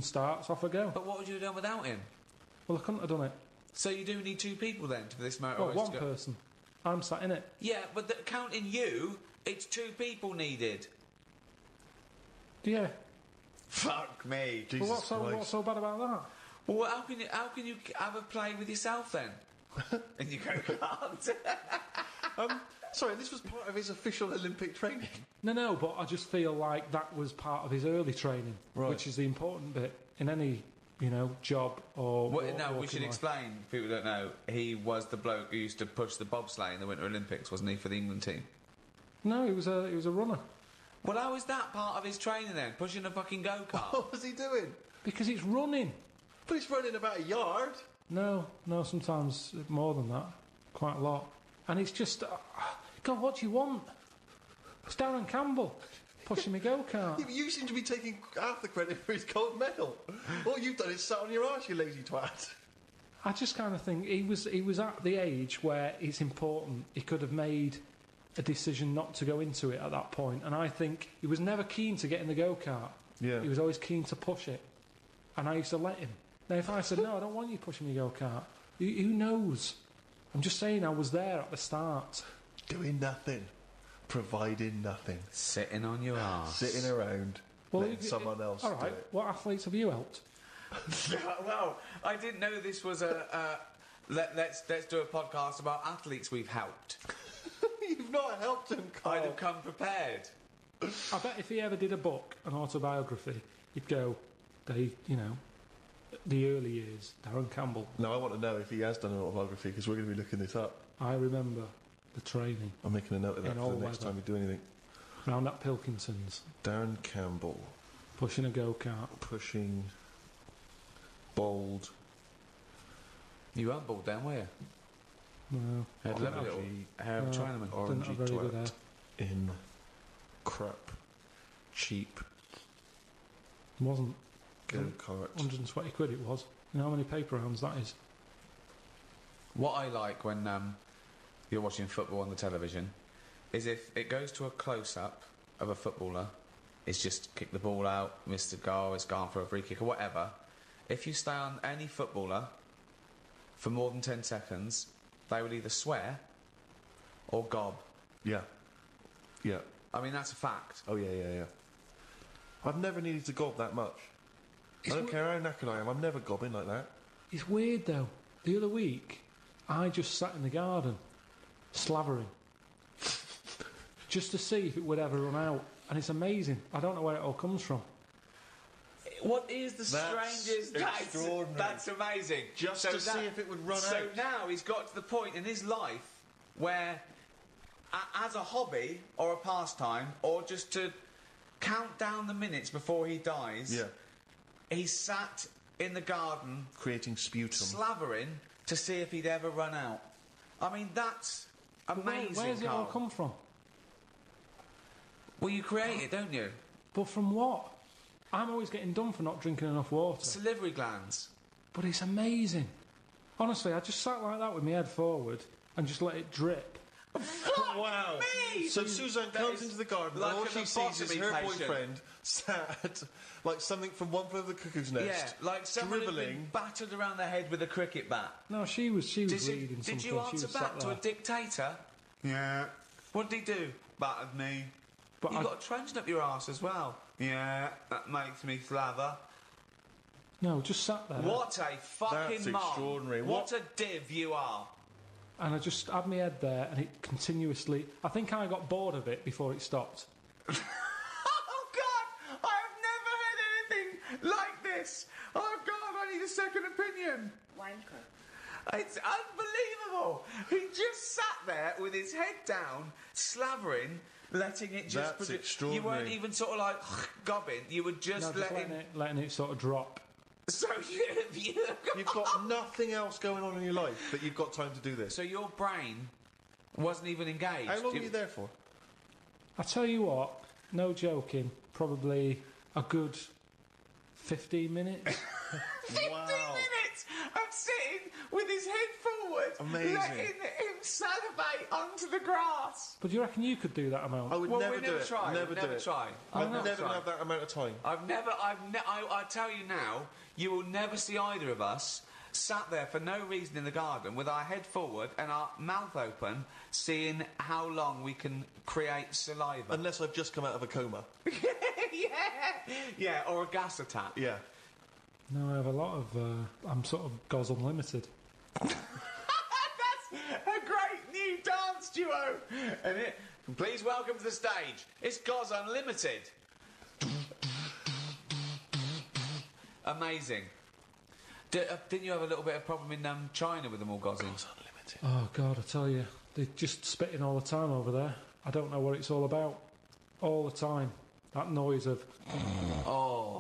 competition starts, off I go. But what would you have done without him? Well, I couldn't have done it. So you do need 2 people then for this motor Well, race one to go? person. I'm sat in it. Yeah, but counting you, it's 2 people needed. Yeah. Fuck me. Jesus Well, what's so bad about that? Well, how can you have a play with yourself then? And you go, can't. Sorry, this was part of his official Olympic training. No, but I just feel like that was part of his early training, which is the important bit in any, job or... No, we should explain, people don't know, he was the bloke who used to push the bobsleigh in the Winter Olympics, wasn't he, for the England team? No, he was a runner. Well, how is that part of his training then? Pushing a fucking go-kart? What was he doing? Because it's running. But he's running about a yard. No, sometimes more than that. Quite a lot. And it's just... God, what do you want? It's Darren Campbell pushing me go-kart. Yeah, but you seem to be taking half the credit for his gold medal. All you've done is sat on your arse, you lazy twat. I just kind of think he was at the age where it's important. He could have made a decision not to go into it at that point. And I think he was never keen to get in the go-kart. Yeah. He was always keen to push it. And I used to let him. Now, if I said, no, I don't want you pushing me go-kart, who knows? I'm just saying I was there at the start. Doing nothing. Providing nothing. Sitting on your arse. Sitting around. Letting someone else all right, do it. what athletes have you helped? Well, I didn't know this was let's do a podcast about athletes we've helped. You've not helped him, Carl. I'd have come prepared. I bet if he ever did a book, an autobiography, he'd go, the early years, Darren Campbell. No, I want to know if he has done an autobiography, because we're going to be looking this up. I remember the training. I'm making a note of that In for all the next weather. time we do anything. Round at Pilkington's. Darren Campbell. Pushing a go-kart. Pushing... Bold. You weren't bald then, were you? No. Had a lovely little hair of a Chinaman. Didn't have Orangey very good hair. twat. In... Crap. Cheap. Wasn't. Go-kart. 120 quid it was. You know how many paper rounds that is? What I like when you're watching football on the television is if it goes to a close-up of a footballer, it's just kick the ball out, missed a goal, it's gone for a free kick or whatever. If you stay on any footballer for more than 10 seconds, they will either swear or gob. Yeah. Yeah. I mean, that's a fact. Oh, yeah. I've never needed to gob that much. I don't care how knackered I am, I'm never gobbing like that. It's weird though. The other week, I just sat in the garden, slavering, just to see if it would ever run out. And it's amazing. I don't know where it all comes from. What is the That's strangest... extraordinary. That's amazing. Just to see if it would run out. So now he's got to the point in his life where, as a hobby or a pastime, or just to count down the minutes before he dies, he sat in the garden... Creating sputum. Slavering to see if he'd ever run out. I mean, that's amazing, Where's it all Carl. come from? Well, you create it, don't you? But from what? I'm always getting done for not drinking enough water. Salivary glands. But it's amazing. Honestly, I just sat like that with my head forward and just let it drip. Wow. Me! So Suzanne comes into the garden like and all an she sees is lobotomy her patient. boyfriend sat like something from One Flew Over the Cuckoo's Nest. Yeah, like someone who'd dribbling. been battered around the head with a cricket bat. No, she was reading something. Did you She answer was back sat to a there. dictator? Yeah. What did he do? Battered me. But You've got a truncheon up your arse as well. Yeah, that makes me slaver. No, just sat there. What a fucking That's mom. extraordinary. What a div you are. And I just had my head there and it continuously... I think I got bored of it before it stopped. Oh God! I have never heard anything like this. Oh God! I need a second opinion. Wanker. It's unbelievable. He just sat there with his head down, slavering, letting it just. That's extraordinary. You weren't even sort of like gobbing. You were just No, just letting it sort of drop. So You've got nothing else going on in your life that you've got time to do this. So your brain wasn't even engaged. How long were you there for? I tell you what, no joking, probably a good 15 minutes. 15 minutes of sitting with his head forward forward, Amazing. letting him salivate onto the grass. But do you reckon you could do that amount? I would Well, never we do never it. try. Never We do never it. try. I'd Never never try. have that amount of time. I tell you now, you will never see either of us sat there for no reason in the garden with our head forward and our mouth open, seeing how long we can create saliva. Unless I've just come out of a coma. Yeah, or a gas attack. Yeah. No, I have a lot of. I'm sort of Goz Unlimited. That's a great new dance duo. And please welcome to the stage. It's Goz Unlimited. Amazing. Didn't you have a little bit of problem in China with them all gozzing? Goz Unlimited. Oh God, I tell you, they're just spitting all the time over there. I don't know what it's all about. All the time, that noise of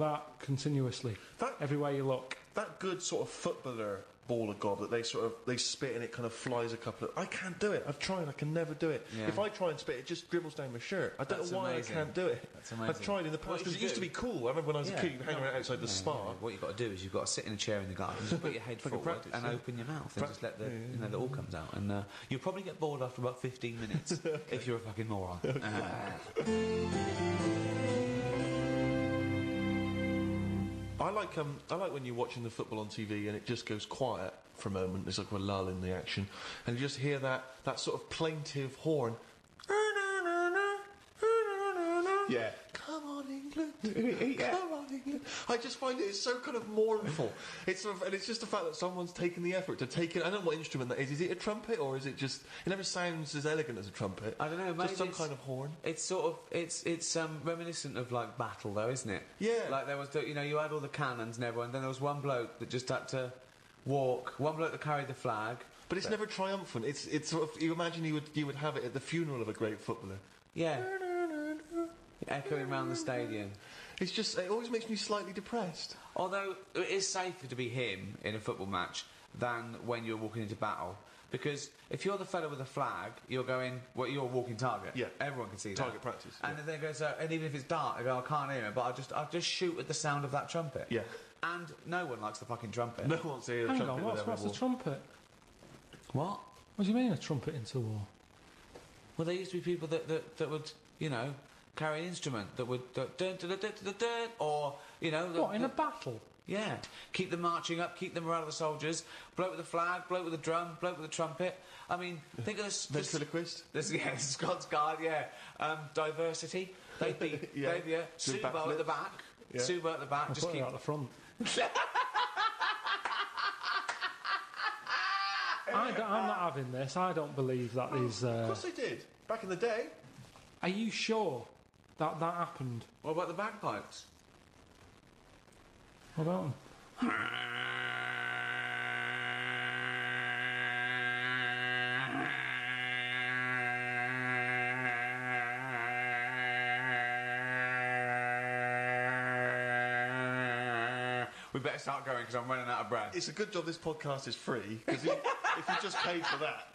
that continuously, everywhere you look. That good sort of footballer ball of gob that they spit and it kind of flies a couple of... I can't do it. I've tried. I can never do it. Yeah. If I try and spit, it just dribbles down my shirt. I don't That's know why amazing. I can't do it. That's amazing. I've tried in the past What because you it used to do- be cool. I remember when I was a kid, you'd hang around outside the spa. What you've got to do is you've got to sit in a chair in the garden, just put your head Like a forward practice, and yeah. open your mouth and just let the the all comes out. And you'll probably get bored after about 15 minutes if you're a fucking moron. I like when you're watching the football on TV and it just goes quiet for a moment. There's like a lull in the action, and you just hear that sort of plaintive horn. Yeah. Come on, England. Come on, England. I just find it's so kind of mournful. It's sort of, and it's just the fact that someone's taken the effort to take it. I don't know what instrument that is. Is it a trumpet or is it just? It never sounds as elegant as a trumpet. I don't know. Maybe Just some it's- kind of horn. It's sort of it's reminiscent of like battle though, isn't it? Yeah. Like there was you had all the cannons and everyone. Then there was one bloke that just had to walk. One bloke that carried the flag. But it's never triumphant. It's sort of, you imagine you would have it at the funeral of a great footballer. Yeah. Echoing around the stadium. It's just, it always makes me slightly depressed. Although it is safer to be him in a football match than when you're walking into battle. Because if you're the fella with a flag, you're going, well, you're a walking target. Yeah. Everyone can see that. Target practice, And yeah. then they go, so, and even if it's dark, they go, I can't hear it, but I'll just shoot at the sound of that trumpet. Yeah. And no one likes the fucking trumpet. No one wants to hear the Hang trumpet on, with what's every the trumpet? What? What do you mean a trumpet into war? Well, there used to be people that would, carry an instrument that would dun, dun, dun, dun, dun, dun, dun, or What, in a battle? yeah, keep them marching up, keep the morale of the soldiers. Bloke with a flag, bloke with a drum, bloke with a trumpet. I mean, think of this. Ventriloquist? This Scots Guard, yeah. Diversity. They'd be, Yeah. they'd be Do Suba at backflips. the back. Yeah. Suba at the back. I'll Just put it keep. out the front. I'm not having this. I don't believe that is. Of course they did. Back in the day. Are you sure that happened? What about the bagpipes? What about them? We better start going because I'm running out of breath. It's a good job this podcast is free, because if you just paid for that...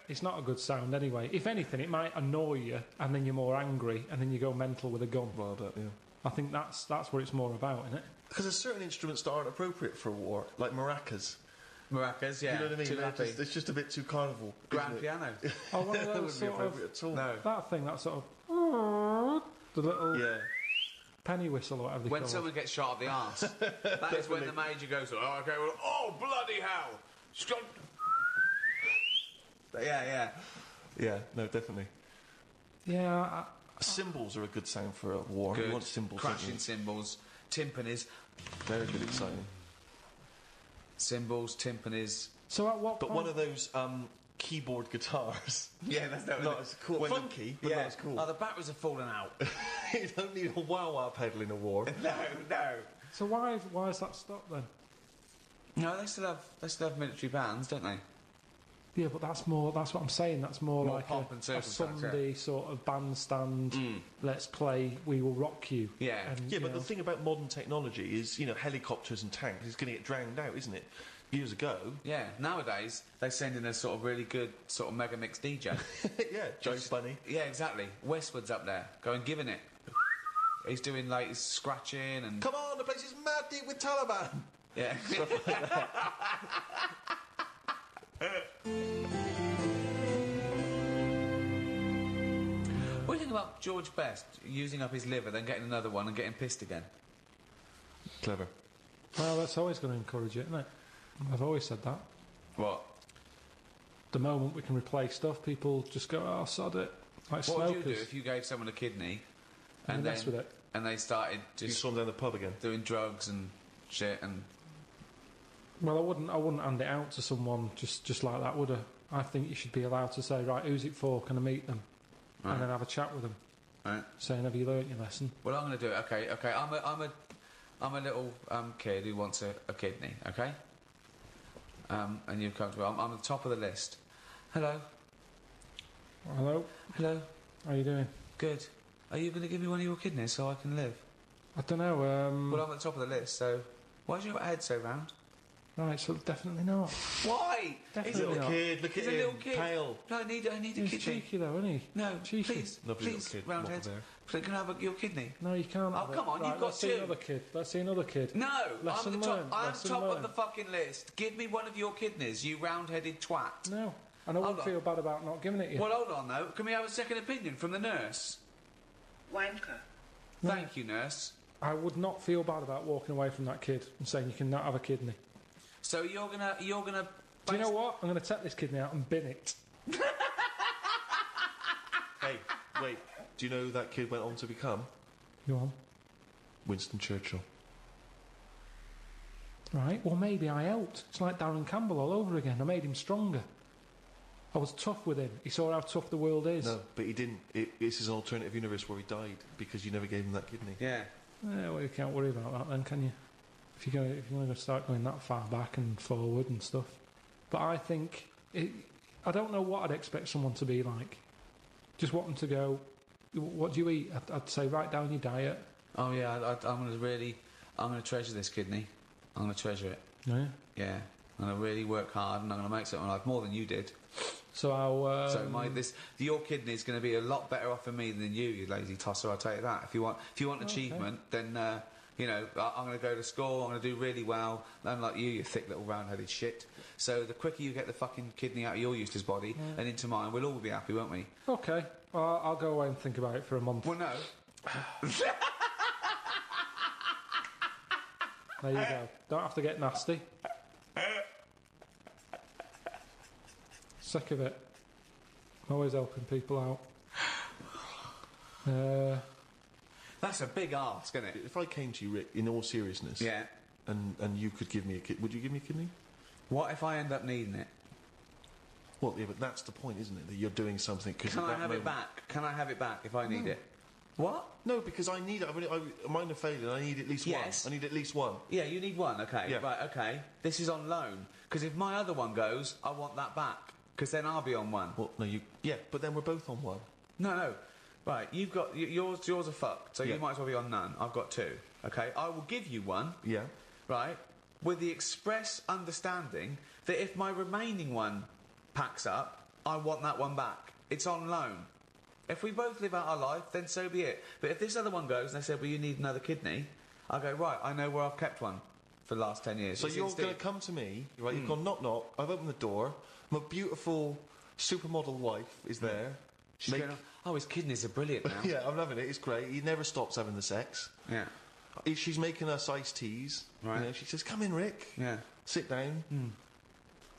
It's not a good sound anyway. If anything, it might annoy you, and then you're more angry, and then you go mental with a gun. Well, yeah. I think that's what it's more about, isn't it? Because there's certain instruments that aren't appropriate for a war, like maracas. Maracas, yeah. You know what I mean? Too happy. It's just a bit too carnival. Grand isn't it? piano. Oh, one of That those wouldn't be sort of appropriate at all. No. that thing, that sort of the little Yeah. penny whistle or whatever they When call it. someone gets shot up the arse, that is when the major goes, oh, okay, well, oh, bloody hell. Stop. Yeah. Yeah, no, definitely. Yeah, Cymbals are a good sound for a war. Good. You want cymbals, don't Crashing you? cymbals, timpanis, Very good, exciting. cymbals, timpanis. so at what But point? one of those keyboard guitars. Yeah, that's Not as cool. When the- Funky, but yeah. not as cool. Oh, the batteries have fallen out. You don't need a wah-wah pedal in a war. no. So why has that stopped then? No, they still have military bands, don't they? Yeah, but that's more. That's what I'm saying. That's more, More like pomp and a circumstance, Sunday sort of bandstand. Let's play. We will rock you. Yeah. And, Yeah, you but know, the thing about modern technology is, helicopters and tanks is going to get drowned out, isn't it? Years ago. Yeah, nowadays they send in a sort of really good sort of mega mix DJ. Yeah, Joe Bunny. Yeah, exactly. Westwood's up there, going giving it. He's doing like he's scratching and Come on, the place is mad deep with Taliban. yeah. What do you think about George Best using up his liver, then getting another one and getting pissed again? Clever. Well, that's always going to encourage it, isn't it? I've always said that. What? The moment we can replace stuff, people just go, oh, sod it. Like What would smokers. you do if you gave someone a kidney And mess with it. and they started You just saw him down the pub again. doing drugs and shit and... Well, I wouldn't hand it out to someone just like that, would I? I think you should be allowed to say, right, who's it for? Can I meet them? Right. And then have a chat with them, Right. saying, have you learnt your lesson? Well, I'm going to do it. Okay. I'm a little kid who wants a kidney. Okay. And you've come to me. I'm at the top of the list. Hello. Hello, Hello. how you doing? Good. Are you going to give me one of your kidneys so I can live? I don't know. Well, I'm at the top of the list, so why is your head so round? Right, so definitely not. Why? Definitely He's a not. Kid, look He's at a him, little kid. pale. No, I need a He's kidney. cheeky though, isn't he? No, Cheeky. please, Lovely little please, kid, roundhead. waffle there. Please, can I have your kidney? No, you can't. Oh, have it. come on, Right, you've got let's see two. another kid. Let's see another kid. No, Lesson I'm the learned, top. I'm lesson top of learned. the fucking list. Give me one of your kidneys, you round-headed twat. No, and I Hold won't on. feel bad about not giving it you. Well, hold on though. Can we have a second opinion from the nurse? Wanker. No. Thank you, nurse. I would not feel bad about walking away from that kid and saying you cannot have a kidney. So you're gonna. Do you know what? I'm going to take this kidney out and bin it. Hey, wait. Do you know who that kid went on to become? Go on. Winston Churchill. Right, well, maybe I helped. It's like Darren Campbell all over again. I made him stronger. I was tough with him. He saw how tough the world is. No, but he didn't. This is an alternative universe where he died because you never gave him that kidney. Yeah. Well, you can't worry about that then, can you? If you're going to start going that far back and forward and stuff. But I think... I don't know what I'd expect someone to be like. Just want them to go, what do you eat? I'd say, write down your diet. Oh yeah. I'm gonna treasure this kidney. I'm gonna treasure it. Yeah. Yeah. I'm gonna really work hard, and I'm gonna make something of my life more than you did. So I'll... Your kidney is going to be a lot better off for me than you lazy tosser. I'll tell you that. If you want achievement, then I'm going to go to school. I'm going to do really well. Unlike you thick little round-headed shit. So the quicker you get the fucking kidney out of your useless body and into mine, we'll all be happy, won't we? Okay. Well, I'll go away and think about it for a month. Well, no. There you go. Don't have to get nasty. Sick of it. Always helping people out. That's a big ask, isn't it? If I came to you, Rick, in all seriousness, Yeah. and you could give me a kidney, would you give me a kidney? What if I end up needing it? Well, yeah, but that's the point, isn't it? That you're doing something because Can at I that have moment... it back? Can I have it back if I need it? What? No, because I need it. Mine are failing. I need at least Yes. one. I need at least one. Yeah, you need one. Okay. Yeah. Right. Okay. This is on loan because if my other one goes, I want that back because then I'll be on one. Well, no, you... Yeah, but then we're both on one. No. Right. You've got yours. Yours are fucked. So Yeah. you might as well be on none. I've got two. Okay. I will give you one. Yeah. Right. With the express understanding that if my remaining one packs up, I want that one back. It's on loan. If we both live out our life, then so be it. But if this other one goes and they say, well, you need another kidney, I go, right, I know where I've kept one for the last 10 years. So It's you're in Steve. going to come to me, right? You've gone knock knock. I've opened the door. My beautiful supermodel wife is there. She's going, oh, his kidneys are brilliant now. Yeah, I'm loving it. It's great. He never stops having the sex. Yeah. She's making us iced teas. Right. You know, she says, "Come in, Rick. Yeah. Sit down."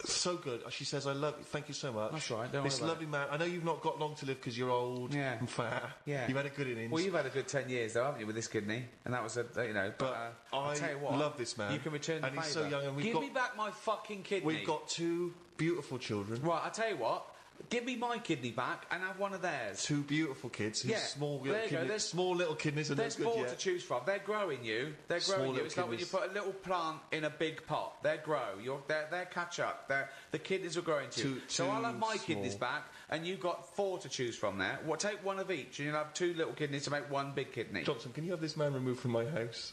So good. She says, "I love you. Thank you so much." That's right, don't This worry about lovely man. I know you've not got long to live because you're old Yeah. and fat. Yeah. You've had a good innings. Well, you've had a good 10 years, though, haven't you, with this kidney? And that was But I'll I tell you what, love this man. You can return the and he's favour. so young, and Give me back my fucking kidney. we've got two beautiful children. Right, I tell you what. Give me my kidney back and have one of theirs. Two beautiful kids whose Yeah, small there little you go. kidneys, There's- small little kidneys, are no There's good more yet. to choose from. They're growing you. They're Small growing you. little It's like when you kidneys. put a little plant in a big pot. They grow. They're catch up. The kidneys are growing to you. So I'll have my kidneys small. back, and you've got 4 to choose from there. Well, take one of each, and you'll have 2 little kidneys to make 1 big kidney. Johnson, can you have this man removed from my house?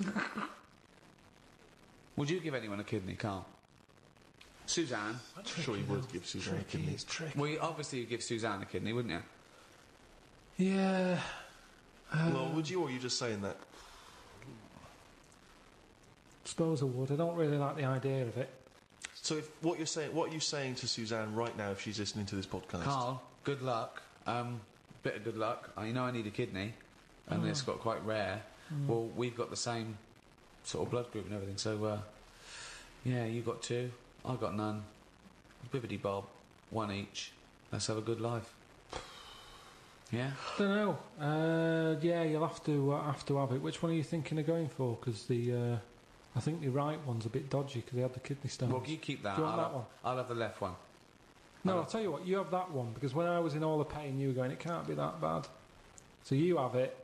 Would you give anyone a kidney, Carl? Suzanne. I'm sure he would give Suzanne a kidney. It's tricky. Well, obviously you'd give Suzanne a kidney, wouldn't you? Yeah. Well, would you, or are you just saying that? Suppose I would. I don't really like the idea of it. So, what are you saying to Suzanne right now if she's listening to this podcast? Carl, good luck. Bit of good luck. I know I need a kidney, and it's got quite rare. Well, we've got the same sort of blood group and everything. So, yeah, you got 2, I got none. Bibbidi bob, 1 each. Let's have a good life. Yeah. Don't know. Yeah, you'll have to have it. Which one are you thinking of going for? Because I think the right one's a bit dodgy because they had the kidney stones. Well, you keep that. Do you want that one? I'll have the left one. No, I'll tell you what. You have that one because when I was in all the pain, you were going, it can't be that bad. So you have it.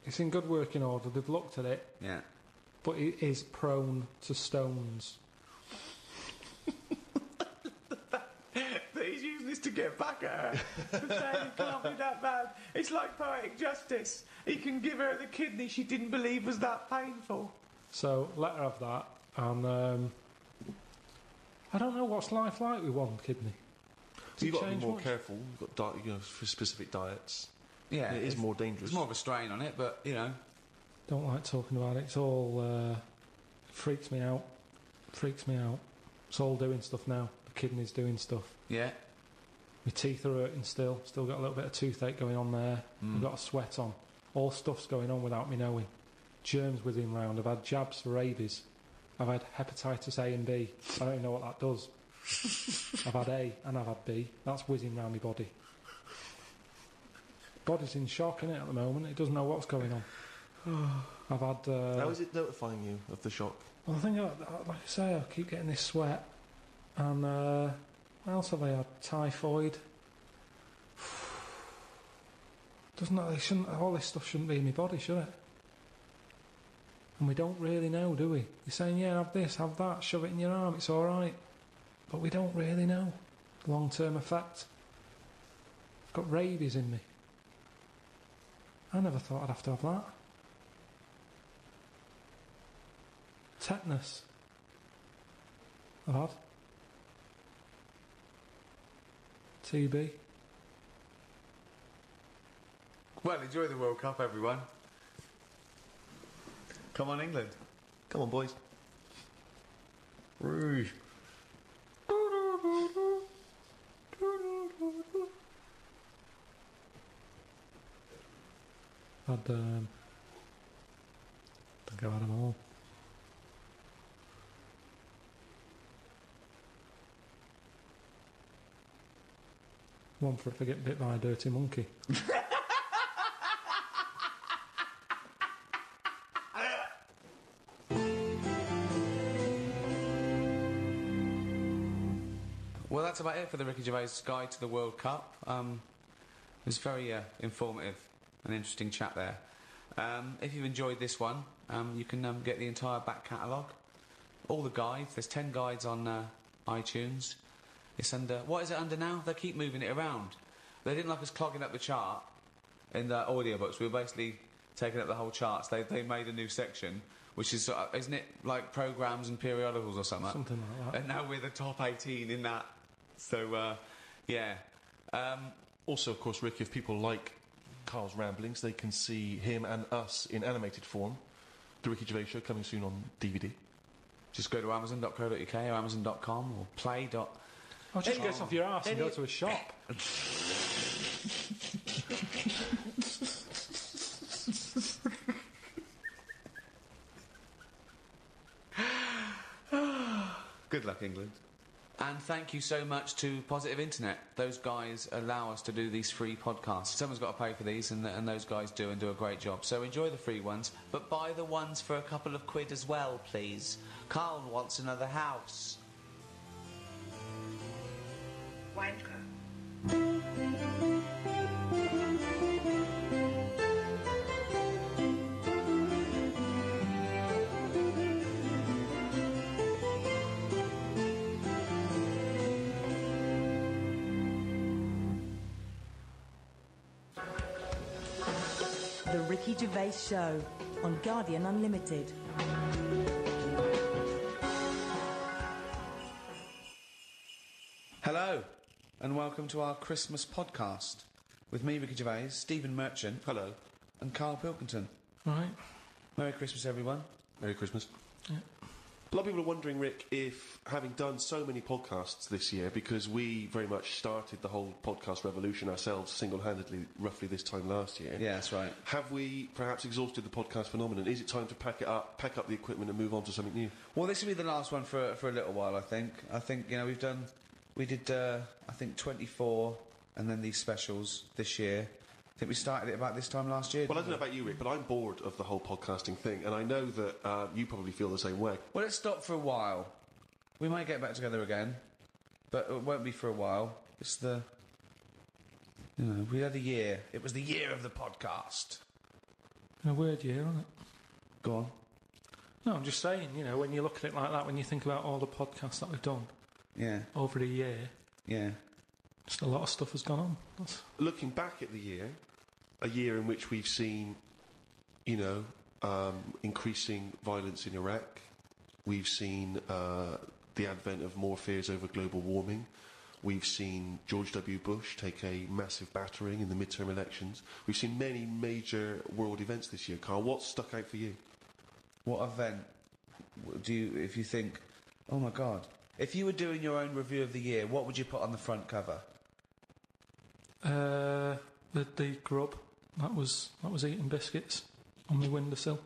It's in good working order. They've looked at it. Yeah. But it is prone to stones. He's using this to get back at her. For saying it can't be that bad. It's like poetic justice. He can give her the kidney she didn't believe was that painful. So let her have that. And I don't know what's life like with one kidney. So you've got to be change more much? careful. You've got for specific diets. Yeah. It is more dangerous. There's more of a strain on it, but, you know. Don't like talking about it. It's all freaks me out. Freaks me out. It's all doing stuff now. The kidney's doing stuff. Yeah. My teeth are hurting still. Still got a little bit of toothache going on there. I've got a sweat on. All stuff's going on without me knowing. Germs whizzing round. I've had jabs for rabies. I've had hepatitis A and B. I don't even know what that does. I've had A and I've had B. That's whizzing round my body. Body's in shock, innit, at the moment. It doesn't know what's going on. I've had... How is it notifying you of the shock? Well, I think, like I say, I keep getting this sweat. And what else have I had? Typhoid. All this stuff shouldn't be in my body, should it? And we don't really know, do we? You're saying, yeah, have this, have that, shove it in your arm, it's alright. But we don't really know. Long-term effect. I've got rabies in me. I never thought I'd have to have that. Tetanus. I've had. TB. Well, enjoy the World Cup, everyone. Come on, England. Come on, boys. Rouge. I think I've had them all. One for if I get bit by a dirty monkey. Well, that's about it for the Ricky Gervais Guide to the World Cup. It was very informative and interesting chat there. If you've enjoyed this one, you can get the entire back catalogue, all the guides. There's 10 guides on iTunes. It's under... What is it under now? They keep moving it around. They didn't like us clogging up the chart in the audiobooks. We were basically taking up the whole charts. They made a new section, which is... isn't it like programmes and periodicals or something? Something like that. And now we're the top 18 in that. So, yeah. Also, of course, Rick, if people like Carl's ramblings, they can see him and us in animated form. The Ricky Gervais Show coming soon on DVD. Just go to amazon.co.uk or amazon.com or play. Oh, just get off your arse and go to a shop. Good luck, England. And thank you so much to Positive Internet. Those guys allow us to do these free podcasts. Someone's got to pay for these, and those guys do and do a great job. So enjoy the free ones, but buy the ones for a couple of quid as well, please. Carl wants another house. Wanker. The Ricky Gervais Show on Guardian Unlimited. Hello, and welcome to our Christmas podcast with me, Ricky Gervais, Stephen Merchant. Hello. And Karl Pilkington. Right. Merry Christmas, everyone. Merry Christmas. A lot of people are wondering, Rick, if having done so many podcasts this year, because we very much started the whole podcast revolution ourselves single-handedly roughly this time last year. Yeah, that's right. Have we perhaps exhausted the podcast phenomenon? Is it time to pack up the equipment and move on to something new? Well, this will be the last one for a little while, I think. I think, you know, we did, I think 24 and then these specials this year. I think we started it about this time last year. Well, I don't know about you, Rick, but I'm bored of the whole podcasting thing, and I know that you probably feel the same way. Well, let's stop for a while. We might get back together again, but it won't be for a while. It's the... You know, we had a year. It was the year of the podcast. A weird year, isn't it? Go on. No, I'm just saying, you know, when you look at it like that, when you think about all the podcasts that we've done Yeah. over a year, Yeah. just a lot of stuff has gone on. Looking back at the year, a year in which we've seen, you know, increasing violence in Iraq. We've seen the advent of more fears over global warming. We've seen George W. Bush take a massive battering in the midterm elections. We've seen many major world events this year. Karl, what stuck out for you? What event do you, if you think, oh my God, if you were doing your own review of the year, what would you put on the front cover? The grub that was eating biscuits on the windowsill.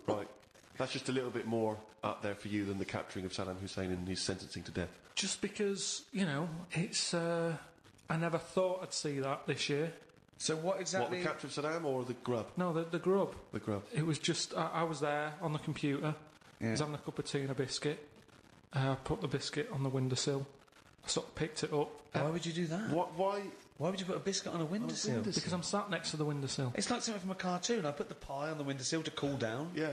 Right. That's just a little bit more up there for you than the capturing of Saddam Hussein and his sentencing to death. Just because, you know, it's... I never thought I'd see that this year. So what exactly... What, the capture of Saddam or the grub? No, the grub. The grub. It was just... I was there on the computer. Yeah. I was having a cup of tea and a biscuit. I put the biscuit on the windowsill. I sort of picked it up. Why would you do that? Why? Why would you put a biscuit on a windowsill? Because I'm sat next to the windowsill. It's like something from a cartoon. I put the pie on the windowsill to cool down. Yeah.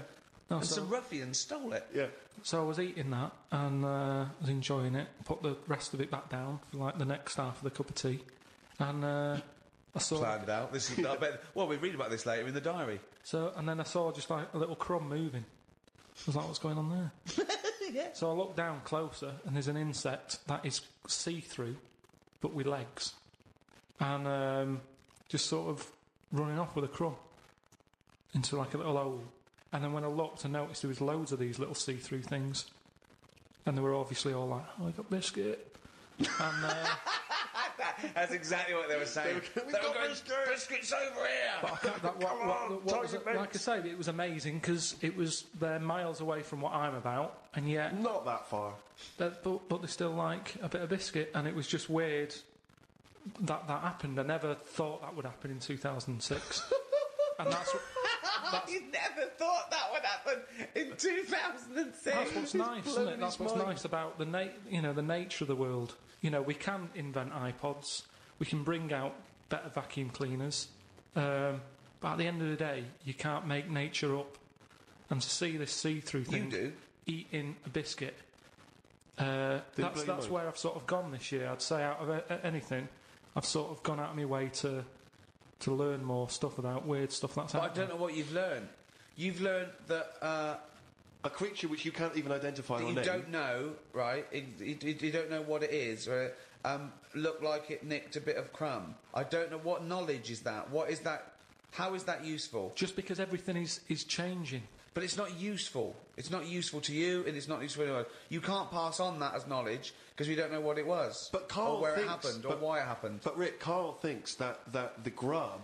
No, And so, some ruffians stole it. Yeah. so I was eating that and was enjoying it. Put the rest of it back down for like the next half of the cup of tea. And I saw... Planned out. This is. I bet. Well, we read about this later in the diary. And then I saw just like a little crumb moving. I was like, what's going on there? Yeah. So I looked down closer and there's an insect that is see-through but with legs. And just sort of running off with a crumb into like a little hole. And then when I looked, I noticed there was loads of these little see-through things. And they were obviously all like, oh, I got biscuit. And... That's exactly what they were saying. They were going, biscuits over here. But I can't, what was it, like I say, it was amazing because they're miles away from what I'm about, and yet, Not that far. but they still like a bit of biscuit, and it was just weird that happened. I never thought that would happen in 2006, and that's You never thought that would happen in 2006. that's what's nice, isn't blown it? That's his what's mind. nice about the nature of the world. You know, we can invent iPods, we can bring out better vacuum cleaners, but at the end of the day, you can't make nature up. And to see this see-through thing You do. eating a biscuit, blow your that's mind? where I've sort of gone this year. I'd say out of anything, I've sort of gone out of my way to learn more stuff about weird stuff that's But I out there. don't know what you've learned. You've learned that A creature which you can't even identify or you name. don't know, right? You don't know what it is. Right? Looked like it nicked a bit of crumb. I don't know what knowledge is that. What is that? How is that useful? Just because everything is changing. But it's not useful. It's not useful to you, and it's not useful to anyone. You can't pass on that as knowledge because we don't know what it was, But Karl or where thinks, it happened, or why it happened. But Rick, Karl thinks that the grub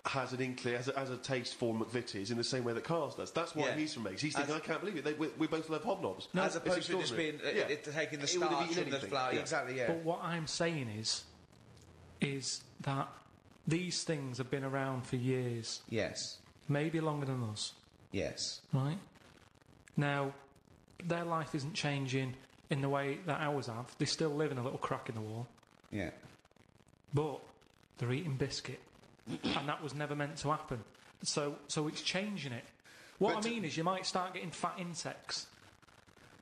has an inkling, has a taste for McVitie's in the same way that Karl does. That's why Yeah. he's from Meggs. He's thinking, I can't believe it. We both love hobnobs. As It's opposed to just extraordinary. being taking the He would have starch eaten and the anything. flour. Yeah. Exactly. Yeah. But what I'm saying is that these things have been around for years, Yes. maybe longer than us, Yes. right? Now, their life isn't changing in the way that ours have. They still live in a little crack in the wall, Yeah. but they're eating biscuit, and that was never meant to happen. So it's changing it. What But I mean is, you might start getting fat insects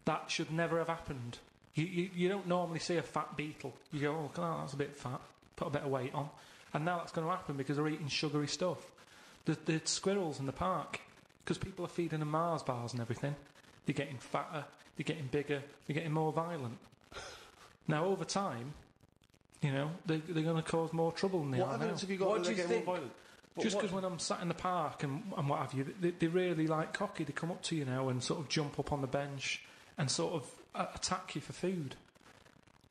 that should never have happened. You don't normally see a fat beetle. You go, oh, that's a bit fat. Put a bit of weight on, and now that's going to happen because they're eating sugary stuff. The squirrels in the park, because people are feeding them Mars bars and everything, they're getting fatter, they're getting bigger, they're getting more violent. Now, over time, you know, they're going to cause more trouble than they What are now. evidence have you got What that do they you get more think? violent? Just because when I'm sat in the park and what have you, they're really like cocky. They come up to you now and sort of jump up on the bench and sort of attack you for food.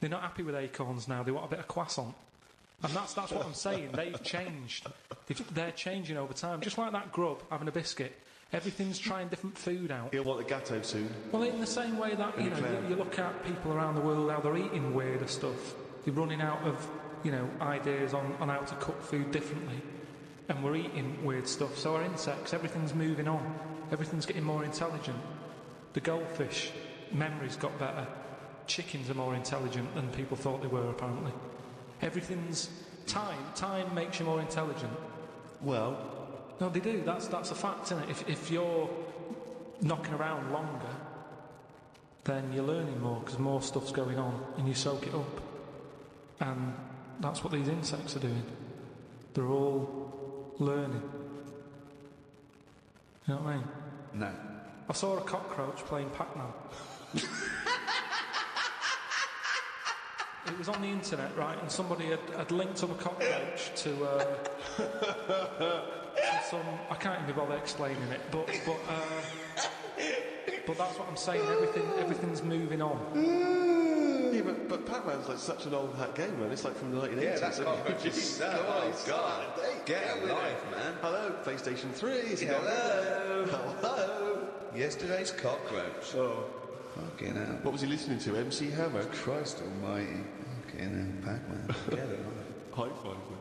They're not happy with acorns now. They want a bit of croissant. And that's what I'm saying. They've changed. They're changing over time. Just like that grub having a biscuit. Everything's trying different food out. He'll want a gâteau soon. Well, in the same way that, you look at people around the world, how they're eating weirder stuff. They're running out of, ideas on how to cook food differently. And we're eating weird stuff. So our insects, everything's moving on. Everything's getting more intelligent. The goldfish, memory's got better. Chickens are more intelligent than people thought they were, apparently. Everything's... Time makes you more intelligent. Well... No, they do. That's a fact, isn't it? If you're knocking around longer, then you're learning more, because more stuff's going on, and you soak it up. And that's what these insects are doing. They're all learning. You know what I mean? No. I saw a cockroach playing Pac-Man. It was on the internet, right, and somebody had linked up a cockroach to some... I can't even bother explaining it, but that's what I'm saying. Everything's moving on. Yeah, but Pac-Man's like such an old hat game, man. It's like from the 1980s. Yeah, that's cockroach is so old. God, get a life, man. Hello, PlayStation 3. Hello. Yesterday's cockroach. Oh. Fucking hell. What was he listening to? MC Hammer? Christ almighty. Fucking hell, Pac-Man. Get it on. High five, man.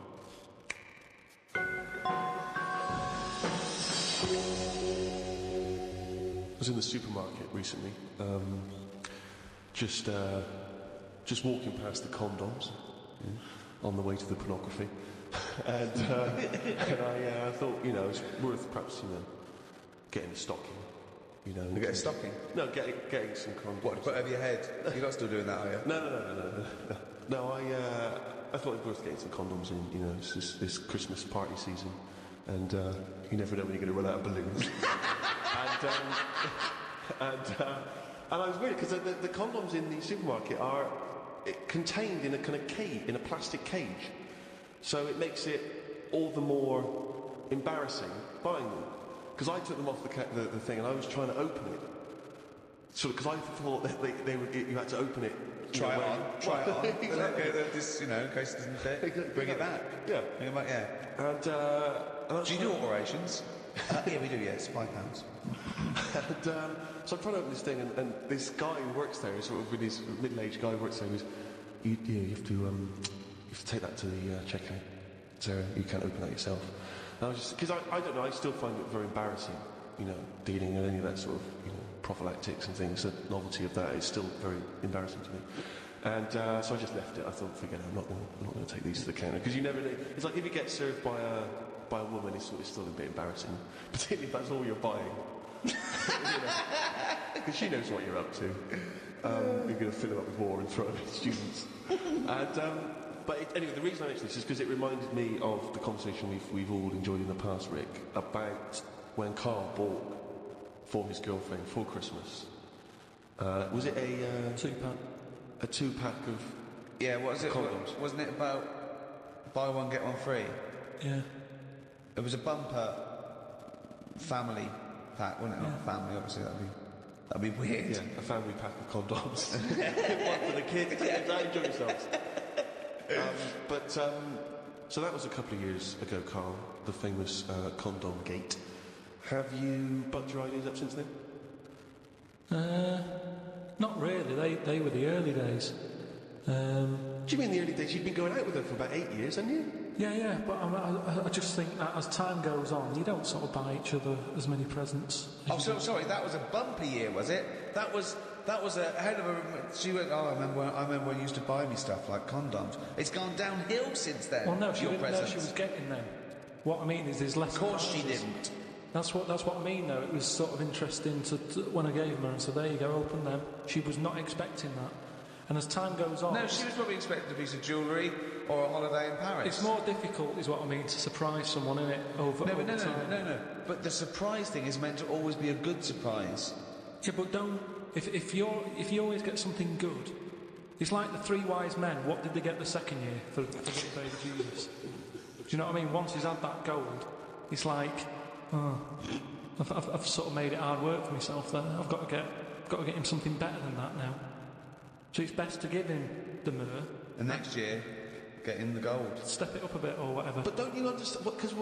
I was in the supermarket recently, just walking past the condoms on the way to the pornography, and I thought, it's worth perhaps, getting a stocking. You get a stocking? No, getting some condoms. What, to put over your head? You're not still doing that, are you? No, I thought it was worth getting some condoms in, it's this Christmas party season, and you never know when you're going to run out of balloons. and I was worried because the condoms in the supermarket are contained in a kind of cage, in a plastic cage, so it makes it all the more embarrassing buying them. Because I took them off the thing and I was trying to open it, so because I thought that they would, you had to open it. Try it on. This, in case it doesn't fit, bring it back. Yeah. Bring it back, yeah. And do you do alterations? Yeah, we do, yeah, it's £5. And so I'm trying to open this thing, and this guy who works there, sort of with his middle-aged guy who works there, goes, you have to take that to the checkout, Sarah. You can't open that yourself. And I was just, because I don't know, I still find it very embarrassing, dealing in any of that sort of, prophylactics and things. The novelty of that is still very embarrassing to me. And so I just left it. I thought, forget it, I'm not going to take these to the counter, because you never know. It's like if you get served by a woman, it's still a bit embarrassing, particularly if that's all you're buying. Because she knows what you're up to. You're going to fill it up with war and throw it at students. Anyway, the reason I mentioned this is because it reminded me of the conversation we've all enjoyed in the past, Rick, about when Karl bought for his girlfriend for Christmas. Was it a 2-pack? A 2-pack of condoms? Wasn't it about buy one get one free? Yeah. It was a bumper family pack, wasn't it? Not family, obviously. That'd be weird. Yeah, a family pack of condoms. One for the kids to enjoy themselves. So that was a couple of years ago, Karl, the famous condom gate. Have you bucked your ideas up since then? Not really. They were the early days. Do you mean the early days? You'd been going out with them for about 8 years, hadn't you? Yeah, but I just think that as time goes on, you don't sort of buy each other as many presents. Sorry, that was a bumper year, was it? That was a hell of a... She went, I remember when you used to buy me stuff like condoms. It's gone downhill since then. Well, no, she was getting them. What I mean is there's less... Of course she didn't. That's what I mean, though. It was sort of interesting to when I gave her and said, there you go, open them. She was not expecting that. And as time goes on... No, she was probably expecting a piece of jewellery or a holiday in Paris. It's more difficult, is what I mean, to surprise someone, isn't it, over time. No. But the surprise thing is meant to always be a good surprise. Yeah, but don't... If you always get something good... It's like the 3 wise men. What did they get the second year for little baby Jesus? Do you know what I mean? Once he's had that gold, It's like, oh, I've sort of made it hard work for myself there. I've got to get him something better than that now. So it's best to give him the myrrh. And next year, get him the gold. Step it up a bit or whatever. But don't you understand? Because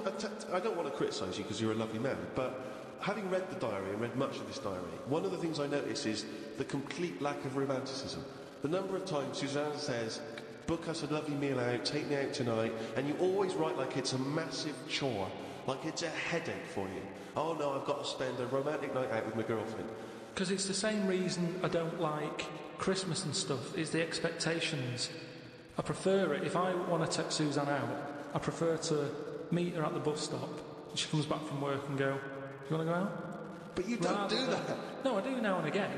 I don't want to criticise you because you're a lovely man, but having read the diary and read much of this diary, one of the things I notice is the complete lack of romanticism. The number of times Susanna says, book us a lovely meal out, take me out tonight, and you always write like it's a massive chore, like it's a headache for you. Oh no, I've got to spend a romantic night out with my girlfriend. Because it's the same reason I don't like Christmas and stuff, is the expectations. I prefer it, if I want to take Suzanne out, I prefer to meet her at the bus stop, and she comes back from work and go, you want to go out? But you don't do that. No, I do now and again,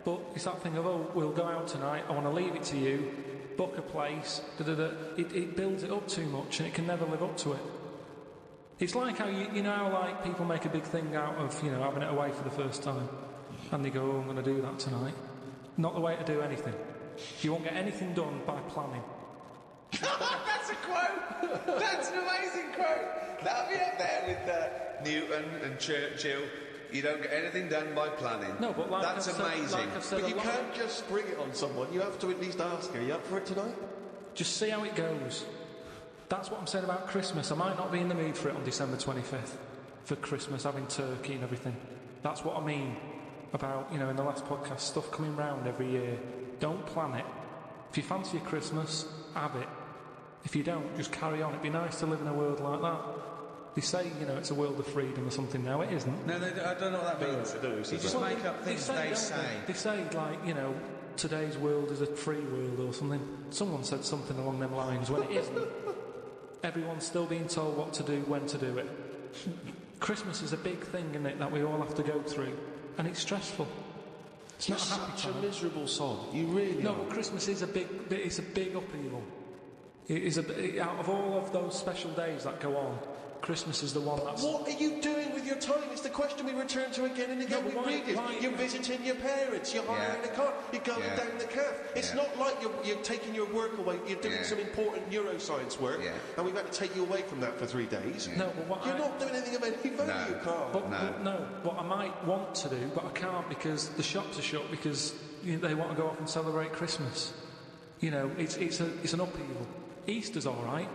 but it's that thing of, oh, we'll go out tonight, I want to leave it to you, book a place, It builds it up too much and it can never live up to it. It's like how, you know how like people make a big thing out of, having it away for the first time, and they go, oh, I'm going to do that tonight. Not the way to do anything. You won't get anything done by planning. That's a quote! That's an amazing quote! That'll be up there with Newton and Churchill. You don't get anything done by planning. No, but that's amazing. But you can't just spring it on someone. You have to at least ask her, are you up for it tonight? Just see how it goes. That's what I'm saying about Christmas. I might not be in the mood for it on December 25th, for Christmas, having turkey and everything. That's what I mean about, in the last podcast, stuff coming round every year. Don't plan it. If you fancy your Christmas, have it. If you don't, just carry on. It'd be nice to live in a world like that. They say, it's a world of freedom or something. Now it isn't. No, I don't know what that means. You just make up things they say. They say, like, today's world is a free world or something. Someone said something along them lines when it isn't. Everyone's still being told what to do, when to do it. Christmas is a big thing, isn't it, that we all have to go through. And it's stressful. It's not a happy time. Such a miserable sod. You really No, are. but Christmas is a big upheaval. It is out of all of those special days that go on, Christmas is the one that's... What are you doing with your time? It's the question we return to again and again. No, You're visiting your parents, you're hiring a car, you're going down the calf. It's not like you're taking your work away, you're doing some important neuroscience work, and we've had to take you away from that for 3 days. No, but you're not doing anything of any value, Carl. What I might want to do, but I can't because the shops are shut because they want to go off and celebrate Christmas. It's an upheaval. Easter's all right.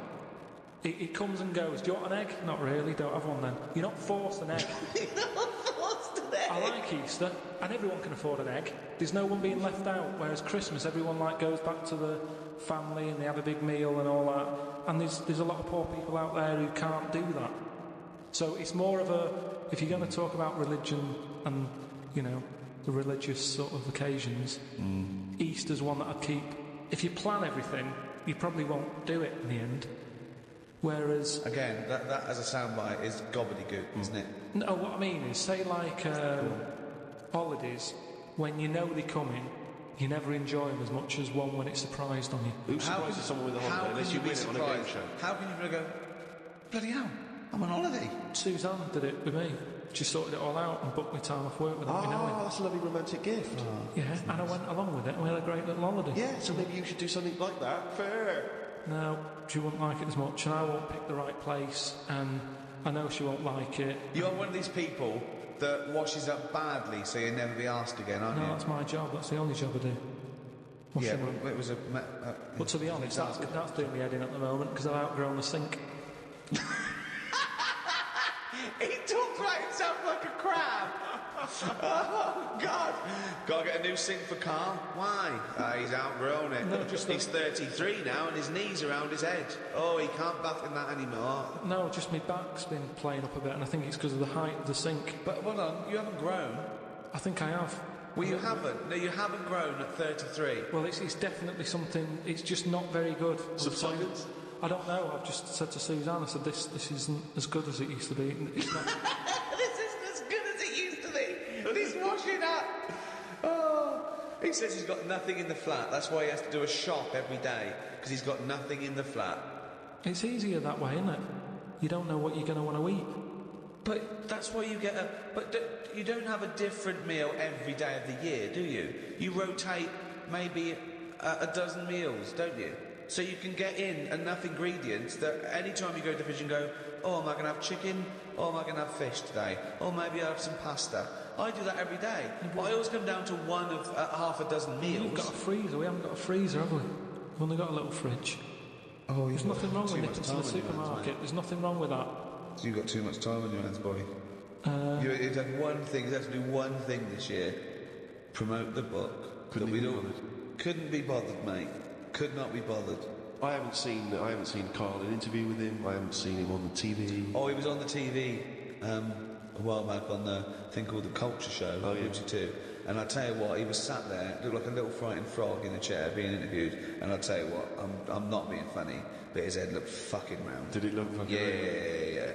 It comes and goes. Do you want an egg? Not really. Don't have one then. You're not forced an egg. You're not forced an egg. I like Easter, and everyone can afford an egg. There's no one being left out. Whereas Christmas, everyone goes back to the family and they have a big meal and all that. And there's a lot of poor people out there who can't do that. So it's more of a, if you're going to talk about religion and the religious sort of occasions, Easter's one that I'd keep. If you plan everything, you probably won't do it in the end. Whereas... Again, that as a soundbite is gobbledygook, isn't it? No, what I mean is, say holidays, when you know they're coming, you never enjoy them as much as one when it's surprised on you. Who surprises someone with a holiday unless you win it on a game show? How can you go, bloody hell, I'm on holiday? Suzanne did it with me. She sorted it all out and booked me time off work without me knowing. That's a lovely romantic gift. Yeah, and I went along with it and we had a great little holiday. Yeah, so maybe you should do something like that for her. No, she wouldn't like it as much, and I won't pick the right place, and I know she won't like it. You are one of these people that washes up badly, so you'll never be asked again, aren't you? No, that's my job. That's the only job I do. Yeah, but it was a... But to be honest, that's doing me head in at the moment, because I've outgrown the sink. He talks about himself like a crab. Oh, God. Got to get a new sink for Karl. Why? He's outgrown it. No, he's 33 now and his knees around his head. Oh, he can't bath in that anymore. No, just my back's been playing up a bit, and I think it's because of the height of the sink. But hold on, you haven't grown. I think I have. Well, you haven't. No, you haven't grown at 33. Well, it's definitely something... It's just not very good. Subsidence? I don't know. I've just said to Suzanne, I said, this isn't as good as it used to be. It's not... This isn't as good as it used to be. He's washing up. Oh. He says he's got nothing in the flat. That's why he has to do a shop every day, because he's got nothing in the flat. It's easier that way, isn't it? You don't know what you're going to want to eat. But that's why you get a... But you don't have a different meal every day of the year, do you? You rotate maybe a dozen meals, don't you? so you can get in enough ingredients that any time you go to the fridge and go, oh, am I going to have chicken? Oh, am I going to have fish today? Or maybe I'll have some pasta. I do that every day. But I always come down to one of half a dozen meals. You've got a freezer. We haven't got a freezer, have we? We've only got a little fridge. Oh, There's nothing wrong with nipping to the supermarket. There's nothing wrong with that. So you've got too much time on your hands, boy. You've had one thing. You have to do one thing this year. Promote the book. Couldn't be bothered, mate. Could not be bothered. I haven't seen Karl in an interview with him. I haven't seen him on the TV. Oh, he was on the TV a while back on the thing called The Culture Show, BBC Two. And I tell you what, he was sat there, looked like a little frightened frog in a chair being interviewed. And I tell you what, I'm not being funny, but his head looked fucking round. Did it look fucking round? Yeah.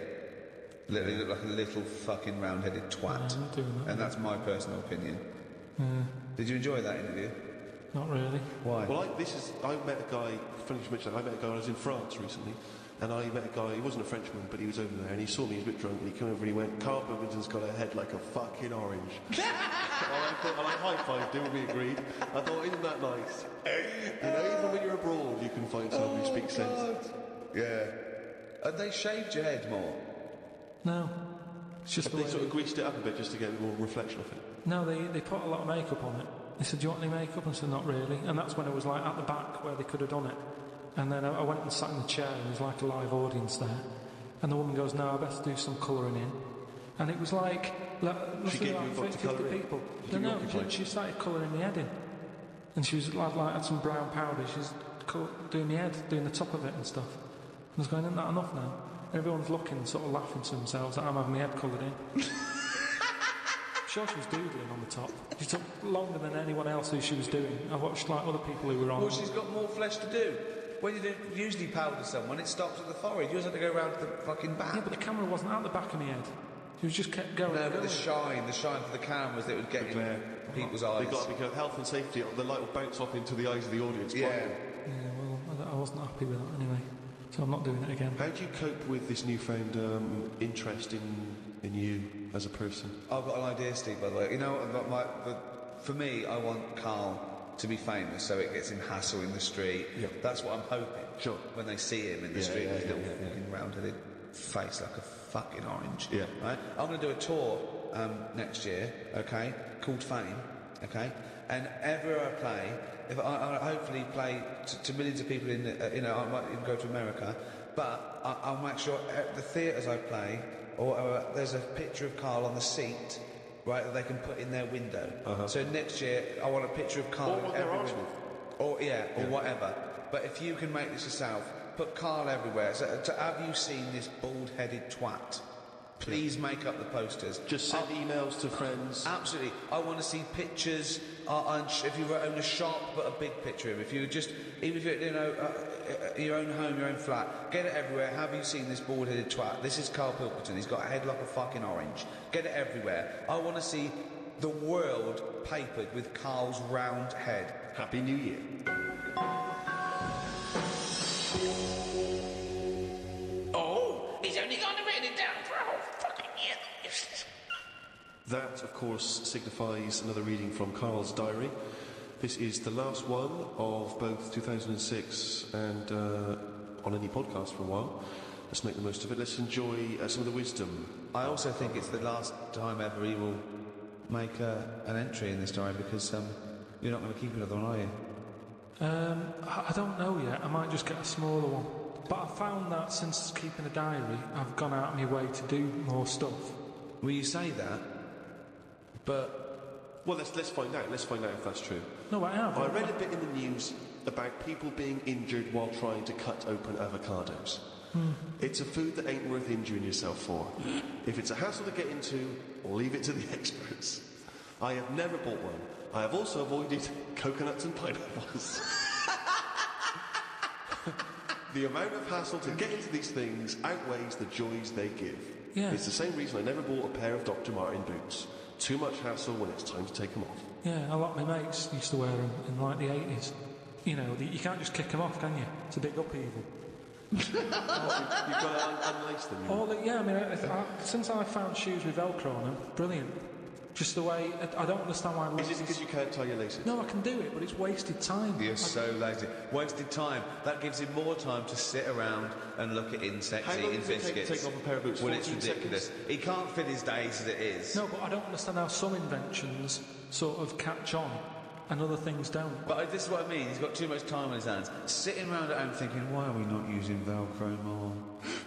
Literally looked like a little fucking round-headed twat. And that's my personal opinion. Did you enjoy that interview? Not really. Why? Well, I met a guy, funny to mention that, I met a guy when I was in France recently, and I met a guy, he wasn't a Frenchman, but he was over there, and he saw me, he was a bit drunk, and he came over and he went, Karl Pilkington's got a head like a fucking orange. And I high-fived him and we agreed. I thought, isn't that nice? You know, even when you're abroad, you can find someone who speaks sense. Yeah. Have they shaved your head more? No. It's just They sort of greased it up a bit just to get a bit more reflection of it. No, they put a lot of makeup on it. They said, do you want any makeup? And I said, not really. And that's when it was like at the back where they could have done it. And then I went and sat in the chair and there's like a live audience there. And the woman goes, no, I best do some colouring in. And it was like She gave you a book to 50 colour in? people. No, she started colouring my head in. And she was like had some brown powder. She was doing my head, doing the top of it and stuff. And I was going, isn't that enough now? And everyone's looking and sort of laughing to themselves that I'm having my head coloured in. I'm sure she was doodling on the top. She took longer than anyone else who she was doing. I watched like other people who were on. Well, she's got more flesh to do. When you usually powder someone, it stops at the forehead. You just have to go round to the fucking back. Yeah, but the camera wasn't at the back of my head. She was just kept going. No, but the shine for the cameras that would get in people's eyes. They've got to be careful. Health and safety, the light will bounce off into the eyes of the audience. Yeah. Well, I wasn't happy with that anyway. So I'm not doing it again. How do you cope with this newfound interest in you as a person? I've got an idea, Steve, by the way. You know, for me, I want Karl to be famous so it gets him hassle in the street. Yeah. That's what I'm hoping. Sure. When they see him in the street with his little fucking round-headed face like a fucking orange. Yeah. Right? I'm going to do a tour next year, okay, called Fame, okay? And everywhere I play, if I hopefully play to millions of people I might even go to America, but I'll make sure at the theatres I play, or there's a picture of Karl on the seat, right, that they can put in their window. So next year, I want a picture of Karl Or their arse or whatever. But if you can make this yourself, put Karl everywhere. So have you seen this bald-headed twat? Please make up the posters. Just send emails to friends. Absolutely. I want to see pictures. If you own a shop, put a big picture of it. If you even if you're your own home, your own flat, get it everywhere. Have you seen this bald-headed twat? This is Karl Pilkington. He's got a head like a fucking orange. Get it everywhere. I want to see the world papered with Karl's round head. Happy New Year. Oh, he's only going to write it down for a whole fucking year. That, of course, signifies another reading from Karl's diary. This is the last one of both 2006 and on any podcast for a while. Let's make the most of it. Let's enjoy some of the wisdom. I also think it's the last time ever he will make an entry in this diary because you're not going to keep another one, are you? I don't know yet. I might just get a smaller one. But I found that since keeping a diary, I've gone out of my way to do more stuff. Well, you say that, but... Well, let's find out. Let's find out if that's true. No, I have. I read a bit in the news about people being injured while trying to cut open avocados. It's a food that ain't worth injuring yourself for. If it's a hassle to get into, leave it to the experts. I have never bought one. I have also avoided coconuts and pineapples. The amount of hassle to get into these things outweighs the joys they give. Yeah. It's the same reason I never bought a pair of Dr. Martin boots. Too much hassle when it's time to take them off. Yeah, a lot of my mates used to wear them in like the 80s. You know, you can't just kick them off, can you? It's a big upheaval. You've got to unlace them. I mean, since I found shoes with Velcro on them, brilliant. Just the way I don't understand why. Is it because you can't tie your laces? No, I can do it, but it's wasted time. You're so lazy. Wasted time. That gives him more time to sit around and look at insects, How long eating does it take to biscuits. take off a pair of boots? Well, it's 14 ridiculous. seconds? He can't fit his days as it is. No, but I don't understand how some inventions sort of catch on and other things don't. But this is what I mean. He's got too much time on his hands. Sitting around at home thinking, why are we not using Velcro more?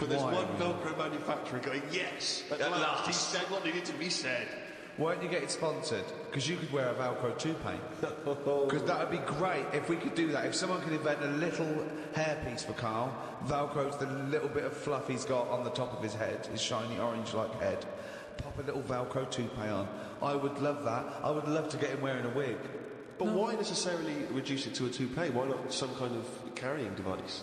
But there's Why one are we not? Velcro manufacturer going, yes, at At last, he last. said what needed to be said. Why don't you get it sponsored? Because you could wear a Velcro toupee. Because that would be great if we could do that. If someone could invent a little hairpiece for Karl, Velcro's the little bit of fluff he's got on the top of his head, his shiny orange-like head. Pop a little Velcro toupee on. I would love that. I would love to get him wearing a wig. But why necessarily reduce it to a toupee? Why not some kind of carrying device?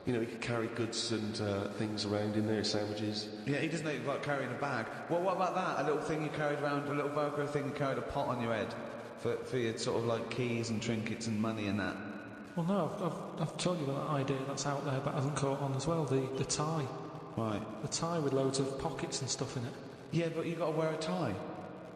You know, he could carry goods and things around in there, sandwiches. Yeah, he doesn't look like carrying a bag. Well, what about that? A little thing you carried around, a little Velcro thing you carried a pot on your head for your sort of like keys and trinkets and money and that. Well, no, I've told you about that idea that's out there, but hasn't caught on as well. The tie, Right. the tie with loads of pockets and stuff in it. Yeah, but you've got to wear a tie.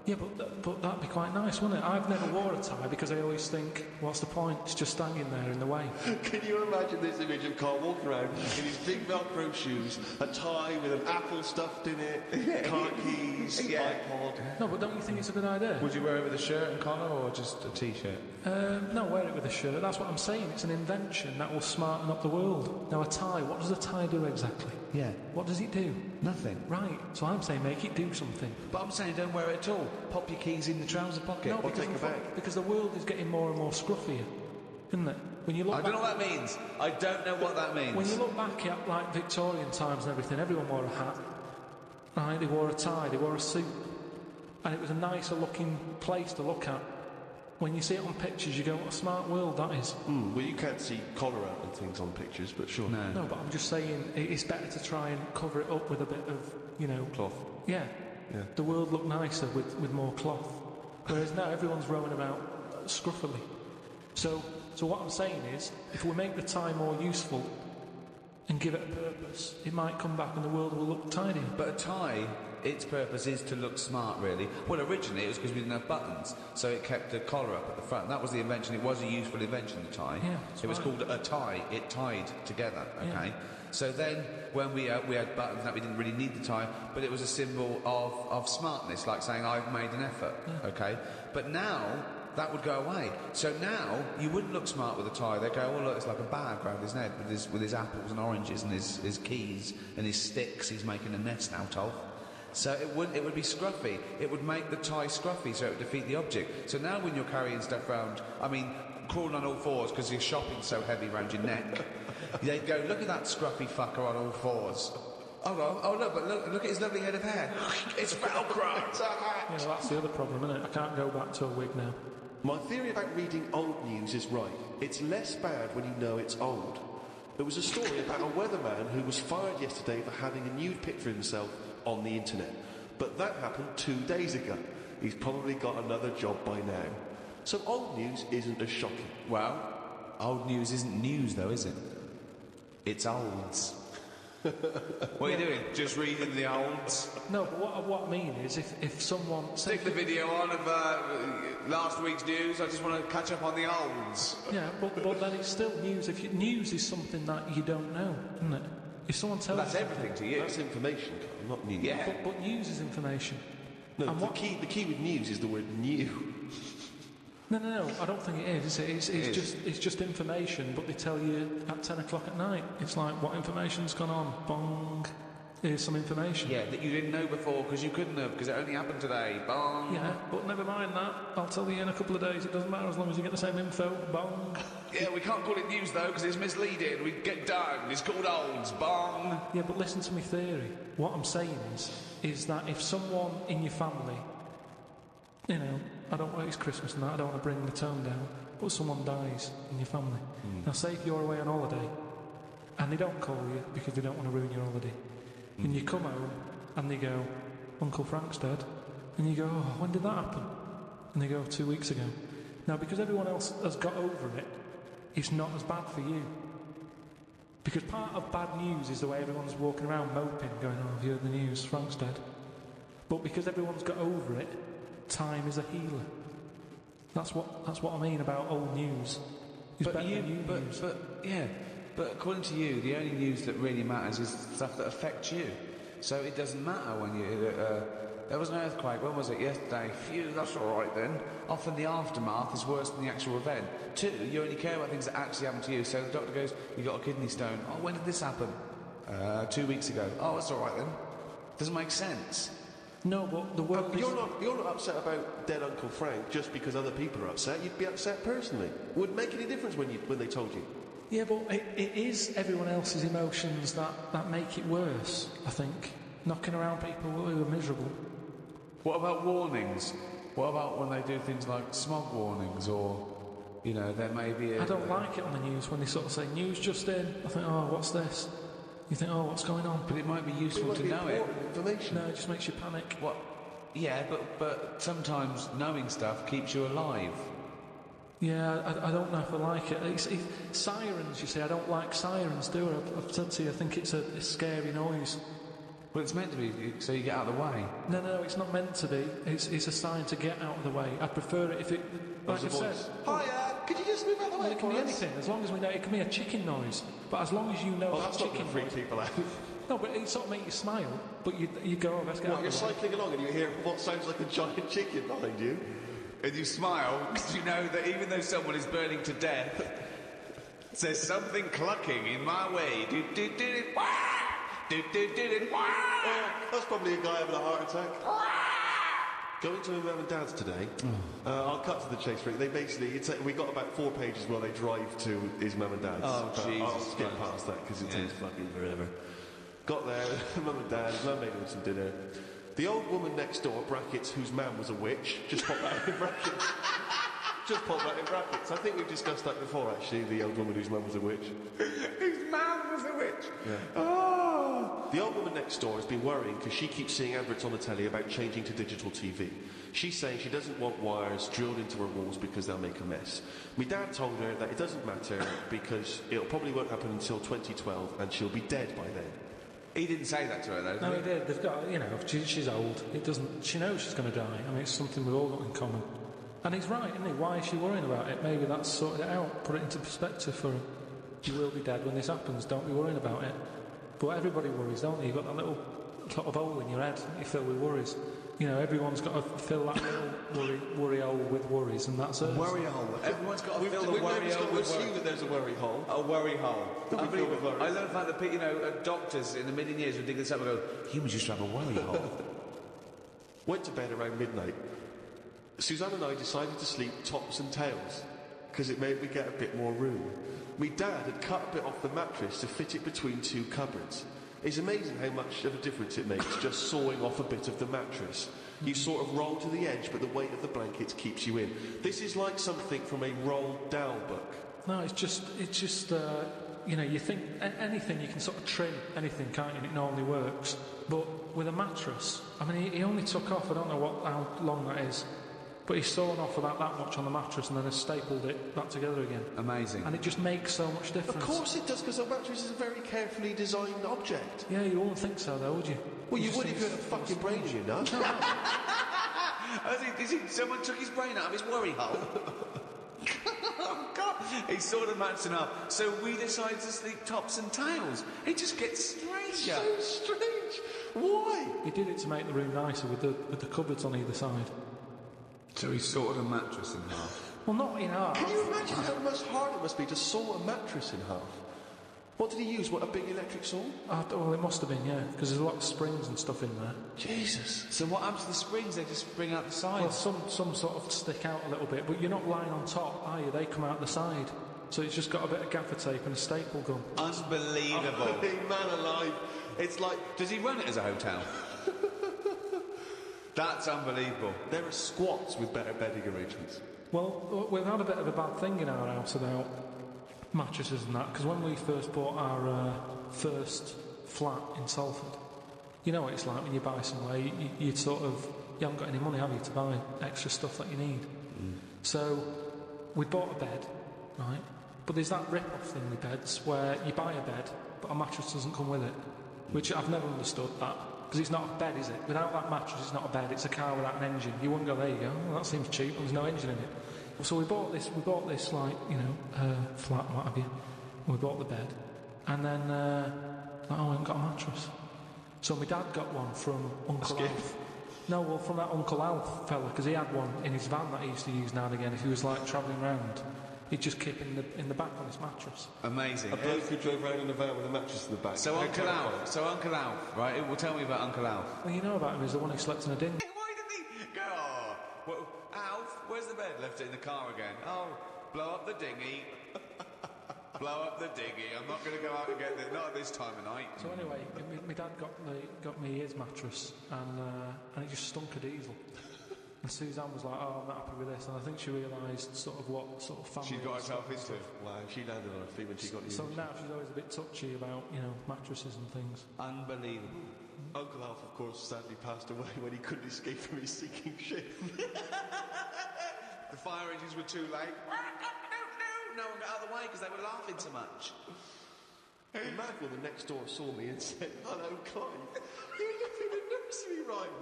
Yeah, but that'd be quite nice, wouldn't it? I've never wore a tie because I always think, what's the point? It's just standing there in the way. Can you imagine this image of Karl walking around in his big Velcro shoes, a tie with an apple stuffed in it, car keys, iPod? No, but don't you think it's a good idea? Would you wear it with a shirt and collar or just a t-shirt? No, wear it with a shirt. That's what I'm saying. It's an invention that will smarten up the world. Now, a tie, what does a tie do exactly? Yeah. What does it do? Nothing. Right, so I'm saying make it do something. But I'm saying don't wear it at all. Pop your keys in the trouser pocket. No, because, take a bag. because the world is getting more and more scruffier, isn't it? When you look I don't know what that means. I don't know what that means. When you look back at like Victorian times and everything, everyone wore a hat. Right, they wore a tie, they wore a suit. And it was a nicer looking place to look at. When you see it on pictures, you go, what a smart world that is. Well, you can't see collar out and things on pictures, but sure. No. No, but I'm just saying it's better to try and cover it up with a bit of, Cloth. Yeah. Yeah. The world looked nicer with more cloth. Whereas now everyone's rowing about scruffily. So what I'm saying is, if we make the tie more useful and give it a purpose, it might come back and the world will look tidier. But a tie, its purpose is to look smart, really. Well, originally it was because we didn't have buttons, so it kept the collar up at the front. That was the invention. It was a useful invention, the tie. Yeah, it was right. called a tie. It tied together, okay? Yeah. So then, when we had buttons, that we didn't really need the tie, but it was a symbol of smartness, like saying, I've made an effort, okay? But now, that would go away. So now, you wouldn't look smart with a tie. They'd go, oh, look, it's like a bag around his neck with his apples and oranges and his keys and his sticks he's making a nest out of. So it would be scruffy. It would make the tie scruffy, so it would defeat the object. So now when you're carrying stuff around, crawling on all fours because your shopping's so heavy around your neck, they'd go, look at that scruffy fucker on all fours. Oh look, but look at his lovely head of hair. It's Velcro. It's a hat. Yeah, well, that's the other problem, isn't it? I can't go back to a wig now. My theory about reading old news is right. It's less bad when you know it's old. There was a story about a weatherman who was fired yesterday for having a nude picture of himself on the internet. But that happened 2 days ago. He's probably got another job by now. So old news isn't as shocking. Well, old news isn't news, though, is it? It's olds. What are you doing? Just reading the olds? No, but what I mean is if someone... Stick the video on of last week's news. I just want to catch up on the olds. Yeah, but then it's still news. News is something that you don't know, isn't it? If someone tells That's you everything to you. That's information, not news. Yeah. But news is information. No, And the key with news is the word new. No, I don't think it is. It's just information, but they tell you at 10 o'clock at night. It's like, what information's gone on? Bong. Here's some information. Yeah, that you didn't know before because you couldn't have, because it only happened today. Bong. Yeah, but never mind that. I'll tell you in a couple of days. It doesn't matter as long as you get the same info. Bong. Yeah, we can't call it news though because it's misleading. We get down. It's called olds. Bong. Yeah, but listen to my theory. What I'm saying is that if someone in your family, I don't want it's Christmas and that, I don't want to bring the tone down, but someone dies in your family. Now, say if you're away on holiday and they don't call you because they don't want to ruin your holiday, and you come home and they go, Uncle Frank's dead, and you go, oh, when did that happen? And they go, 2 weeks ago. Now, because everyone else has got over it, it's not as bad for you. Because part of bad news is the way everyone's walking around moping, going, oh, have you heard the news? Frank's dead. But because everyone's got over it, time is a healer. That's what I mean about old news. It's better than new news. But according to you, the only news that really matters is stuff that affects you. So it doesn't matter when you... there was an earthquake, when was it? Yesterday. Phew, that's all right then. Often the aftermath is worse than the actual event. 2, you only care about things that actually happen to you. So the doctor goes, you got a kidney stone. Oh, when did this happen? 2 weeks ago. Oh, that's all right then. Doesn't make sense. No, but the world... You're not upset about dead Uncle Frank just because other people are upset. You'd be upset personally. Would it make any difference when they told you? Yeah, but it is everyone else's emotions that make it worse, I think. Knocking around people who are miserable. What about warnings? What about when they do things like smog warnings or, you know, there may be a... I don't like it on the news when they sort of say, news just in. I think, oh, what's this? You think, oh, what's going on? But it might be useful to know it. Information. No, it just makes you panic. What? Yeah, but sometimes knowing stuff keeps you alive. Yeah, I don't know if I like it. It's sirens, you see, I don't like sirens, do I? I've said to you, I think it's a scary noise. Well, it's meant to be so you get out of the way. No, it's not meant to be. It's a sign to get out of the way. I'd prefer it if it... Like I said... Hiya, could you just move out of the way It can be anything, as long as we know... It can be a chicken noise, but as long as you know that's chicken not going to freak people out. No, but it sort of makes you smile, but you go, oh, let's get out of You're the way. cycling along and you hear what sounds like a giant chicken behind you. And you smile because you know that even though someone is burning to death, there's something clucking in my way. That's probably a guy having a heart attack. Going to my mum and dad's today. I'll cut to the chase. They basically, we got about 4 pages where they drive to his mum and dad's. Oh, Jesus I'll skip Christ. past that because it takes fucking forever. Got there, mum and dad, mum made them some dinner. The old woman next door, brackets, whose man was a witch, just pop that in brackets. Just pop that in brackets. I think we've discussed that before, actually, the old woman whose mum was a witch. Whose man was a witch? Yeah. Oh! The old woman next door has been worrying because she keeps seeing adverts on the telly about changing to digital TV. She's saying she doesn't want wires drilled into her walls because they'll make a mess. My dad told her that it doesn't matter because it'll probably won't happen until 2012 and she'll be dead by then. He didn't say that to her, though, No, did he did. They've got, you know, she's old. It doesn't. She knows she's going to die. I mean, it's something we've all got in common. And he's right, isn't he? Why is she worrying about it? Maybe that's sorted it out. Put it into perspective for her. You will be dead when this happens. Don't be worrying about it. But everybody worries, don't they? You've got that little sort of hole in your head that you fill with worries. You know, everyone's got to fill that little worry hole with worries, and that's it. Worry hole. Everyone's got to fill the We've worry hole with assume worry. that there's a worry hole. A worry hole. Unbelievable. I love the fact that, you know, doctors in a million years would dig this up and go, humans used to have a worry hole. Went to bed around midnight. Suzanne and I decided to sleep tops and tails because it made me get a bit more room. My dad had cut a bit off the mattress to fit it between 2 cupboards. It's amazing how much of a difference it makes just sawing off a bit of the mattress. You sort of roll to the edge, but the weight of the blankets keeps you in. This is like something from a Roald Dahl book. No, it's just you know, you think anything you can sort of trim anything, can't you? And it normally works. But with a mattress, I mean, he only took off, I don't know how long that is, but he's sawn off about that much on the mattress and then has stapled it back together again. Amazing. And it just makes so much difference. Of course it does, because a mattress is a very carefully designed object. Yeah, you wouldn't think so, though, would you? Well, you just would think if you had a it's- fucking brain in your nut. Someone took his brain out of his worry hole. Oh, God. He saw the match enough. So we decided to sleep tops and tails. It just gets stranger. So strange. Why? He did it to make the room nicer with the cupboards on either side. So he sorted a mattress in half. Well, not in half. Can you imagine how much hard it must be to saw a mattress in half? What did he use? What, a big electric saw? Well, it must have been, yeah, because there's a lot of springs and stuff in there. Jesus. So what happens to the springs? They just spring out the Well, sides. some sort of stick out a little bit, but you're not lying on top, are you? They come out the side. So it's just got a bit of gaffer tape and a staple gun. Unbelievable. Man alive. It's like... Does he run it as a hotel? That's unbelievable. There are squats with better bedding arrangements. Well, we've had a bit of a bad thing in our house about mattresses and that, because when we first bought our first flat in Salford, you know what it's like when you buy somewhere, you sort of, you haven't got any money, have you, to buy extra stuff that you need. So we bought a bed, right? But there's that rip-off thing with beds where you buy a bed, but a mattress doesn't come with it, which I've never understood that. because it's not a bed, is it? Without that mattress, it's not a bed. It's a car without an engine. You wouldn't go, there you go. Well, that seems cheap. There's no engine in it. So we bought this like flat, what have you. We bought the bed, and then we haven't got a mattress. So my dad got one from Uncle Alf. No, well, from that Uncle Alf fella, because he had one in his van that he used to use now and again. If he was like travelling around, he'd just keep in the back on his mattress. Amazing. A bloke who drove around in a van with a mattress in the back. So Uncle Alf, right? Well, tell me about Uncle Alf. Well, you know about him, he's the one who slept in a dinghy. Why didn't he go? Oh, well, Alf, where's the bed? Left it in the car again. Oh, blow up the dinghy. Blow up the dinghy. I'm not going to go out and get it. Not at this time of night. So anyway, my dad got me his mattress, and it just stunk of diesel. And Suzanne was like, "Oh, I'm not happy with this," and I think she realised sort of what sort of family She got herself into. Wow, she landed on her feet when she got you. So now she's always a bit touchy about mattresses and things. Unbelievable. Uncle Alf, of course, sadly passed away when he couldn't escape from his sinking ship. The fire engines were too late. No one got out of the way because they were laughing so much. The mad woman next door saw me and said, "Hello, Clive. You're living a nursery rhyme.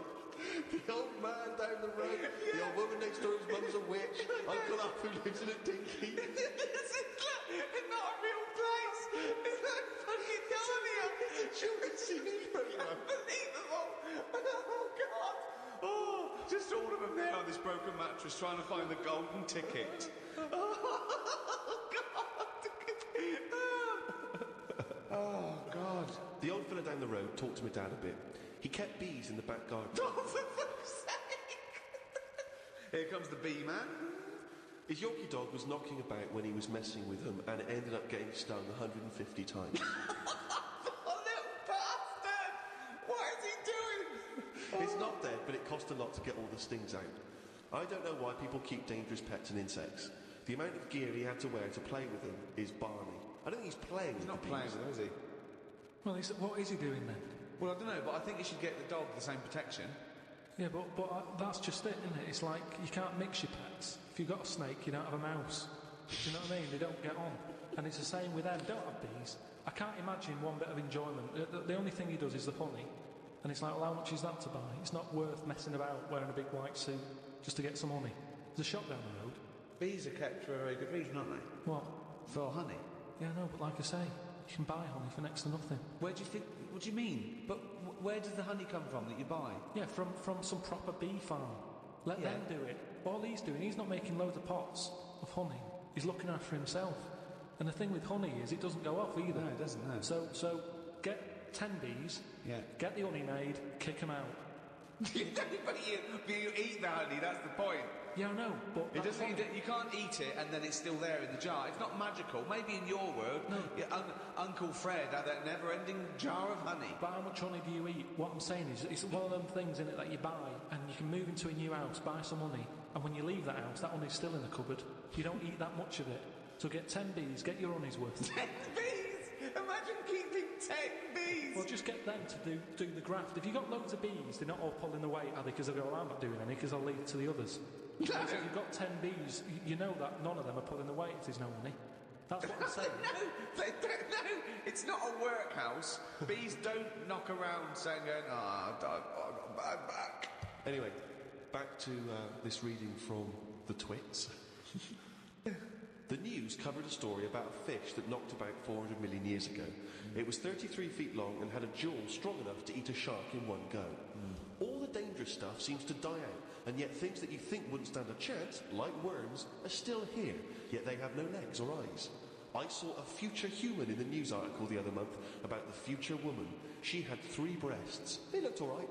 The old man down the road, the old woman next door's mum's a witch, Uncle Alf who lives in a dinghy." It's not a real place. It's like fucking Narnia. Children's singing program. Unbelievable. Oh, God. Oh, just all of them there on this broken mattress trying to find the golden ticket. Oh, God. The old fella down the road talked to my dad a bit. He kept bees in the back garden. Oh, for fuck's sake. Here comes the bee man. His Yorkie dog was knocking about when he was messing with them, and it ended up getting stung 150 times. Oh, little bastard! What is he doing? It's not dead, but it cost a lot to get all the stings out. I don't know why people keep dangerous pets and insects. The amount of gear he had to wear to play with them is barney. I don't think he's playing with He's not the playing bees. with them, is he? Well, what is he doing then? Well, I don't know, but I think you should get the dog the same protection. Yeah, but that's just it, isn't it? It's like you can't mix your pets. If you've got a snake, you don't have a mouse. Do you know what I mean? They don't get on. And it's the same with them. Don't have bees. I can't imagine one bit of enjoyment. The only thing he does is the honey. And it's like, well, how much is that to buy? It's not worth messing about wearing a big white suit just to get some honey. There's a shop down the road. Bees are kept for a very good reason, aren't they? What? For honey. Yeah, no, but like I say, you can buy honey for next to nothing. Where do you think... What do you mean? But where does the honey come from that you buy? Yeah, from some proper bee farm. Let them do it. All he's doing, he's not making loads of pots of honey. He's looking after himself. And the thing with honey is it doesn't go off either. No, it doesn't, no. So get 10 bees, get the honey made, kick them out. But you eat the honey, that's the point. Yeah, I know, but It doesn't, you can't eat it and then it's still there in the jar. It's not magical. Maybe in your world, Uncle Fred had a never-ending jar of honey. But how much honey do you eat? What I'm saying is, it's one of them things in it that you buy, and you can move into a new house, buy some honey, and when you leave that house, that honey's still in the cupboard. You don't eat that much of it. So get 10 bees, get your honey's worth. 10 bees! Imagine keeping 10 bees! Well, just get them to do the graft. If you've got loads of bees, they're not all pulling the weight, are they? Because they'll go, well, I'm not doing any, because I'll leave it to the others. If you've got 10 bees, you know that none of them are pulling the weight if there's no honey. That's what I'm saying. No, it's not a workhouse. Bees don't knock around saying, I'm back. Anyway, back to this reading from the Twits. The news covered a story about a fish that knocked about 400 million years ago. It was 33 feet long and had a jaw strong enough to eat a shark in one go. All the dangerous stuff seems to die out, and yet things that you think wouldn't stand a chance, like worms, are still here, yet they have no legs or eyes. I saw a future human in the news article the other month about the future woman. She had 3 breasts. They looked all right.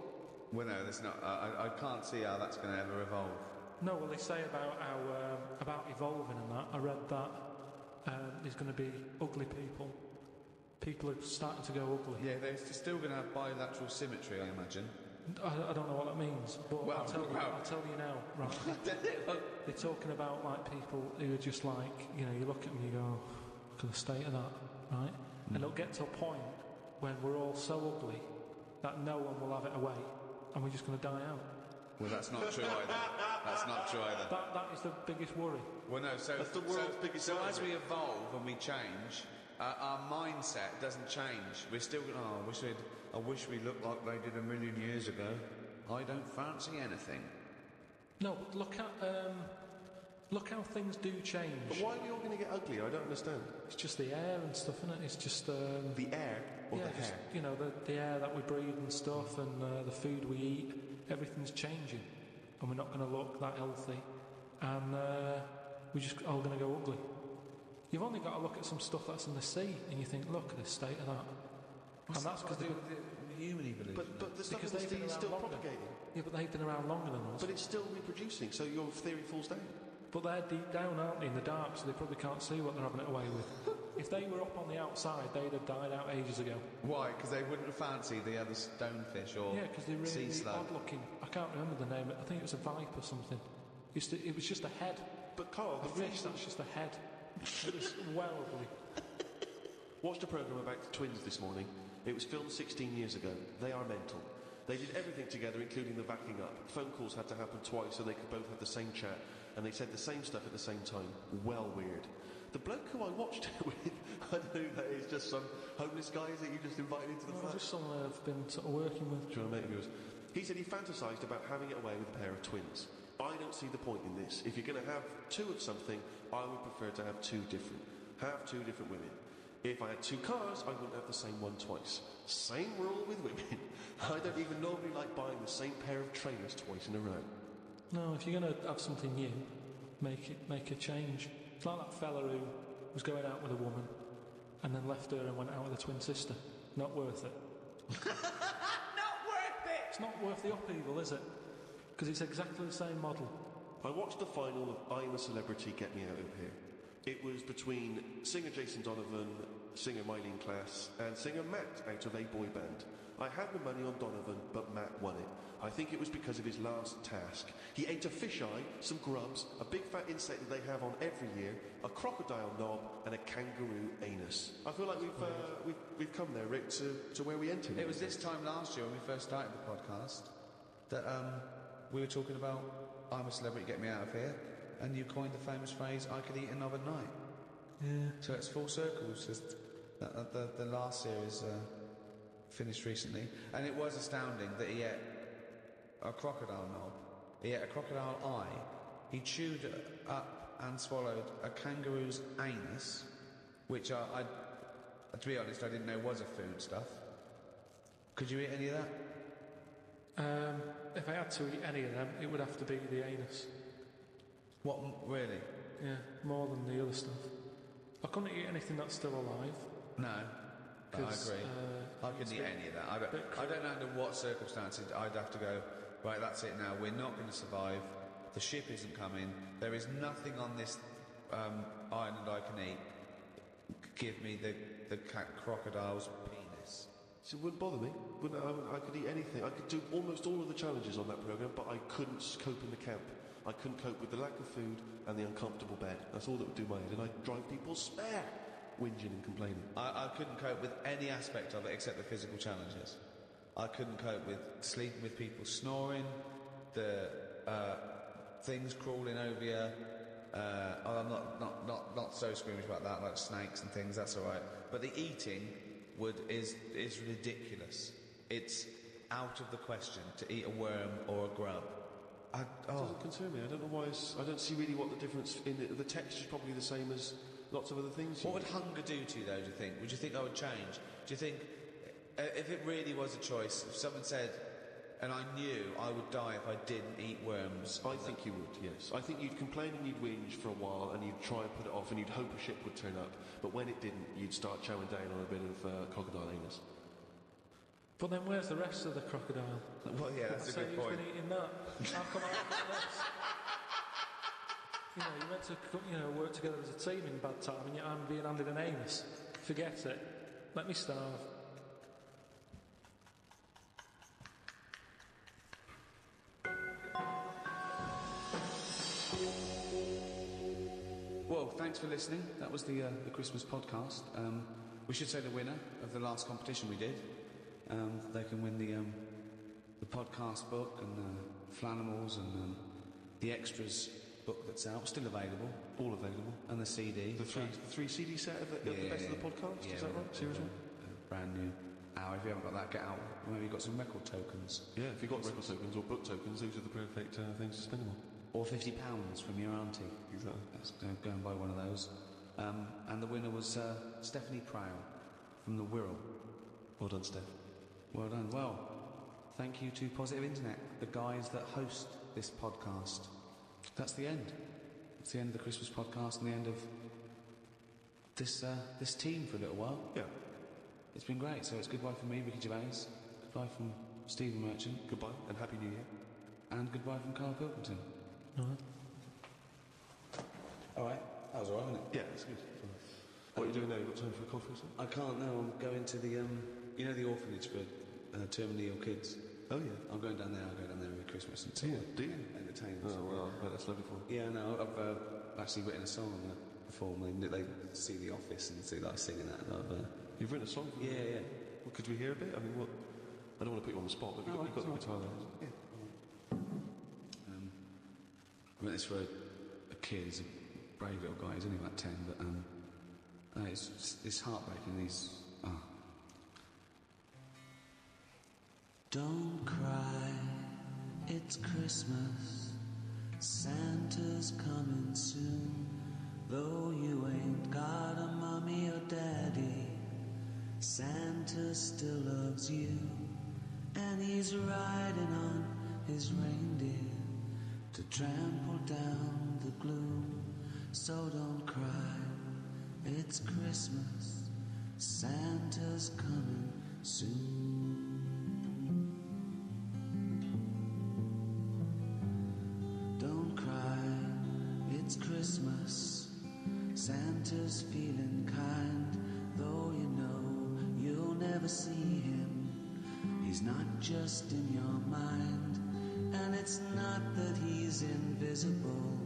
Well, no, that's not. I can't see how that's going to ever evolve. No, well, they say about how about evolving and that. I read that there's going to be ugly people. People are starting to go ugly. Yeah, they're still going to have bilateral symmetry, I imagine. I don't know what that means, but I'll tell you now. Right, they're talking about like people who are just like, you look at them, and you go, oh, look at the state of that, right? And it'll get to a point when we're all so ugly that no one will have it away, and we're just going to die out. Well, that's not true either. That's not true either. That is the biggest worry. Well, no, so that's the world's biggest so worry. as we evolve and we change, Our mindset doesn't change. We're still going, I wish we looked like they did a million years ago. I don't fancy anything. No, but look how things do change. But why are we all going to get ugly? I don't understand. It's just the air and stuff, isn't it? It's just... the air or the just, hair? You know, the air that we breathe and stuff, and the food we eat, everything's changing. And we're not going to look that healthy. And we're just all going to go ugly. You've only got to look at some stuff that's in the sea, and you think, look at the state of that. What's and that's because the human evolution. But the stuff in the sea is still propagating. Yeah, but they've been around longer than us. But it's still reproducing, so your theory falls down. But they're deep down, aren't they, in the dark, so they probably can't see what they're having it away with. If they were up on the outside, they'd have died out ages ago. Why? Because they wouldn't fancy the other stonefish or yeah, because they're sea really slug. odd looking. I can't remember the name. I think it was a viper or something. It was just a head. But Carl, A fish, that's just a head. It was well ugly. Watched a programme about the twins this morning. It was filmed 16 years ago. They are mental. They did everything together, including the backing up. Phone calls had to happen twice so they could both have the same chat, and they said the same stuff at the same time. Well weird. The bloke who I watched it with, I don't know who that is, just some homeless guy, is it you just invited into the flat? Just someone I've been sort of working with. Do you want to make yours? He said he fantasised about having it away with a pair of twins. I don't see the point in this. If you're going to have two of something, I would prefer to have two different. Have two different women. If I had two cars, I wouldn't have the same one twice. Same rule with women. I don't even normally like buying the same pair of trainers twice in a row. No, if you're going to have something new, make a change. It's like that fella who was going out with a woman and then left her and went out with a twin sister. Not worth it. Not worth it! It's not worth the upheaval, is it? Because it's exactly the same model. I watched the final of I'm a Celebrity, Get Me Out of Here. It was between singer Jason Donovan, singer Mylene Klass, and singer Matt out of A Boy Band. I had my money on Donovan, but Matt won it. I think it was because of his last task. He ate a fisheye, some grubs, a big fat insect that they have on every year, a crocodile knob, and a kangaroo anus. I feel like we've come there, Rick, to where we entered. It was this time last year when we first started the podcast that we were talking about I'm a Celebrity, Get Me Out of Here, and you coined the famous phrase, I could eat a knob at night. Yeah. So it's full circle. The last series finished recently, and it was astounding that he ate a crocodile knob, he ate a crocodile eye, he chewed up and swallowed a kangaroo's anus, which I to be honest, I didn't know was a food stuff. Could you eat any of that? If I had to eat any of them, it would have to be the anus. What, really? Yeah, more than the other stuff. I couldn't eat anything that's still alive. No, I agree. I couldn't eat any of that. I don't know under what circumstances I'd have to go, right, that's it now, we're not going to survive, the ship isn't coming, there is nothing on this island I can eat, give me the crocodile's penis. So it wouldn't bother me. I could eat anything. I could do almost all of the challenges on that programme, but I couldn't cope in the camp. I couldn't cope with the lack of food and the uncomfortable bed. That's all that would do my head. And I'd drive people spare, whinging and complaining. I couldn't cope with any aspect of it except the physical challenges. I couldn't cope with sleeping with people snoring, the things crawling over you. I'm not so squeamish about that, like snakes and things, that's alright. But the eating is ridiculous. It's out of the question to eat a worm or a grub. It doesn't concern me. I don't know why. I don't see really what the difference in it. The texture is probably the same as lots of other things. What would hunger do to you, though, do you think? Would you think I would change? Do you think, if it really was a choice, if someone said, and I knew I would die if I didn't eat worms... I think you would, yes. I think you'd complain and you'd whinge for a while and you'd try and put it off and you'd hope a ship would turn up. But when it didn't, you'd start chowing down on a bit of crocodile anus. But then where's the rest of the crocodile? Well, yeah, that's a good point. Who's been eating that? How come I haven't got less? You meant to work together as a team in bad time and yet I'm being handed an anus. Forget it. Let me starve. Well, thanks for listening. That was the Christmas podcast. We should say the winner of the last competition we did. They can win the podcast book and the Flanimals and the extras book that's out, still available, All available. and the CD. The three CD set of the best of the podcast, is that right? Series one? Brand new. If you haven't got that, get out. Maybe you've got some record tokens. Yeah, if you've got record tokens or book tokens, those are the perfect things to spend them on. Or £50 from your auntie. Exactly. Go and buy one of those. And the winner was Stephanie Prowl from the Wirral. Well done, Steph. Well done. Well, thank you to Positive Internet, the guys that host this podcast. That's the end. It's the end of the Christmas podcast and the end of this team for a little while. Yeah. It's been great. So it's goodbye from me, Ricky Gervais. Goodbye from Stephen Merchant. Goodbye and Happy New Year. And goodbye from Karl Pilkington. No. All right. That was all right, wasn't it? Yeah, that's good. What are you doing now? You got time for a coffee or something? I can't now. I'm going to the, the orphanage for terminally ill kids. Oh, yeah. I'm going down there. I'll go down there every Christmas and Do you? entertain. Oh, well, that's lovely for you. Yeah, no, I've actually written a song I'm going to perform. They see The Office and see like singing that. And You've written a song for yeah. Well, could we hear a bit? I mean, what? I don't want to put you on the spot, but you've got the guitar there. Yeah. I wrote this for a kid. He's a brave little guy. He's only about 10, but it's heartbreaking. Don't cry, it's Christmas. Santa's coming soon. Though you ain't got a mommy or daddy, Santa still loves you. And he's riding on his reindeer to trample down the gloom. So don't cry, it's Christmas. Santa's coming soon. Don't cry, it's Christmas. Santa's feeling kind, though you know you'll never see him. He's not just in your mind, and it's not that he's invisible.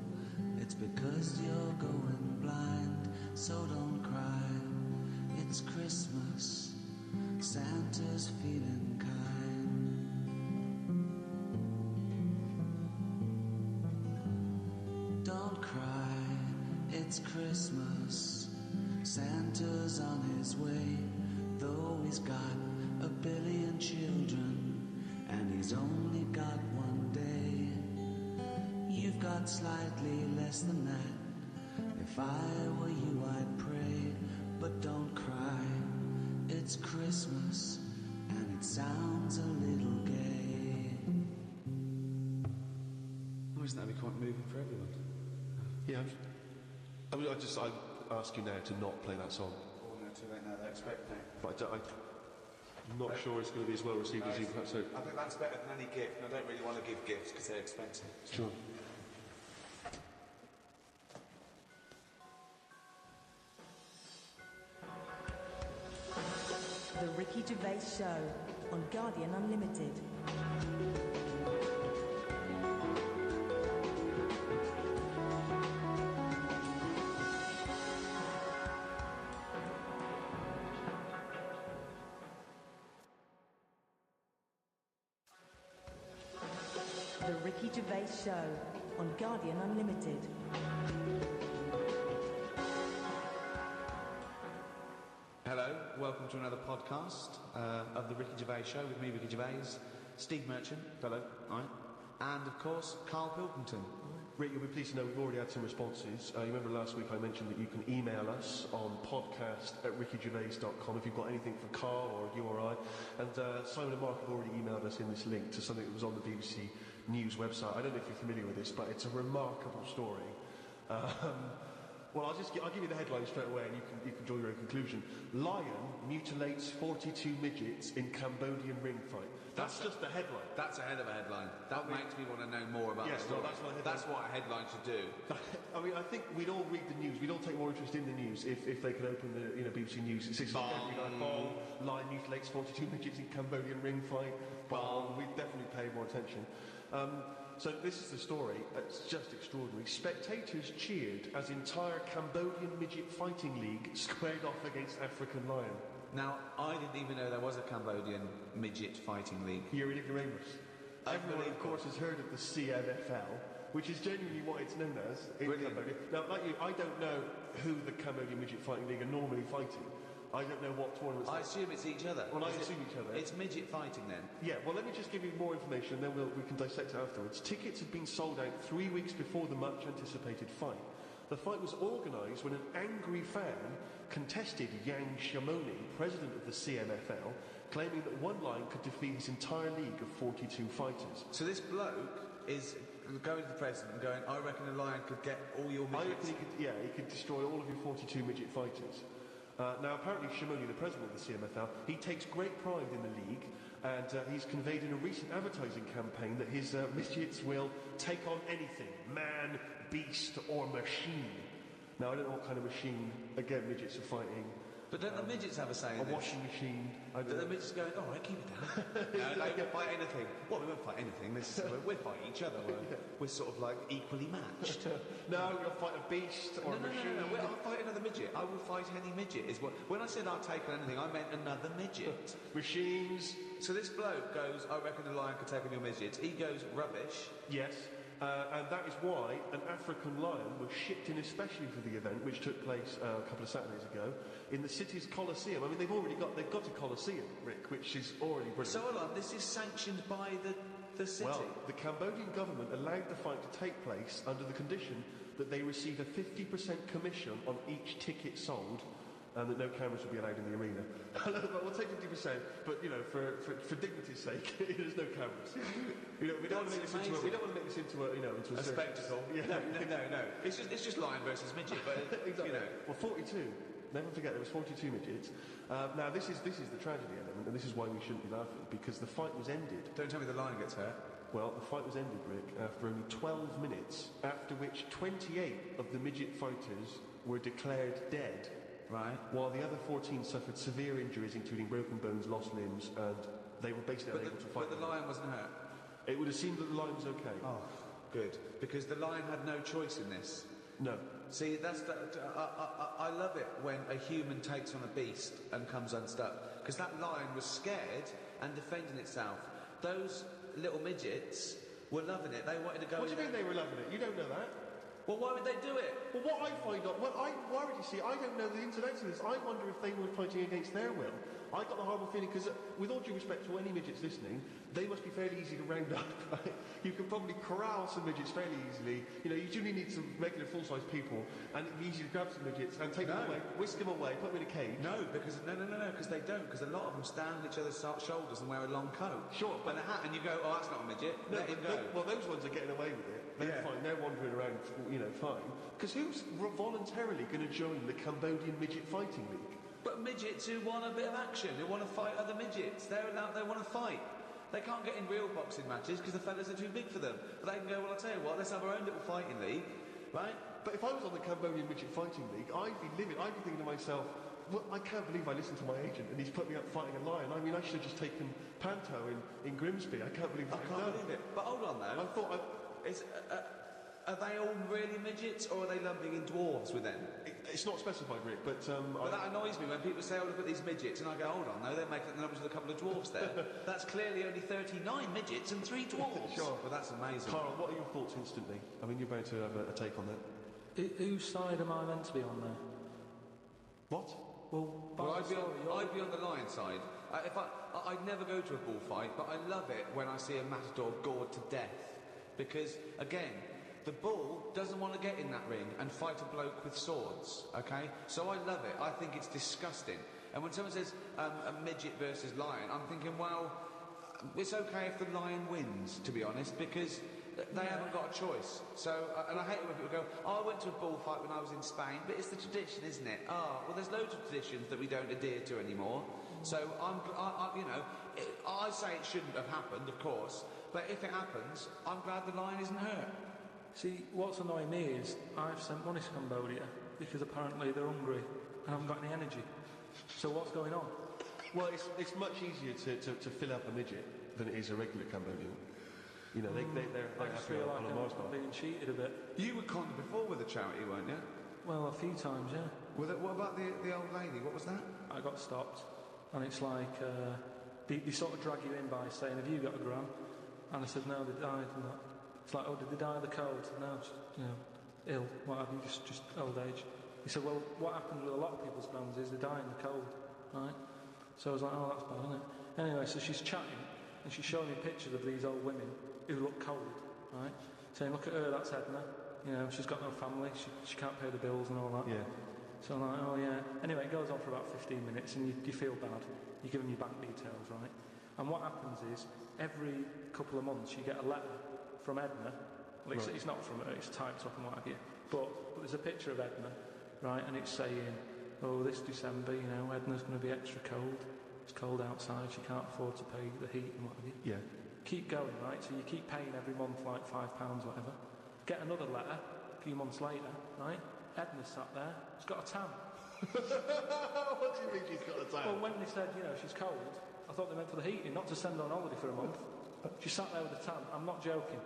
It's because you're going blind. So don't cry, it's Christmas. Santa's feeling kind. Don't cry, it's Christmas. Santa's on his way, though he's got a billion children, and he's only got one day. You've got slightly less than that. If I were you, I'd pray, but don't cry. It's Christmas, and it sounds a little gay. Oh, isn't that be quite moving for everyone? Yeah. I ask you now to not play that song. Oh, no, too late now. They expect me. But I'm not sure it's going to be as well received as you perhaps hope. I think that's better than any gift, and I don't really want to give gifts because they're expensive. Sure. The Ricky Gervais Show on Guardian Unlimited. The Ricky Gervais Show on Guardian Unlimited. Hello, welcome to another podcast of the Ricky Gervais Show with me, Ricky Gervais, Steve Merchant, Hello. right, and of course Karl Pilkington. Rick, you'll be pleased to know we've already had some responses. You remember last week I mentioned that you can email us on podcast@rickygervais.com if you've got anything for Carl or you or I. And Simon and Mark have already emailed us in this link to something that was on the BBC News website. I don't know if you're familiar with this, but it's a remarkable story. Well, I'll give you the headline straight away, and you can draw your own conclusion. Lion mutilates 42 midgets in Cambodian ring fight. That's just the headline. That's a hell of a headline. That makes me want to know more about the story. Well, that's what a headline should do. I mean, I think we'd all read the news. We'd all take more interest in the news if they could open the BBC News at 6 o'clock every night. Bong. Lion mutilates 42 midgets in Cambodian ring fight. Bong. We'd definitely pay more attention. So this is the story. It's just extraordinary. Spectators cheered as entire Cambodian midget fighting league squared off against African lion. Now, I didn't even know there was a Cambodian midget fighting league. You're ignoramus. Everyone, of course, has heard of the CMFL. which is genuinely what it's known as in Brilliant. Cambodia. Now, like you, I don't know who the Cambodian Midget Fighting League are normally fighting. I don't know what tournaments... I assume it's each other. Well, I assume each other. It's midget fighting then. Yeah, well, let me just give you more information, and then we can dissect it afterwards. Tickets had been sold out 3 weeks before the much-anticipated fight. The fight was organised when an angry fan contested Yang Shamoni, president of the CMFL, claiming that one lion could defeat his entire league of 42 fighters. So this bloke is going to the president and going, I reckon a lion could get all your I midgets. reckon he could destroy all of your 42 midget fighters. Now, apparently, Shamoni, the president of the CMFL, he takes great pride in the league, and he's conveyed in a recent advertising campaign that his midgets will take on anything, man, beast, or machine. Now, I don't know what kind of machine, again, midgets are fighting. But don't the midgets have a say in A this? washing machine. I But don't the know. midgets going, all right, keep it down. No, don't fight anything. Well, we won't fight anything. We're fighting each other. We're sort of like equally matched. No, you'll fight a beast or a machine. No. I'll fight another midget. I will fight any midget. Is what. When I said I'll take on anything, I meant another midget. Machines. So this bloke goes, I reckon a lion could take on your midgets. He goes, rubbish. Yes. And that is why an African lion was shipped in especially for the event, which took place a couple of Saturdays ago, in the city's Colosseum. I mean, they've got a Colosseum, Rick, which is already brilliant. So hold on, this is sanctioned by the city? Well, the Cambodian government allowed the fight to take place under the condition that they receive a 50% commission on each ticket sold, and that no cameras will be allowed in the arena. But we'll take 50%, but you know, for dignity's sake, there's no cameras. You know, we don't want to make this into a spectacle. Yeah. No. It's just lion versus midget, but Exactly. you know. Well, 42. Never forget there was 42 midgets. Now this is the tragedy element, and this is why we shouldn't be laughing, because the fight was ended. Don't tell me the lion gets hurt. Well, the fight was ended, Rick, after only 12 minutes, after which 28 of the midget fighters were declared dead. Right. While the other 14 suffered severe injuries, including broken bones, lost limbs, and they were basically unable to fight. But the lion wasn't hurt. It would have seemed that the lion was okay. Oh, good. Because the lion had no choice in this. No. See, I love it when a human takes on a beast and comes unstuck. Because that lion was scared and defending itself. Those little midgets were loving it. They wanted to go. What do you mean they were loving it? You don't know that. Well, why would they do it? Well, what I find out, why would you see? I don't know the ins and outs of this. I wonder if they were fighting against their will. I got the horrible feeling because, with all due respect to any midgets listening, they must be fairly easy to round up. Right? You can probably corral some midgets fairly easily. You know, you do need some regular full-size people, and it'd be easy to grab some midgets and take them away, whisk them away, put them in a cage. No, because because they don't. Because a lot of them stand on each other's shoulders and wear a long coat. Sure, and a hat, and you go, oh, that's not a midget. No, Let him go. well, those ones are getting away with it. They're fine. They're wandering around, fine. Because who's voluntarily going to join the Cambodian Midget Fighting League? But midgets who want a bit of action, who want to fight other midgets, they're allowed. They want to fight. They can't get in real boxing matches because the fellas are too big for them. But they can go, well, I'll tell you what, let's have our own little fighting league, right? But if I was on the Cambodian Midget Fighting League, I'd be livid. I'd be thinking to myself, well, I can't believe I listened to my agent and he's put me up fighting a lion. I mean, I should have just taken Panto in Grimsby. I can't believe that. I can't believe it. But hold on, though. I thought... Are they all really midgets, or are they lumping in dwarves with them? It's not specified, Rick, but... But that annoys me when people say, oh, look at these midgets, and I go, hold on, no, they're making the numbers with a couple of dwarves there. That's clearly only 39 midgets and 3 dwarves. Sure. Well, that's amazing. Carl, what are your thoughts instantly? I mean, you're about to have a take on that. Whose side am I meant to be on there? What? Well, I'd be on the lion side. I'd never go to a bullfight, but I love it when I see a matador gored to death. Because, again, the bull doesn't want to get in that ring and fight a bloke with swords, okay? So I love it. I think it's disgusting. And when someone says a midget versus lion, I'm thinking, well, it's okay if the lion wins, to be honest, because they haven't got a choice. So, and I hate it when people go, oh, I went to a bullfight when I was in Spain, but it's the tradition, isn't it? Oh, well, there's loads of traditions that we don't adhere to anymore. So, I say it shouldn't have happened, of course, but if it happens, I'm glad the lion isn't hurt. See, what's annoying me is I've sent money to Cambodia because apparently they're hungry and haven't got any energy. So what's going on? Well, it's much easier to fill up a midget than it is a regular Cambodian. You know, they're I just feel like I'm being cheated a bit. You were conned before with a charity, weren't you? Well, a few times, yeah. What about the old lady? What was that? I got stopped, and it's like they sort of drag you in by saying, "Have you got a gram?" And I said, "No, they died." And that. It's like, oh, did they die of the cold? No, just, ill, what have you, just old age. He said, well, what happens with a lot of people's grans is they die in the cold, right? So I was like, oh, that's bad, isn't it? Anyway, so she's chatting, and she's showing me pictures of these old women who look cold, right? Saying, look at her, that's Edna. She's got no family, she can't pay the bills and all that. Yeah. So I'm like, oh yeah. Anyway, it goes on for about 15 minutes and you feel bad. You give them your bank details, right? And what happens is, every couple of months you get a letter from Edna. Well, it's not from her, it's typed up and what have you. But there's a picture of Edna, right? And it's saying, oh, this December, Edna's going to be extra cold. It's cold outside, she can't afford to pay the heat and what have you. Yeah. Keep going, right? So you keep paying every month like £5, whatever. Get another letter a few months later, right? Edna's sat there, she's got a tan. What do you mean she's got a tan? Well, when they said, she's cold, I thought they meant for the heating, not to send her on holiday for a month. She sat there with a tan, I'm not joking.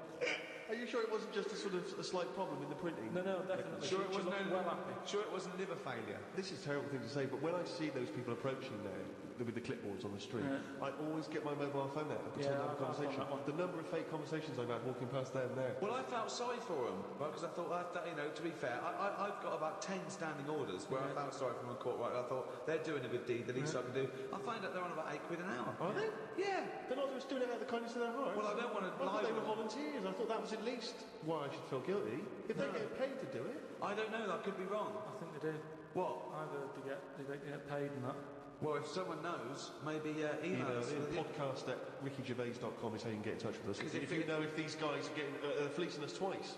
Are you sure it wasn't just a slight problem in the printing? No, definitely. Sure, it wasn't well happy. Sure, it wasn't liver failure. This is a terrible thing to say, but when I see those people approaching now with the clipboards on the street, I always get my mobile phone out and pretend to have a conversation. The number of fake conversations I've had walking past them there. Well, I felt sorry for them, right? Because I thought, to be fair, I've got about 10 standing orders where I felt sorry for them in court, right? I thought, they're doing a good deed, the least I can do. I find out they're on about £8 an hour. Are they? Yeah. They're not just doing it out of the kindness of their hearts. Well, I don't want to I thought they were volunteers. I thought that was at least why I should feel guilty. If they get paid to do it. I don't know, that could be wrong. I think they do. What? Either they get paid and that. Well, if someone knows, maybe email us. Podcast@rickygervais.com is how you can get in touch with us. If you know if these guys are getting fleecing us twice.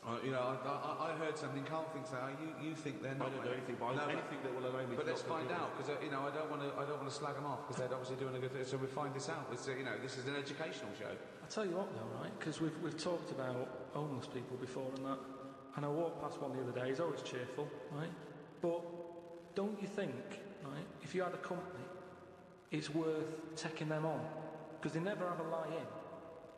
I heard something. Carl thinks that. You think they're not. I don't know anything, but anything that will allow me. But let's find out, because I don't want to slag them off, because they're obviously doing a good thing. So we find this out. It's, this is an educational show. I tell you what, though, right? Because we've talked about homeless people before and that. And I walked past one the other day. He's always cheerful, right? But don't you think, right? If you had a company, it's worth taking them on, because they never have a lie in.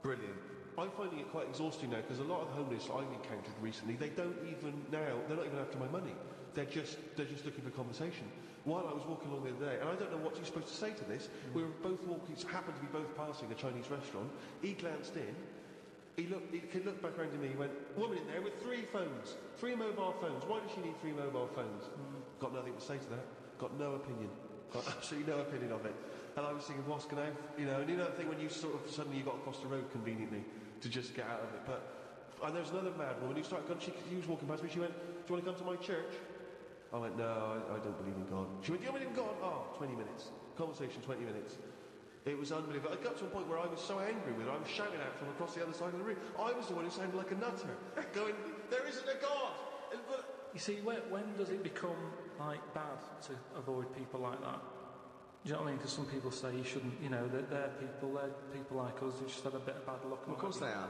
Brilliant. I'm finding it quite exhausting now, because a lot of the homeless I've encountered recently, they're not even after my money. They're just looking for conversation. While I was walking along the other day, and I don't know what you're supposed to say to this, we were both walking, happened to be both passing a Chinese restaurant. He glanced in, he looked back around to me, he went, woman in there with 3 phones, 3 mobile phones. Why does she need 3 mobile phones? Got nothing to say to that. Got no opinion. Got absolutely no opinion of it. And I was thinking, what's going to happen? And you know that thing when you suddenly you got across the road conveniently to just get out of it. And there's another mad woman who started going, she was walking past me, she went, do you want to come to my church? I went, no, I don't believe in God. She went, do you believe in God? Oh, 20 minutes. Conversation, 20 minutes. It was unbelievable. I got to a point where I was so angry with her, I was shouting out from across the other side of the room. I was the one who sounded like a nutter, going, there isn't a God! You see, when does it become, bad to avoid people like that? Do you know what I mean? Because some people say you shouldn't, they're people like us who just had a bit of bad luck. Well, of course they are.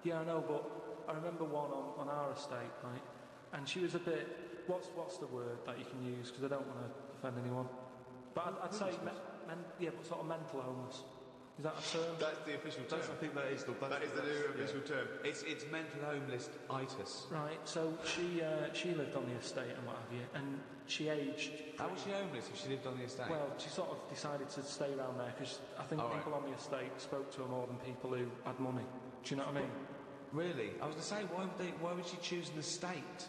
Yeah, I know, but I remember one on our estate, right? And she was a bit, what's the word that you can use? Because I don't want to offend anyone. But I'd say, what sort of mental homeless? Is that a term? That's the official term. I think that is the new official term. It's mental homeless-itis. Right, so she lived on the estate and what have you, and she aged. How was she homeless if she lived on the estate? Well, she sort of decided to stay around there because I think people on the estate spoke to her more than people who had money. Do you know what I mean? Really? I was going to say, why would she choose an estate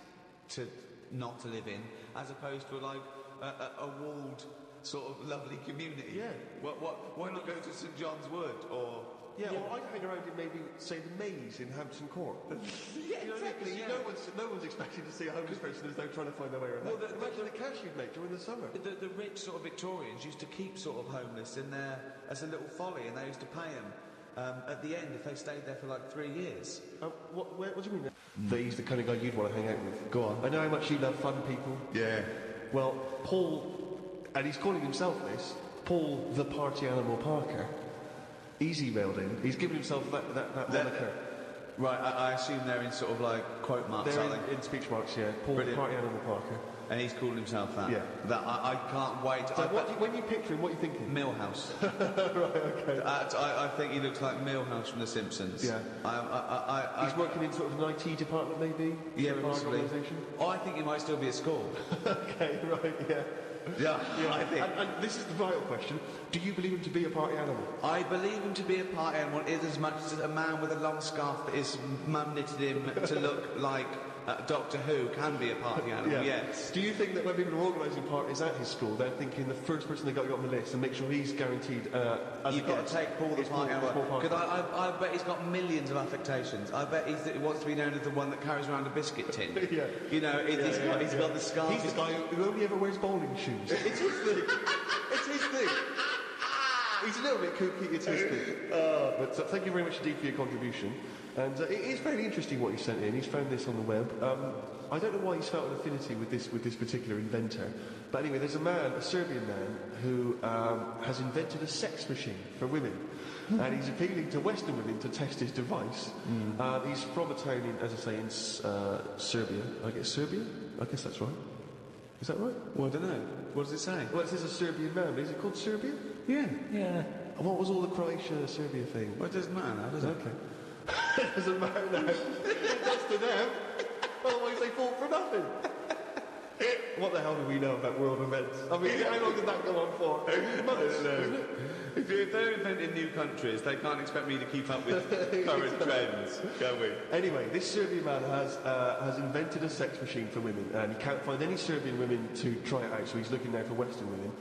to not to live in, as opposed to a walled sort of lovely community? Yeah. Why not go to St John's Wood or? Yeah, or I'd hang around in maybe, say, the maze in Hampton Court. Exactly. No one's expecting to see a homeless person as they're trying to find their way around. Well, imagine the cash you'd make during the summer. The rich sort of Victorians used to keep sort of homeless in there as a little folly, and they used to pay them at the end if they stayed there for like 3 years. What do you mean? He's the kind of guy you'd want to hang out with. Go on. I know how much you love fun people. Yeah. Well, Paul, and he's calling himself this, Paul the Party Animal Parker. He's emailed in. He's given himself that moniker. Right, I assume they're in sort of like quote marks, are they? In speech marks, yeah. Paul the Party Animal Parker. And he's called himself that? Yeah. That I can't wait. So when you picture him, what are you thinking? Millhouse. Right, okay. I think he looks like Millhouse from The Simpsons. Yeah. He's working in sort of an IT department, maybe? Yeah, possibly. I think he might still be at school. Okay, right, yeah. Yeah, I think. And this is the vital question. Do you believe him to be a party animal? I believe him to be a party animal is as much as a man with a long scarf that his mum knitted him to look like Doctor Who can be a party animal, yes. Do you think that when people are organising parties at his school, they're thinking the first person they got on the list and make sure he's guaranteed as You've got to take Paul the party animal. Because I bet he's got millions of affectations. I bet he wants to be known as the one that carries around a biscuit tin. Yeah. You know, he's got the scarf. He's the guy who only ever wears bowling shoes. It's his thing. It's his thing. He's a little bit kooky, it's his thing. But thank you very much indeed for your contribution. And it is very interesting what he sent in. He's found this on the web. I don't know why he's felt an affinity with this particular inventor. But anyway, there's a Serbian man, who has invented a sex machine for women. And he's appealing to Western women to test his device. He's from a town, as I say, in Serbia. I guess Serbia? I guess that's right. Is that right? Well, I don't know. What does it say? Well, it says a Serbian man, but is it called Serbia? Yeah. Yeah. What was all the Croatia-Serbia thing? Well, it doesn't matter now, does it? Okay. It doesn't matter now. That's to them. Otherwise they fought for nothing. What the hell do we know about world events? I mean, how long did that go on for? Months, isn't it? If they're inventing new countries, they can't expect me to keep up with current trends, can we? Anyway, this Serbian man has invented a sex machine for women, and he can't find any Serbian women to try it out, so he's looking now for Western women.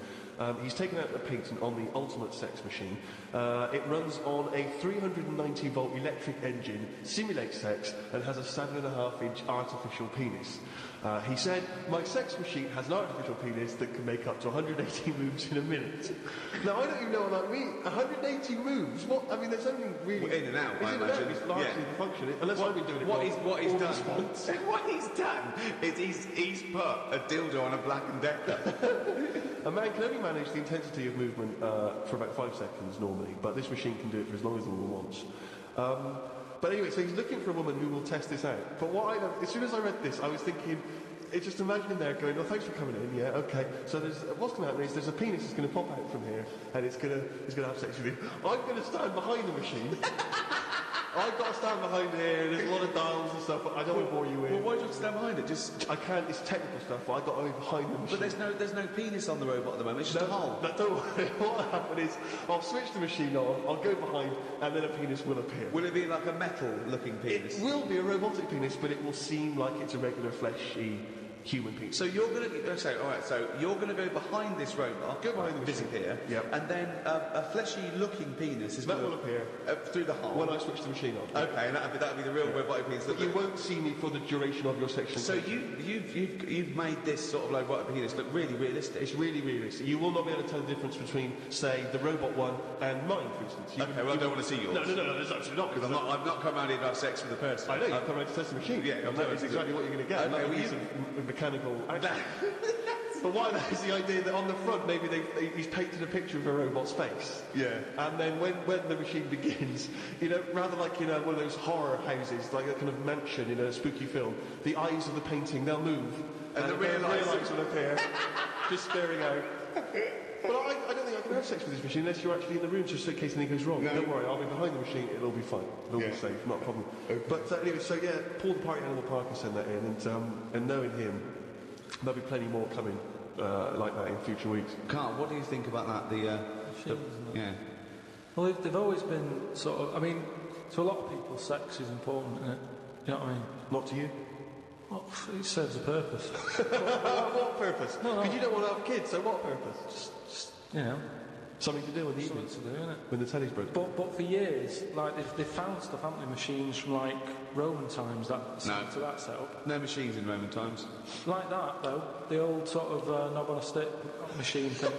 He's taken out a patent on the ultimate sex machine. It runs on a 390-volt electric engine, simulates sex, and has a 7.5-inch artificial penis. He said, "My sex machine has an artificial penis that can make up to 180 moves in a minute." Now, I don't even know what that means. 180 moves? What? I mean, there's only really... Well, in and out, I in imagine. It's largely the function. Unless I've been doing it what he's done. response. What he's done is he's put a dildo on a Black & Decker. A man can only manage the intensity of movement for about 5 seconds normally, but this machine can do it for as long as the woman wants. But anyway, so he's looking for a woman who will test this out. But as soon as I read this, I was thinking, just imagining there going, "Oh, thanks for coming in, yeah, okay." So what's going to happen is there's a penis that's going to pop out from here, and it's going to have sex with you. I'm going to stand behind the machine. I've got to stand behind here, there's a lot of dials and stuff, but I don't want to bore you in. Well, why do you have to stand behind it? I can't, it's technical stuff, but I've got to be behind the machine. But there's no penis on the robot at the moment, it's just a hole. No, don't worry. What will happen is, I'll switch the machine on, I'll go behind, and then a penis will appear. Will it be like a metal-looking penis? It will be a robotic penis, but it will seem like it's a regular fleshy human penis. So you're going to so you're going to go behind this robot, Go behind the machine. disappear, Yep. and then a fleshy-looking penis is That going will appear through the hole. when I switch the machine on. Okay, and that'll be the real robotic penis. But you won't see me for the duration of your sexual So engagement. you've made this sort of robotic penis look really realistic. It's really realistic. You will not be able to tell the difference between, say, the robot one and mine, for instance. Okay, well, I don't want to see yours. No, there's actually not. Because I've not come around here to have sex with a person. I know, you've come around to test the machine. Yeah, and that is exactly what you're going to get. Okay, Not a well, piece of mechanical action. But why that is the idea that on the front maybe he's painted a picture of a robot's face. Yeah. And then when the machine begins, rather like in one of those horror houses, like a kind of mansion in a spooky film, the eyes of the painting, they'll move. And the real eyes will appear, just staring out. But I don't think I can have sex with this machine unless you're actually in the room, just in case anything goes wrong. No. Don't worry, I'll be behind the machine, it'll be fine. It'll be safe, not a problem. Okay. But anyway, so yeah, Paul the Party Animal Parker sent that in, and knowing him, there'll be plenty more coming like that in future weeks. Carl, what do you think about that? Yeah. Well, they've always been sort of... I mean, to a lot of people, sex is important, isn't it? You know what I mean? Not to you? Well, it serves a purpose. What purpose? No. Because you don't want to have kids, so what purpose? Just, you know, Something to do in the evening something to do, innit? when the telly's broken. But for years, like they've found stuff, haven't they? Machines from like Roman times that to that setup. No machines in Roman times. Like that though, the old sort of knob on a stick machine thing.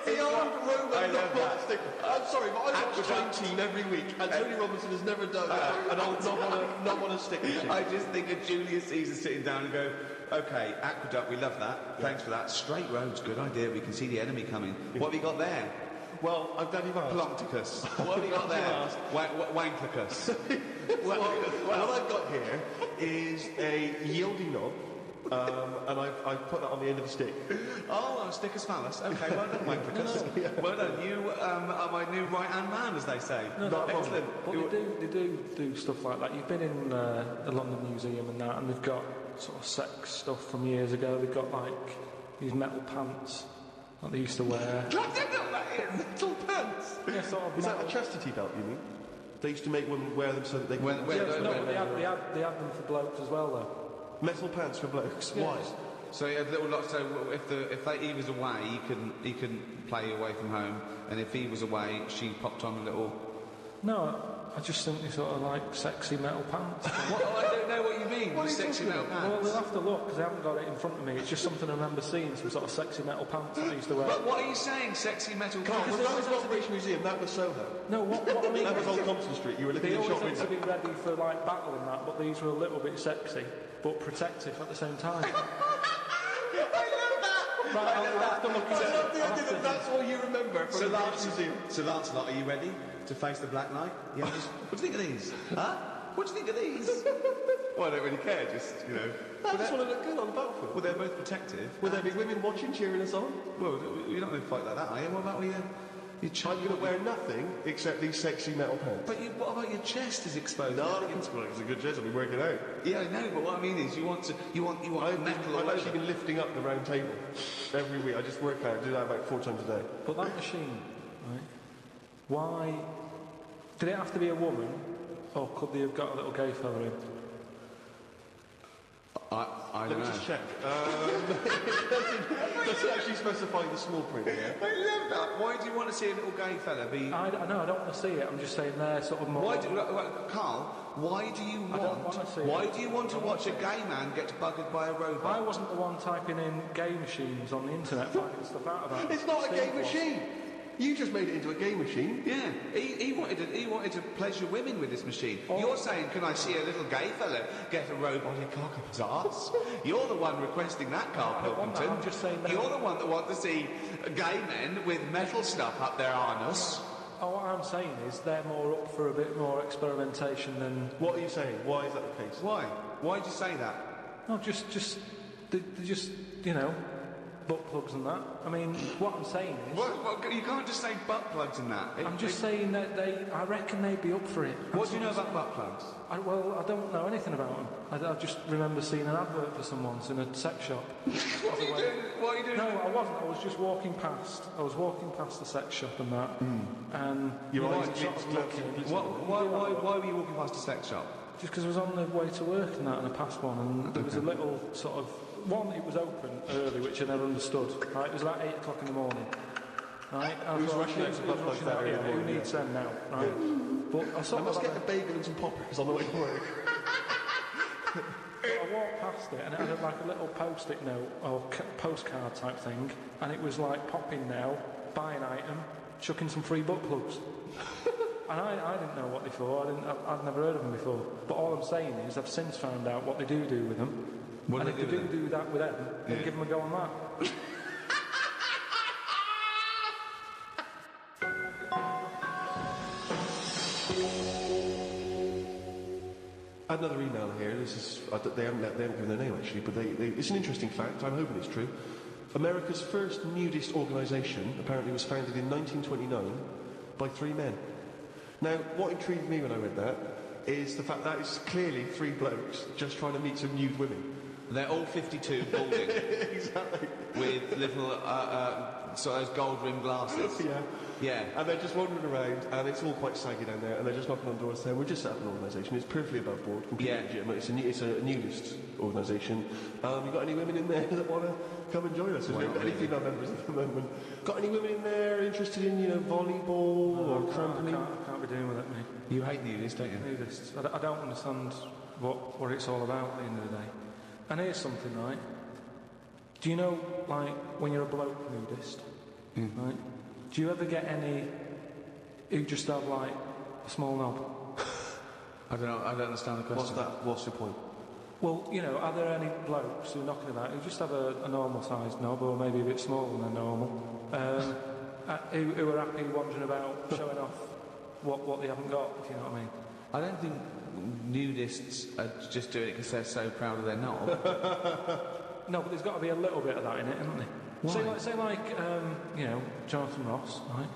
The old Roman plastic. I'm sorry, but I watch Time Team every week, and Tony Robinson has never done an old knob on a stick machine. I just think of Julius Caesar sitting down and go, "Okay, aqueduct, we love that. Thanks for that. Straight roads, good idea. We can see the enemy coming. What have you got there? Well, I'm glad you've asked. Plonticus. What have you got there? Wanklicus. What I've got here is a yieldy knob, and I've put that on the end of the stick. Oh, a stick of phallus. Okay, well done, Wanklicus. Well done. You are my new right-hand man, as they say. Excellent. But they do stuff like that. You've been in the London Museum and that, and they've got sort of sex stuff from years ago. They've got like these metal pants that they used to wear. Metal pants. Yeah, sort of Is that a chastity belt, you mean? They used to make women wear them so that they could... When- They had them for blokes as well, though. Metal pants for blokes. Why? So he had little lots. So he was away, he couldn't play away from home, and if he was away, she popped on a little. No, I just think they sort of like sexy metal pants. What? I don't know what you mean. What are you Sexy talking metal about? Well, pants. they'll have to look because I haven't got it in front of me. It's just something I remember seeing, some sort of sexy metal pants that I used to wear. But what are you saying? Sexy metal Carl, pants? that was not British Museum, that was Soho. No, what I mean That was is on Compton Street. You were looking they in the always shop had to window. be ready for like battle and that, but these were a little bit sexy, but protective at the same time. Right, I'll have to look at it. I love the idea that that's all you remember from the British Museum. So Lancelot, are you ready to face the Black Knight? Yeah. What do you think of these? Huh? What do you think of these? Well, I don't really care, just, you know. I just want to look good on the battlefield. Well, they're both protective. Will there be women watching, cheering us on? Well, you're not going to fight like that, are you? What about your I'm going to wear nothing except these sexy metal pants. But what about your chest is exposed? No, it's a good chest. I'll be working out. Yeah, I know, but what I mean is you want metal. I've actually been lifting up the round table every week. I just work out, do that about 4 times a day. But that machine, right? Why did it have to be a woman, or could they have got a little gay fella in? I Let don't me know. just check. Doesn't actually specify the small print, yeah? I love that. Why do you want to see a little gay fella be? I know, I don't want to see it. I'm just saying they're sort of more. Carl, why do you I don't wanna see Why it. do you want to watch a gay man get buggered by a I robot? wasn't the one typing in gay machines on the internet finding stuff out about It's not a gay Steve was. machine. You just made it into a gay machine. Yeah, he wanted to pleasure women with this machine. Oh. You're saying, can I see a little gay fella get a robotic cock up his arse? You're the one requesting that, Karl I don't want that, Pilkington. I'm just saying that- You're the one that wants to see gay men with metal stuff up their anus. Oh, what I'm saying is they're more up for a bit more experimentation than. What are you saying? Why is that the case? Why? Why'd you say that? No, just they're just butt plugs and that. I mean, what I'm saying is. What, you can't just say butt plugs and that. I'm just saying that I reckon they'd be up for it. What do you know about butt plugs? I don't know anything about them. I just remember seeing an advert for some once in a sex shop. What are you doing? No, I wasn't. I was just walking past. I was walking past the sex shop and that. And Your you eyes like, sort of glitched, looking. Why were you walking past a sex shop? Just because I was on the way to work and that, and I passed one, and there was a little sort of one. It was open early, which I never understood. Right, it was like 8 o'clock in the morning. Right, and Who's I thought, rushing out to who's pub like rushing that out? early in Yeah, the who morning, needs them now? Right, but I I sort of must had get a bagel and some poppers on the way to work. I walked past it and it had like a little post-it note or postcard type thing, and it was like pop in now, buy an item, chuck in some free butt plugs. And I didn't know what they for. I'd never heard of them before. But all I'm saying is I've since found out what they do with them. What and do if they they do do that with them, then give them a go on that. I had another email here. This is they haven't given their name actually, but it's an interesting fact. I'm hoping it's true. America's first nudist organisation apparently was founded in 1929 by 3 men. Now, what intrigued me when I read that is the fact that it's clearly 3 blokes just trying to meet some nude women. They're all 52 balding Exactly. with little sort of those gold-rimmed glasses. Yeah. Yeah. And they're just wandering around, and it's all quite saggy down there, and they're just knocking on doors saying, we're just set up an organisation, it's perfectly above board, completely Yeah. legitimate, it's a nudist organisation. You got any women in there that want to come and join us? Well, Any female members at the moment? Got any women in there interested in, volleyball or trampoline? I can't be doing with it, mate. You hate nudists, don't you? Nudists. I don't understand what it's all about at the end of the day. And here's something, right? Do you know, like, when you're a bloke nudist, right? Do you ever get any who just have, like, a small knob? I don't know. I don't understand the question. What's that? What's your point? Well, are there any blokes who are knocking about who just have a normal-sized knob, or maybe a bit smaller than normal, who are happy wandering about showing off what they haven't got, if you know what I mean? I don't think nudists are just doing it because they're so proud of their knob. No, but there's got to be a little bit of that in it, isn't there? Why? Say like, Jonathan Ross, right?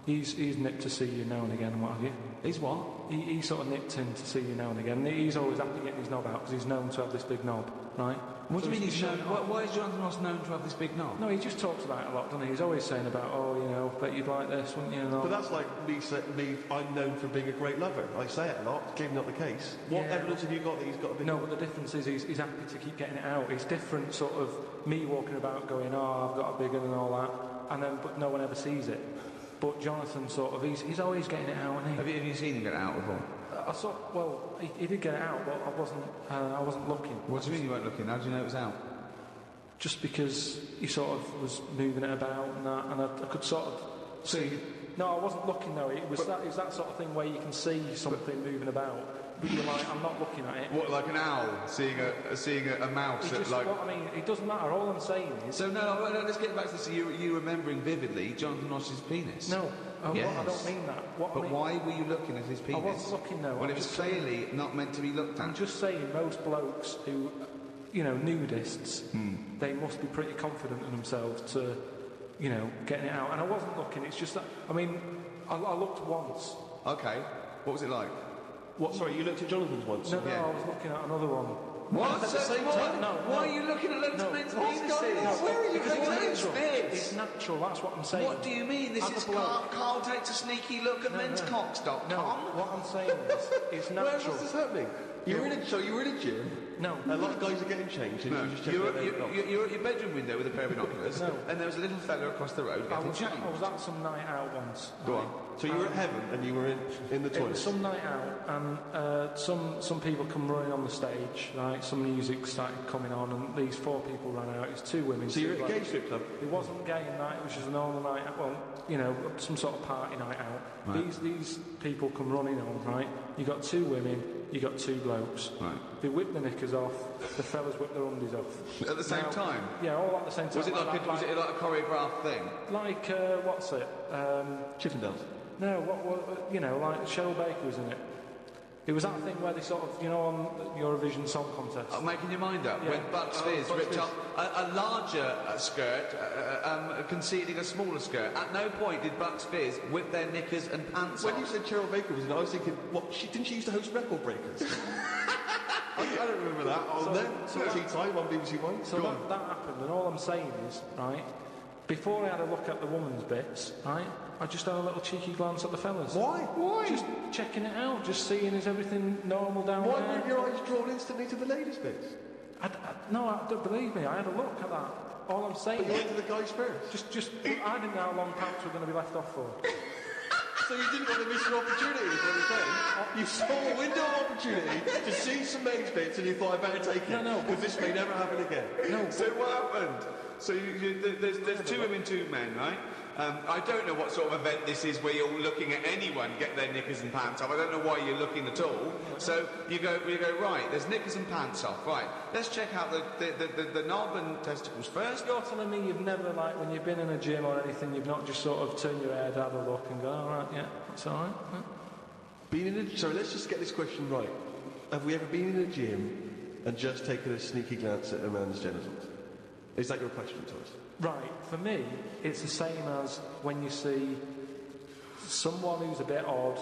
He's nipped to see you now and again and what have you. He's what? he sort of nipped in to see you now and again. He's always happy getting his knob out because he's known to have this big knob, right? What So do you mean he's known? showing- Why is Jonathan Ross known to have this big knob? No, he just talks about it a lot, doesn't he? He's always saying about, oh, you know, bet you'd like this, wouldn't you? And all But that's like me. I'm known for being a great lover. I say it a lot. It's clearly not the case. What Yeah. evidence have you got that he's got a big? No, but the difference is he's happy to keep getting it out. It's different, sort of me walking about going, oh, I've got a big one and all that, and then but no one ever sees it. But Jonathan sort of he's always getting it out, isn't he? Have you seen him get it out before? I saw he did get it out, but I wasn't looking. What do you mean you weren't looking? How do you know it was out? Just because he sort of was moving it about and that, and I could sort of see. No, I wasn't looking though. It was that sort of thing where you can see something moving about, but you're like, I'm not looking at it. What, like an owl seeing a mouse? It just, Like... what I mean, it doesn't matter. All I'm saying is. So no, let's get back to this. You remembering vividly Jonathan Ross's penis? No, Yes. I don't mean that. But why were you looking at his penis? I wasn't looking though. Well, it was clearly not meant to be looked at. I'm just saying, most blokes who, you know, nudists, they must be pretty confident in themselves to, you know, getting it out. And I wasn't looking. It's just that. I mean, I looked once. Okay. What was it like? What? Sorry, you looked at Jonathan's once. No, Yeah. I was looking at another one. What? At the same time? No, Why are you looking at loads No. of men's What's going penises? on? Where are you Because going? it's Men's natural. bits. It's natural. That's what I'm saying. What do you mean? This As a is bloke. Carl takes a sneaky look at menscocks.com. No, what I'm saying is, it's Where natural. was this happening? You were in a gym. No. A lot of guys are getting changed. And No, you just check you were their knob. you were at your bedroom window with a pair of binoculars, No. and there was a little fella across the road I getting was changed. at some night out once. Go on. So you were at heaven and you were in the It was toilet. some night out, and some people come running on the stage, right? Some music started coming on, and these 4 people ran out. It's 2 women. So you're two at a gay blokes. strip club. It wasn't gay in night. It was just a normal night out. Well, you know, some sort of party night out. Right. These people come running on, right? You got 2 women. You got 2 blokes. Right. They whipped the knickers off. The fellas whipped their undies off. At the same Now- time? Yeah, all at the same time. Was it like a choreographed thing? like what's it? Chippendales. No, what you know, like Cheryl Baker was in it. It was that thing where they sort of, you know, on Eurovision Song Contest. Making your mind up Yeah. when Bucks Fizz Bucks ripped Fizz. off a larger skirt, conceding a smaller skirt. At no point did Bucks Fizz whip their knickers and pants When off. you said Cheryl Baker was in it, I was thinking, what? Didn't she used to host Record Breakers? I don't remember that. So Tea Time on BBC One. So that happened, and all I'm saying is, right, before I had a look at the woman's bits, right, I just had a little cheeky glance at the fellas. Why? Why? Just checking it out, just seeing is everything normal down Why there. weren't your eyes drawn instantly to the ladies' bits? Don't believe me, I had a look at that. All I'm saying But you is, went to the guys first. just I didn't know how long pants were going to be left off for. So you didn't want to miss your opportunity, is what you're saying? You saw a window of opportunity to see some men's bits and you thought, I better take it. No. Because this may never happen again. No, So what happened? So there's 2 women, 2 men, right? I don't know what sort of event this is where you're looking at anyone get their knickers and pants off. I don't know why you're looking at all. So you go right. There's knickers and pants off. Right. Let's check out the knob and testicles first. You're telling me you've never, like, when you've been in a gym or anything, you've not just sort of turned your head, had a look and go, all right, yeah, that's all right. Yeah. So let's just get this question right. Have we ever been in a gym and just taken a sneaky glance at a man's genitals? Is that your question to us? Right, for me, it's the same as when you see someone who's a bit odd,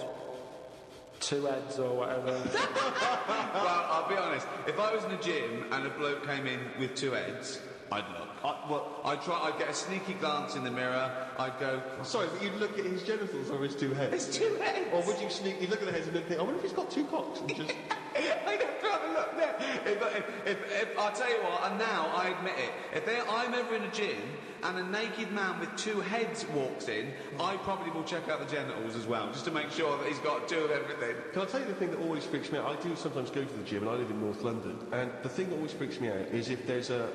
2 heads or whatever. Well, I'll be honest. If I was in a gym and a bloke came in with 2 heads, I'd look. I'd get a sneaky glance in the mirror. I'd go, Sorry, but you'd look at his genitals or his 2 heads? there's 2 heads. Or would you look at the heads and then think, I wonder if he's got 2 cocks? And just... I'd have to have a look there. If I'll tell you what, and now I admit it, I'm ever in a gym and a naked man with 2 heads walks in, I probably will check out the genitals as well, just to make sure that he's got 2 of everything. Can I tell you the thing that always freaks me out? I do sometimes go to the gym, and I live in North London, and the thing that always freaks me out is if there's an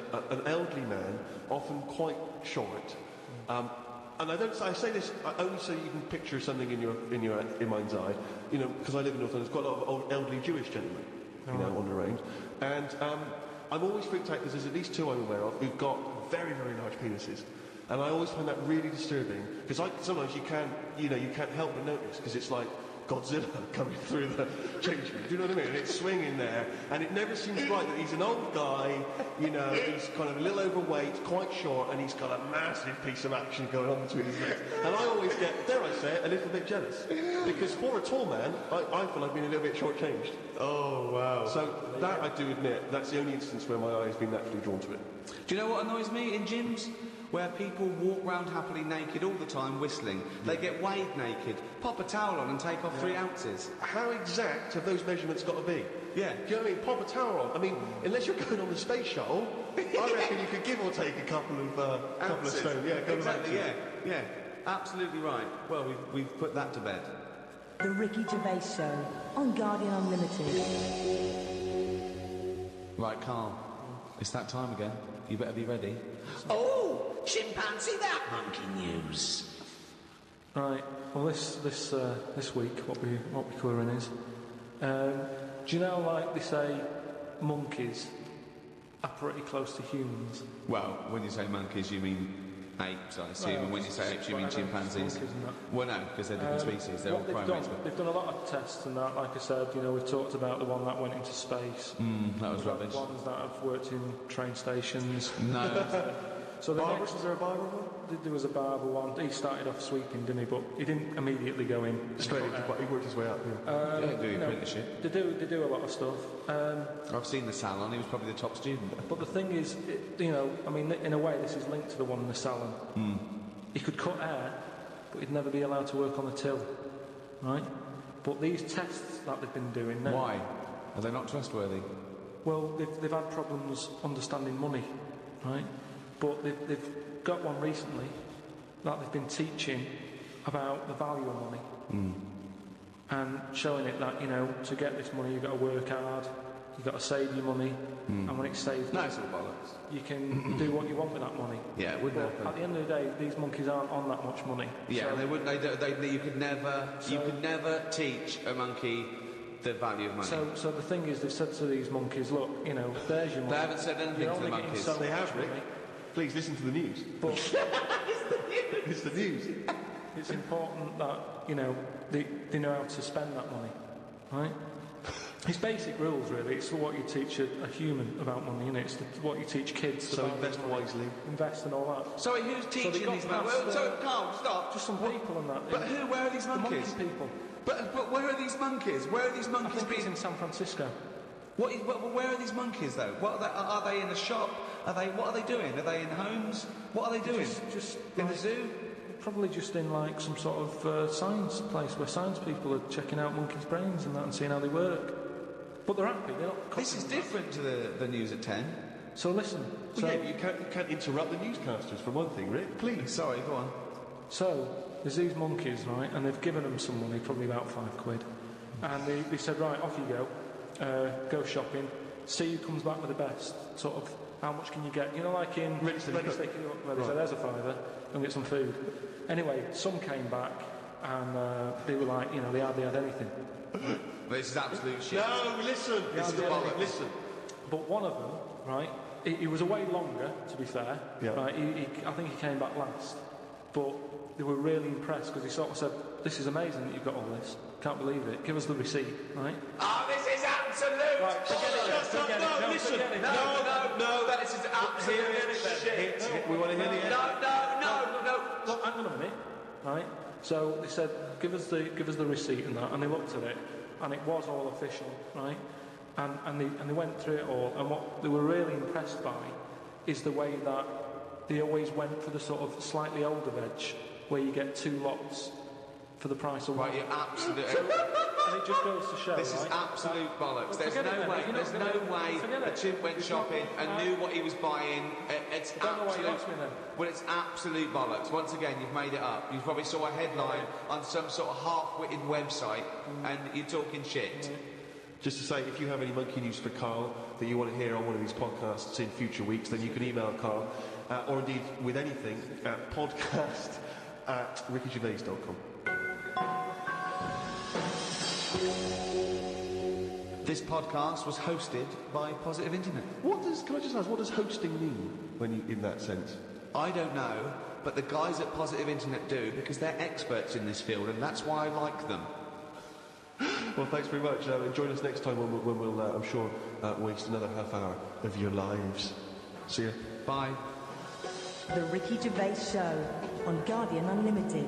elderly man, often quite short, and I say this only so you can picture something in your mind's eye, you know, because I live in North London. There's quite a lot of old elderly Jewish gentlemen, you know, on the road, and I'm always freaked out because there's at least 2 I'm aware of who've got very, very large penises. And I always find that really disturbing because sometimes you can't help but notice because it's like Godzilla coming through the change room. Do you know what I mean? And it's swinging there, and it never seems right that he's an old guy, you know, he's kind of a little overweight, quite short, and he's got a massive piece of action going on between his legs. And I always get, dare I say it, a little bit jealous. Because for a tall man, I feel I've been a little bit shortchanged. Oh, wow. So that I do admit, that's the only instance where my eye has been naturally drawn to it. Do you know what annoys me in gyms? Where people walk round happily naked all the time whistling. They get weighed naked, pop a towel on and take off 3 ounces. How exact have those measurements got to be? Yeah. Do you know what I mean? Pop a towel on. I mean, unless you're going on the space shuttle, I reckon you could give or take a couple of stone. Yeah, exactly, yeah. Absolutely right. Well, we've put that to bed. The Ricky Gervais Show on Guardian Unlimited. Right, Karl. It's that time again. You better be ready. Oh, chimpanzee, that monkey news. Right. Well, this week, what we're covering is, do you know, like they say, monkeys are pretty close to humans. Well, when you say monkeys, you mean apes, I assume. Well, and when you say apes, you mean chimpanzees. Well, no, because they're different species. They're all primates. They've done a lot of tests and that. Like I said, you know, we've talked about the one that went into space. That was rubbish. The ones that have worked in train stations. No. So the Barbara, next, was there a Barbara one? there was a barber one. He started off sweeping, didn't he? But he didn't immediately go in. Straight into he worked his way up, Yeah, do you your know, apprenticeship. They do a lot of stuff. I've seen the salon. He was probably the top student. But the thing is, you know, I mean, in a way, this is linked to the one in the salon. He could cut hair, but he'd never be allowed to work on the till, right? But these tests that they've been doing now... Why? Are they not trustworthy? Well, they've had problems understanding money, right? But they've got one recently that they've been teaching about the value of money and showing it that, you know, to get this money you've got to work hard, you've got to save your money, and when it's saved, No, it's all bollocks. you can do what you want with that money. Yeah, it wouldn't But happen. at the end of the day, these monkeys aren't on that much money. Yeah, So- they wouldn't. You could never teach a monkey the value of money. So the thing is, they've said to these monkeys, look, you know, there's your money. They haven't said anything You're to the only getting monkeys. so They much have, Rick. money, Please listen to the news. but It's the news. it's important that, you know, they know how to spend that money, right? It's basic rules, really. It's what you teach a human about money, and it's what you teach kids. So about invest money. wisely. Invest and all that. Sorry, who's they teaching got these past, monkeys? So, Karl, stop. Just some people and that. But who? Where are these The monkeys? monkey people. But where are these monkeys? Where are these I monkeys think it's being? in San Francisco. Where are these monkeys though? What are they in a shop? What are they doing? Are they in homes? What are they doing? Just in the like- zoo? Probably just in like some sort of science place where science people are checking out monkeys' brains and that and seeing how they work. But they're happy. They're not. This is different to the news at 10. So listen. Well, So, yeah, you can't interrupt the newscasters for one thing, Rick. Please. Sorry, go on. so there's these monkeys, right? And they've given them some money, probably about £5. And they said, right, off you go. Go shopping. See who comes back with the best. Sort of, how much can you get? You know, like in Ready to cook. Stick You Up, where they said, there's a £5, go and get some food. Anyway, some came back and they were like, you know, they hardly had anything. This is absolute shit. No, listen. This is Yeah, bollocks. Listen. But one of them, right, he was away longer, to be fair. Yeah. Right, I think he came back last. But they were really impressed because he sort of said, this is amazing that you've got all this. Can't believe it. Give us the receipt, right? Oh, this is absolute Forget it. No, listen. forget it. No, that is absolute shit. We want to hear the end. No. Look, hang on a minute, right? So they said, give us the receipt and that, and they looked at it, and it was all official, right? And they went through it all, and what they were really impressed by is the way that they always went for the sort of slightly older veg, where you get 2 lots for the price of one. Right, you're absolute. And it just goes to show, This is right, absolute bollocks. There's forget it no then. way. If you're There's not no gonna- way forget a it. chimp went It's not- shopping and knew what he was buying. It's I don't know why you absolute. asked me then. Well, it's absolute bollocks. Once again, you've made it up. You probably saw a headline on some sort of half-witted website, and you're talking shit. Just to say, if you have any monkey news for Karl that you want to hear on one of these podcasts in future weeks, then you can email Karl, or indeed with anything, at podcast@rickygervais.com. This podcast was hosted by Positive Internet. Can I just ask, what does hosting mean when you, in that sense? I don't know, but the guys at Positive Internet do because they're experts in this field, and that's why I like them. Well, thanks very much. Join us next time when we'll I'm sure, waste another half hour of your lives. See ya. Bye. The Ricky Gervais Show on Guardian Unlimited.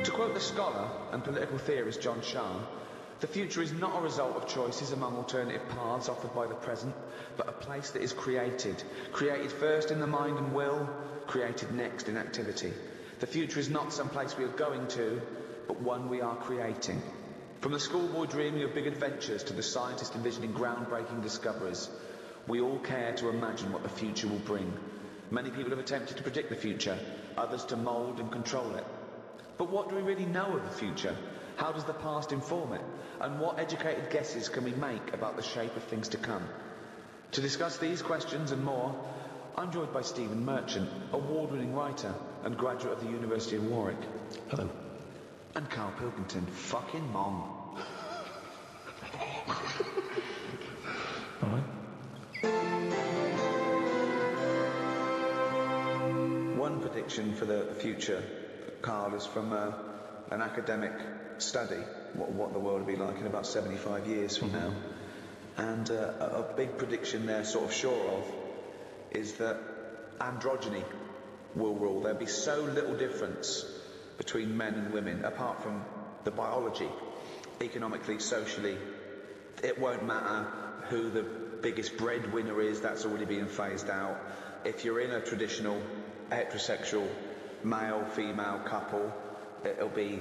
To quote the scholar and political theorist John Shah, the future is not a result of choices among alternative paths offered by the present, but a place that is created. Created first in the mind and will, created next in activity. The future is not some place we are going to, but one we are creating. From the schoolboy dreaming of big adventures to the scientist envisioning groundbreaking discoveries, we all care to imagine what the future will bring. Many people have attempted to predict the future, others to mould and control it. But what do we really know of the future? How does the past inform it? And what educated guesses can we make about the shape of things to come? To discuss these questions and more, I'm joined by Stephen Merchant, award-winning writer and graduate of the University of Warwick. Hello. And Karl Pilkington, fucking mong. All right. One prediction for the future, Karl, is from an academic study, what the world will be like in about 75 years from now. And a big prediction they're sort of sure of is that androgyny will rule. There'll be so little difference between men and women, apart from the biology, economically, socially. It won't matter who the biggest breadwinner is, that's already being phased out. If you're in a traditional heterosexual male-female couple, it'll be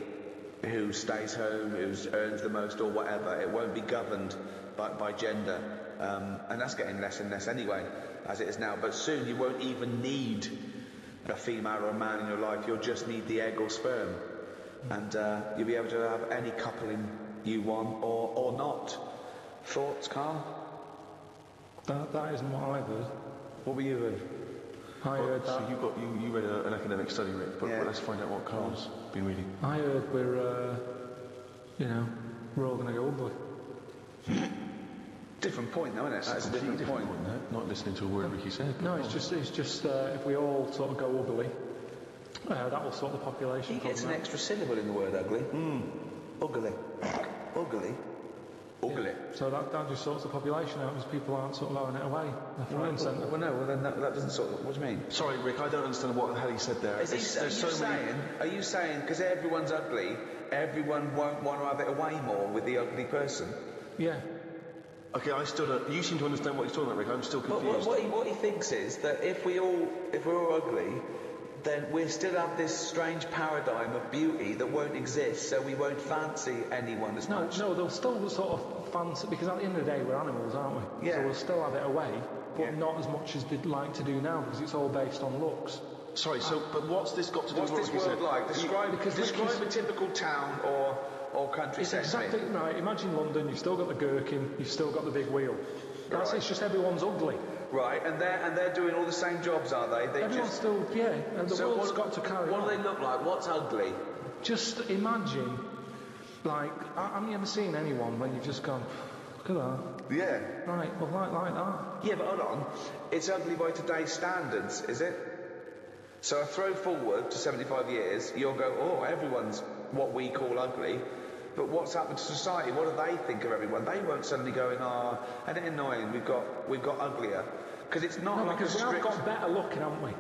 who stays home, who earns the most or whatever. It won't be governed by gender, and that's getting less and less anyway, as it is now. But soon you won't even need a female or a man in your life. You'll just need the egg or sperm, and you'll be able to have any coupling you want or not. Thoughts, Karl? That isn't what I heard. What were you heard? I heard that. So you read an academic study, Rick, but Yeah. let's find out what Carl's been reading. I heard we're all going to go ugly. Different point, though, isn't it? That's a different point. Not listening to a word Ricky said. but No, go it's on. just if we all sort of go ugly, that will sort the population. He gets an problem out. extra syllable in the word ugly. Ugly. Ugly. Ugly. So that just sorts the population out because people aren't sort of throwing it away left, right, and centre. Well, no, well, then that doesn't sort of... What do you mean? Sorry, Rick, I don't understand what the hell he said there. Are you saying, because everyone's ugly, everyone won't want to have it away more with the ugly person? Yeah. Okay, I still don't... You seem to understand what he's talking about, Rick. I'm still But confused. what he thinks is that if we're all ugly, then we still have this strange paradigm of beauty that won't exist, so we won't fancy anyone as much. No, they'll still sort of fancy, because at the end of the day we're animals, aren't we? Yeah. So we'll still have it away, but Yeah. not as much as they'd like to do now because it's all based on looks. Sorry, but what's this got to do What's with this what Ricky world said? like? Describe a typical town or country It's setting. exactly right. Imagine London. You've still got the gherkin. You've still got the big wheel. That's Right. It's just everyone's ugly. Right, and they're doing all the same jobs, are they? Everyone's still And the world's got to carry What on. do they look like? What's ugly? Just imagine, like, have you ever seen anyone when you've just gone, look at that? Yeah. Right, well, like that. Yeah, but hold on. It's ugly by today's standards, is it? So I throw forward to 75 years, you'll go, oh, everyone's what we call ugly. But what's happened to society? What do they think of everyone? They won't suddenly go, isn't it annoying? We've got uglier. Because it's not No, like because a we have strict... got better looking, haven't we?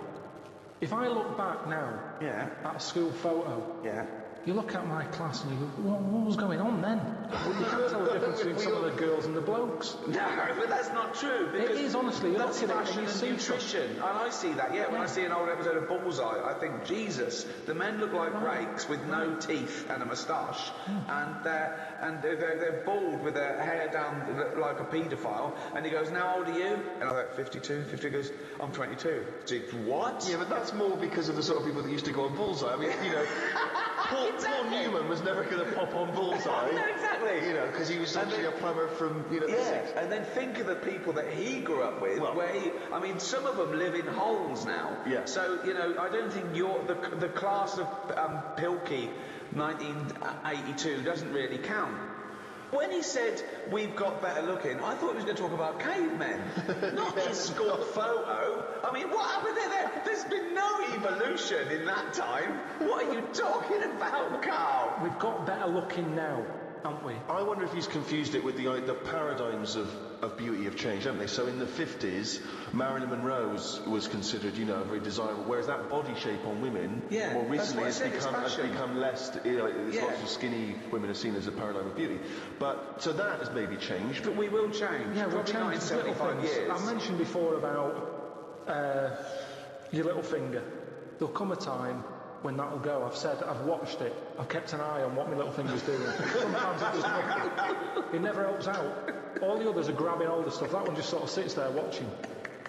If I look back now Yeah, at a school photo, yeah. you look at my class and you go, what was going on then? Well, you can't tell the difference between some of the girls and the blokes. No, but that's not true. Because is, honestly. You that's look at it fashion and you see and nutrition. And I see that, yeah. When I see an old episode of Bullseye, I think, Jesus, the men look like rakes with no teeth and a moustache. And they're bald with their hair down like a paedophile. And he goes, now how old are you? And I'm like, 52. 52 goes, I'm 22. What? Yeah, but that's more because of the sort of people that used to go on Bullseye. I mean, Paul Newman was never going to pop on Bullseye. No, exactly. You know, because he was obviously a plumber from, the Yeah, 60s. and then think of the people that he grew up with, I mean, some of them live in holes now. Yeah. So, I don't think the class of Pilkey 1982 doesn't really count. When he said, we've got better looking, I thought he was going to talk about cavemen, not his school photo. I mean, what happened there? There's been no evolution in that time. What are you talking about, Carl? We've got better looking now, haven't we? I wonder if he's confused it with the paradigms of beauty have changed, haven't they? So in the 50s, Marilyn Monroe was considered, very desirable, whereas that body shape on women, Yeah, more that's recently what I said, it's has fashion. become less, there's Yeah. lots of skinny women are seen as a paradigm of beauty. But, so that has maybe changed. But we will change. Yeah, we'll Probably not in change little 75 things. years. I mentioned before about your little finger. There'll come a time when that'll go. I've watched it. I've kept an eye on what my little finger's doing. Sometimes it does nothing. It never helps out. All the others are grabbing hold of stuff. That one just sort of sits there watching.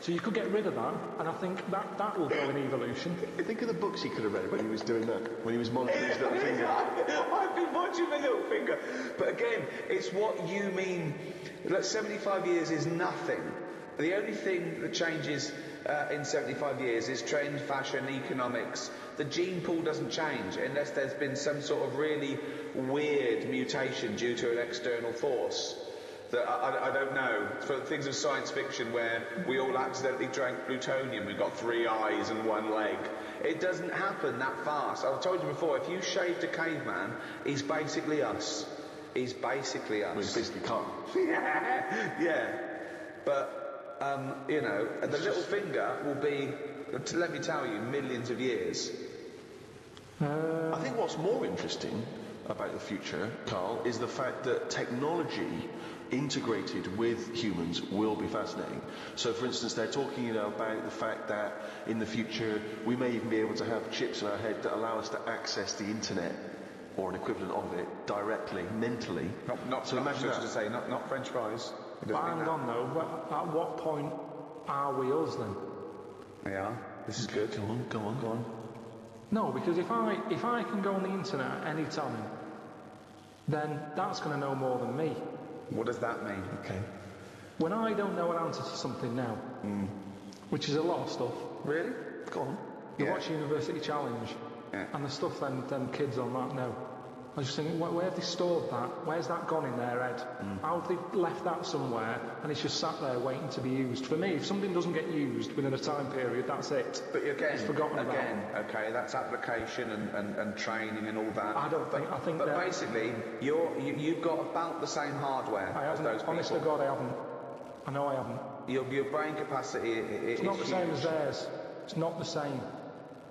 So you could get rid of that, and I think that will go in evolution. Think of the books he could have read when he was doing that, when he was monitoring his little finger. I've been watching my little finger. But again, it's what you mean. Like 75 years is nothing. The only thing that changes in 75 years is trend, fashion, economics. The gene pool doesn't change unless there's been some sort of really weird mutation due to an external force. That I don't know. For things of science fiction where we all accidentally drank plutonium, we've got 3 eyes and 1 leg. It doesn't happen that fast. I've told you before, if you shaved a caveman, he's basically us. He's basically us. Well, he's basically Carl. Yeah. But, the little finger will be, let me tell you, millions of years. I think what's more interesting about the future, Carl, is the fact that technology integrated with humans will be fascinating. So, for instance, they're talking about the fact that in the future we may even be able to have chips in our head that allow us to access the internet or an equivalent of it directly, mentally. So imagine that. Not French fries. But hang on though, at what point are we us then? Yeah, this is good. Go on. No, because if I can go on the internet at any time, then that's going to know more than me. What does that mean? Okay. When I don't know an answer to something now, which is a lot of stuff. Really? Go on. You watch University Challenge, Yeah. and the stuff them kids on that know. I was just thinking, where have they stored that? Where's that gone in their head? How have they left that somewhere, and it's just sat there waiting to be used? For me, if something doesn't get used within a time period, that's it. But again, it's forgotten about. Okay, that's application and training and all that. I don't think. I think But that basically, you've got about the same hardware I as haven't. those people. Honest to God, I haven't. I know I haven't. Your brain capacity It's not the same as theirs. It's not the same.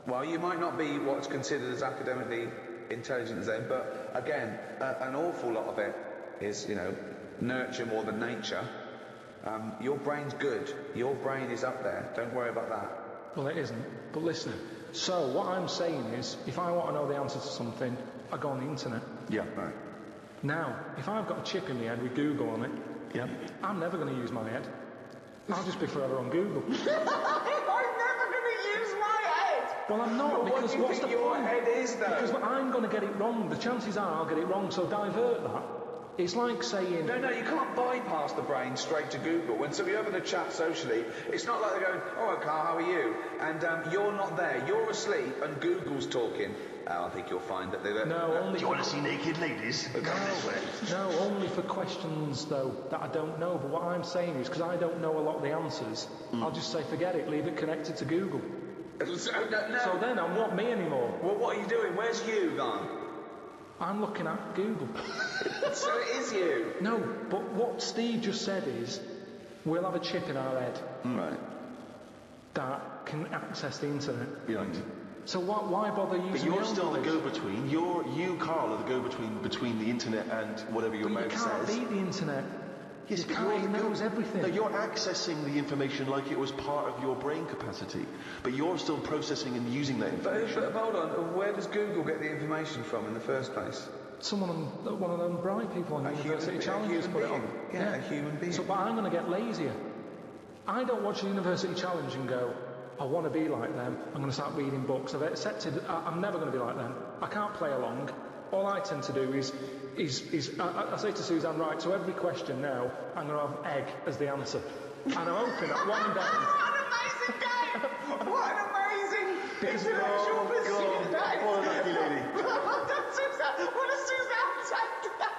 Well, you might not be what's considered as academically intelligent as them, but again, an awful lot of it is, nurture more than nature. Your brain's good. Your brain is up there. Don't worry about that. Well, it isn't. But listen. So what I'm saying is, if I want to know the answer to something, I go on the internet. Yeah. Right. Now, if I've got a chip in my head with Google on it, Yeah. I'm never going to use my head. I'll just be forever on Google. I'm never going to use my head. Well, I'm not, But because what do you what's the think your point? head is, though? Because I'm going to get it wrong. The chances are I'll get it wrong, so divert that. It's like saying... No, you can't bypass the brain straight to Google. When you're having a chat socially, it's not like they're going, "Oh, Carl, how are you?" And you're not there. You're asleep, and Google's talking. I think you'll find that they're... No, only Do you want to see naked ladies? Come this way. No, only for questions, though, that I don't know. But what I'm saying is, because I don't know a lot of the answers, I'll just say, forget it, leave it connected to Google. No. So then I'm not me anymore. Well, what are you doing? Where's you, gone? I'm looking at Google. So it is you. No, but what Steve just said is, we'll have a chip in our head Right. that can access the internet. Right. So why bother using But you're my own still the knowledge? go-between. You, Carl, are the go-between between the internet and whatever your But you mouth can't says. beat the internet. Yes, You but can't, you're it the knows everything. No, you're accessing the information like it was part of your brain capacity, but you're still processing and using that information. But hold on, where does Google get the information from in the first place? One of them bright people on University Challenges put it on. Yeah, a human being. So, but I'm going to get lazier. I don't watch the University Challenge and go, I want to be like them. I'm going to start reading books. I've accepted I'm never going to be like them. I can't play along. all I tend to do is I say to Suzanne, right, to every question now, I'm going to have egg as the answer. And I'm hoping that one day... What an amazing game! What an amazing intellectual pursuit that is! What a lucky lady. What does Suzanne take that?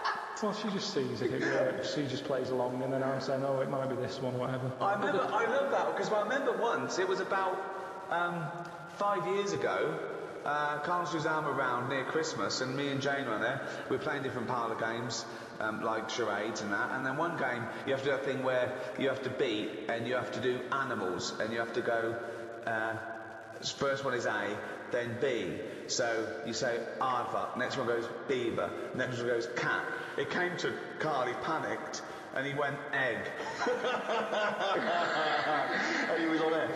Well, she just sees it works. She just plays along, and then I'm saying, oh, it might be this one, whatever. I love that, because I remember once, it was about 5 years ago, Karl and Suzanne were around near Christmas, and me and Jane were there. We were playing different parlour games, like charades and that, and then one game, you have to do a thing where you have to beat, and you have to do animals, and you have to go, first one is A, then B. So you say aardvark, next one goes beaver, next one goes cat. It came to Karl, he panicked, and he went egg. And he was on egg.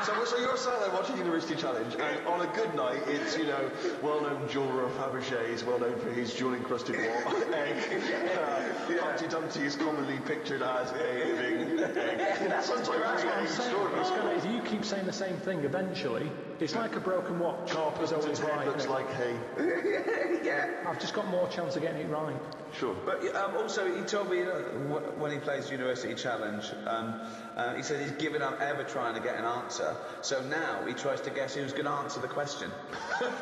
So you're sat there watching University Challenge, and on a good night, it's, well-known jeweller Fabergé is well known for his jewel-encrusted egg. Humpty Dumpty is commonly pictured as a living egg. Sometimes That's what I'm it's saying. extraordinary. If you keep saying the same thing, eventually, it's like a broken watch. Is always right. Looks like hay. Yeah. I've just got more chance of getting it right. Sure. But also, he told me when he plays University Challenge, he said he's given up ever trying to get an answer. So now he tries to guess who's going to answer the question. Another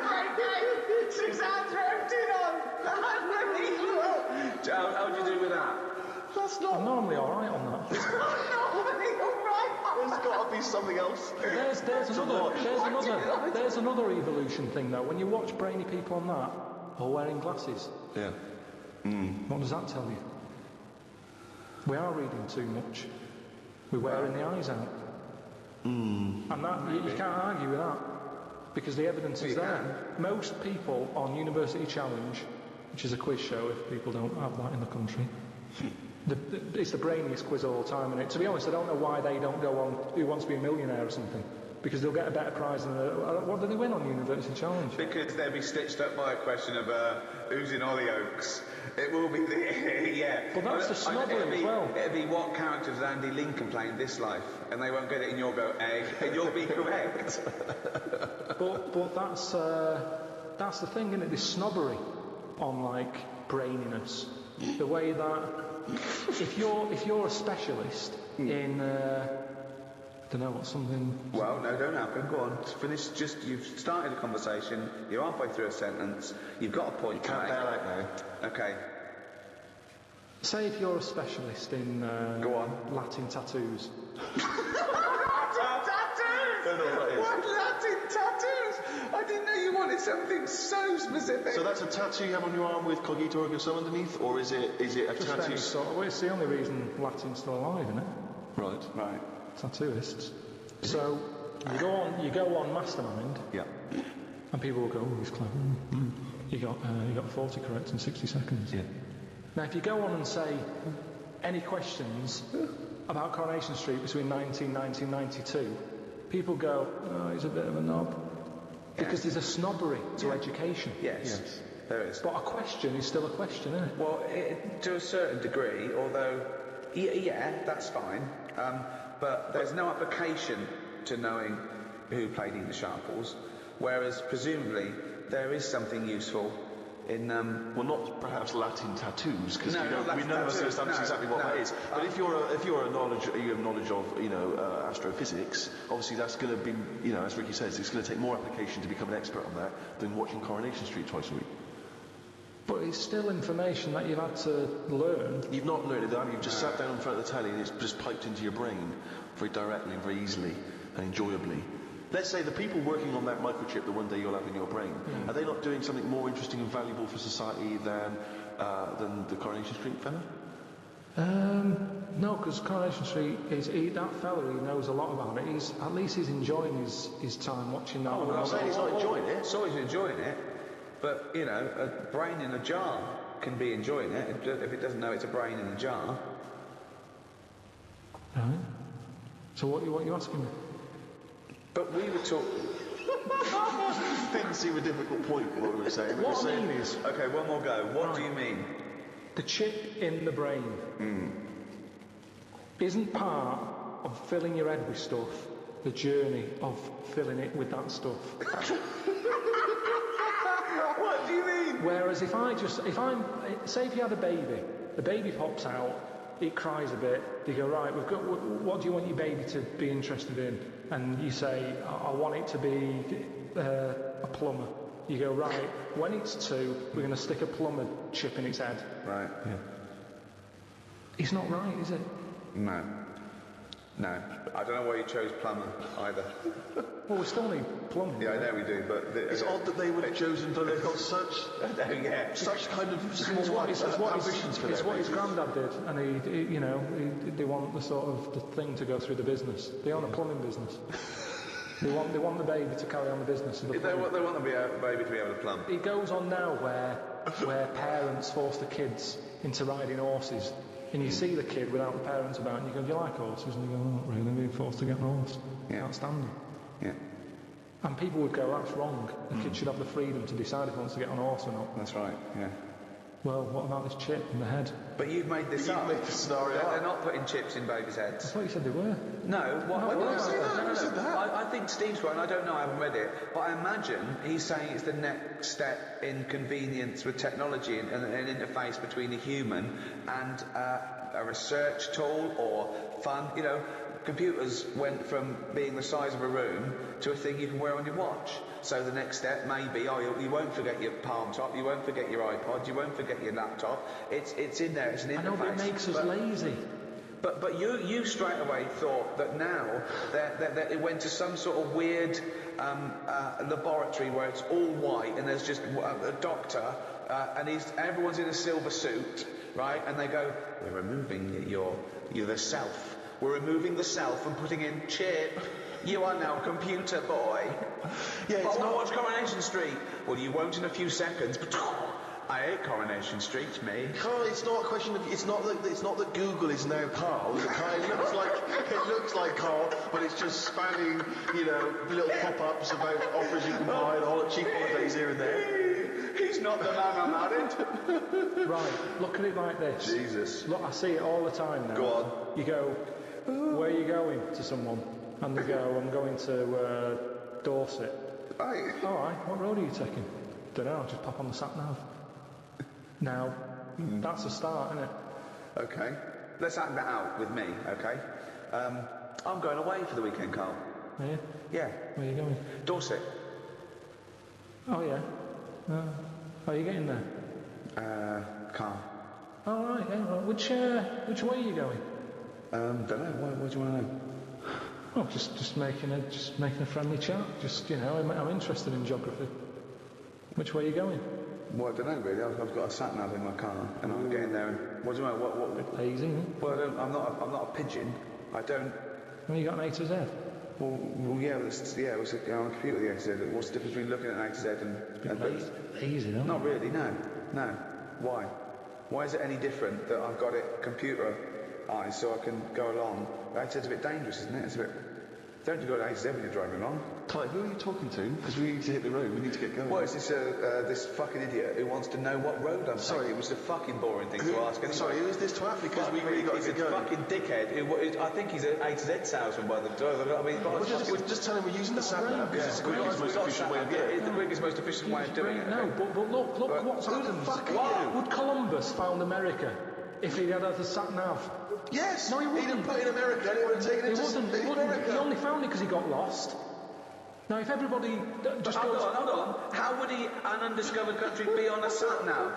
great game! Suzanne's roped in on! Unbelievable! How do you do with that? That's not... I'm normally all right on that. There's got to be something else. There's another evolution thing though. When you watch brainy people on that, or wearing glasses, Yeah. what does that tell you? We are reading too much. We're wearing the eyes out. And that you can't argue with that because the evidence is there. Most people on University Challenge, which is a quiz show if people don't have that in the country. It's the brainiest quiz of all time, and to be honest, I don't know why they don't go on Who Wants to Be a Millionaire or something, because they'll get a better prize than what do they win on University Challenge? Because they'll be stitched up by a question of who's in Hollyoaks. It will be But that's the snobbery as well. It'll be what character does Andy Lincoln play in this life, and they won't get it, and you'll go egg, and you'll be correct. But that's the thing, isn't it? This snobbery on like braininess, the way that if you're a specialist in I don't know what something. Well, no, don't happen. Go on, finish. You've started a conversation. You're halfway through a sentence. You've got a point. Can't bear that now. Okay. Say if you're a specialist in Go on. Latin tattoos. What Latin tattoos? I didn't know you wanted something so specific. So that's a tattoo you have on your arm with Cogito ergo sum underneath, or is it a Just tattoo? any sort of, well, it's the only reason Latin's still alive, isn't it? Right. Tattooists. So you go on Mastermind, Yeah. and people will go, "Oh, he's clever. You got 40 correct in 60 seconds." Yeah. Now, if you go on and say any questions about Coronation Street between 1990 and 92, people go, "Oh, he's a bit of a knob," because there's a snobbery to education. Yes, there is. But a question is still a question, isn't it? Well, to a certain degree, although, yeah, that's fine. But there's no application to knowing who played Edith Sharples, whereas presumably there is something useful in. Well, not perhaps Latin tattoos, because No, not we Latin none of us tattoos, establish no, exactly what no. that is. But if you have knowledge of astrophysics, obviously that's going to be, as Ricky says, it's going to take more application to become an expert on that than watching Coronation Street twice a week. But it's still information that you've had to learn. You've not learned it, you've just sat down in front of the telly and it's just piped into your brain very directly, very easily and enjoyably. Let's say the people working on that microchip that one day you'll have in your brain, are they not doing something more interesting and valuable for society than the Coronation Street fella? No, because Coronation Street that fella, he knows a lot about it. At least he's enjoying his time watching that. I'm not saying he's not enjoying it. So he's enjoying it, but a brain in a jar can be enjoying it if it doesn't know it's a brain in a jar. Right. So what are you asking me? But we were talking. Didn't seem a difficult point what we were saying. What I mean is, Okay, one more go. What do you mean? the chip in the brain isn't part of filling your head with stuff the journey of filling it with that stuff. What do you mean? Whereas if say if you had a baby, the baby pops out, it cries a bit, you go, right, what do you want your baby to be interested in? And you say, I want it to be a plumber. You go, right, when it's 2, we're going to stick a plumber chip in its head. Right. Yeah. It's not right, is it? No. No. I don't know why you chose plumber either. Well, we still need plumbing. Yeah, I know we do, but... It's odd that they would have chosen to have got such kind of small ambitions for them. It's what his granddad did, and they want the sort of the thing to go through the business. They own a plumbing business. They want the baby to carry on the business of the They want the baby to be able to plumb. It goes on now where parents force the kids into riding horses. And you see the kid without the parents about, and you go, do you like horses? And you go, not really, being forced to get an horse. Yeah. Can't stand them. Yeah. And people would go, that's wrong. The kid should have the freedom to decide if he wants to get on a horse or not. That's right, yeah. Well, what about this chip in the head? But you've made this up. You've made the scenario They're up. not putting chips in babies' heads. I thought you said they were. No, Why did I say that? Who said that? I think Steve's right, and I don't know, I haven't read it, but I imagine he's saying it's the next step in convenience with technology and an interface between a human and a research tool or fun. You know, computers went from being the size of a room to a thing you can wear on your watch. So the next step may be, you won't forget your palm top, you won't forget your iPod, you won't forget your laptop. It's in there, it's an interface. I know, but it makes us lazy. But you straight away thought that now that it went to some sort of weird laboratory where it's all white and there's just a doctor and everyone's in a silver suit, right? And they go, we're removing the self. We're removing the self and putting in chip. You are now computer boy. Yeah, it's not... watch Coronation Street. Well, you won't in a few seconds. But I hate Coronation Street, me. Carl, it's not a question of. It's not that Google is now Carl. It looks like Carl, but it's just spamming, little pop-ups about offers you can buy and all cheap holidays here and there. He's not the man I'm married. Right, look at it like this. Jesus. Look, I see it all the time now. Go on. You go, where are you going to someone? And they go, I'm going to Dorset. Right. All right, what road are you taking? Don't know, just pop on the sat-nav. Now, that's a start, isn't it? Okay. Let's act that out with me, okay? I'm going away for the weekend, Carl. Are you? Yeah. Where are you going? Dorset. Oh, yeah. How are you getting there? Car. All right, yeah. Well, which way are you going? Don't know. What do you want to know? Oh, just making a friendly chat. I'm interested in geography. Which way are you going? Well, I don't know really. I've got a sat nav in my car, and I'm getting there. And what do you know? What? Easy, isn't it? Well, I'm not a pigeon. I don't. Well, you got an A to Z. Well, yeah. It was on a computer. The A to Z. What's the difference between looking at an A to Z and easy, no? Not really. No. Why? Why is it any different that I've got it computerized so I can go along? A to Z's a bit dangerous, isn't it? It's a bit. Don't you go to A to Z when you're driving along? Ty, who are you talking to? Because we need to hit the road. We need to get going. Well, it's this fucking idiot who wants to know what road I'm taking. It was a fucking boring thing to ask. Anyway. Sorry, who is this twat? Because we really got to get going. He's a fucking dickhead. I think he's an A to Z salesman by the time. I mean, just tell him we're using the sat-nav because it's the quickest, most efficient way of doing it. It's the quickest, most efficient way of doing it. No, but look what's happened. Who the fuck are you? Would Columbus found America if he had a sat-nav? Yes! No, he wouldn't. He didn't put it in America, and he would have taken it to America. He only found it because he got lost. Now, if everybody just Hold on. How would an undiscovered country be on a sat-nav?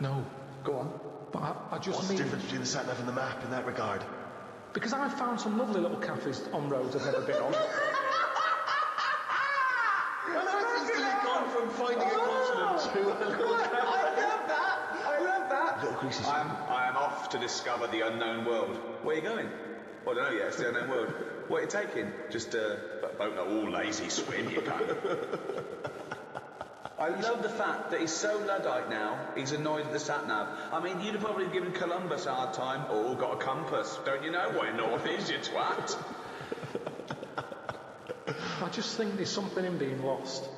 No. Go on. But I just What's mean... the difference between the sat-nav and the map in that regard? Because I've found some lovely little cafes on roads I've never been on. Well, how instantly gone from finding a continent to a little I love that. little greasy I am off to discover the unknown world. Where are you going? Well, I don't know yet. It's the unknown world. What are you taking? Just boat not all lazy swim, you cunt. I love the fact that he's so Luddite now, he's annoyed at the sat-nav. I mean, you'd have probably given Columbus a hard time. Oh, got a compass. Don't you know where north is, you twat? I just think there's something in being lost.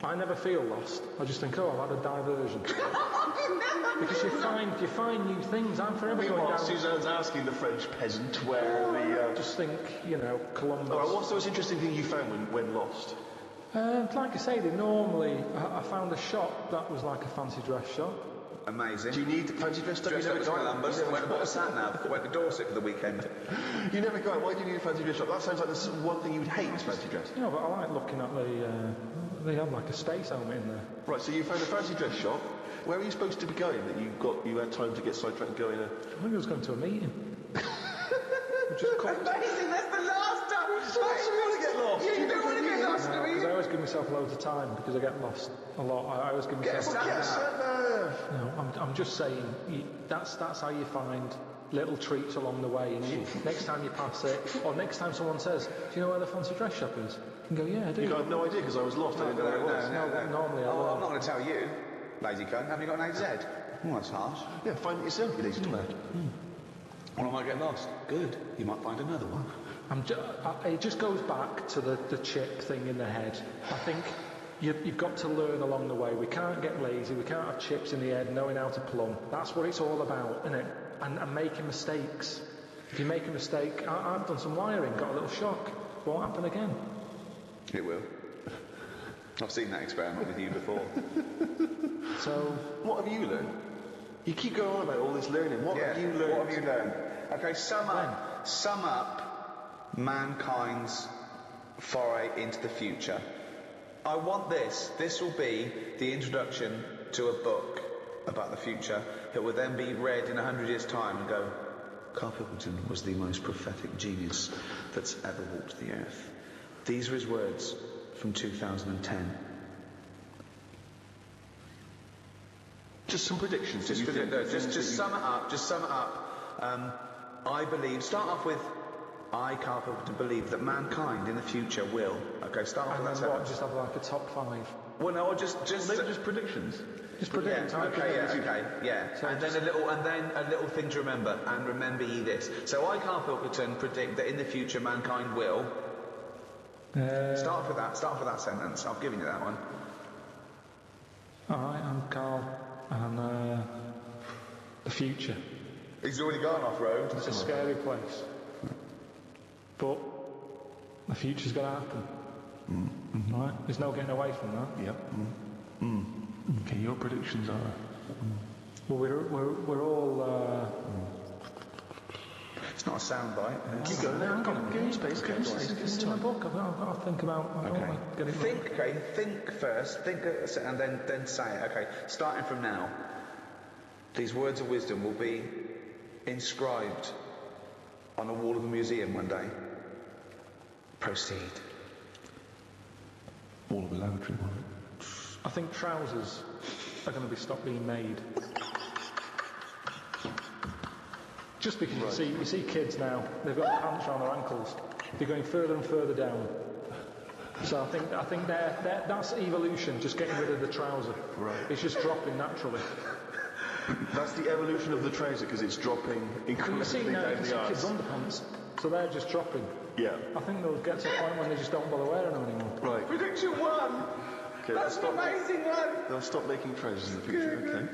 I never feel lost. I just think, I've had a diversion. Because you find new things. I'm forever going Meanwhile, down. Suzanne's asking the French peasant where the... Just think, Columbus. All right, what's the most interesting thing you found when lost? Like I say, I found a shop that was like a fancy dress shop. Amazing. Do you need fancy dress stuff? Dressed You up never as go out. Columbus, went and bought a sat nav, went to Dorset for the weekend. You never go out. Why do you need a fancy dress shop? That sounds like the one thing you would hate, fancy dress. But I like looking at they have like a space helmet in there. Right, so you found a fancy dress shop. Where are you supposed to be going that you had time to get sidetracked and go in a... I think I was going to a meeting. Just cooked. Amazing, that's the last time. So what's the want to get lost? Yeah, you don't want to get lost, do Because you? I always give myself loads of time because I get lost a lot. I always give Get myself. a Get a sat nav. I'm just saying that's how you find little treats along the way. Next time you pass it, or next time someone says, "Do you know where the fancy dress shop is?" You can go, "Yeah, I do." You have no idea because I was lost. I didn't know where it was. No. Normally I Oh, will. I'm not going to tell you, lazy cunt. Haven't you got an AZ? Oh, that's harsh. Yeah, find it yourself, you lazy twat. Well, I might get lost. Good. You might find another one. It just goes back to the chip thing in the head. I think you've got to learn along the way. We can't get lazy. We can't have chips in the head, knowing how to plumb. That's what it's all about, isn't it? And making mistakes. If you make a mistake, I've done some wiring, got a little shock. Won't happen again. It will. I've seen that experiment with you before. So, What have you learned? You keep going on about all this learning. What have you learned? What have you learned? Okay, sum up mankind's foray into the future. I want this. This will be the introduction to a book about the future that will then be read in 100 years' time and go, Karl Pilkington was the most prophetic genius that's ever walked the earth. These are his words from 2010. Just some predictions. Just sum it up. Just sum it up. I believe. Start off with. I, Karl Pilkington, believe that mankind in the future will. Okay, start off and with that then what? sentence. Just have like a top 5. Well, no, just Maybe just predictions. Just predict. And then a little thing to remember. And remember ye this. So I, Karl Pilkington, predict that in the future mankind will. Start off with that. Start off with that sentence. I've given you that one. Alright, I'm Carl, and the future. He's already gone off road. It's a scary place. But the future's going to happen. Right? There's no getting away from that. Yep. Okay, your predictions are... Well, we're all... It's not a soundbite. Keep going now. Give me space. Give me space. It's in a book. I've got to think about... I don't want to get it wrong. Think first, and then say it. Okay, starting from now, these words of wisdom will be inscribed on a wall of a museum one day. Proceed. All of a lavatory, one. I think trousers are going to be stopped being made. Just because you see kids now, they've got pants around their ankles. They're going further and further down. So I think that's evolution, just getting rid of the trouser. Right. It's just dropping naturally. That's the evolution of the trouser because it's dropping You see incrementally now, down you see the kids' arse. underpants, so they're just dropping. Yeah. I think they'll get to a point when they just don't bother wearing them anymore. Right. Prediction 1. Okay, That's an amazing one. They'll stop making trousers in the future.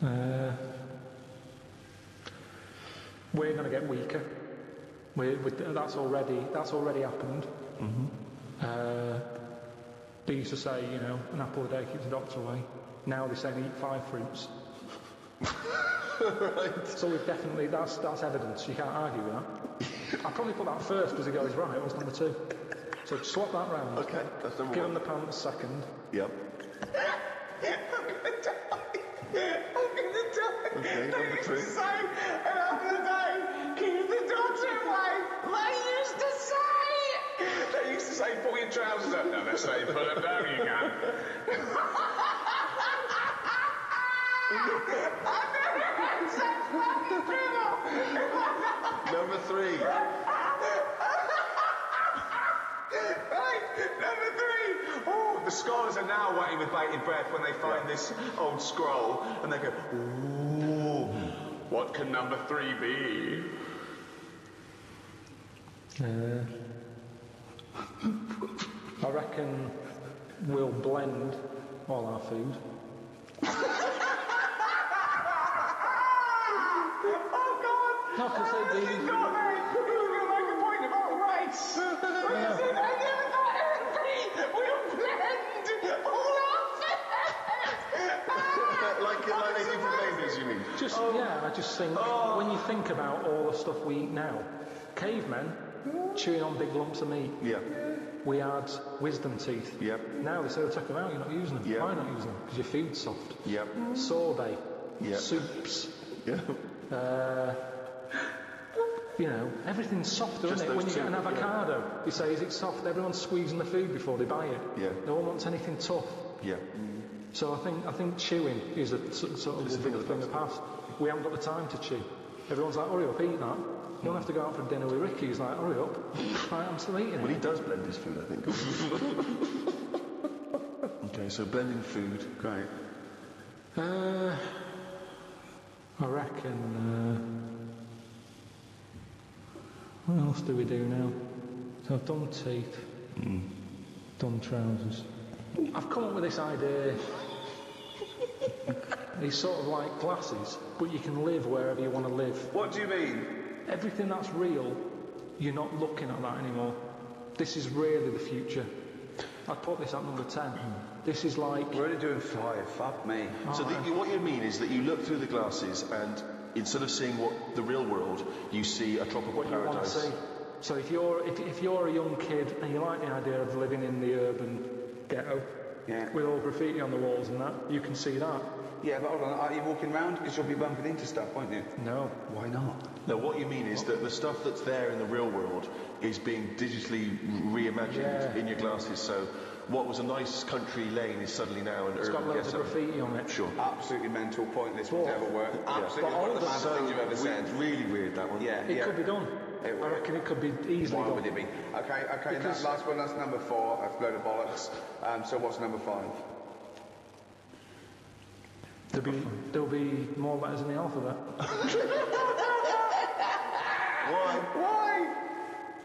Okay. We're going to get weaker. That's already happened. They used to say, an apple a day keeps the doctor away. Now they say eat 5 fruits. Right. So we've definitely, that's evidence. You can't argue with that. I'll probably put that first because it goes right. What's number 2? So swap that round. Okay, that's number Give 1. them the pants second. Yep. I'm gonna die. Okay, They number used 2. to say, an apple a day keeps the doctor away. They used to say. They used to say, pull your trousers up. No, they say, pull them down, you can. Number 3. Right, number 3. Oh, the scholars are now waiting with bated breath when they find this old scroll, and they go, ooh, what can number 3 be? I reckon we'll blend all our food. No, because Not mate. You're going to make a point about rights. Listen, I never thought it would be. We'll blend all our like they do for babies, you mean? I just think when you think about all the stuff we eat now, cavemen chewing on big lumps of meat. Yeah. We had wisdom teeth. Yep. Now they say they'll take them out, you're not using them. Yep. Why not using them? Because your food's soft. Yep. Sorbet. Yep. Soups. Yeah. Everything's softer, Just isn't it? When those you get an two, avocado, you say, is it soft? Everyone's squeezing the food before they buy it. Yeah. No one wants anything tough. Yeah. So I think chewing is a sort of It's a the thing big of the thing of the past. We haven't got the time to chew. Everyone's like, hurry up, eat that. You don't have to go out for dinner with Ricky. He's like, hurry up. Right, I'm still eating Well, he it. does blend his food, I think. Okay, so blending food. Great. I reckon. What else do we do now? So I've done teeth, done trousers. I've come up with this idea. It's sort of like glasses, but you can live wherever you want to live. What do you mean? Everything that's real, you're not looking at that anymore. This is really the future. I'd put this at number 10. This is like... We're only doing 5. Fuck me. So what you mean is that you look through the glasses and instead of seeing what the real world, you see a tropical what you want to paradise. see. So if you're a young kid and you like the idea of living in the urban ghetto with all graffiti on the walls and that, you can see that. Yeah, but hold on. Are you walking around? Because you'll be bumping into stuff, won't you? No. Why not? No, what you mean is that the stuff that's there in the real world is being digitally reimagined in your glasses. So what was a nice country lane is suddenly now an It's urban got loads ghetto. of graffiti on it. Sure. Absolutely mental, pointless, would never work. Absolutely one of the maddest things you've ever said. Really weird, that one. Yeah, It could be done. It I would. reckon it could be easily Why done. would it be? Okay, that last one, that's number 4. That's a load of bollocks. So what's number 5? There'll be more letters in the alphabet. Why?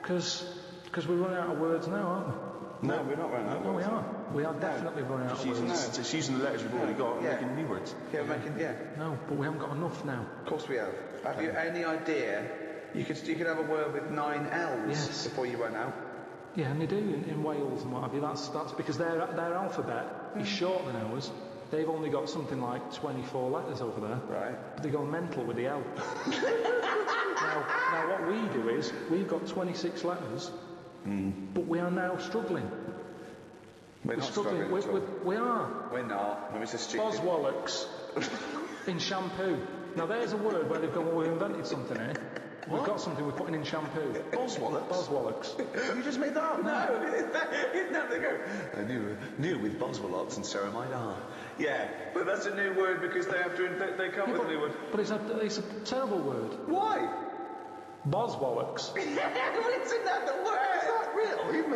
Because we're running out of words now, aren't we? No, we're not running out of No, we words. are. We are definitely running out of words. It's using the letters we've already got and Yeah. making new words. Yeah, No, but we haven't got enough now. Of course we have. Have you any idea? You could have a word with 9 L's Yes. before you run out. Yeah, and they do in Wales and what have you. That's because their alphabet is shorter than ours. They've only got something like 24 letters over there. Right. But they go mental with the L. now, what we do is, we've got 26 letters, but we are now struggling. We're not struggling at all. We are. We're not. We're just stupid. Boswallocks in shampoo. Now there's a word where they've gone, well, we've invented something here. We've got something we're putting in shampoo. Boswallocks? Boswallocks. Have you just made that up? No, they go. New with Boswellocks and ceramide R. Yeah, but that's a new word because they have to. They come with a new word. But it's a terrible word. Why? Boswallocks. It's another word. Is that real? Even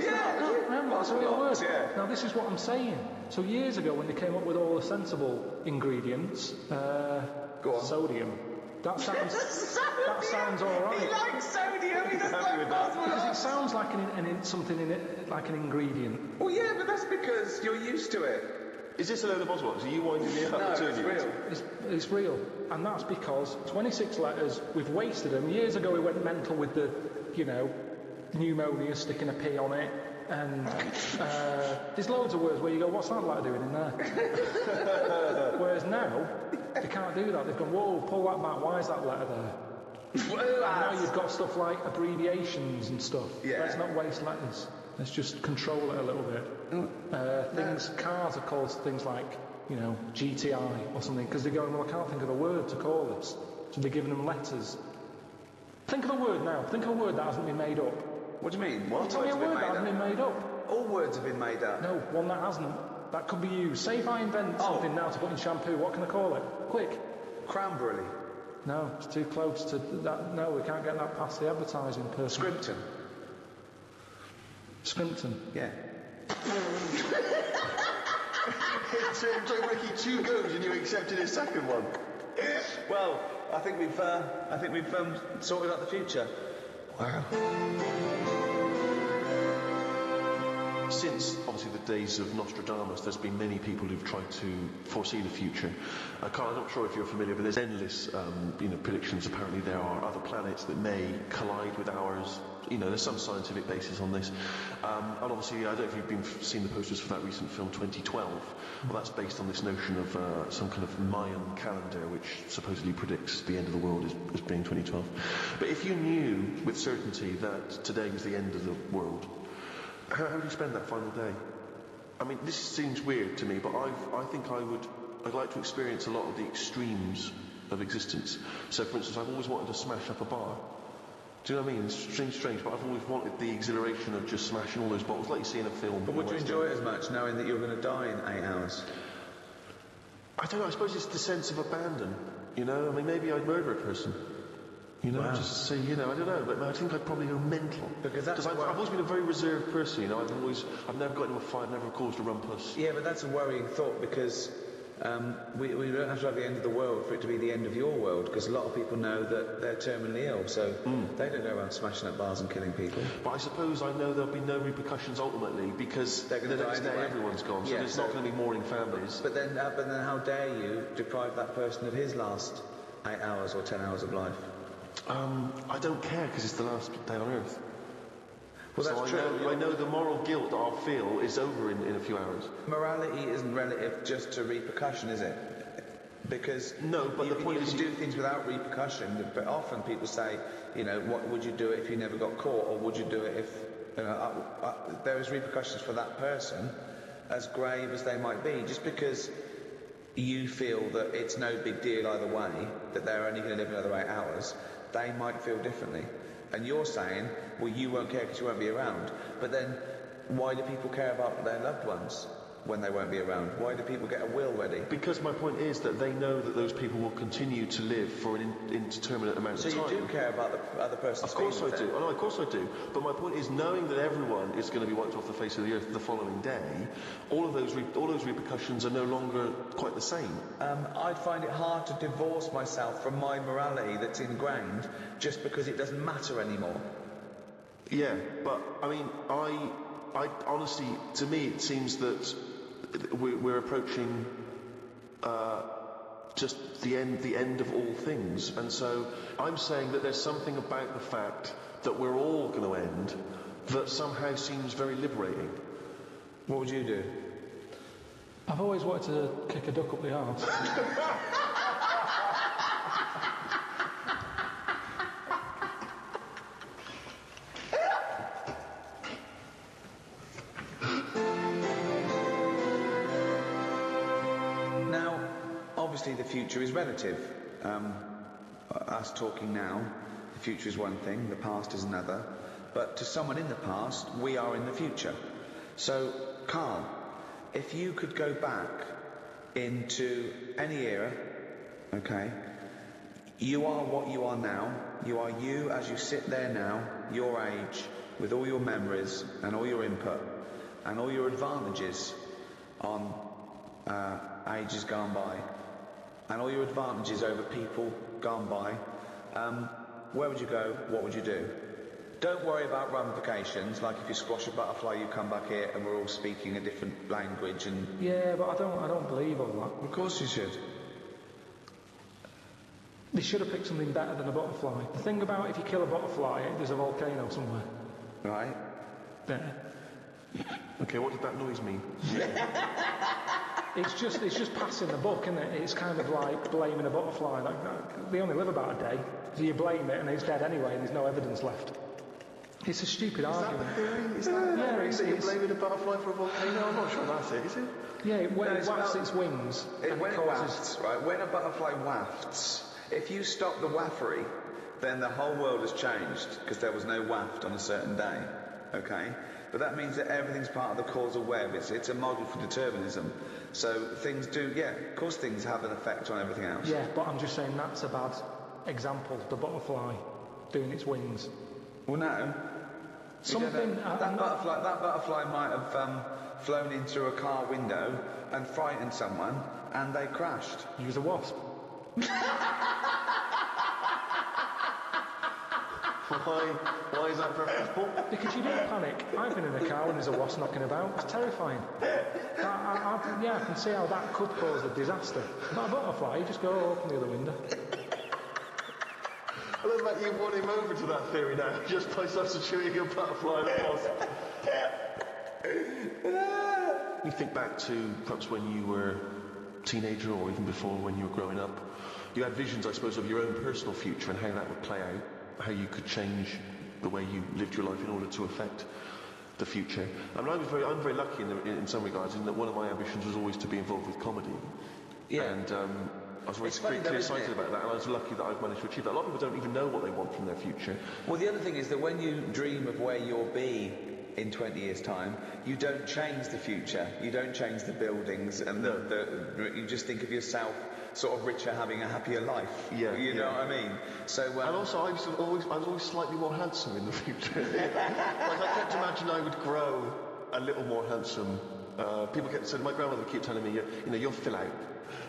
That's a real word. Yeah. Now this is what I'm saying. So years ago when they came up with all the sensible ingredients, Go on. sodium. That sounds all right. He likes sodium. He doesn't like Because it Boswellocks. sounds like something in it, like an ingredient. Well, yeah, but that's because you're used to it. Is this a load of Boswellocks? Are you winding me up? No, it's Turning it? real. It's real, and that's because 26 letters. We've wasted them. Years ago, we went mental with the, pneumonia, sticking a P on it, and there's loads of words where you go, "What's that letter doing in there?" Whereas now, they can't do that. They've gone, "Whoa, pull that back. Why is that letter there?" And now you've got stuff like abbreviations and stuff. Yeah. Let's not waste letters. Let's just control it a little bit. Cars are called things like, GTI or something, because they're going, well, I can't think of a word to call this. So they're giving them letters. Think of a word now. Think of a word that hasn't been made up. What do you mean? Tell me a word that hasn't been made up. All words have been made up. No, one that hasn't. That could be used. Say if I invent something now to put in shampoo, what can I call it? Quick. Cranberry. No, it's too close to that. No, we can't get that past the advertising person. Scrimpton. Scrimpton. Yeah. So it took Ricky 2 goes and you accepted his second one. Well, I think we've sorted out the future. Wow. Since, obviously, the days of Nostradamus, there's been many people who've tried to foresee the future. Karl, I'm not sure if you're familiar, but there's endless, predictions. Apparently there are other planets that may collide with ours. There's some scientific basis on this. And obviously, I don't know if you've seen the posters for that recent film 2012. Well, that's based on this notion of some kind of Mayan calendar, which supposedly predicts the end of the world as being 2012. But if you knew with certainty that today was the end of the world, how do you spend that final day? I mean, this seems weird to me, but I think I'd like to experience a lot of the extremes of existence. So, for instance, I've always wanted to smash up a bar. Do you know what I mean? It's strange, but I've always wanted the exhilaration of just smashing all those bottles, like you see in a film. But would you enjoy it as much, knowing that you're going to die in 8 hours? I don't know, I suppose it's the sense of abandon, I mean, maybe I'd murder a person. Wow. Just to say, I don't know, but I think I'd probably go mental. Because I've always been a very reserved person, I've never got into a fight, never caused a rumpus. Yeah, but that's a worrying thought, because we don't have to have the end of the world for it to be the end of your world, because a lot of people know that they're terminally ill, so they don't go around smashing up bars and killing people. But I suppose I know there'll be no repercussions ultimately, because the next day everyone's gone, so there's not going to be mourning families. But then how dare you deprive that person of his last 8 hours or 10 hours of life? I don't care, because it's the last day on Earth. Well, so that's true. I know the moral guilt that I'll feel is over in a few hours. Morality isn't relative just to repercussion, is it? Because no, but the point is you can do things without repercussion. But often people say, what would you do if you never got caught, or would you do it if there is repercussions for that person, as grave as they might be, just because you feel that it's no big deal either way, that they're only going to live another 8 hours. They might feel differently. And you're saying, well, you won't care because you won't be around. But then, why do people care about their loved ones when they won't be around? Why do people get a will ready? Because my point is that they know that those people will continue to live for an indeterminate amount of time. So you do care about the other person's feelings? Of course I do. Of course I do. But my point is, knowing that everyone is going to be wiped off the face of the earth the following day, all those repercussions are no longer quite the same. I'd find it hard to divorce myself from my morality that's ingrained just because it doesn't matter anymore. Yeah, but I mean, I honestly, to me, it seems that we're approaching just the end of all things, and so I'm saying that there's something about the fact that we're all going to end that somehow seems very liberating. What would you do? I've always wanted to kick a duck up the arse. Obviously, the future is relative. Us talking now, the future is one thing, the past is another. But to someone in the past, we are in the future. So, Karl, if you could go back into any era, okay, you are what you are now. You are you as you sit there now, your age, with all your memories and all your input and all your advantages on ages gone by. And all your advantages over people gone by, where would you go? What would you do? Don't worry about ramifications, like if you squash a butterfly, you come back here and we're all speaking a different language and... Yeah, but I don't believe all that. Of course you should. They should have picked something better than a butterfly. The thing about if you kill a butterfly, there's a volcano somewhere. Right. There. Okay, what did that noise mean? It's just passing the buck, isn't it? It's kind of like blaming a butterfly. Like, they only live about a day, so you blame it and it's dead anyway, and there's no evidence left. It's a stupid argument. Is that the theory? That you're blaming a butterfly for a volcano? I'm not sure that's it, is it? Yeah, it wafts its wings. When it wafts, right? When a butterfly wafts, if you stop the waffery, then the whole world has changed, because there was no waft on a certain day. Okay? But that means that everything's part of the causal web. It's a model for determinism. So things do, of course things have an effect on everything else. Yeah, but I'm just saying that's a bad example, the butterfly doing its wings. Well, no. Something... That butterfly might have flown in through a car window and frightened someone, and they crashed. He was a wasp. Why is that preferable? Because you don't panic. I've been in a car when there's a wasp knocking about. It's terrifying. I can see how that could cause a disaster. Not a butterfly, you just go open the other window. I love that you've won him over to that theory now, just by substituting a butterfly and a wasp. You think back to perhaps when you were a teenager or even before when you were growing up. You had visions, I suppose, of your own personal future and how that would play out, how you could change the way you lived your life in order to affect the future. I mean, I'm very lucky in some regards in that one of my ambitions was always to be involved with comedy. Yeah. And I was always pretty excited about that, and I was lucky that I've managed to achieve that. A lot of people don't even know what they want from their future. Well, the other thing is that when you dream of where you'll be in 20 years' time, you don't change the future. You don't change the buildings, and you just think of yourself sort of richer, having a happier life. Yeah, you know what I mean? So, and also, I was always slightly more handsome in the future. Like I kept imagining I would grow a little more handsome. People kept saying, my grandmother would keep telling me, you'll fill out.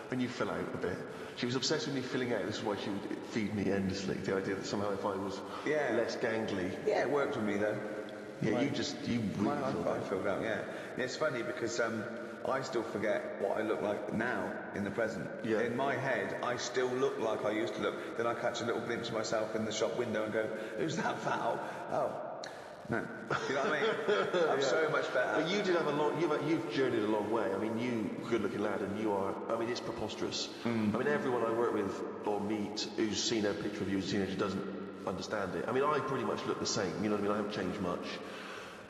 When you fill out a bit. She was obsessed with me filling out. This is why she would feed me endlessly. The idea that somehow if I was less gangly. Yeah, it worked with me though. Yeah, you really I filled out, yeah. It's funny because I still forget what I look like now in the present. Yeah. In my head, I still look like I used to look. Then I catch a little glimpse of myself in the shop window and go, who's that foul? Oh. No. You know what I mean? I'm so much better. But you did have you've journeyed a long way. I mean, you, good-looking lad, and you are, I mean, it's preposterous. I mean, everyone I work with or meet who's seen a picture of you as a teenager doesn't understand it. I mean, I pretty much look the same, you know what I mean? I haven't changed much.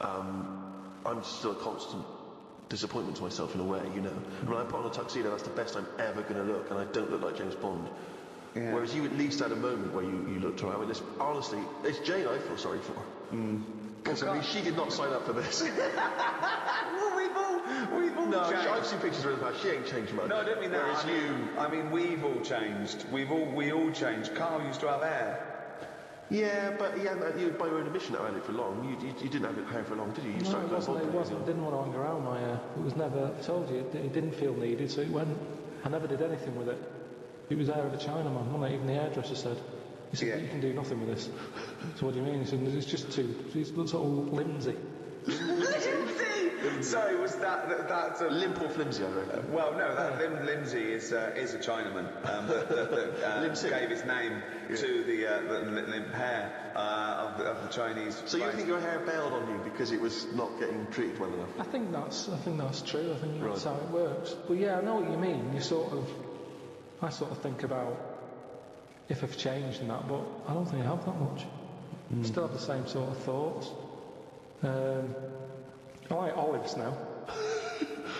I'm still a constant disappointment to myself in a way, you know. And when I put on a tuxedo, that's the best I'm ever going to look, and I don't look like James Bond. Yeah. Whereas you at least had a moment where you looked around. I mean, honestly, it's Jane I feel sorry for. Because I mean, she did not sign up for this. Well, we've all changed. I've seen pictures of her in the past. She ain't changed much. No, I don't mean that. I mean, we've all changed. We all changed. Carl used to have hair. Yeah, but you by your own admission that I had it for long. You didn't have it hair for long, did you? You No, it wasn't. I didn't want to hang around my hair. It was never. I told you, it didn't feel needed, so it went. I never did anything with it. It was hair of a Chinaman, wasn't it? Even the hairdresser said. He said, you can do nothing with this. So what do you mean? He said, it's just it looks all limbsy. Limbsy! Sorry, was that's a... Limp or flimsy, I reckon. Well, no, that Limsy is a Chinaman that gave his name to the limp hair of the Chinese. So you think your hair bailed on you because it was not getting treated well enough? I think that's true. I think that's how it works. But yeah, I know what you mean. I sort of think about if I've changed and that, but I don't think I have that much. I still have the same sort of thoughts. I like olives now,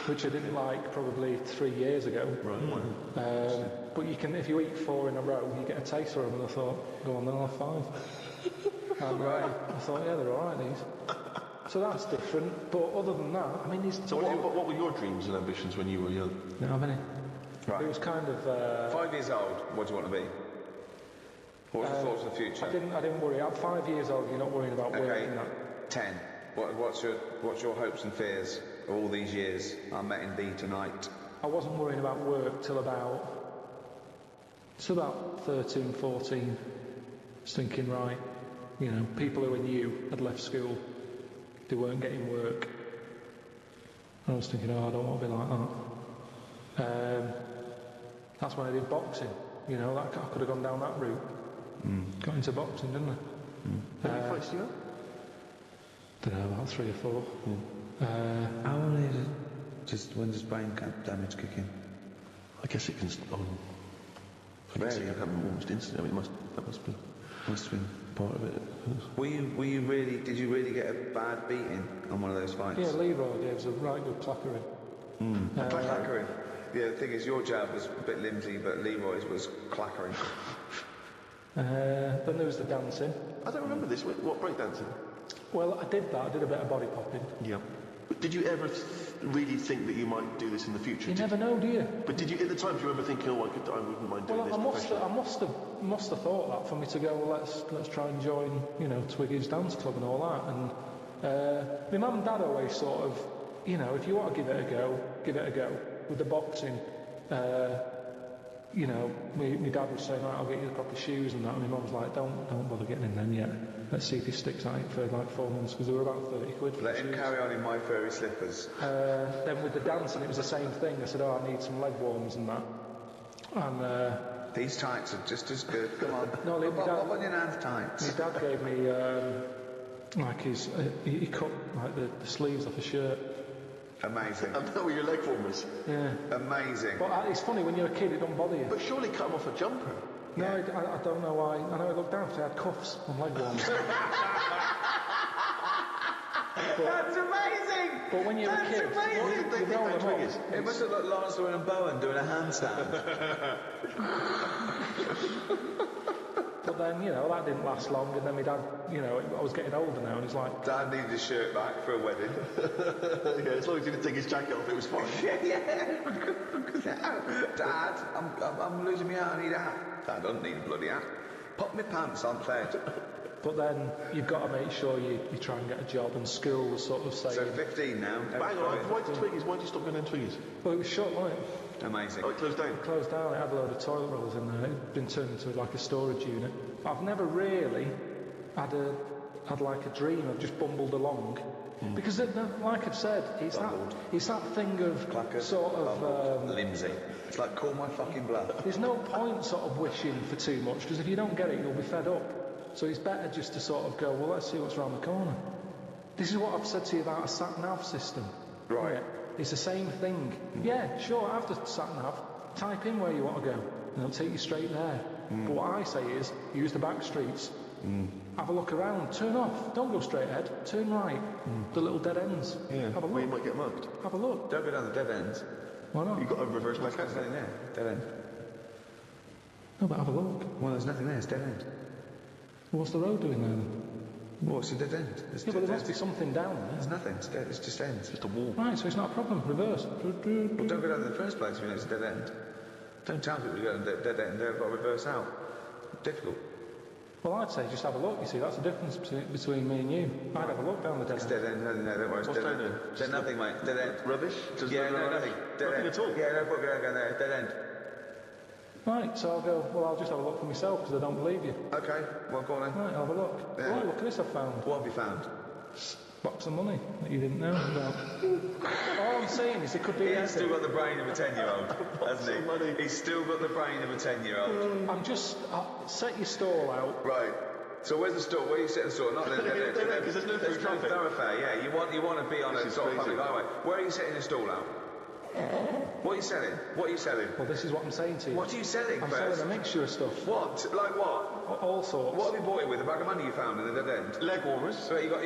which I didn't like probably 3 years ago. Right. But you can, if you eat 4 in a row, you get a taste of them. And I thought, go on then, I'll have 5. And I thought, yeah, they're all right, these. So that's different. But other than that, I mean, So what were your dreams and ambitions when you were young? Didn't have any. Right. It was kind of... 5 years old, what do you want to be? What was your thoughts of the future? I didn't worry. At 5 years old, you're not worrying about work and that. 10. What's your hopes and fears of all these years? I met in thee tonight. I wasn't worrying about work till about 13, 14. Just thinking, right, you know, people who were new had left school. They weren't getting work. I was thinking, I don't want to be like that. That's when I did boxing. You know, I could have gone down that route. Got into boxing, didn't I? How many fights do you have? Don't know, about 3 or 4. How old is it? Just when does brain damage kick in? I guess it can. I guess it can happen almost instantly. I mean, that must have been part of it. Were you really? Did you really get a bad beating on one of those fights? Yeah, Leroy gave us a right good clackering. Clackering. Yeah, the thing is, your jab was a bit limsy, but Leroy's was clackering. Then there was the dancing. I don't remember this. What breakdancing? Well, I did that. I did a bit of body popping. Yeah. But did you ever really think that you might do this in the future? You never know, do you? But did you, at the time, do you remember thinking, I wouldn't mind doing this I must have thought that for me to go, well, let's try and join, you know, Twiggy's dance club and all that. And my mum and dad always sort of, you know, if you want to give it a go, give it a go. With the boxing, you know, my dad was saying, right, I'll get you the proper shoes and that. And my mum was like, don't bother getting in then yet. let's see if he sticks at it for like 4 months, because they were about 30 quid. Let him carry on in my furry slippers. Then with the dancing, it was the same thing. I said, I need some leg warmers and that. And These tights are just as good. Come on. No, what about your Nan's tights? my dad gave me like his. He cut like the sleeves off a shirt. Amazing. And that were your leg warmers. Yeah. Amazing. But it's funny when you're a kid, it don't bother you. But surely cut them off a jumper. No, I don't know why. I know I looked down because I had cuffs on leg warmers. That's amazing! But when you're a kid, you roll them up. It must have looked Lancelot and Bowen doing a handstand. But then, that didn't last long, and then my dad, I was getting older now, and he's like... Dad needed his shirt back for a wedding. Yeah, as long as he didn't take his jacket off, it was fine. Dad, I'm losing my hat, I need a hat. Dad, I don't need a bloody hat. Pop my pants on, Fred. But then you've got to make sure you try and get a job, and school was sort of saying... So 15 now. Hang on, why did you stop going down Twiggies? Well, it was short, wasn't it? Amazing. Oh, it closed down? It closed down, it had a load of toilet rolls in there. It'd been turned into like a storage unit. I've never really had like a dream of just bumbled along. Because, like I've said, it's that thing of Clacker, sort of... Limsy. It's like, call my fucking bluff. There's no point sort of wishing for too much, because if you don't get it, you'll be fed up. So it's better just to sort of go, well, let's see what's around the corner. This is what I've said to you about a sat-nav system. Right. Yeah. It's the same thing. Yeah, sure, have the sat-nav. Type in where you want to go, and it'll take you straight there. But what I say is, use the back streets. Have a look around. Turn off. Don't go straight ahead. Turn right. The little dead ends. Yeah, Have a well, you look. might get mugged. Have a look. Don't go down the dead ends. Why not? You've got a reverse There's mechanism. nothing there. Dead end. No, but have a look. Well, there's nothing there. It's dead end. What's the road doing there then? Well, it's a dead end. Yeah, but there must be something down there. There's nothing. It's dead. It's just ends. It's just a wall. Right, so it's not a problem. Reverse. Well, don't go down in the first place if you know it's a dead end. Don't tell people to go down the dead end. They've got to reverse out. Difficult. Well, I'd say just have a look. You see, that's the difference between me and you. I'd have a look down the dead It's end. dead end. No, don't worry. It's What's dead down end. there? There's nothing, mate. Dead end. Rubbish? Just Yeah, no, nothing. Dead Nothing end. at all? Yeah, no point going there. Dead end. Right, so I'll go, well, I'll just have a look for myself because I don't believe you. Okay. Well, go on then. Right, I'll have a look. Yeah. Oh, look at this I've found. What have you found? Box of money that you didn't know about. All I'm saying is it could be... He's still got the brain of a 10-year-old, hasn't he? money. He's still got the brain of a 10-year-old. I'm just... set your stall out. Right. So where's the store? Where are you setting the store? Not there. Because there's no through traffic. Thoroughfare. Yeah, you want to be on This a is sort of crazy. public highway. Where are you setting the stall out? What are you selling? What are you selling? Well, this is what I'm saying to you. What are you selling I'm first? selling a mixture of stuff. What? Like what? All sorts. What have you bought it with? A bag of money you found in the dead end? Leg warmers. So you got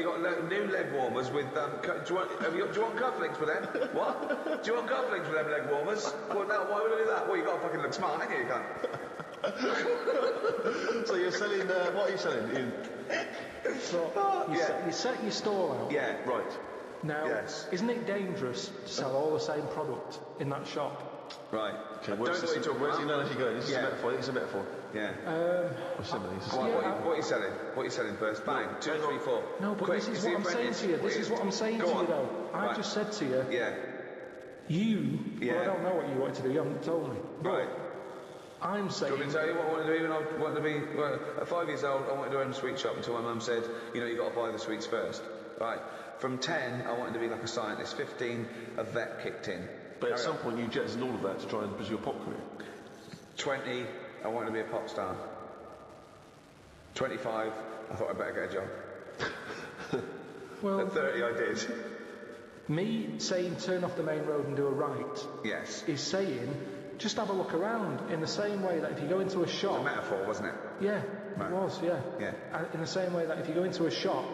new leg warmers with do you want cufflinks for them? What? Do you want cufflinks for them leg warmers? Well, no. Why would I do that? Well, you got to fucking look smart, ain't you? You can't. So you're selling, what are you selling? So you set your stall out. Yeah. Right. Now, Yes. isn't it dangerous to sell all the same product in that shop? Right. Okay, I don't know what you're talking where's the about. analogy going? This is Yeah. a metaphor. It's a metaphor. Yeah. Or simile. It's a What, simile. what are you selling? What are you selling first? Bang. 2, 3, 4. No, but Quick, this is see what I'm your saying apprentice. to you. This is what I'm saying Go to on. you, though. I Right. just said to you, Yeah. well, Yeah. I don't know what you wanted to do. You haven't told me. But Right. I'm Do saying... you want me to tell you what I wanted to do when I wanted to be... Well, at 5 years old, I wanted to own a sweet shop until my mum said, you've got to buy the sweets first. Right. From 10, I wanted to be like a scientist. 15, a vet kicked in. But at some point you jettisoned all of that to try and pursue a pop career. 20, I wanted to be a pop star. 25, I thought I'd better get a job. Well, At 30, I did. me saying turn off the main road and do a right Yes. is saying just have a look around in the same way that if you go into a It's a shop... metaphor, wasn't it? Yeah, Right. it was, yeah. Yeah. In the same way that if you go into a shop,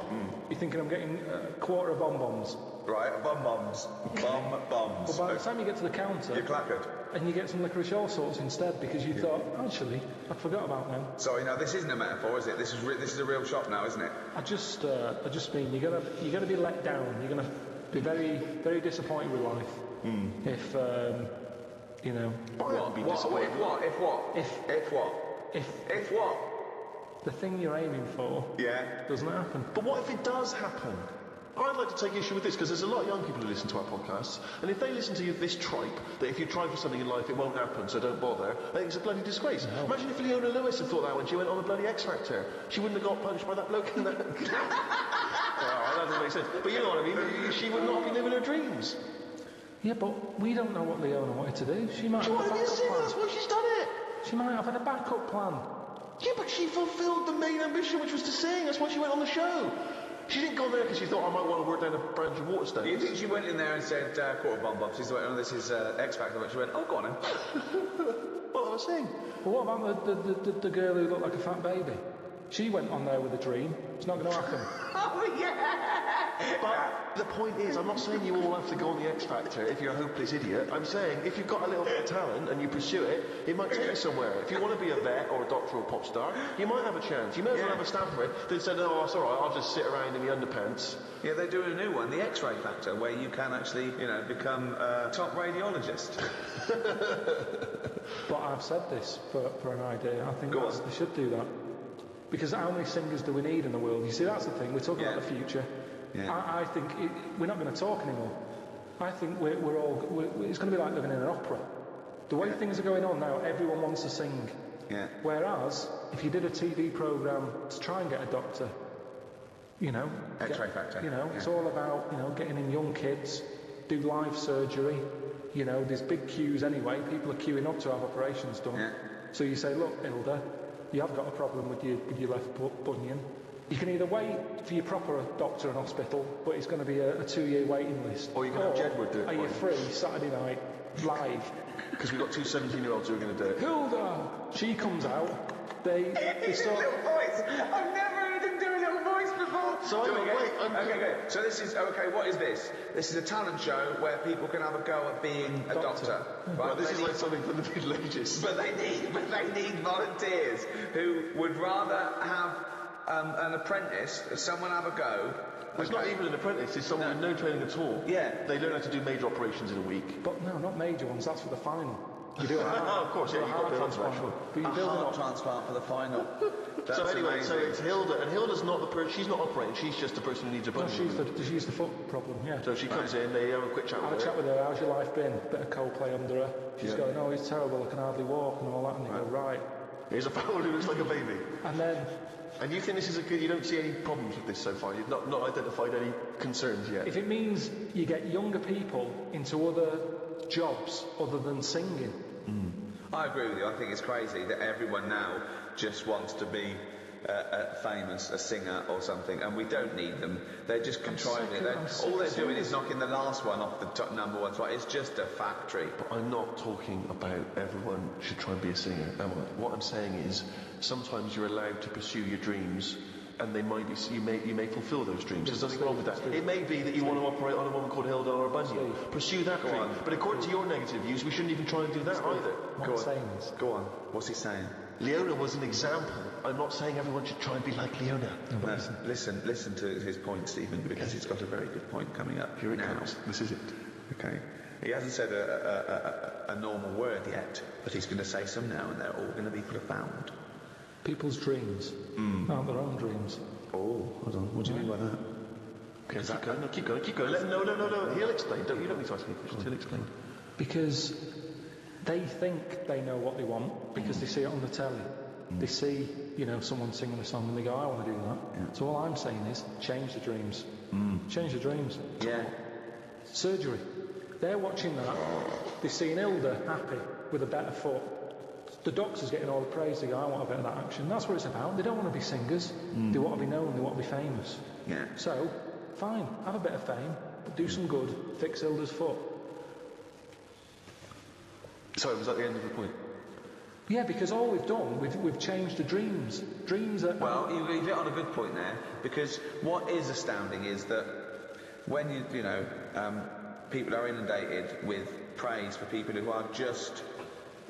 you're thinking I'm getting a quarter of bonbons. Right, bombs. Bombs. But by the time you get to the counter... You're clackered. And you get some licorice all sorts instead because you thought, actually, I forgot about them. Sorry, now this isn't a metaphor, is it? This is a real shop now, isn't it? I just mean you're gonna be let down. You're gonna be very, very disappointed with life if What? If what? the thing you're aiming for Yeah. doesn't happen. But what if it does happen? I'd like to take issue with this because there's a lot of young people who listen to our podcasts, and if they listen to this tripe that if you try for something in life it won't happen, so don't bother, I think it's a bloody disgrace. No. Imagine if Leona Lewis had thought that when she went on the bloody X Factor. She wouldn't have got punched by that bloke in that. That doesn't make sense. But you know what I mean? She would not be living her dreams. Yeah, but we don't know what Leona wanted to do. She might have had a backup plan. That's why she's done it. She might have had a backup plan. Yeah, but she fulfilled the main ambition, which was to sing. That's why she went on the show. She didn't go there because she thought I might want to work down a branch of water stations. You think she went in there and said, quarter bomb bob, she's like, oh, this is X Factor, but she went, oh, go on then. What I was saying. Well, what about the girl who looked like a fat baby? She went on there with a dream. It's not going to happen. Oh, yeah! But the point is, I'm not saying you all have to go on the X Factor if you're a hopeless idiot. I'm saying if you've got a little bit of talent and you pursue it, it might take you somewhere. If you want to be a vet or a doctor or a pop star, you might have a chance. You may as well have a stamp for it than say, oh, it's all right, I'll just sit around in the underpants. Yeah, they're doing a new one, the X-ray Factor, where you can actually, become a top radiologist. But I've said this for an idea. I think they should do that. Because how many singers do we need in the world? You see, that's the thing. We're talking about the future. Yeah. I think we're not going to talk anymore. I think it's going to be like living in an opera. The way things are going on now, everyone wants to sing. Yeah. Whereas, if you did a TV programme to try and get a doctor, X-ray Factor. It's all about, getting in young kids, do live surgery. There's big queues anyway. People are queuing up to have operations done. Yeah. So you say, look, Hilda, you have got a problem with your left bunion. You can either wait for your proper doctor and hospital, but it's going to be a 2-year waiting list. Or you can have Jedward do it. Are you free Saturday night, live? Because we've got two 17-year-olds who are going to do it. Hilda! She comes out, they start... Little voice! I've never heard him do a little voice before! So okay, good. So this is, what is this? This is a talent show where people can have a go at being a doctor. Right? Well, this is like something from the Middle Ages. But they need volunteers who would rather have an apprentice, someone have a go. It's not even an apprentice, it's someone with no training at all. Yeah. They learn how to do major operations in a week. But no, not major ones, that's for the final. You do a heart, of course, yeah, you've got to transplant. But you're building heart up transplant for the final. So anyway, so it's Hilda, and Hilda's not the person, she's not operating, she's just the person who needs a no, bunion. she's the foot problem, yeah. So she comes in, they have a quick chat with her. Have a chat with her, how's your life been? Bit of Coldplay under her. She's going, oh, it's terrible, I can hardly walk and all that, and you go, right. Here's a fowl who looks like a baby. And then... And you think this is you don't see any problems with this so far? You've not identified any concerns yet? If it means you get younger people into other jobs other than singing. I agree with you. I think it's crazy that everyone now just wants to be famous, a singer or something, and we don't need them. They're just contriving it. All they're doing is knocking the last one off the top number one spot. It's just a factory. But I'm not talking about everyone should try and be a singer, am I? What I'm saying is sometimes you're allowed to pursue your dreams, and they might be you may fulfil those dreams. There's nothing wrong with that. It may be that you want to operate on a woman called Hilda or a bunion. Pursue that dream. But according to your negative views, we shouldn't even try and do that either. What I'm saying is... Go on. What's he saying? Leona was an example. I'm not saying everyone should try and be like Leona. No, listen to his point, Stephen, because he's got a very good point coming up. Here it comes. This is it. Okay. He hasn't said a normal word yet, but he's going to say some now, and they're all going to be profound. People's dreams aren't their own dreams. Oh, hold on. What do you mean by that? Okay, keep going. No. He'll explain. You don't need to ask any questions. He'll explain. Because they think they know what they want because they see it on the telly. They see, someone singing a song and they go, I want to do that. Yeah. So all I'm saying is, change the dreams. Change the dreams. Yeah. Surgery. They're watching that. They're seeing Hilda happy with a better foot. The doctor's getting all the praise. They go, I want a bit of that action. That's what it's about. They don't want to be singers. They want to be known. They want to be famous. Yeah. So, fine. Have a bit of fame. But do some good. Fix Hilda's foot. Sorry, was that the end of the point? Yeah, because all we've done, we've changed the dreams. Dreams are... Well, you hit on a good point there, because what is astounding is that when people are inundated with praise for people who are just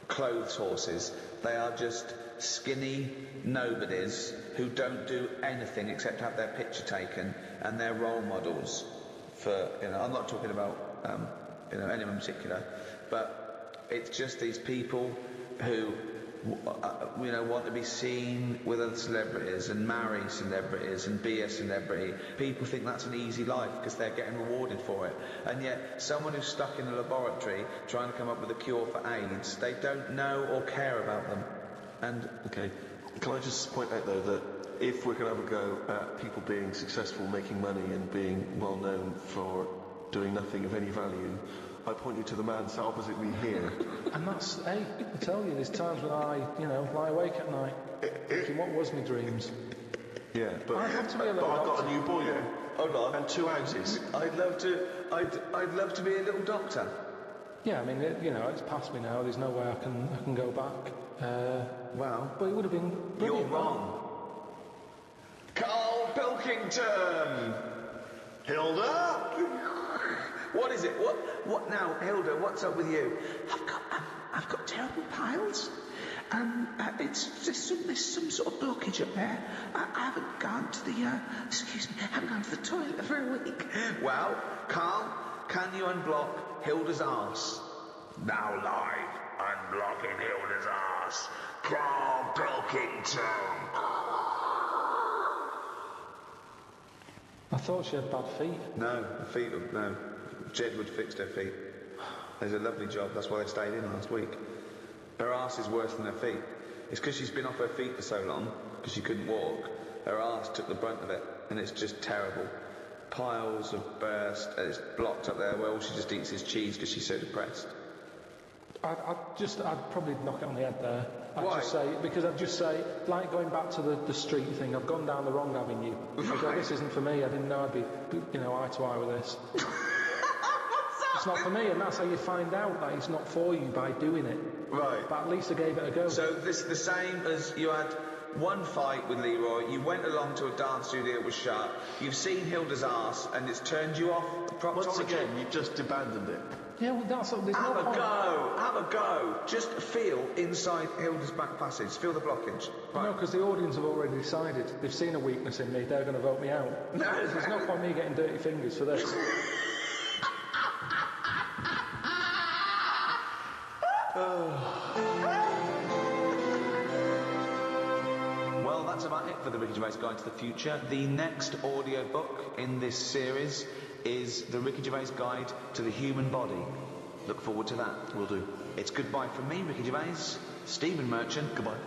clothes horses, they are just skinny nobodies who don't do anything except have their picture taken, and they're role models for, I'm not talking about, anyone in particular, but it's just these people who want to be seen with other celebrities and marry celebrities and be a celebrity. People think that's an easy life because they're getting rewarded for it. And yet, someone who's stuck in a laboratory trying to come up with a cure for AIDS, they don't know or care about them. And okay, can I just point out though that if we're going to have a go at people being successful, making money, and being well known for doing nothing of any value, I point you to the man sat opposite me here. And that's, hey, I tell you, there's times when I, lie awake at night thinking, what was my dreams? Yeah, but I have to be a little I've got doctor. a new boy now. hold on. And 2 houses. I'd love to be a little doctor. Yeah, I mean, it's past me now. There's no way I can go back. Wow. But it would have been brilliant. You're wrong. Karl Pilkington! Hilda? What is it? What now, Hilda? What's up with you? I've got terrible piles. It's just there's some sort of blockage up there. I haven't gone to the I haven't gone to the toilet for a week. Well, Karl, can you unblock Hilda's arse? Now live, unblocking Hilda's arse. Karl Pilkington. I thought she had bad feet. No, no. Jedward fixed her feet. There's a lovely job, that's why they stayed in last week. Her arse is worse than her feet. It's because she's been off her feet for so long, because she couldn't walk. Her arse took the brunt of it, and it's just terrible. Piles have burst, and it's blocked up there where all she just eats is cheese because she's so depressed. I'd probably knock it on the head there. Why? I'd just say, like going back to the street thing, I've gone down the wrong avenue. I go, this isn't for me, I didn't know I'd be, eye to eye with this. It's not for me, and that's how you find out that it's not for you, by doing it. Right. But at least I gave it a go. So this is the same as you had one fight with Leroy, you went along to a dance studio that was shut, you've seen Hilda's arse, and it's turned you off the proctology. Once again, you've just abandoned it. Yeah, well, there's Have no point. a go. Just feel inside Hilda's back passage. Feel the blockage. No, because the audience have already decided. They've seen a weakness in me. They're going to vote me out. No. There's no point me getting dirty fingers for this. Well, that's about it for the Ricky Gervais Guide to the Future. The next audio book in this series is the Ricky Gervais Guide to the Human Body. Look forward to that. Will do. It's goodbye from me, Ricky Gervais, Stephen Merchant. Goodbye.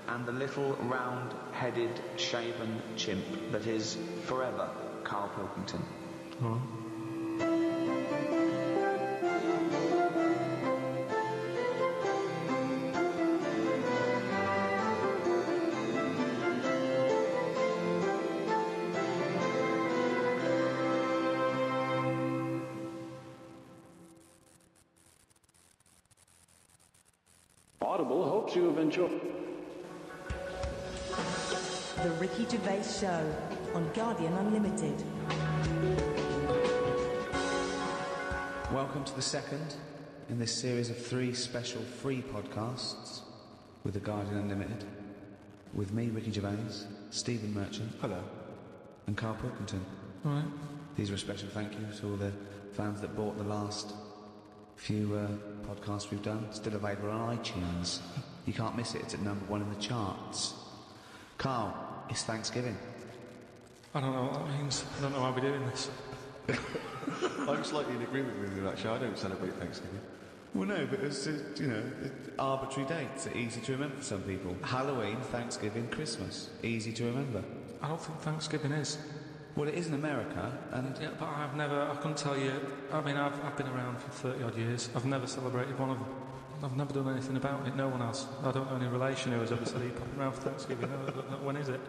And the little round-headed, shaven chimp that is forever Karl Pilkington. Audible hopes you have enjoyed. The Ricky Gervais Show on Guardian Unlimited. Welcome to the second in this series of 3 special free podcasts with the Guardian Unlimited. With me, Ricky Gervais, Stephen Merchant. Hello. And Karl Pilkington. All right. These are a special thank you to all the fans that bought the last few podcasts we've done. Still available on iTunes. You can't miss it. It's at #1 in the charts. Karl, it's Thanksgiving. I don't know what that means. I don't know why we're doing this. I'm slightly in agreement with you, actually. I don't celebrate Thanksgiving. Well, no, but it's, arbitrary dates are easy to remember for some people. Halloween, Thanksgiving, Christmas. Easy to remember. I don't think Thanksgiving is. Well, it is in America, and... Yeah, but I couldn't tell you. I mean, I've been around for 30-odd years. I've never celebrated one of them. I've never done anything about it. No one has. I don't know any relation who has ever said, popping around for Thanksgiving. When is it?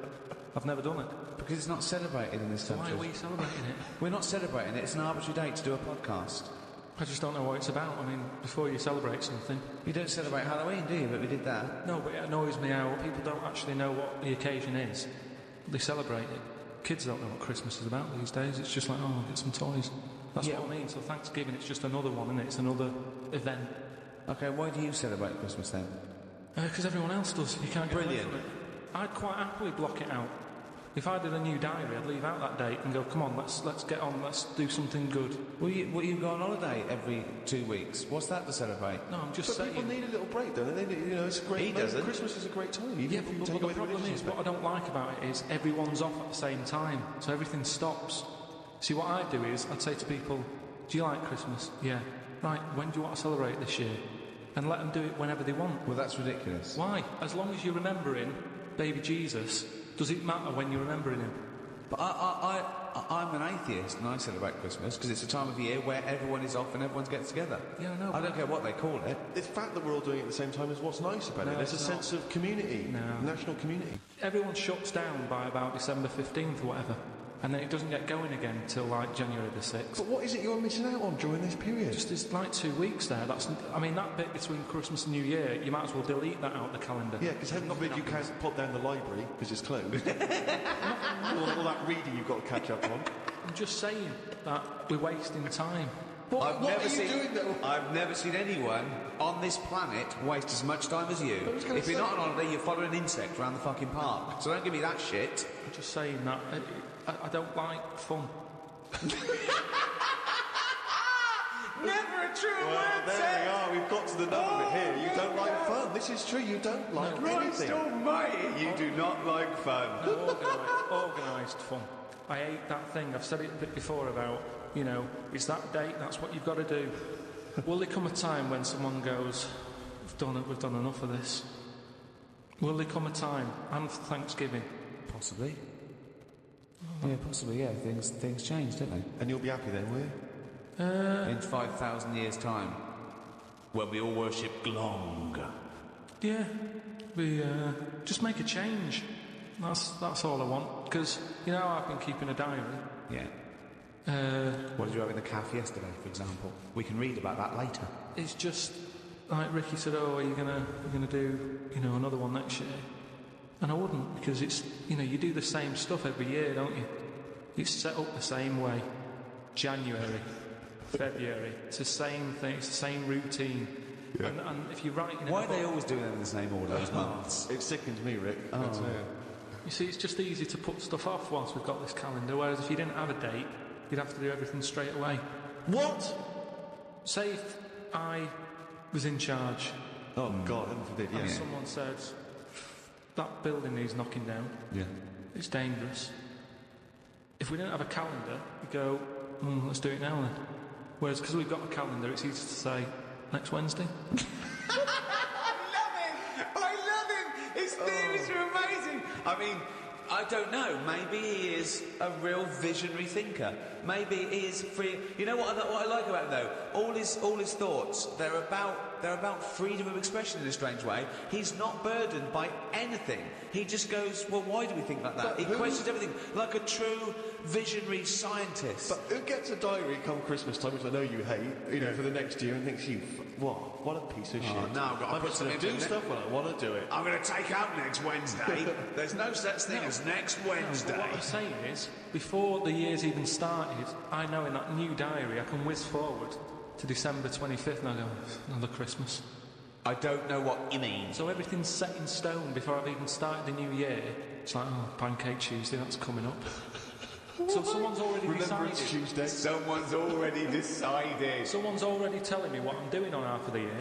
I've never done it. Because it's not celebrated in this So country. why are we celebrating it? We're not celebrating it. It's an arbitrary date to do a podcast. I just don't know what it's about. I mean, before you celebrate something... You don't celebrate Halloween, do you? But we did that. No, but it annoys me how people don't actually know what the occasion is. They celebrate it. Kids don't know what Christmas is about these days. It's just like, oh, I'll get some toys. That's what I mean. So Thanksgiving, it's just another one, isn't it? It's another event. Okay, why do you celebrate Christmas then? Because everyone else does. You can't get away Brilliant. from it. I'd quite happily block it out. If I did a new diary, I'd leave out that date and go, come on, let's get on, let's do something good. Well, you go on holiday every 2 weeks. What's that to celebrate? No, I'm just But saying. people need a little break, don't they? It's a great. He doesn't. Christmas is a great time. Even Yeah, if you but take the away problem religious is, what I aspect. don't like about it is everyone's off at the same time, so everything stops. See, what I do is, I'd say to people, do you like Christmas? Yeah. Right, when do you want to celebrate this year? And let them do it whenever they want. Well, that's ridiculous. Why? As long as you're remembering baby Jesus, does it matter when you're remembering him? But I'm an atheist and I celebrate Christmas because it's a time of year where everyone is off and everyone gets together. Yeah, I know. I don't care what they call it. The fact that we're all doing it at the same time is what's nice about it. There's a it's sense of community, national community. Everyone shuts down by about December 15th or whatever. And then it doesn't get going again until like January the 6th. But what is it you're missing out on during this period? Just there's like 2 weeks there. That bit between Christmas and New Year, you might as well delete that out of the calendar. Yeah, because heaven forbid you can't pop down the library because it's closed. all that reading you've got to catch up on. I'm just saying that we're wasting time. What are you doing though? I've never seen anyone on this planet waste as much time as you. If you're not on holiday, you're following an insect around the fucking park. So don't give me that shit. I'm just saying that I don't like fun. Never a true Well, there we are. We've got to the nub of it here. You don't like fun. This is true. You don't like anything. Almighty, you do not like fun. No, organised fun. I hate that thing. I've said it a bit before about, it's that date, that's what you've got to do. Will there come a time when someone goes, we've done enough of this? Will there come a time, and for Thanksgiving? Possibly. Yeah, possibly, yeah. Things change, don't they? And you'll be happy then, will you? In 5,000 years' time, when we all worship Glong. Yeah, we just make a change. That's all I want. Because, I've been keeping a diary. Yeah. What did you have in the cafe yesterday, for example? We can read about that later. It's just, like Ricky said, are you gonna do, another one next year? And I wouldn't, because it's, you do the same stuff every year, don't you? It's set up the same way. January, February, it's the same thing, it's the same routine. Yeah. And if you write in why are they always doing it in the same order, those months? It sickens me, Rick. You see, it's just easy to put stuff off whilst we've got this calendar, whereas if you didn't have a date, you'd have to do everything straight away. What? Say if I was in charge. Oh, God, heaven forbid, And someone said, that building needs knocking down. Yeah. It's dangerous. If we didn't have a calendar, we'd go, let's do it now then. Whereas, because we've got a calendar, it's easy to say, next Wednesday. I love him! His theories are amazing! I mean, I don't know. Maybe he is a real visionary thinker. Maybe he is free. You know what I like about him though? All his thoughts. They're about freedom of expression in a strange way. He's not burdened by anything. He just goes, well, why do we think like that? He questions everything like a true visionary scientist. But who gets a diary come Christmas time, which I know you hate, for the next year, and thinks, what a piece of shit. Now I've got to put something do stuff when I want to do it. I'm going to take out next Wednesday. There's no such thing as next Wednesday. What I'm saying is, before the year's even started, I know in that new diary I can whiz forward to December 25th and I go, another Christmas. I don't know what you mean. So everything's set in stone before I've even started the new year. It's like, Pancake Tuesday, that's coming up. So someone's already Remembrance decided. Tuesday. Someone's already decided. Someone's already telling me what I'm doing on half of the year.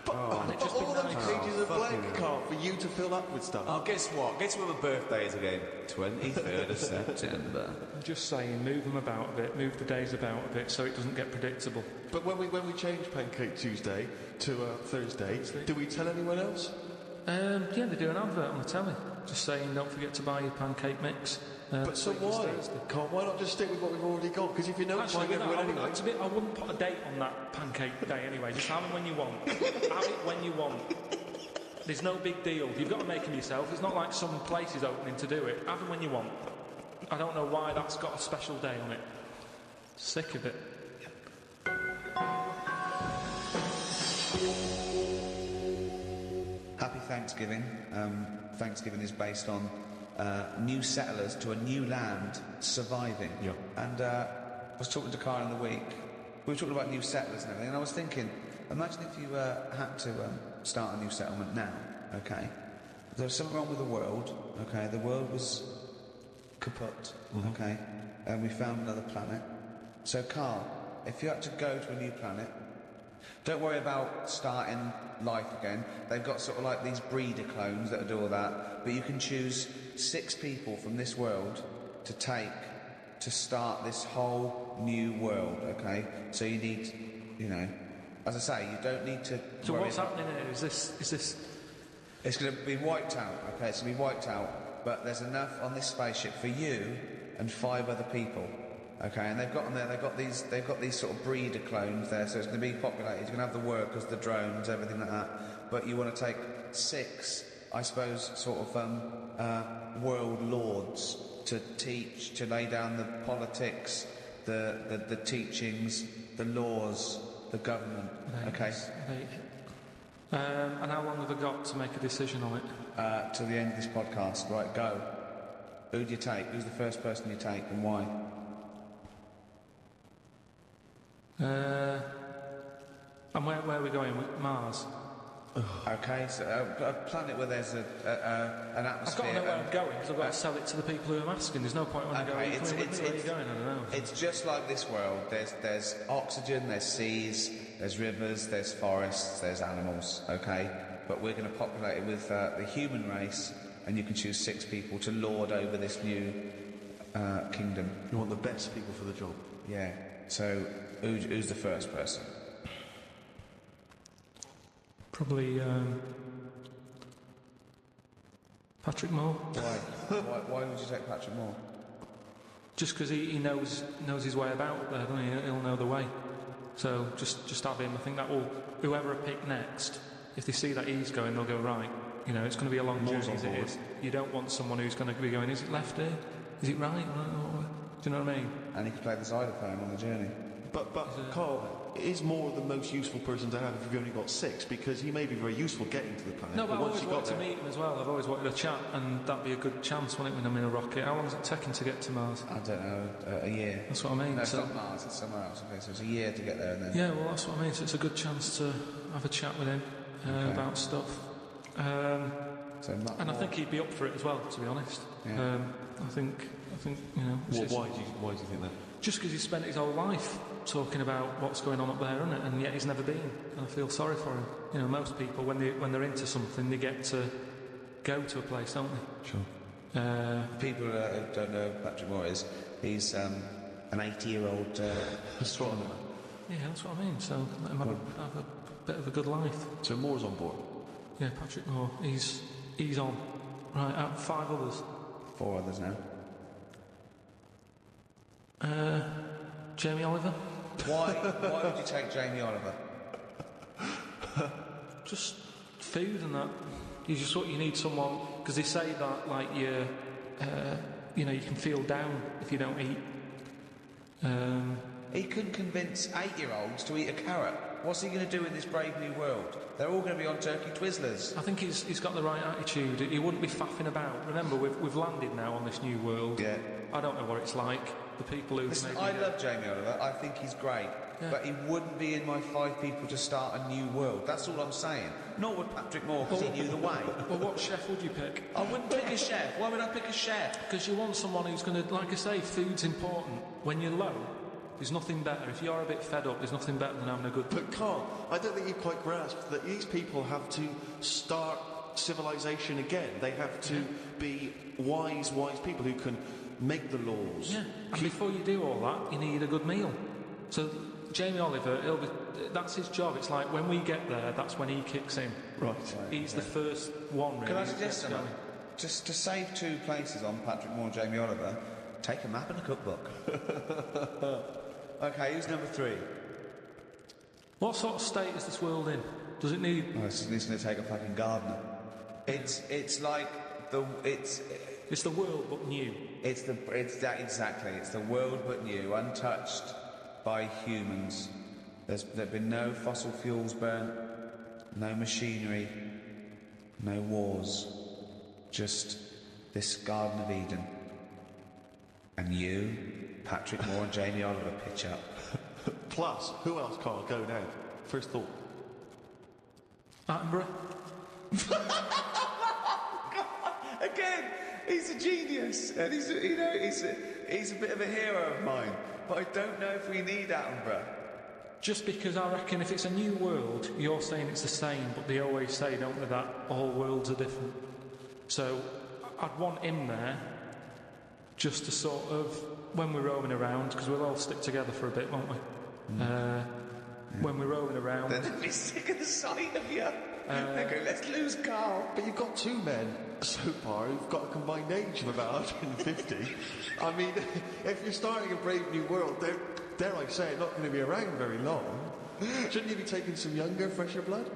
But all those pages are blank, Carl, for you to fill up with stuff. Oh, guess what? Guess when my birthday is again? 23rd of September. I'm just saying, move them about a bit, move the days about a bit so it doesn't get predictable. But when we change Pancake Tuesday to Thursday, do we tell anyone else? Yeah, they do an advert on the telly. Just saying, don't forget to buy your pancake mix. But so why? Carl, why not just stick with what we've already got? Because if you don't find everyone anyway... I wouldn't put a date on that pancake day anyway. Just have it when you want. Have it when you want. There's no big deal. You've got to make them yourself. It's not like some place is opening to do it. Have them when you want. I don't know why that's got a special day on it. Sick of it. Happy Thanksgiving. Thanksgiving is based on new settlers to a new land surviving. Yeah. And I was talking to Karl in the week. We were talking about new settlers and everything, and I was thinking, imagine if you had to start a new settlement now, okay? There was something wrong with the world, okay? The world was kaput. Okay, and we found another planet. So, Carl, if you had to go to a new planet, don't worry about starting life again. They've got sort of like these breeder clones that do all that, but you can choose 6 people from this world to take to start this whole new world. Okay, so you need, you know, as I say, you don't need to. So what's happening here? Is this? It's going to be wiped out. Okay, it's going to be wiped out, but there's enough on this spaceship for you and 5 other people. Okay, and they've got them there. They've got these sort of breeder clones there, so it's going to be populated. You're going to have the workers, the drones, everything like that. But you want to take 6, I suppose, sort of world lords to teach, to lay down the politics, the teachings, the laws, the government. Okay. And how long have I got to make a decision on it? Till the end of this podcast. Right, go. Who do you take? Who's the first person you take, and why? And where are we going? Mars? Okay, so a planet where there's an I've atmosphere. got to know where I'm going because I've got to sell it to the people who I'm asking. There's no point when I go, where are you going? I don't know. It's just like this world. There's oxygen, there's seas, there's rivers, there's forests, there's animals, okay? But we're going to populate it with the human race, and you can choose 6 people to lord over this new kingdom. You want the best people for the job. Yeah, so who's the first person? Probably Patrick Moore. Why would you take Patrick Moore? Just because he knows his way about up there, doesn't he? He'll know the way. So just have him. I think that will, whoever I pick next, if they see that he's going, they'll go, right, you know, it's going to be a long journey as it is. You don't want someone who's going to be going, is it left here? Is it right? Do you know what I mean? And he can play the xylophone on the journey. But Carl is Moore the most useful person to have if you've only got 6, because he may be very useful getting to the planet. No, but I once always you wanted got to there, meet him as well. I've always wanted a chat, and that'd be a good chance, wouldn't it, when I'm in a rocket? How long is it taking to get to Mars? I don't know, a year. That's what I mean. No, it's So, not Mars, it's somewhere else. Okay, so it's a year to get there, and then. yeah, well, that's what I mean. So it's a good chance to have a chat with him about stuff. And I think he'd be up for it as well, to be honest. Yeah. I think you know. why do you think that? Just because he spent his whole life talking about what's going on up there, isn't it? And yet he's never been. And I feel sorry for him. You know, most people when they're into something, they get to go to a place, don't they? Sure. People who don't know who Patrick Moore is, he's an 80-year-old astronomer. Yeah, that's what I mean. So let him have a bit of a good life. So Moore's on board. Yeah, Patrick Moore. He's on. Right, out of 5 others. 4 others now. Jamie Oliver. Why would you take Jamie Oliver? Just food and that. You need someone, because they say that like you can feel down if you don't eat. He couldn't convince 8-year-olds to eat a carrot. What's he going to do in this brave new world? They're all going to be on turkey Twizzlers. I think he's got the right attitude. He wouldn't be faffing about. Remember, we've landed now on this new world. Yeah. I don't know what it's like. The people who Listen, I love Jamie Oliver. I think he's great. Yeah. But he wouldn't be in my 5 people to start a new world. That's all I'm saying. Nor would Patrick Moore, because he knew the way. Well, what chef would you pick? I wouldn't pick a chef. Why would I pick a chef? Because you want someone who's going to, like I say, food's important. When you're low, there's nothing better. If you're a bit fed up, there's nothing better than having a good... But Carl, I don't think you quite grasped that these people have to start civilization again. They have to be wise people who can make the laws. Yeah, and before you do all that, you need a good meal. So Jamie Oliver, that's his job. It's like when we get there, that's when he kicks in. Right. He's the first one, really. Can I suggest something? Just to save 2 places on Patrick Moore and Jamie Oliver, take a map and a cookbook. Okay, who's number 3? What sort of state is this world in? Does it need... Oh, it's going to take a fucking gardener. It's like the... It's the world, but new. It's that exactly. It's the world but new, untouched by humans. There've been no fossil fuels burnt, no machinery, no wars. Just this Garden of Eden. And you, Patrick Moore and Jamie Oliver pitch up. Plus, who else, Carl? Go now. First thought. Attenborough. he's a genius, and he's a bit of a hero of mine. But I don't know if we need Attenborough. Just because I reckon if it's a new world, you're saying it's the same, but they always say, don't they, that all worlds are different. So I'd want him there just to sort of, when we're roaming around, because we'll all stick together for a bit, won't we? When we're roaming around. Then they'll be sick of the sight of you. They go, let's lose Karl. But you've got two men so far who've got a combined age of about 150. I mean, if you're starting a brave new world, they're, dare I say it, not going to be around very long. Shouldn't you be taking some younger, fresher blood?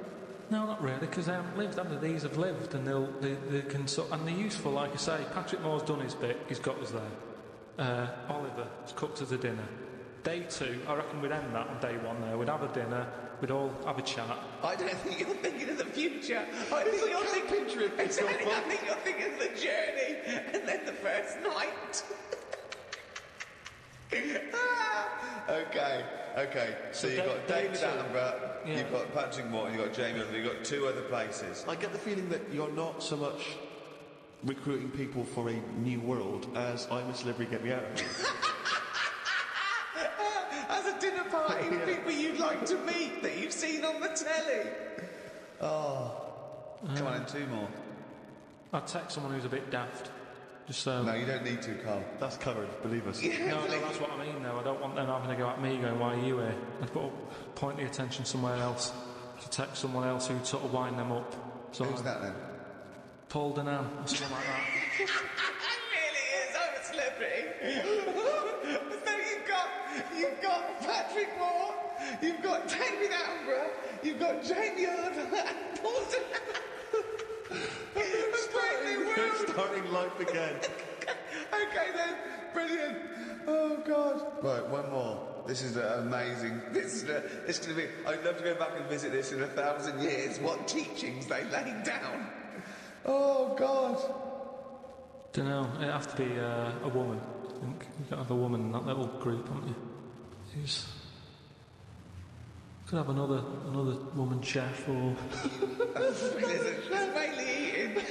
No, not really, because they haven't lived, and these have lived, and they can and they're useful. Like I say, Patrick Moore's done his bit. He's got us there. Oliver has cooked us a dinner. Day 2, I reckon we'd end that on day 1 there. We'd have a dinner, we'd all have a chat. I don't think you're thinking of the future. I think you're thinking of the journey and then the first night. Okay. So you've got David Attenborough, you've got Patrick Moore, you've got Jamie Oliver, you've got 2 other places. I get the feeling that you're not so much recruiting people for a new world as I'm a celebrity, get me out of here. As a dinner party with people you'd like to meet that you've seen on the telly. Come on, 2 more. I'd take someone who's a bit daft. Just so. No, you don't need to, Karl. That's covered, believe us. No, that's what I mean, though. I don't want them having to go at me going, why are you here? I'd point the attention somewhere else. To take someone else who'd sort of wind them up. So who's that then? Paul Denham, or something like that. It really is. I'm a celebrity. So you've got Patrick Moore, you've got David Attenborough, you've got Jamie Oliver and Paul Denham. Starting life again. Okay then, brilliant. Oh God. Right, one more. This is amazing. This is going to be. I'd love to go back and visit this in 1,000 years. What teachings they laid down. Oh God. Don't know. It'd have to be a woman. I think you've got to have a woman in that little group, haven't you? Could have another woman chef or. She's mainly eating.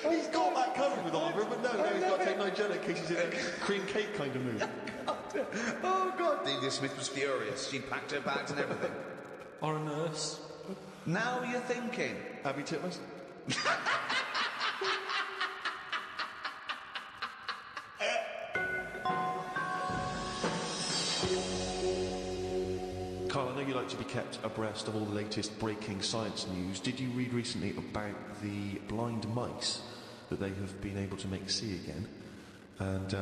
He's got that covered with Oliver, but no, he's got to take Nigella in case he's in a cream cake kind of mood. Oh God. Delia Smith was furious. She packed her bags and everything. Or a nurse. Now you're thinking. Abby Titmus? Karl, I know you like to be kept abreast of all the latest breaking science news. Did you read recently about the blind mice that they have been able to make see again? And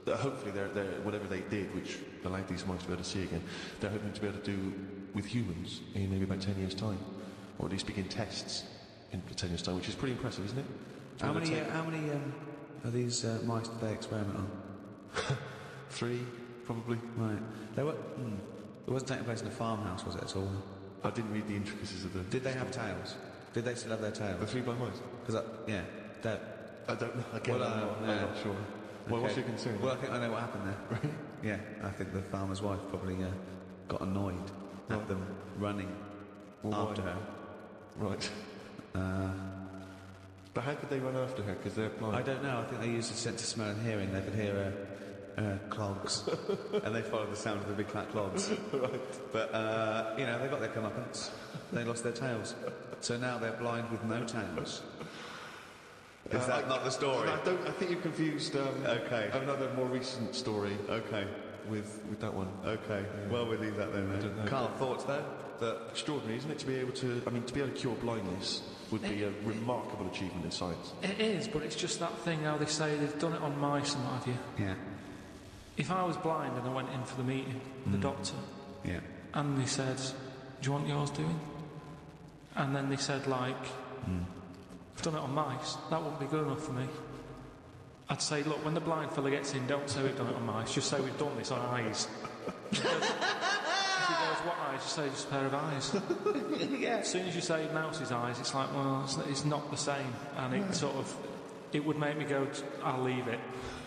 hopefully they're whatever they did, which allowed these mice to be able to see again, they're hoping to be able to do with humans in maybe about 10 years' time. Or at least begin tests in 10 years' time, which is pretty impressive, isn't it? How many of these mice did they experiment on? 3, probably. Right. It wasn't taking place in a farmhouse, was it, at all? I didn't read the intricacies of the... Did they have tails? Did they still have their tails? The 3 blind mice? Because, I don't know. Again, I'm not sure. Well, what's your concern? Well, I think I know what happened there. Right? Yeah, I think the farmer's wife probably got annoyed at them running after her. Right. But how could they run after her? Because they're blind. I don't know. I think they used a sense of smell and hearing. They could hear her clogs, and they followed the sound of the big fat clogs. Right. But they got their comeuppance. They lost their tails, so now they're blind with no tails. Is that not the story? I think you've confused. Okay. Another more recent story. Okay. With that one. Okay. Yeah. Well, we'll leave that then. I don't know. Karl, thoughts though? Extraordinary, isn't it? To be able to cure blindness would be a remarkable achievement in science. It is, but it's just that thing how they say they've done it on mice and what have you. Yeah. If I was blind and I went in for the meeting with the doctor, yeah, and they said, "Do you want yours doing?" And then they said, like, "I've done it on mice," that wouldn't be good enough for me. I'd say, look, when the blind fella gets in, don't say we've done it on mice, just say we've done this on eyes. If he goes, what eyes? Just say just a pair of eyes. Yeah. As soon as you say mouse's eyes, it's like, well, it's not the same. And it would make me go, I'll leave it.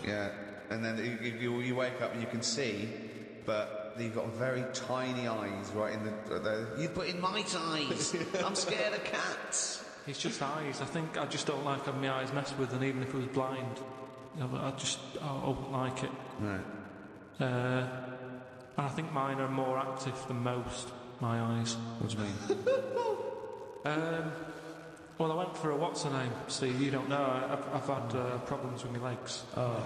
Yeah, and then you wake up and you can see, but you've got very tiny eyes right in the... You put in mice eyes. I'm scared of cats. It's just eyes. I think I just don't like having my eyes messed with, and even if I was blind, I wouldn't like it. Right. And I think mine are more active than most, my eyes. What do you mean? Well, I went for a what's-her-name, Steve, you don't know. I've had problems with my legs. Oh,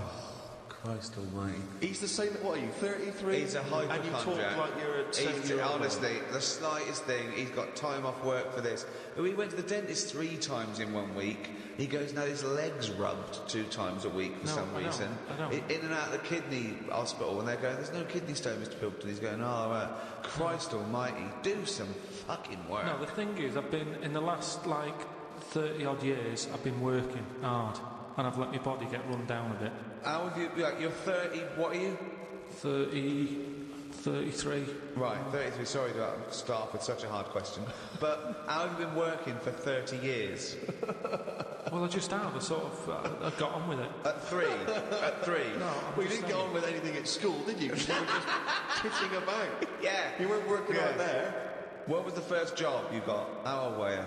Christ almighty. He's the same, what are you, 33? He's a hypochondriac. And you talk like you're a 7-year-old. Honestly, the slightest thing, he's got time off work for this. We went to the dentist 3 times in 1 week. He goes, now his leg's rubbed 2 times a week for some reason. I don't. In and out of the kidney hospital, and they're going, there's no kidney stone, Mr. Pilkington. He's going, oh, Christ almighty, do some fucking work. No, the thing is, I've been, in the last, 30-odd years, I've been working hard, and I've let my body get run down a bit. How have you, you're 30, what are you? 33. Right, 33, sorry to start off with such a hard question. But how have you been working for 30 years? Well, I just have. I got on with it. At 3? At 3? No, Well, you didn't get on with anything at school, did you? Because you were just pissing about. Yeah. You weren't working out there. What was the first job you got? How old were you?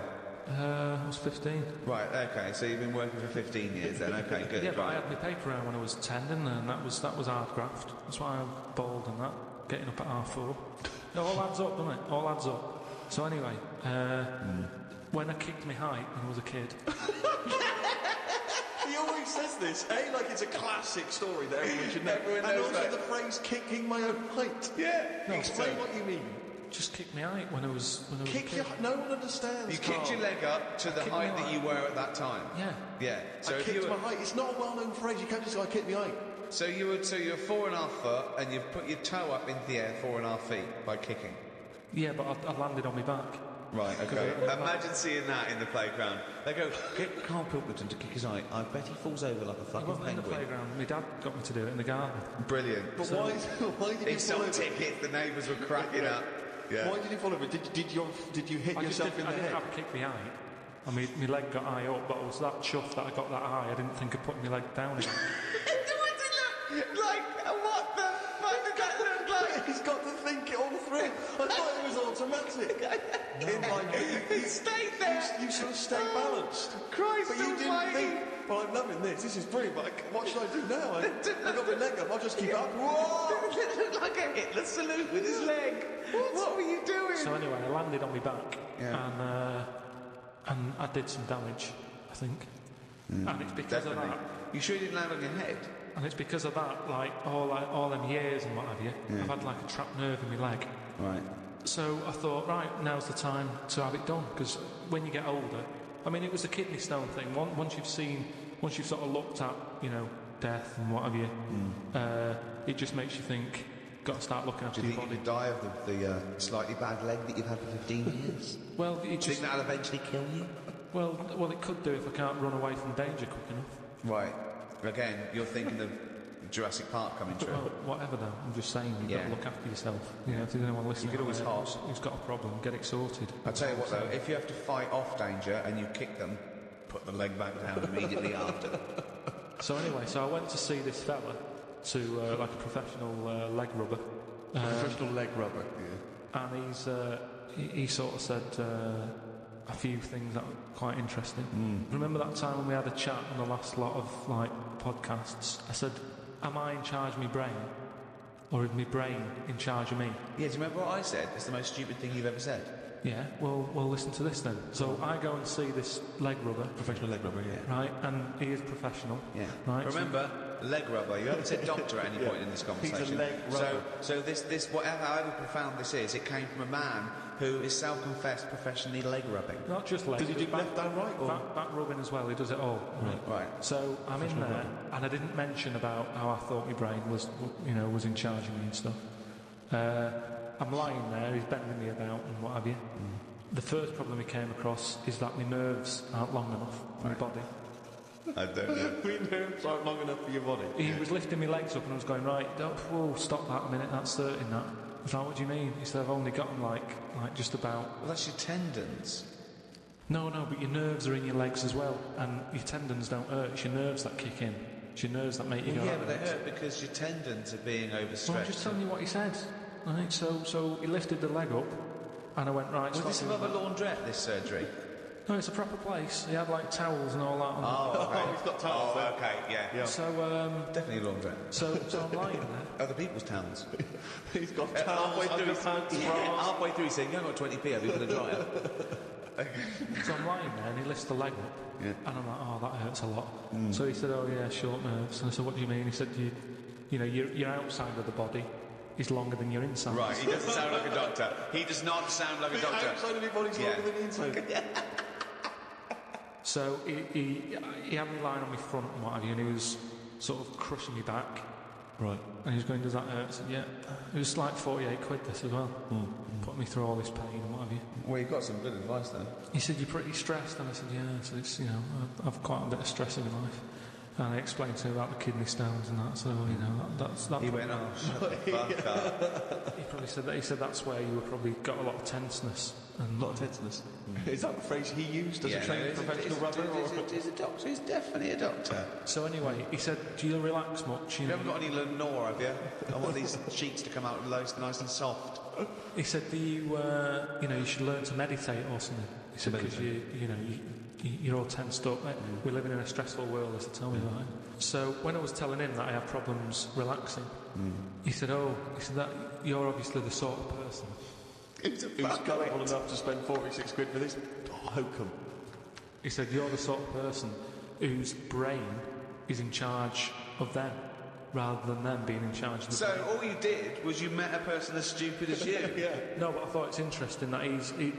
I was 15. Right, okay, so you've been working for 15 years then, okay, good. Yeah, but I right. had my paper round when I was 10, didn't I? And that was hard graft. That's why I'm bald and that. Getting up at 4:30. It all adds up, doesn't it? All adds up. So anyway, when I kicked my height when I was a kid... He always says this, like it's a classic story that everyone should know. Everyone and knows also that. the phrase "kicking my own height." Yeah. Explain what you mean. Just kicked my height when I was a Kick kid. your... No one understands. You kicked your leg up to the kicked height my that you were at that time? Yeah. Yeah. So I if you kicked were, my height. It's not a well-known phrase. You can't just go, I kicked my height. so you're 4.5 foot and you've put your toe up into the air 4.5 feet by kicking? Yeah, but I landed on my back. Right, okay. Imagine seeing that in the playground. They go, get Karl Pilkington to kick his height. I bet he falls over like a I fucking wasn't in the penguin. playground. My dad got me to do it in the garden. Brilliant. But why did He you fall sold over? tickets, the neighbours were cracking up. Yeah. Why did you fall over? Did you hit I just yourself in the I didn't head? have a kick my height. I mean, my leg got high up, but I was that chuffed that I got that high, I didn't think of putting my leg down again. What's it look like? What the fuck did that look like? He's got to think it all through. I thought it was automatic. He stayed there. You sort of stay balanced. Christ But you didn't almighty. think, well, I'm loving this. This is brilliant, but what should I do now? I got my leg up. I'll just keep up. Whoa! It looked like a Hitler salute with his leg. What were you doing? So anyway, I landed on my back, and I did some damage, I think. And it's because of that. You sure you didn't land on your head? And it's because of that, all them years and what have you, I've had a trapped nerve in my leg. Right. So I thought, right, now's the time to have it done, because when you get older, I mean, it was a kidney stone thing. Once you've sort of looked at, death and what have you, it just makes you think, got to start looking after Do you your think you body. could die of the slightly bad leg that you've had for 15 years? Well, Do you think that'll eventually kill you? well, it could do if I can't run away from danger quick enough. Right. Again, you're thinking of Jurassic Park coming true. Well, whatever though, I'm just saying, you've got to look after yourself. If there's anyone listening, You could always out there hop. who's got a problem, get it sorted. I'll tell you what though, if you have to fight off danger and you kick them, put the leg back down immediately after. So anyway, I went to see this fella, to a professional leg rubber. Professional leg rubber. And he sort of said a few things that were quite interesting. Remember that time when we had a chat on the last lot of podcasts? I said, am I in charge of my brain? Or is my brain in charge of me? Yeah, do you remember what I said? It's the most stupid thing you've ever said. Yeah, well listen to this then. So I go and see this leg rubber. Professional leg rubber, yeah. Right, and he is professional. Yeah. Right. Remember, leg rubber. You haven't said doctor at any point in this conversation. He's a leg rubber. So this whatever, however profound this is, it came from a man who is self-confessed professionally leg rubbing. Not just legs. Does he do back, left and right? Or? back rubbing as well. He does it all. Right. So I'm in there, and I didn't mention about how I thought my brain was in charge of me and stuff. I'm lying there. He's bending me about and what have you. The first problem he came across is that my nerves aren't long enough for my body. I don't know. Three nerves aren't long enough for your body. He was lifting my legs up and I was going, right, whoa, stop that a minute, that's 30 that. I was like, what do you mean? He said, I've only got them like just about... Well, that's your tendons. No, but your nerves are in your legs as well, and your tendons don't hurt, it's your nerves that kick in. It's your nerves that make you go... Yeah, but they hurt because your tendons are being overstretched. Well, I'm just telling you what he said. Right, so he lifted the leg up, and I went, right, Was stop this doing above a that. laundrette, this surgery? No, it's a proper place. He had like towels and all that on. Oh, he's got towels there. okay, yeah. So, Definitely a laundrette. so I'm lying there. Other people's towns. He's got towels, underpants, bras. Halfway through, he's saying, "You haven't got 20p, have you, for the dryer?" So I'm lying there, and he lifts the leg up, Yeah. and I'm like, "Oh, that hurts a lot." So he said, "Oh yeah, short nerves." And I said, "What do you mean?" He said, "You know, your outside of the body is longer than your inside." Right, he doesn't sound like a doctor. He does not sound like a The doctor. outside of your body's longer than the inside. So he had me lying on my front and what have you, and he was sort of crushing me back. Right. And he was going, "Does that hurt?" I said, "Yeah." It was like 48 quid this as well. Putting me through all this pain and what have you. Well, you've got some good advice then. He said, "You're pretty stressed," and I said, "Yeah." So it's, you know, I've quite a bit of stress in my life. And I explained to him about the kidney stones and that. So you know, that's that. He went, "Oh, shut the fuck up." He probably said that. He said that's where you were probably got a lot of tenseness. And A lot of tenseness. Is that the phrase he used as a trained professional rubber? He's a doctor. He's definitely a doctor. so anyway, he said, "Do you relax much?" You haven't got any Lenore, have you? I want these sheets to come out nice and soft. He said, "Do you, you know, you should learn to meditate or something." He said, "Because you're all tensed up. We're living in a stressful world," as they tell me about it. So when I was telling him that I have problems relaxing, he said, that you're obviously the sort of person. Who's gullible enough to spend 46 quid for this hokum? He said, "You're the sort of person whose brain is in charge of them, rather than them being in charge of the So brain." all you did was you met a person as stupid as you. No, but I thought it's interesting that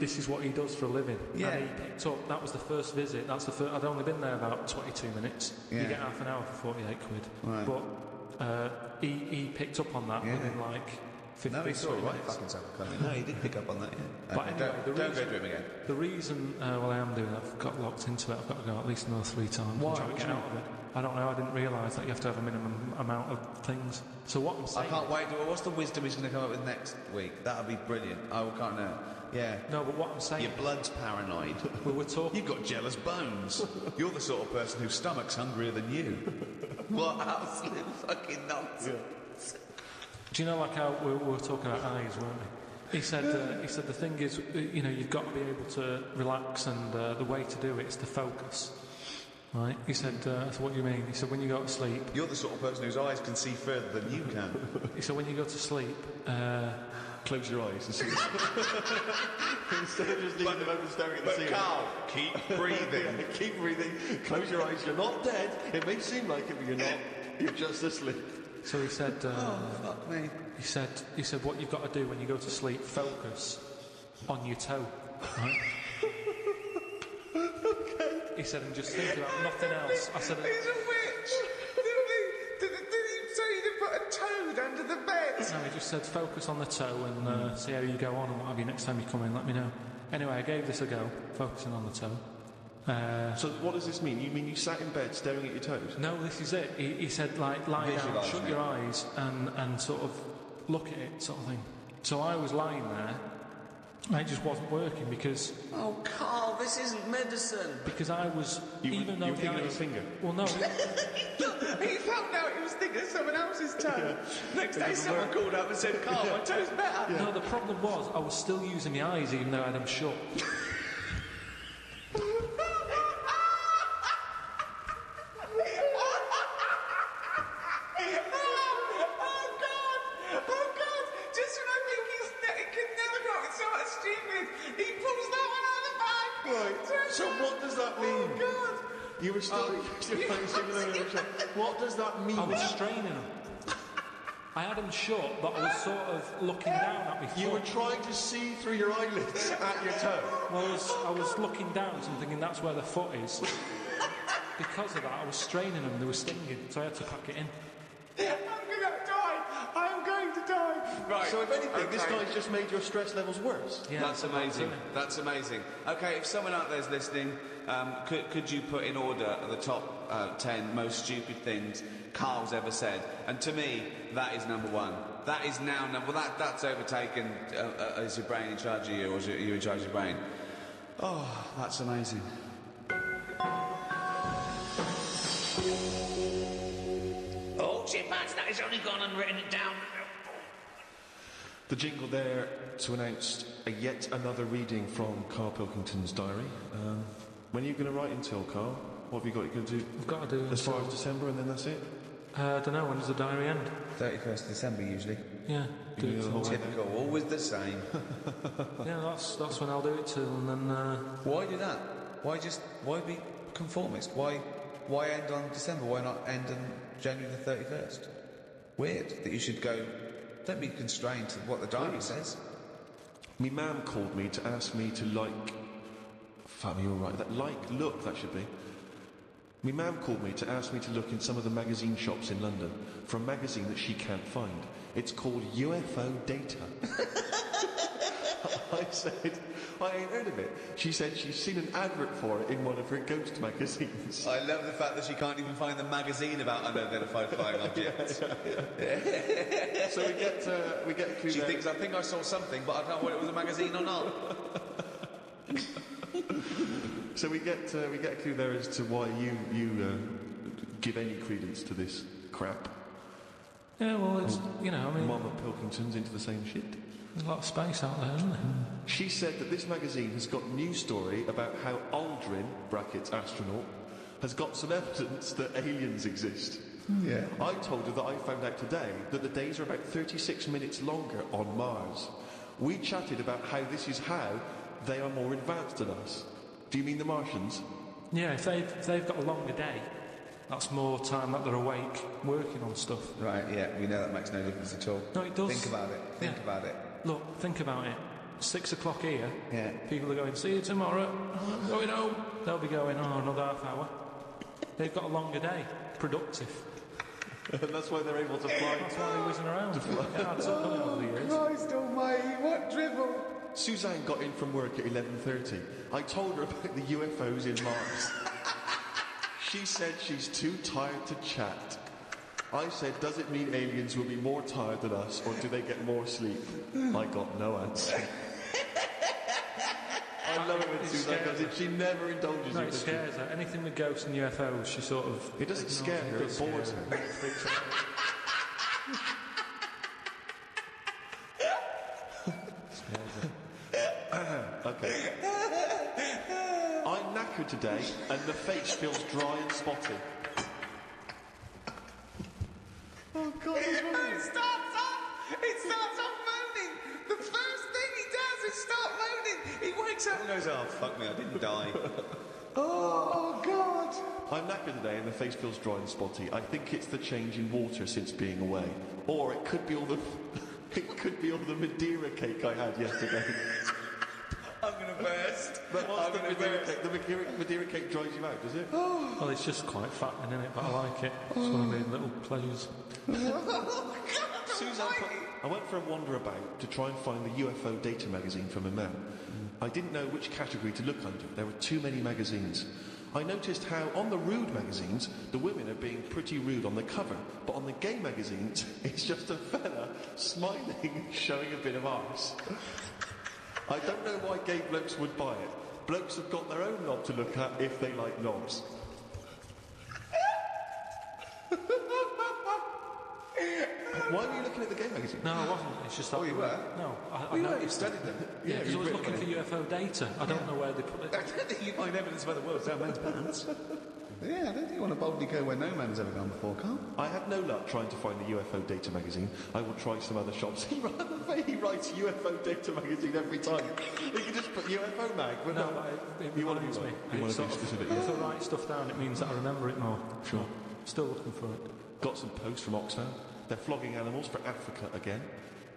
this is what he does for a living. Yeah. And he picked up, that was the first visit, I'd only been there about 22 minutes. Yeah. You get half an hour for 48 quid. Right. But he picked up on that within like 15 No, he saw it right minutes. fucking self-coming. No, he did pick up on that, yeah. But anyway, don't go to him again. The reason, well, I am doing it, I've got locked into it, I've got to go at least another 3 times Why? and try to What get do you out of it. I don't know, I didn't realise that you have to have a minimum amount of things. So what I'm I saying... can't wait. What's the wisdom he's going to come up with next week? That'll be brilliant. I can't know. Yeah. No, but what I'm saying... Your blood's paranoid. we were talking... You've got jealous bones. You're the sort of person whose stomach's hungrier than you. What absolute fucking nonsense. Do you know, like how we were talking about eyes, weren't we? He said the thing is, you know, you've got to be able to relax, and the way to do it is to focus. Right? He said, so what do you mean? He said, when you go to sleep... You're the sort of person whose eyes can see further than you can. He said, when you go to sleep... Close your eyes and see. Instead of just leaving them open staring at the ceiling. Carl, keep breathing. Keep breathing. Close your eyes. You're not dead. It may seem like it, but you're not. You're just asleep. So he said... Oh, fuck me. He said, what you've got to do when you go to sleep, focus on your toe. Right? Okay. He said, and just think about nothing else. I said... He's a witch. Did he say you to put a toad under the bed? No, he just said focus on the toe and see how you go on and what have you. Next time you come in, let me know. Anyway, I gave this a go, focusing on the toe. So what does this mean? You mean you sat in bed staring at your toes? No, this is it. He said, like, lie down, Visualise shut it. your eyes and sort of look at it, sort of thing. So I was lying there, and it just wasn't working because Oh, Carl, this isn't medicine. I was... You even were though the thinking of a eyes... finger? Well, no. He found out he was thinking of someone else's toe. Next day, someone called up and said, Carl, my toe's better. No, the problem was I was still using my eyes even though I had them shut. So what does that mean? You were still... What does that mean? I was straining them. I had them shut, but I was sort of looking down at me. You were trying to see through your eyelids at your toe. Well, I was looking down and thinking that's where the foot is. Because of that, I was straining them. They were stinging, so I had to pack it in. I'm going to die. Right. So if anything, this guy's just made your stress levels worse. Yeah, That's amazing. That's amazing. Okay, if someone out there's listening, could you put in order the top 10 most stupid things Carl's ever said? And to me, that is number 1. That is now number... Well, that's overtaken... is your brain in charge of you, or are you in charge of your brain? Oh, that's amazing. Oh, chipmunks, that has only gone and written it down. The jingle there to announce yet another reading from Karl Pilkington's diary. When are you going to write until, Karl? What have you got? You're going to do? I've got to do as far as December, and then that's it. I don't know. When does the diary end? 31st December usually. Yeah. Do it till Typical, always the same. yeah, that's when I'll do it till, and then. Why do that? Why be conformist? Why end on December? Why not end on January the 31st? Weird that you should go. Don't be constrained to what the diary says. Me mum called me to ask me to like. Fuck me, all right. That should be. Me mum called me to ask me to look in some of the magazine shops in London for a magazine that she can't find. It's called UFO Data. I said, I ain't heard of it. She said she's seen an advert for it in one of her ghost magazines. I love the fact that she can't even find the magazine about unidentified flying objects. Yeah. So we get through. She thinks, I think I saw something, but I don't know whether it was a magazine or not. So we get through there as to why you give any credence to this crap. Yeah, well, it's Mama Pilkington's into the same shit. There's a lot of space out there, isn't there? She said that this magazine has got a news story about how Aldrin (brackets astronaut) has got some evidence that aliens exist. Yeah. I told her that I found out today that the days are about 36 minutes longer on Mars. We chatted about how this is how they are more advanced than us. Do you mean the Martians? Yeah, if they've got a longer day, that's more time that they're awake working on stuff. Right, yeah, we know that makes no difference at all. No, it does. Think about it. Think about it. Look, think about it. 6 o'clock here. Yeah. People are going, see you tomorrow. I'm going home. They'll be going, another half hour. They've got a longer day. Productive. And that's why they're able to fly. That's why they're whizzing around. It adds up over the years. Christ almighty, what drivel! Suzanne got in from work at 11:30. I told her about the UFOs in Mars. She said she's too tired to chat. I said, does it mean aliens will be more tired than us, or do they get more sleep? I got no answer. I love it when Suzanne goes in. She never indulges No, in it scares her. Anything with ghosts and UFOs, she sort of... It doesn't scare her, it bores her. It freaks her out. Okay. I'm knackered today, and the face feels dry and spotty. Oh God! It starts off moaning. The first thing he does is start moaning. He wakes up and goes, "Oh fuck me, I didn't die." Oh God! I'm knackered today, and the face feels dry and spotty. I think it's the change in water since being away, or it could be all the Madeira cake I had yesterday. I'm gonna burst. But what's the Madeira cake? The Madeira cake dries you out, does it? Well, it's just quite fattening, isn't it? But I like it. It's one of the little pleasures. Suzanne, I went for a wander about to try and find the UFO Data magazine from my mum. I didn't know which category to look under. There were too many magazines. I noticed how on the rude magazines, the women are being pretty rude on the cover, but on the gay magazines, it's just a fella smiling, showing a bit of arse. I don't know why gay blokes would buy it. Blokes have got their own knob to look at if they like knobs. Why were you looking at the gay magazine? No, I wasn't. It's just that... Oh, you were? No, I You noticed studied them. Yeah, because I was looking for UFO data. I don't know where they put it. I don't think you find evidence of other worlds down men's pants. Yeah, I don't think you want to boldly go where no man's ever gone before, Carl. I had no luck trying to find the UFO Data magazine. I will try some other shops. He writes UFO Data magazine every time. He can just put UFO mag, but No, but it you want to reminds be me. You want to be Sort of- specific. If I write stuff down, it means that I remember it more. Sure. Still looking for it. Got some posts from Oxfam. They're flogging animals for Africa again.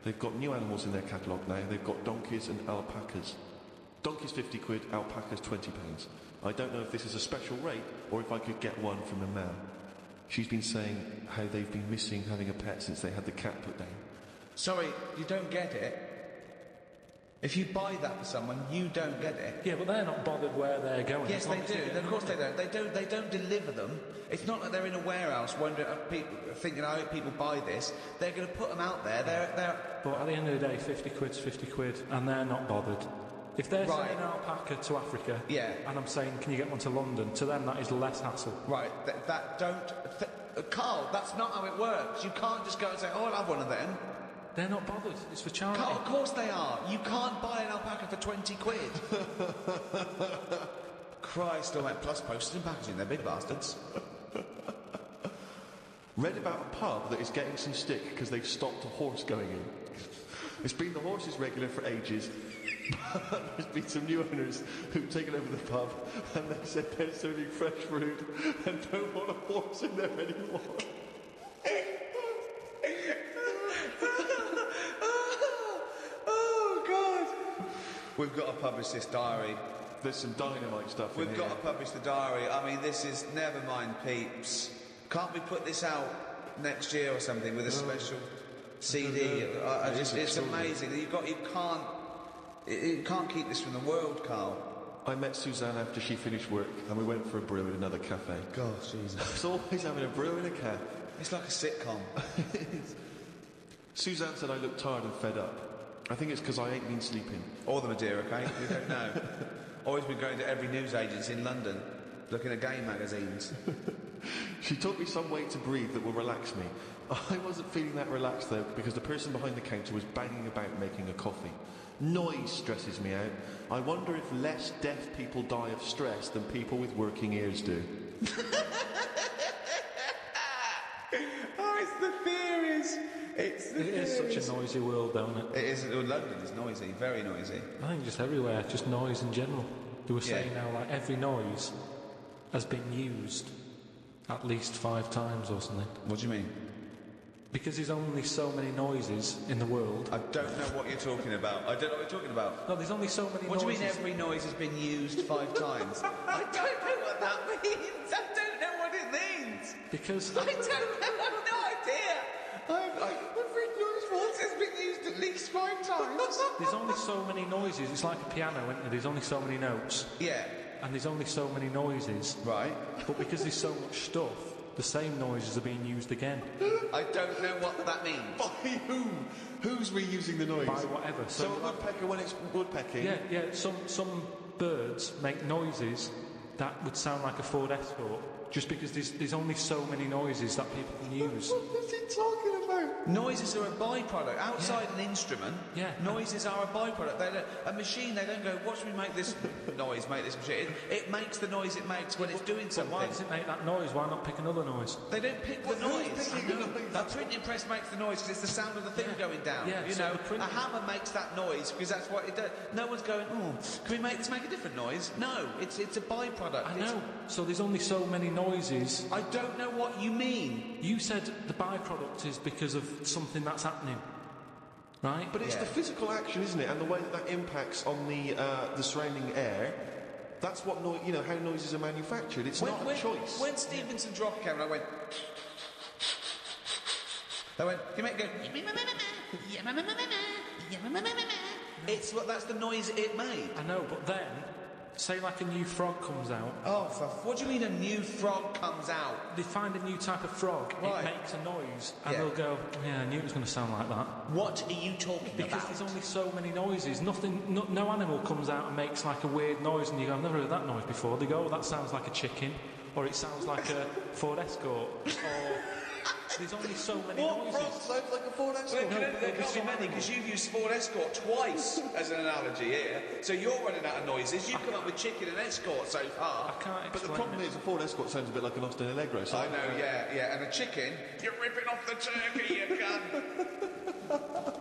They've got new animals in their catalogue now. They've got donkeys and alpacas. Donkeys 50 quid, alpacas 20 pounds. I don't know if this is a special rate or if I could get one from the man. She's been saying how they've been missing having a pet since they had the cat put down. Sorry, you don't get it. If you buy that for someone, you don't get it. Yeah, but they're not bothered where they're going. Yes, as long they as do. get Of course they money. don't. They don't deliver them. It's not like they're in a warehouse wondering, thinking, I hope people buy this. They're going to put them out there. They're. But at the end of the day, 50 quid's 50 quid, and they're not bothered. If they're Right. sending an alpaca to Africa, Yeah. and I'm saying, can you get one to London? To them, that is less hassle. Right. Carl, that's not how it works. You can't just go and say, oh, I'll have one of them. They're not bothered. It's for charity. Carl, of course they are. You can't buy an alpaca for 20 quid. Christ almighty. Plus postage and packaging. They're big bastards. Read about a pub that is getting some stick because they've stopped a horse going in. It's been the horse's regular for ages. There's been some new owners who've taken over the pub and they said they're serving fresh fruit and don't want a horse in there anymore. Oh, God. We've got to publish this diary. There's some dynamite stuff in We've here. got to publish the diary. I mean, this is... Never mind, peeps. Can't we put this out next year or something with a special CD? It's amazing. You can't keep this from the world, Carl. I met Suzanne after she finished work and we went for a brew at another cafe. God, Jesus. It's always having a brew in a cafe. It's like a sitcom. Suzanne said I look tired and fed up. I think it's because I ain't been sleeping. Or the Madeira cake, we don't know. Always been going to every news agency in London, looking at game magazines. She taught me some way to breathe that will relax me. I wasn't feeling that relaxed though because the person behind the counter was banging about making a coffee. Noise stresses me out. I wonder if less deaf people die of stress than people with working ears do. Oh, it's the theories. It is such a noisy world, though, isn't it? It is. London is noisy, very noisy. I think just everywhere, just noise in general. They were saying now, like, every noise has been used at least 5 times or something. What do you mean? Because there's only so many noises in the world. I don't know what you're talking about. I don't know what you're talking about. No, there's only so many What noises. do you mean every noise has been used 5 times? I don't know what that means. I don't know what it means. Because I don't know. I've no idea. Every noise once has been used at least 5 times. there's only so many noises. It's like a piano, isn't it? There's only so many notes. Yeah. And there's only so many noises. Right. But because there's so much stuff, the same noises are being used again. I don't know what that means. By who? Who's reusing the noise? By whatever. So a woodpecker when it's woodpecking? Yeah. Some birds make noises that would sound like a Ford Escort, just because there's only so many noises that people can use. What is he talking about? Noises are a byproduct. Outside an instrument, noises are a byproduct. A machine, they don't go, watch me make this noise, make this machine. It makes the noise it makes when it's doing But something. why does it make that noise? Why not pick another noise? They don't pick the noise. A printing press makes the noise because it's the sound of the thing going down. Yeah, you so know, the printing- a hammer makes that noise because that's what it does. No one's going, oh, can we make this make a different noise? No, it's a byproduct. I know. So there's only so many noises. I don't know what you mean. You said the byproduct is because of something that's happening, right? But it's the physical action, isn't it? And the way that impacts on the surrounding air. That's what how noises are manufactured. It's not a choice. When Stevenson's rock came, I went. You make it go. That's the noise it made. I know, but then, say like a new frog comes out. Oh, what do you mean a new frog comes out? They find a new type of frog. Right. It makes a noise, and they'll go, "Yeah, I knew it was going to sound like that." What are you talking Because about? there's only so many noises. No animal comes out and makes like a weird noise, and you go, "I've never heard that noise before." They go, "Oh, that sounds like a chicken," or "It sounds like a Ford Escort," or there's only so many noises. Sounds like a Ford Escort. There can't be many because you've used Ford Escort twice as an analogy here. So you're running out of noises. You've come up with chicken and Escort so far. I can't But the explain problem it. is, a Ford Escort sounds a bit like an Austin Allegro. So I know, yeah. And a chicken, you're ripping off the turkey, you cunt.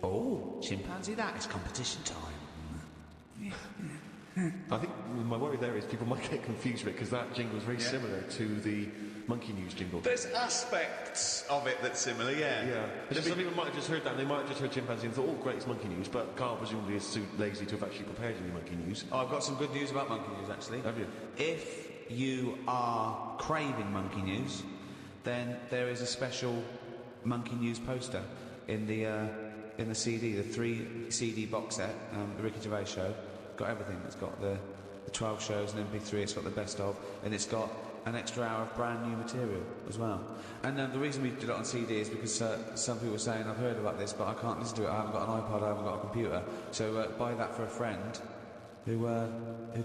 Oh, chimpanzee, that is competition time. I think my worry there is people might get confused with it because that jingle is very similar to the Monkey News jingle. There's aspects of it that's similar, Yeah. Some people might have just heard that, and they might have just heard chimpanzee and thought, oh, great, it's Monkey News, but Carl presumably is too lazy to have actually prepared any Monkey News. Oh, I've got some good news about Monkey News, actually. Have you? If you are craving Monkey News, then there is a special Monkey News poster in the CD, the 3 CD box set, the Ricky Gervais show. Got everything. It's got the 12 shows and MP3. It's got the best of, and it's got an extra hour of brand new material as well. And the reason we did it on CD is because some people were saying, I've heard about this, but I can't listen to it. I haven't got an iPod, I haven't got a computer. So buy that for a friend who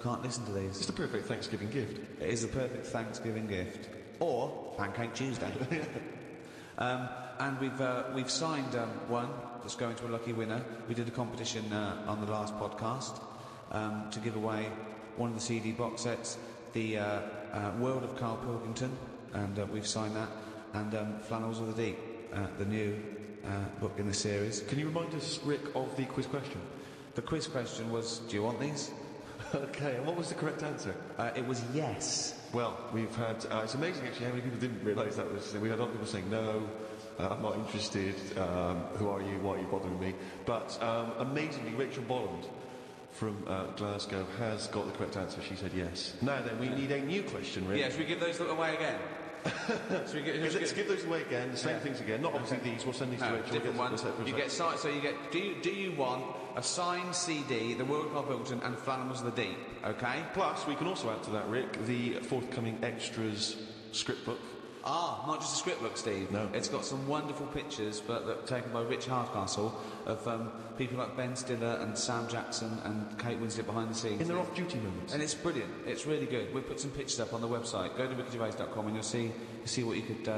can't listen to these. It's the perfect Thanksgiving gift. It is the perfect Thanksgiving gift. Or Pancake Tuesday. And we've signed one that's going to a lucky winner. We did a competition on the last podcast to give away one of the CD box sets, the World of Karl Pilkington, and we've signed that, and Flannels of the Deep, the new book in the series. Can you remind us, Rick, of the quiz question? The quiz question was, do you want these? Okay, and what was the correct answer? It was yes. Well, we've had... it's amazing, actually, how many people didn't realise that was... We had other people saying, no, I'm not interested, who are you, why are you bothering me? But amazingly, Rachel Bolland from Glasgow has got the correct answer. She said yes. Now then, we need a new question, Rick. Yeah, should we give those away again? Let's give those away again, the same things again. Not obviously these, we'll send these to Rachel. Different ones. You get do you want a signed CD, The World of Karl Pilkington and Flannels of the Deep, okay? Plus, we can also add to that, Rick, the forthcoming extras script book. Not just a script book, Steve. No. It's got some wonderful pictures that taken by Rich Hardcastle of people like Ben Stiller and Sam Jackson and Kate Winslet behind the scenes. In their off-duty moments. And it's brilliant. It's really good. We'll put some pictures up on the website. Go to rickygervais.com and you'll see what you could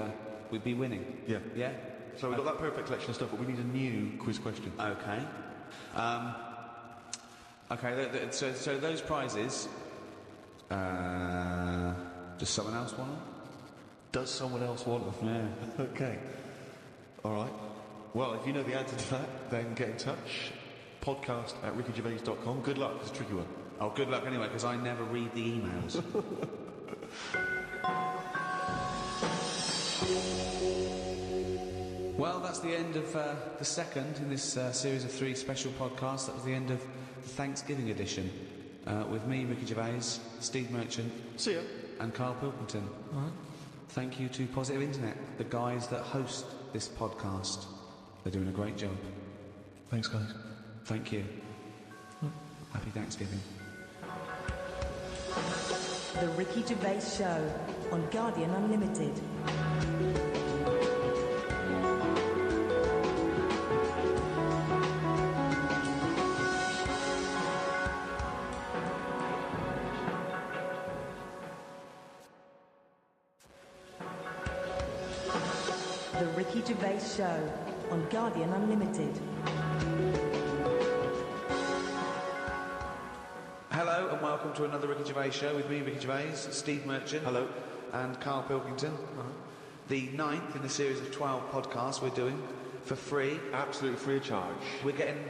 we'd be winning. Yeah. Yeah? So we've got that perfect collection of stuff, but we need a new quiz question. Okay. So those prizes... does someone else want them? Does someone else want them? Yeah. Okay. All right. Well, if you know the answer to that, then get in touch. podcast@rickygervais.com. Good luck. It's a tricky one. Oh, good luck anyway, because I never read the emails. Well, that's the end of the second in this series of 3 special podcasts. That was the end of the Thanksgiving edition. With me, Ricky Gervais, Steve Merchant. See ya. And Karl Pilkington. Thank you to Positive Internet, the guys that host this podcast. They're doing a great job. Thanks, guys. Thank you. Happy Thanksgiving. The Ricky Gervais Show on Guardian Unlimited. The Ricky Gervais Show on Guardian Unlimited. Hello and welcome to another Ricky Gervais Show with me, Ricky Gervais, Steve Merchant. Hello. And Karl Pilkington. The 9th in a series of 12 podcasts we're doing for free. Absolutely free of charge. We're getting,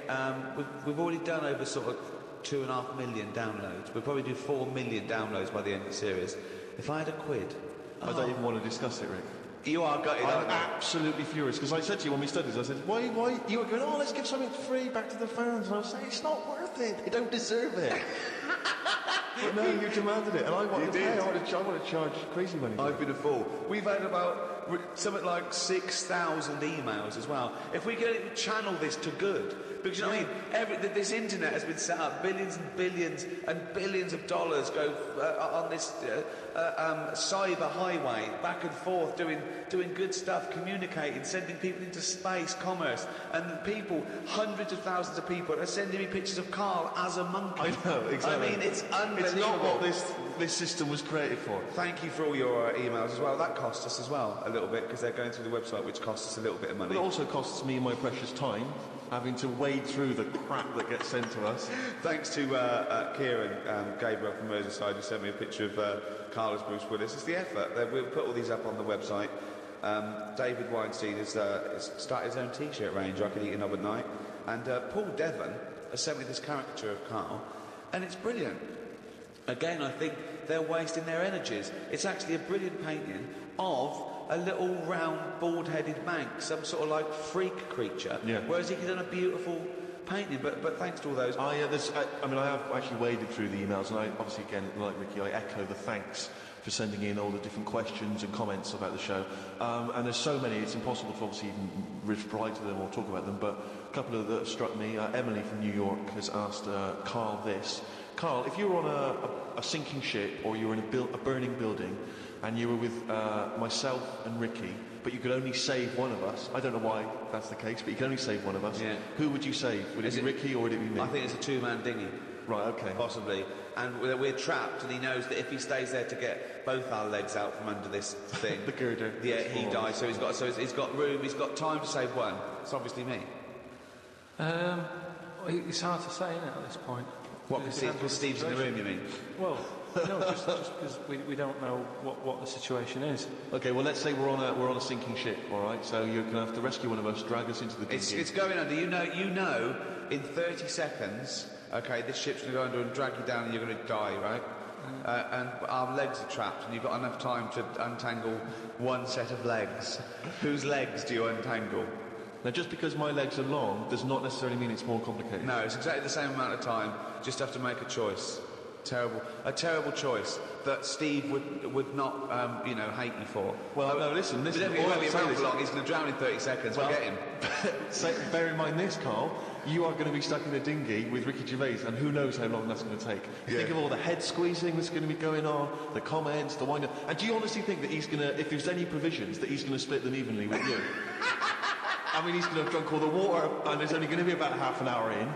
we've already done over sort of 2.5 million downloads. We'll probably do 4 million downloads by the end of the series. If I had a quid... I don't even want to discuss it, Rick. You are gutted, I'm aren't you? absolutely furious, because I said to you when we studied this, I said, why, you were going, oh, let's give something free back to the fans, and I was saying, it's not worth it, they don't deserve it. But no, you demanded it, and I wanted to pay, I want to charge crazy money. I've been a fool. We've had about something like 6,000 emails as well. If we could channel this to good, because you know what I mean, this internet has been set up, billions and billions of dollars go on this cyber highway, back and forth, doing good stuff, communicating, sending people into space, commerce, and people, hundreds of thousands of people are sending me pictures of Karl as a monkey. I know, exactly. I mean, it's unbelievable. It's not what this system was created for. Thank you for all your emails as well. That cost us as well a little bit, because they're going through the website, which costs us a little bit of money. But it also costs me my precious time, having to wade through the crap that gets sent to us. Thanks to Kieran Gabriel from Merseyside, who sent me a picture of Karl as Bruce Willis. It's the effort. We'll put all these up on the website. David Weinstein has started his own T-shirt range, I Can Eat a Knob at Night. And Paul Devon has sent me this caricature of Karl, and it's brilliant. Again, I think they're wasting their energies. It's actually a brilliant painting of a little round, bald-headed Manx, some sort of like freak creature. Yeah. Whereas he could have done a beautiful painting. But thanks to all those. I have actually waded through the emails, and I obviously, again, like Ricky, I echo the thanks for sending in all the different questions and comments about the show. And there's so many, it's impossible to obviously even reply to them or talk about them, but a couple of that struck me. Emily from New York has asked Karl this. Karl, if you were on a sinking ship or you were in a burning building and you were with myself and Ricky, but you could only save one of us. I don't know why that's the case, but you can only save one of us. Yeah. Who would you save? Would it be Ricky or would it be me? I think it's a two-man dinghy. Right, okay. Possibly. And we're trapped, and he knows that if he stays there to get both our legs out from under this thing... The girder. Yeah, he dies, so he's got room, he's got time to save one. It's obviously me. It's hard to say, isn't it, at this point? What, because Steve's in the room, you mean? Well, no, just because we don't know what the situation is. Okay, well, let's say we're on a sinking ship, all right? So you're going to have to rescue one of us, drag us into the dinghy. It's going under. You know, in 30 seconds, okay, this ship's going to go under and drag you down and you're going to die, right? And our legs are trapped and you've got enough time to untangle one set of legs. Whose legs do you untangle? Now, just because my legs are long does not necessarily mean it's more complicated. No, it's exactly the same amount of time. Just have to make a choice. A terrible choice that Steve would not, hate you for. Well, no, listen. He won't be around for long. He's going to drown in 30 seconds. Well, forget him. Bear in mind this, Carl. You are going to be stuck in a dinghy with Ricky Gervais, and who knows how long that's going to take. Yeah. Think of all the head squeezing that's going to be going on, the comments, the wind-up. And do you honestly think that he's going to, if there's any provisions, that he's going to split them evenly with you? I mean, he's going to have drunk all the water, and there's only going to be about half an hour in.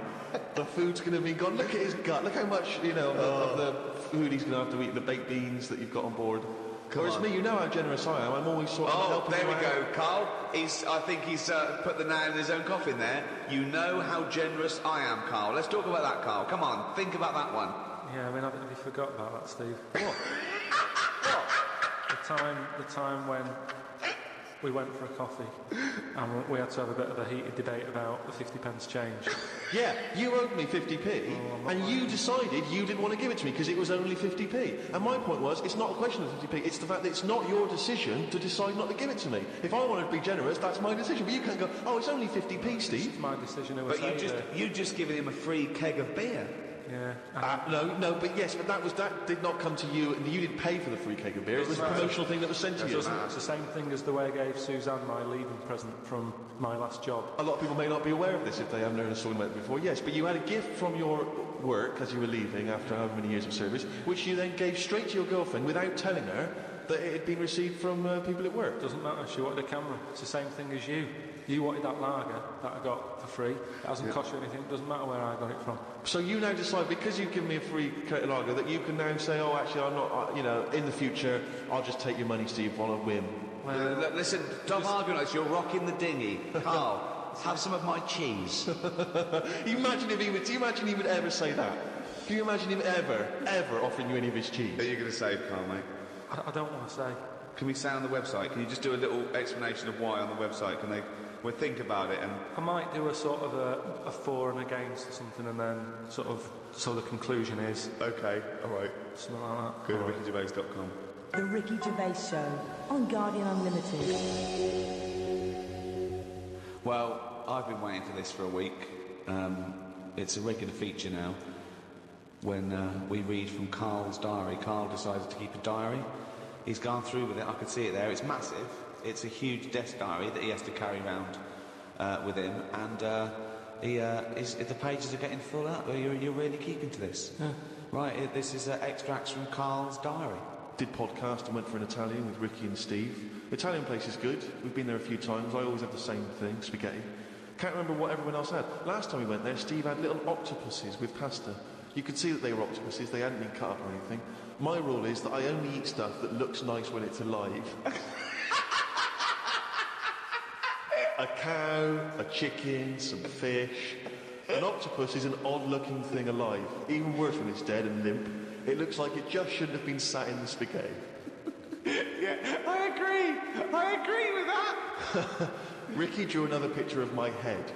The food's going to be gone. Look at his gut. Look how much, of the food he's going to have to eat, the baked beans that you've got on board. Whereas me, you know how generous I am. I'm always sort of helping there we you go, out. Carl. I think he's put the nail in his own coffin there. You know how generous I am, Carl. Let's talk about that, Carl. Come on, think about that one. Yeah, I mean, have you forgot about that, Steve? What? The time when we went for a coffee and we had to have a bit of a heated debate about the 50p change. Yeah, you owed me 50p, and you decided you didn't want to give it to me because it was only 50p. And my point was, it's not a question of 50p, it's the fact that it's not your decision to decide not to give it to me. If I wanted to be generous, that's my decision. But you can't go, oh, it's only 50p, Steve. It's my decision. But you just given him a free keg of beer. Yeah. No, but that did not come to you, and you didn't pay for the free keg of beer. It was a promotional thing that was sent to you. It's the same thing as the way I gave Suzanne my leaving present from my last job. A lot of people may not be aware of this if they haven't heard a story about it before. Yes, but you had a gift from your work as you were leaving after however many years of service, which you then gave straight to your girlfriend without telling her that it had been received from people at work. Doesn't matter. She wanted a camera. It's the same thing as you. You wanted that lager that I got for free. It hasn't cost you anything. It doesn't matter where I got it from. So you now decide, because you've given me a free crate of lager, that you can now say, oh, actually, I'm not, in the future, I'll just take your money, Steve, on a whim. Well, listen, stop arguing like you're rocking the dinghy. Carl, have some of my cheese. You imagine he would ever say that? Can you imagine him ever offering you any of his cheese? Are you going to save, Carl, mate? I don't want to say. Can we say on the website? Can you just do a little explanation of why on the website? We'll think about it and... I might do a sort of a for and against or something, and then sort of, so the conclusion is... Okay, all right. Something like that. Go to rickygervais.com. The Ricky Gervais Show on Guardian Unlimited. Well, I've been waiting for this for a week. It's a regular feature now. When we read from Carl's diary. Carl decided to keep a diary. He's gone through with it. I can see it there. It's massive. It's a huge desk diary that he has to carry around with him, and the pages are getting full up. You're really keeping to this, right? This is extracts from Carl's diary. Did podcast and went for an Italian with Ricky and Steve. The Italian place is good. We've been there a few times. I always have the same thing, spaghetti. Can't remember what everyone else had. Last time we went there, Steve had little octopuses with pasta. You could see that they were octopuses. They hadn't been cut up or anything. My rule is that I only eat stuff that looks nice when it's alive. A cow, a chicken, some fish. An octopus is an odd-looking thing alive. Even worse when it's dead and limp. It looks like it just shouldn't have been sat in the spaghetti. Yeah, I agree with that. Ricky drew another picture of my head.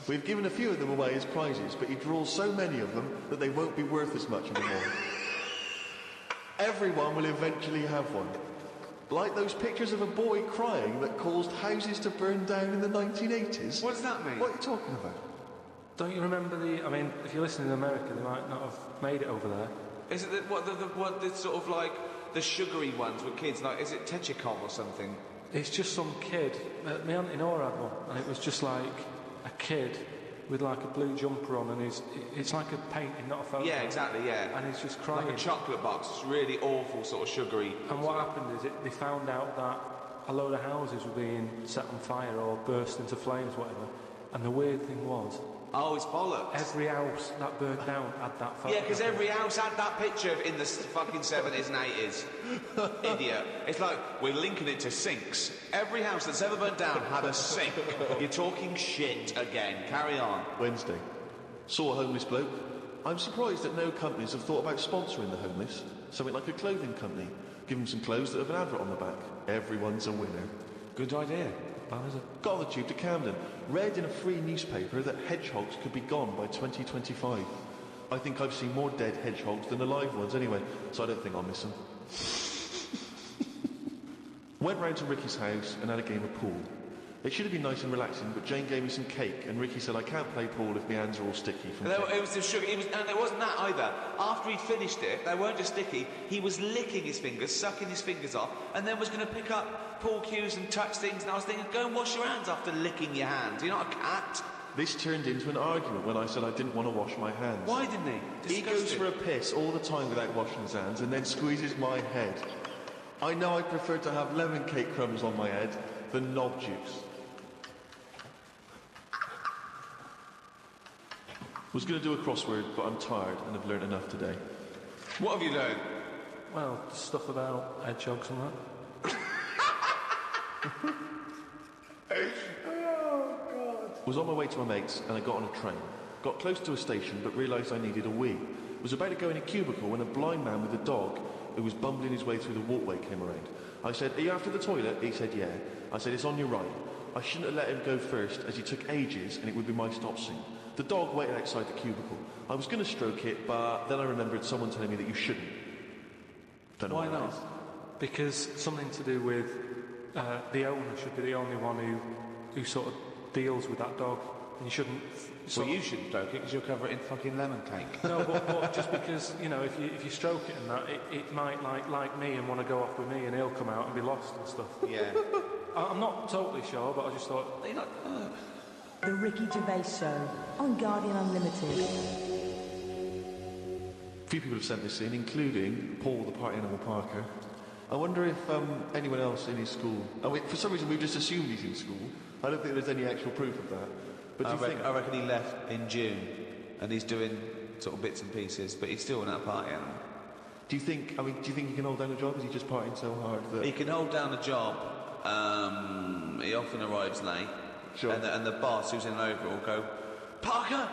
We've given a few of them away as prizes, but he draws so many of them that they won't be worth as much anymore. Everyone will eventually have one. Like those pictures of a boy crying that caused houses to burn down in the 1980s. What does that mean? What are you talking about? Don't you remember if you're listening in America, they might not have made it over there. Is it the sort of like the sugary ones with kids? Like, is it Techikov or something? It's just some kid. My Auntie Nora had one, and it was just like a kid with like a blue jumper on, and it's like a painting, not a photo. Yeah, exactly, yeah. And he's just crying. Like a chocolate box. It's really awful, sort of sugary. And what happened is they found out that a load of houses were being set on fire or burst into flames, whatever. And the weird thing was, oh, it's bollocks. every house that burned down had that photo. Yeah, because every house had that picture in the fucking 70s and 80s. Idiot. It's like, we're linking it to sinks. Every house that's ever burnt down had a sink. You're talking shit again. Carry on. Wednesday. Saw a homeless bloke. I'm surprised that no companies have thought about sponsoring the homeless. Something like a clothing company. Give them some clothes that have an advert on the back. Everyone's a winner. Good idea. Got on the tube to Camden. Read in a free newspaper that hedgehogs could be gone by 2025. I think I've seen more dead hedgehogs than alive ones anyway, so I don't think I'll miss them. Went round to Ricky's house and had a game of pool. It should have been nice and relaxing, but Jane gave me some cake, and Ricky said I can't play pool if my hands are all sticky from cake. It was the sugar. And it wasn't that either. After he'd finished it, they weren't just sticky. He was licking his fingers, sucking his fingers off, and then was going to pick up pool cues and touch things. And I was thinking, go and wash your hands after licking your hands. You're not a cat. This turned into an argument when I said I didn't want to wash my hands. Why didn't he? He goes for a piss all the time without washing his hands, and then squeezes my head. I know I prefer to have lemon cake crumbs on my head than knob juice. Was going to do a crossword, but I'm tired and have learnt enough today. What have you learned? Well, stuff about hedgehogs and that. Oh, God. Was on my way to my mates and I got on a train. Got close to a station but realised I needed a wee. Was about to go in a cubicle when a blind man with a dog who was bumbling his way through the walkway came around. I said, are you after the toilet? He said, yeah. I said, it's on your right. I shouldn't have let him go first as he took ages and it would be my stop soon. The dog waited outside the cubicle. I was going to stroke it, but then I remembered someone telling me that you shouldn't. Don't know why not? Because something to do with the owner should be the only one who sort of deals with that dog. And you shouldn't... Well, you shouldn't stroke it because you'll cover it in fucking lemon cake. No, but just because, you know, if you stroke it and that, it might like me and want to go off with me and he'll come out and be lost and stuff. Yeah. I'm not totally sure, but I just thought... You're not... The Ricky Gervais Show on Guardian Unlimited. A few people have sent this in, including Paul, the party animal Parker. I wonder if anyone else in his school... I mean, for some reason we've just assumed he's in school. I don't think there's any actual proof of that. But I reckon he left in June and he's doing sort of bits and pieces, but he's still in that party animal. Do you think he can hold down a job? Is he just partying so hard that... He can hold down a job. He often arrives late. Sure. And the boss who's in an overall will go, Parker,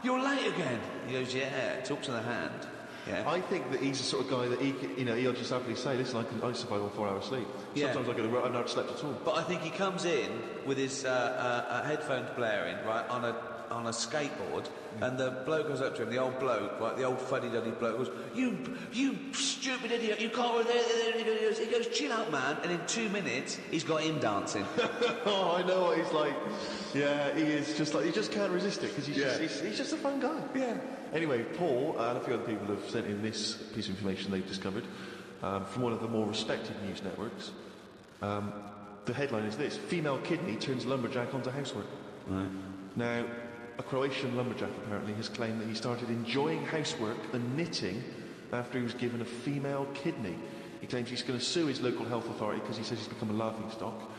you're late again. He goes, yeah, talk to the hand. Yeah. I think that he's the sort of guy that he'll just happily say, listen, I survive on 4 hours sleep. Yeah. Sometimes I go to work, I've not slept at all. But I think he comes in with his headphones blaring, right, on a skateboard, and the bloke goes up to him, the old bloke, right, the old fuddy-duddy bloke goes, you stupid idiot, you can't... He goes, chill out, man, and in 2 minutes, he's got him dancing. Oh, I know what he's like. Yeah, he is just like, he just can't resist it, because he's just a fun guy. Yeah. Anyway, Paul and a few other people have sent in this piece of information they've discovered from one of the more respected news networks. The headline is this: female kidney turns lumberjack onto housework. Right. Now, a Croatian lumberjack apparently has claimed that he started enjoying housework and knitting after he was given a female kidney. He claims he's going to sue his local health authority because he says he's become a laughingstock.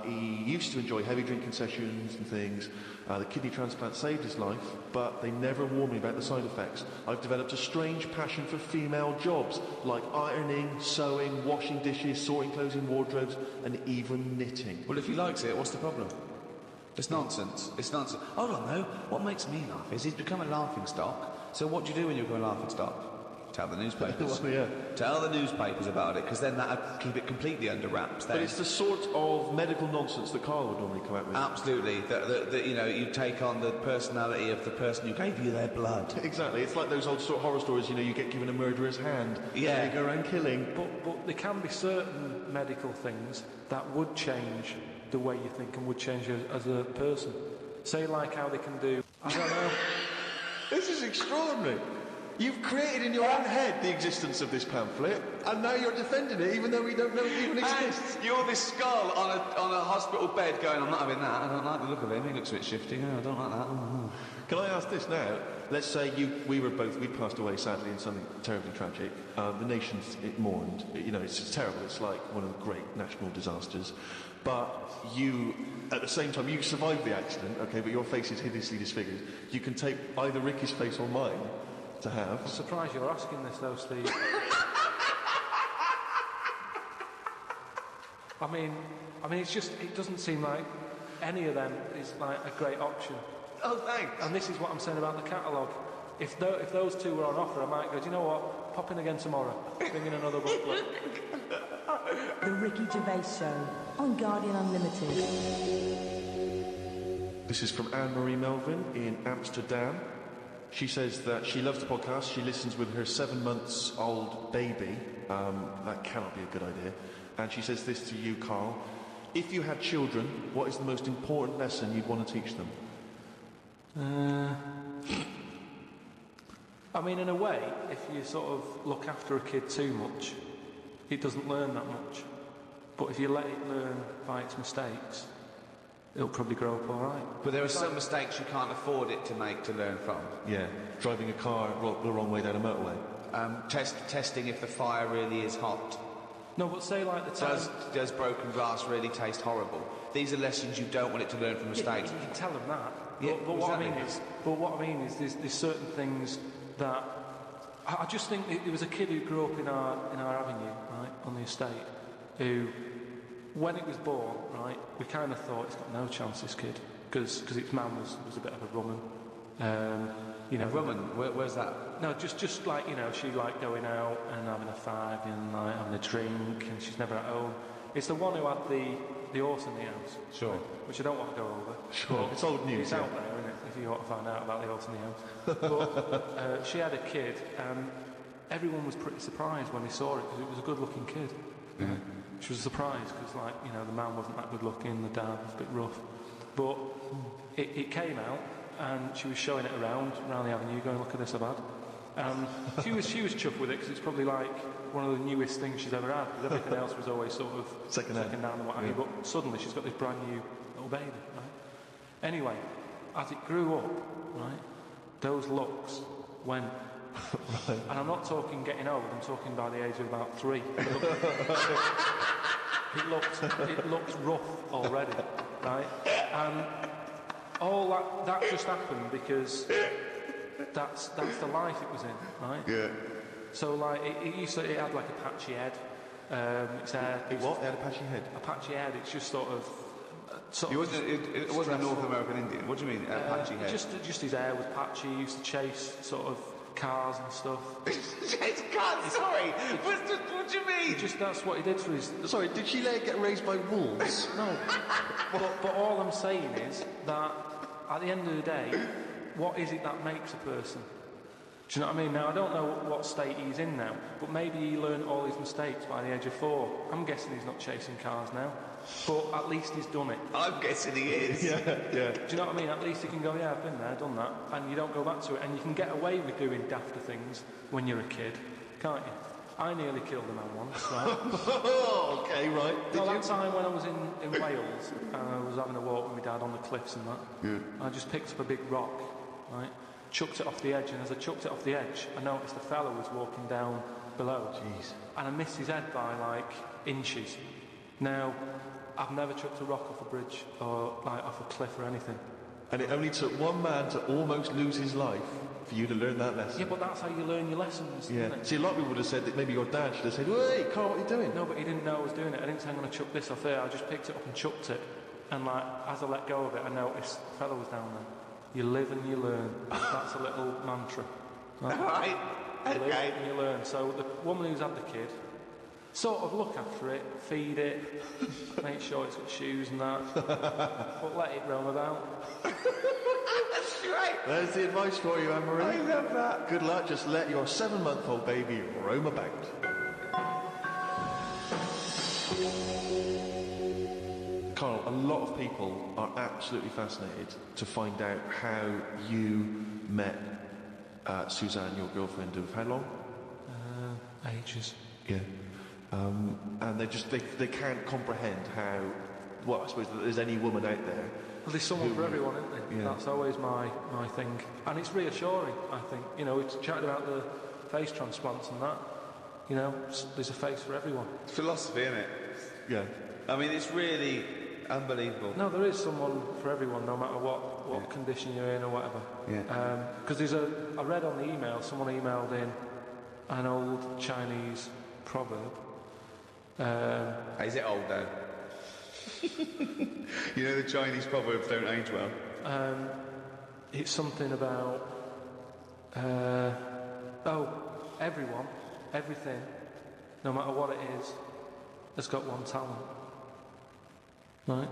He used to enjoy heavy drink concessions and things. The kidney transplant saved his life, but they never warned me about the side effects. I've developed a strange passion for female jobs, like ironing, sewing, washing dishes, sorting clothes in wardrobes, and even knitting. Well, if he likes it, what's the problem? It's nonsense. It's nonsense. Hold on, though. What makes me laugh is he's become a laughingstock. So what do you do when you become a laughingstock? Tell the newspapers. Well, yeah. Tell the newspapers about it, because then that'll keep it completely under wraps. Then. But it's the sort of medical nonsense that Karl would normally come out with. Absolutely. That you take on the personality of the person who gave you their blood. Exactly. It's like those old horror stories, you get given a murderer's hand. Yeah. And you go around killing. But there can be certain medical things that would change the way you think and would change you as a person. Say like how they can do... I don't know. This is extraordinary. You've created in your own head the existence of this pamphlet, and now you're defending it, even though we don't know it even exists. And you're this skull on a hospital bed going, I'm not having that. I don't like the look of him. He looks a bit shifty. No, I don't like that. Oh. Can I ask this now? Let's say we passed away sadly in something terribly tragic. The nation's mourned. You know, it's terrible. It's like one of the great national disasters. But you, at the same time, you survived the accident, okay, but your face is hideously disfigured. You can take either Ricky's face or mine to have. I'm surprised you're asking this, though, Steve. I mean, it's just, it doesn't seem like any of them is like a great option. Oh, thanks. And this is what I'm saying about the catalogue. If those two were on offer, I might go, do you know what? Pop in again tomorrow. Bring in another booklet. The Ricky Gervais Show on Guardian Unlimited. This is from Anne-Marie Melvin in Amsterdam. She says that she loves the podcast. She listens with her 7-month-old baby. That cannot be a good idea. And she says this to you, Karl. If you had children, what is the most important lesson you'd want to teach them? I mean, in a way, if you sort of look after a kid too much, it doesn't learn that much. But if you let it learn by its mistakes, it'll probably grow up all right. But there are some mistakes you can't afford it to make to learn from. Yeah, driving a car the wrong way down a motorway. Testing if the fire really is hot. No, but say like the time... Does broken glass really taste horrible? These are lessons you don't want it to learn from mistakes. You can tell them that. Yeah, but what exactly. I mean is there's certain things that... I just think there was a kid who grew up in our avenue, right, on the estate, who, when it was born, right, we kind of thought, it's got no chance, this kid, because its man was a bit of a rumman. You know, a rumman? Where's that? No, just like, you know, she like going out and having a five and like having a drink, and she's never at home. It's the one who had the horse in the house. Sure. Which I don't want to go over. Sure. It's old news. It's out there, isn't it, if you want to find out about the horse in the house. But she had a kid, and everyone was pretty surprised when they saw it, because it was a good-looking kid. Yeah. She was surprised, because, like, you know, the man wasn't that good-looking, the dad was a bit rough. But it came out, and she was showing it around the avenue, going, look at this I've had. She was chuffed with it, because it's probably like one of the newest things she's ever had, because everything else was always sort of second down and what have you. But suddenly she's got this brand new little baby, right? Anyway, as it grew up, right, those looks went. Right. And I'm not talking getting old, I'm talking by the age of about 3. It looked rough already, right? And all that just happened because that's the life it was in, right? Yeah. So like it had like a patchy head. Its hair. It what? It had a patchy head. A patchy head. It's just sort of. It wasn't a North American Indian. What do you mean, a patchy head? Just his hair was patchy. He used to chase sort of cars and stuff. Chase cars. Sorry. What do you mean? That's what he did for his. Sorry, did she let it get raised by wolves? No. but all I'm saying is that at the end of the day, what is it that makes a person? Do you know what I mean? Now, I don't know what state he's in now, but maybe he learned all his mistakes by the age of 4. I'm guessing he's not chasing cars now, but at least he's done it. I'm guessing he is. Yeah. Do you know what I mean? At least he can go, yeah, I've been there, done that, and you don't go back to it, and you can get away with doing dafter things when you're a kid, can't you? I nearly killed a man once, right? Oh, okay, right. Did that time when I was in Wales, and I was having a walk with my dad on the cliffs and that, I just picked up a big rock, right? Chucked it off the edge, and as I chucked it off the edge, I noticed a fella was walking down below. Jeez. And I missed his head by like inches. Now, I've never chucked a rock off a bridge or like off a cliff or anything. And it only took one man to almost lose his life for you to learn that lesson. Yeah, but that's how you learn your lessons, yeah. isn't it? See, a lot of people would have said that maybe your dad should have said, hey, Karl, what are you doing? No, but he didn't know I was doing it. I didn't say I'm going to chuck this off there. I just picked it up and chucked it. And like, as I let go of it, I noticed the fella was down there. You live and you learn. That's a little mantra. Right. You live and you learn. So the woman who's had the kid, sort of look after it, feed it, make sure it's got shoes and that, but let it roam about. That's great. There's the advice for you, Anne-Marie. I love that. Good luck. Just let your 7-month-old baby roam about. Karl, a lot of people are absolutely fascinated to find out how you met Suzanne, your girlfriend, of how long? Ages. Yeah. And they can't comprehend how, well, I suppose that there's any woman out there. Well, there's someone for everyone, isn't there? Yeah. That's always my thing. And it's reassuring, I think. You know, we've chatted about the face transplants and that. You know, there's a face for everyone. It's philosophy, isn't it? Yeah. I mean, it's really unbelievable. No, there is someone for everyone, no matter what condition you're in or whatever. Yeah. Because I read on the email, someone emailed in an old Chinese proverb. Is it old though? You know the Chinese proverbs don't age well. It's something about everyone, everything, no matter what it is, has got one talent, right?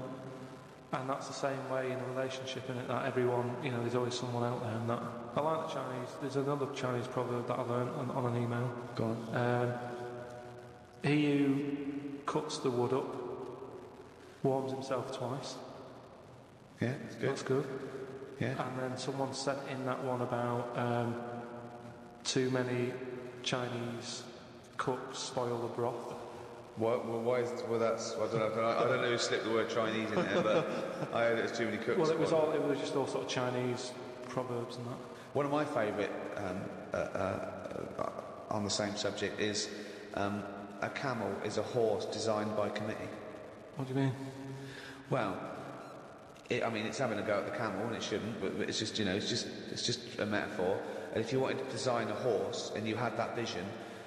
And that's the same way in a relationship, isn't it? That everyone, you know, there's always someone out there, and that I like the Chinese. There's another Chinese proverb that I learned on an email. Go on. He who cuts the wood up warms himself twice. Yeah, it's good. That's good. Yeah. And then someone sent in that one about too many Chinese cooks spoil the broth. Why is that's I don't know who slipped the word Chinese in there, but I heard it was too many cooks. Well, it was just all sort of Chinese proverbs and that. One of my favourite on the same subject is a camel is a horse designed by committee. What do you mean? Well, it's having a go at the camel, and it shouldn't. But it's just, it's just a metaphor. And if you wanted to design a horse and you had that vision,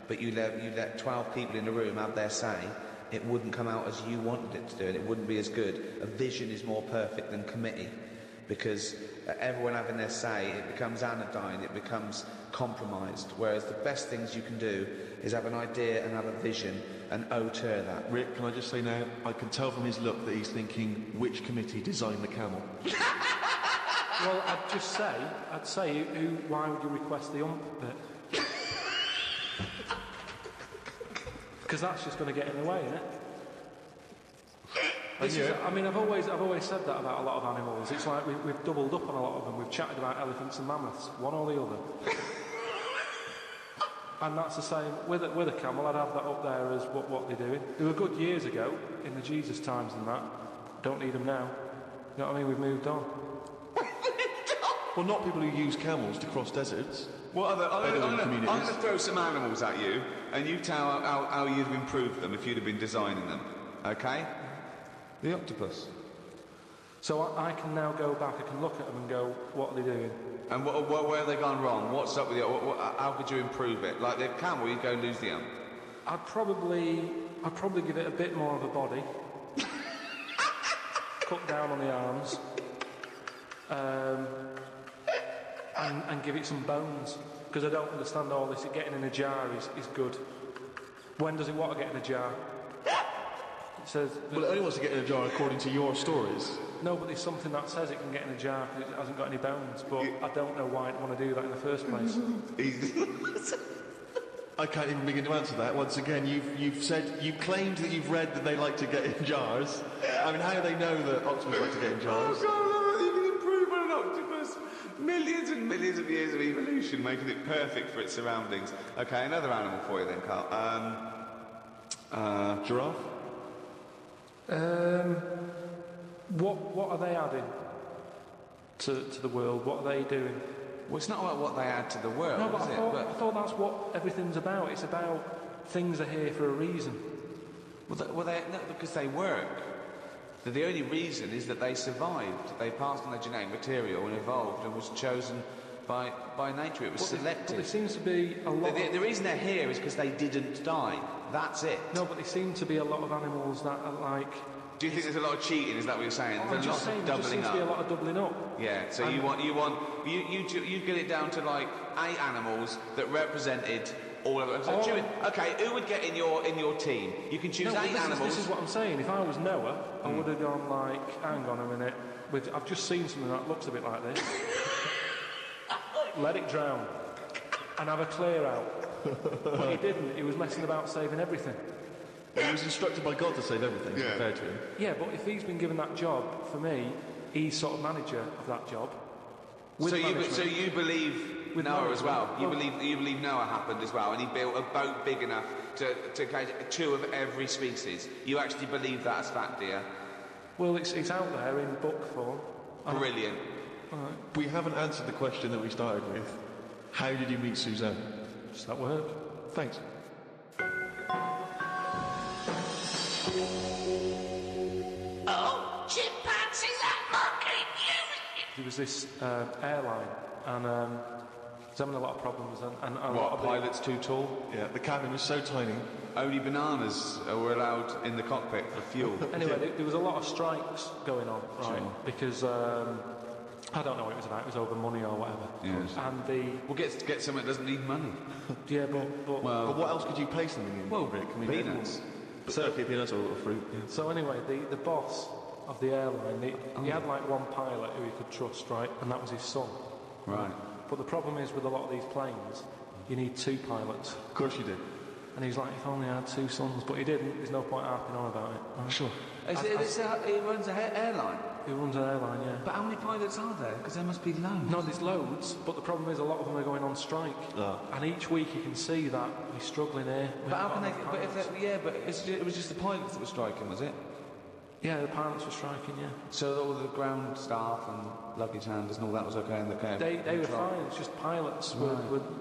but you let 12 people in the room have their say, it wouldn't come out as you wanted it to do, and it wouldn't be as good. A vision is more perfect than committee, because everyone having their say, it becomes anodyne, it becomes compromised. Whereas the best things you can do is have an idea and have a vision and auteur that. Rick, can I just say now, I can tell from his look that he's thinking, which committee designed the camel? Well, I'd say, why would you request the ump bit? Because that's just going to get in the way, isn't it? I've always said that about a lot of animals. It's like we've doubled up on a lot of them. We've chatted about elephants and mammoths, one or the other. And that's the same with a camel. I'd have that up there as what they're doing. They were good years ago, in the Jesus times and that. Don't need them now. You know what I mean? We've moved on. Well, not people who use camels to cross deserts. What other communities? I'm going to throw some animals at you, and you tell how you'd have improved them if you'd have been designing them. Okay? The octopus. So I can now go back, I can look at them and go, what are they doing? And where have they gone wrong? What's up with it? How could you improve it? Like the camel, you'd go lose the ump. I'd probably give it a bit more of a body. Cut down on the arms. And give it some bones. Because I don't understand all this. Getting in a jar is good. When does it want to get in a jar? It says... Well, it only wants to get in a jar according to your stories. No, but there's something that says it can get in a jar because it hasn't got any bones. But I don't know why I'd want to do that in the first place. I can't even begin to answer that. Once again, you've claimed that you've read that they like to get in jars. I mean, how do they know that octopus like to get in jars? Oh God, you can improve on an octopus. Millions and millions of years of evolution, making it perfect for its surroundings. Okay, another animal for you then, Carl. Giraffe? What are they adding to the world? What are they doing? Well, it's not about what they add to the world, No, but is I it? thought that's what everything's about. It's about things are here for a reason. No, because they work. The only reason is that they survived. They passed on their genetic material and evolved and was chosen by nature. It was selected. But there seems to be a lot... The reason they're here is because they didn't die. That's it. No, but there seem to be a lot of animals that are like... Do you think there's a lot of cheating? Is that what you're saying? I'm There's just saying, there just seems to be a lot of doubling up. Yeah, so you get it down to like 8 animals that represented all of them. So okay, who would get in your team? You can choose 8 animals. This is what I'm saying. If I was Noah, I would have gone like, hang on a minute. I've just seen something that looks a bit like this. Let it drown. And have a clear out. But he didn't. He was messing about saving everything. He was instructed by God to save everything, compared to him. Yeah, but if he's been given that job, for me, he's sort of manager of that job. So you believe with Noah as well. You Well, believe Noah happened as well, and he built a boat big enough to catch 2 of every species. You actually believe that as fact, do you? Well, it's out there in book form. Brilliant. We haven't answered the question that we started with. How did you meet Suzanne? Does that work? Thanks. Oh, chimpanzee, that monkey music! There was this airline, and was having a lot of problems, and a lot What, of pilot's too tall? Yeah, the cabin was so tiny. Only bananas were allowed in the cockpit for fuel. Anyway, there was a lot of strikes going on, right? Sure. Because I don't know what it was about. It was over money or whatever. Yes. And Well, get something that doesn't need money. but But what else could you pay something in, Well, Rick? peanuts. Okay, peanuts or fruit. Yeah. So anyway, the boss of the airline, he had like one pilot who he could trust, right? And that was his son. Right. But the problem is with a lot of these planes, you need 2 pilots. Of course you did. And he's like, if only I had 2 sons, but he didn't. There's no point harping on about it. Right? Sure. He runs an airline. He runs an airline, yeah. But how many pilots are there? Because there must be loads. No, there's loads, but the problem is a lot of them are going on strike. Ah. And each week you can see that he's struggling here. We But how haven't can got they? enough But pilots. it was just the pilots that were striking, was it? Yeah, the pilots were striking, yeah. So all the ground staff and luggage handlers and all that was okay in the cab. They were fine, it's just pilots were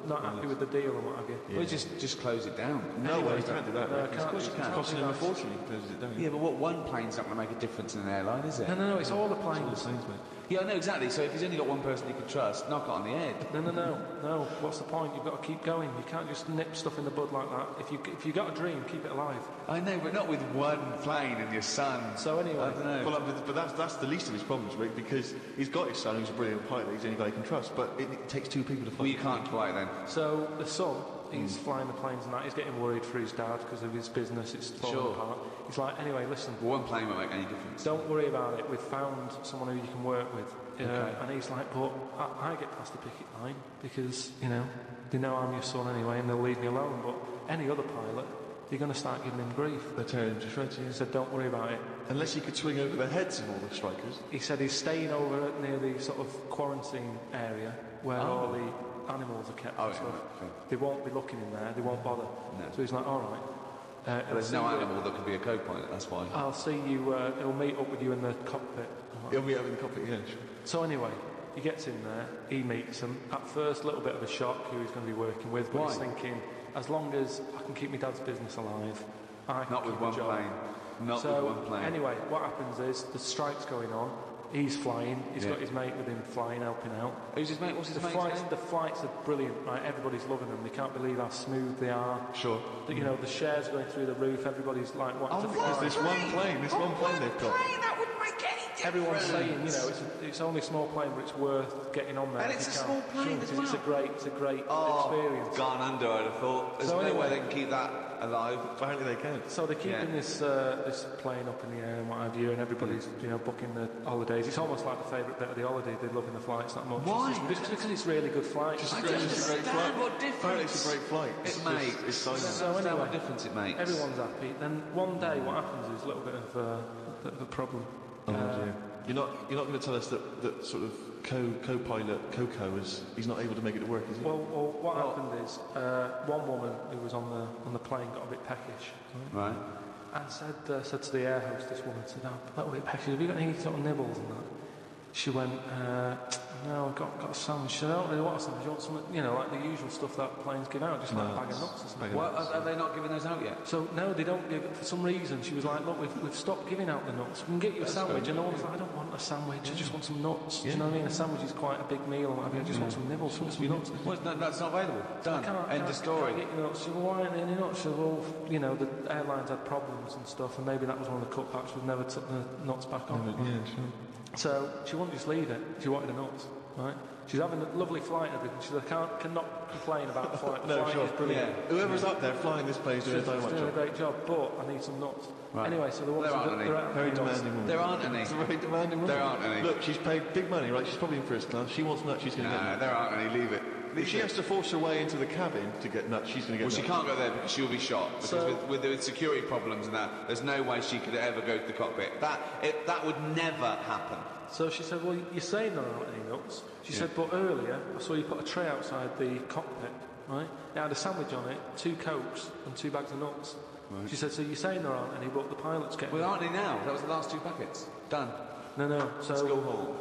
not happy with the deal and what have you. Well, just close it down. No way, you can't do that. No, Rick. I can't. It's You can't costing do them a that. fortune if he closes it down. Yeah, but what one plane's not going to make a difference in an airline, is it? No, it's all the It's all the planes. planes, mate. Yeah, I know exactly. So if he's only got one person he can trust, knock it on the head. No. What's the point? You've got to keep going. You can't just nip stuff in the bud like that. If you got a dream, keep it alive. I know, but not with one plane and your son. So anyway, I don't know. Well, but that's the least of his problems, Rick, because he's got his son who's a brilliant pilot, he's the only guy he can trust, but it takes 2 people to fly. Well, you can't fly then. so the son, he's flying the planes and that. He's getting worried for his dad because of his business. It's falling Sure. apart. He's like, anyway, listen. Well, one plane won't make any difference. Don't worry about it. We've found someone who you can work with. And he's like, but I get past the picket line because, they know I'm your son anyway and they'll leave me alone. But any other pilot, you're going to start giving him grief. They're tearing him to shreds, He said, don't worry about it. Unless he could swing over the heads of all the strikers. He said he's staying over near the sort of quarantine area where all the animals are kept and stuff. They won't be looking in there. They won't bother. No. So he's like, all right. But there's no animal that could be a co-pilot, that's why. I'll see you. He'll meet up with you in the cockpit. He'll be out in the cockpit, yeah, sure. So anyway, he gets in there, he meets them. At first, a little bit of a shock who he's going to be working with, but Why? he's thinking, as long as I can keep my dad's business alive, I can Not with keep a one job. plane. Not So with one plane. anyway, what happens is the strike's going on. He's flying. He's Yeah. got his mate with him flying, helping out. Who's his mate? What's his mate's name? The flights are brilliant, right? Everybody's loving them. They can't believe how smooth they are. Sure. The shares are going through the roof. Everybody's like, what? There's this one plane they've got. That wouldn't make any difference. Everyone's saying, it's only a small plane, but it's worth getting on there. And if it's you a can. small plane Sure, as because well. It's a great Oh, experience. gone under, I'd have thought. There's So no anyway- way they can keep that alive. Apparently they can. So they're keeping this plane up in the air and what have you, and everybody's booking the holidays. It's almost like the favourite bit of the holiday. They're loving the flights that much. Why? It's just because it's really good flights. I don't understand what difference. Apparently it's a great flight. It makes. It's I silent. don't So understand anyway, what difference it makes. Everyone's happy. Then one day, what happens is a little bit of a problem. Oh dear. You're not going to tell us that sort of co-pilot Coco he's not able to make it work, is he? Well, what happened is one woman who was on the plane got a bit peckish. Right. And said to the air hostess woman, said, "Oh, a little bit peckish. Have you got any sort of nibbles and that?" She went, "No, I've got a sandwich." She said, "I don't really want a sandwich. You want something, like the usual stuff that planes give out, just like a bag of nuts or something." What, are they not giving those out yet? So no, they don't give it for some reason. She was like, "Look, we've stopped giving out the nuts. We can get you a sandwich." And no one's like, "I don't want a sandwich. I just want some nuts." Do you know what I mean? A sandwich is quite a big meal, and what have you. I just want some nibbles, some nuts. Well, no, that's not available. Done. End of story. Can't get your nuts. She said, "Well, why aren't there any nuts?" She said, "Well, the airlines had problems and stuff, and maybe that was one of the cutbacks. We've never took the nuts back on." Yeah, sure. So she wouldn't just leave it. She wanted the nuts, right? She's having a lovely flight and everything. She said, cannot complain about the flight. The No, flight sure. is brilliant. Whoever's up there flying this plane is doing a She's dynamite doing a job. great job, but I need some nuts. Right. Anyway, so the ones There aren't any. Very demanding woman. There aren't any. It's a very demanding woman. There aren't any. Look, she's paid big money, right? She's probably in first class. She wants nuts, she's going to get No, nuts. there aren't any. Leave it. If she has to force her way into the cabin to get nuts, she's going to get Well, she nuts. can't go there because she'll be shot. Because with security problems and that, there's no way she could ever go to the cockpit. That would never happen. So she said, well, you're saying there aren't any nuts. She said, but earlier I saw you put a tray outside the cockpit, right? It had a sandwich on it, 2 Cokes and 2 bags of nuts. Right. She said, so you're saying there aren't any, but the pilot's getting Well, aren't they now? That was the last 2 packets. Done. No. So let's go home.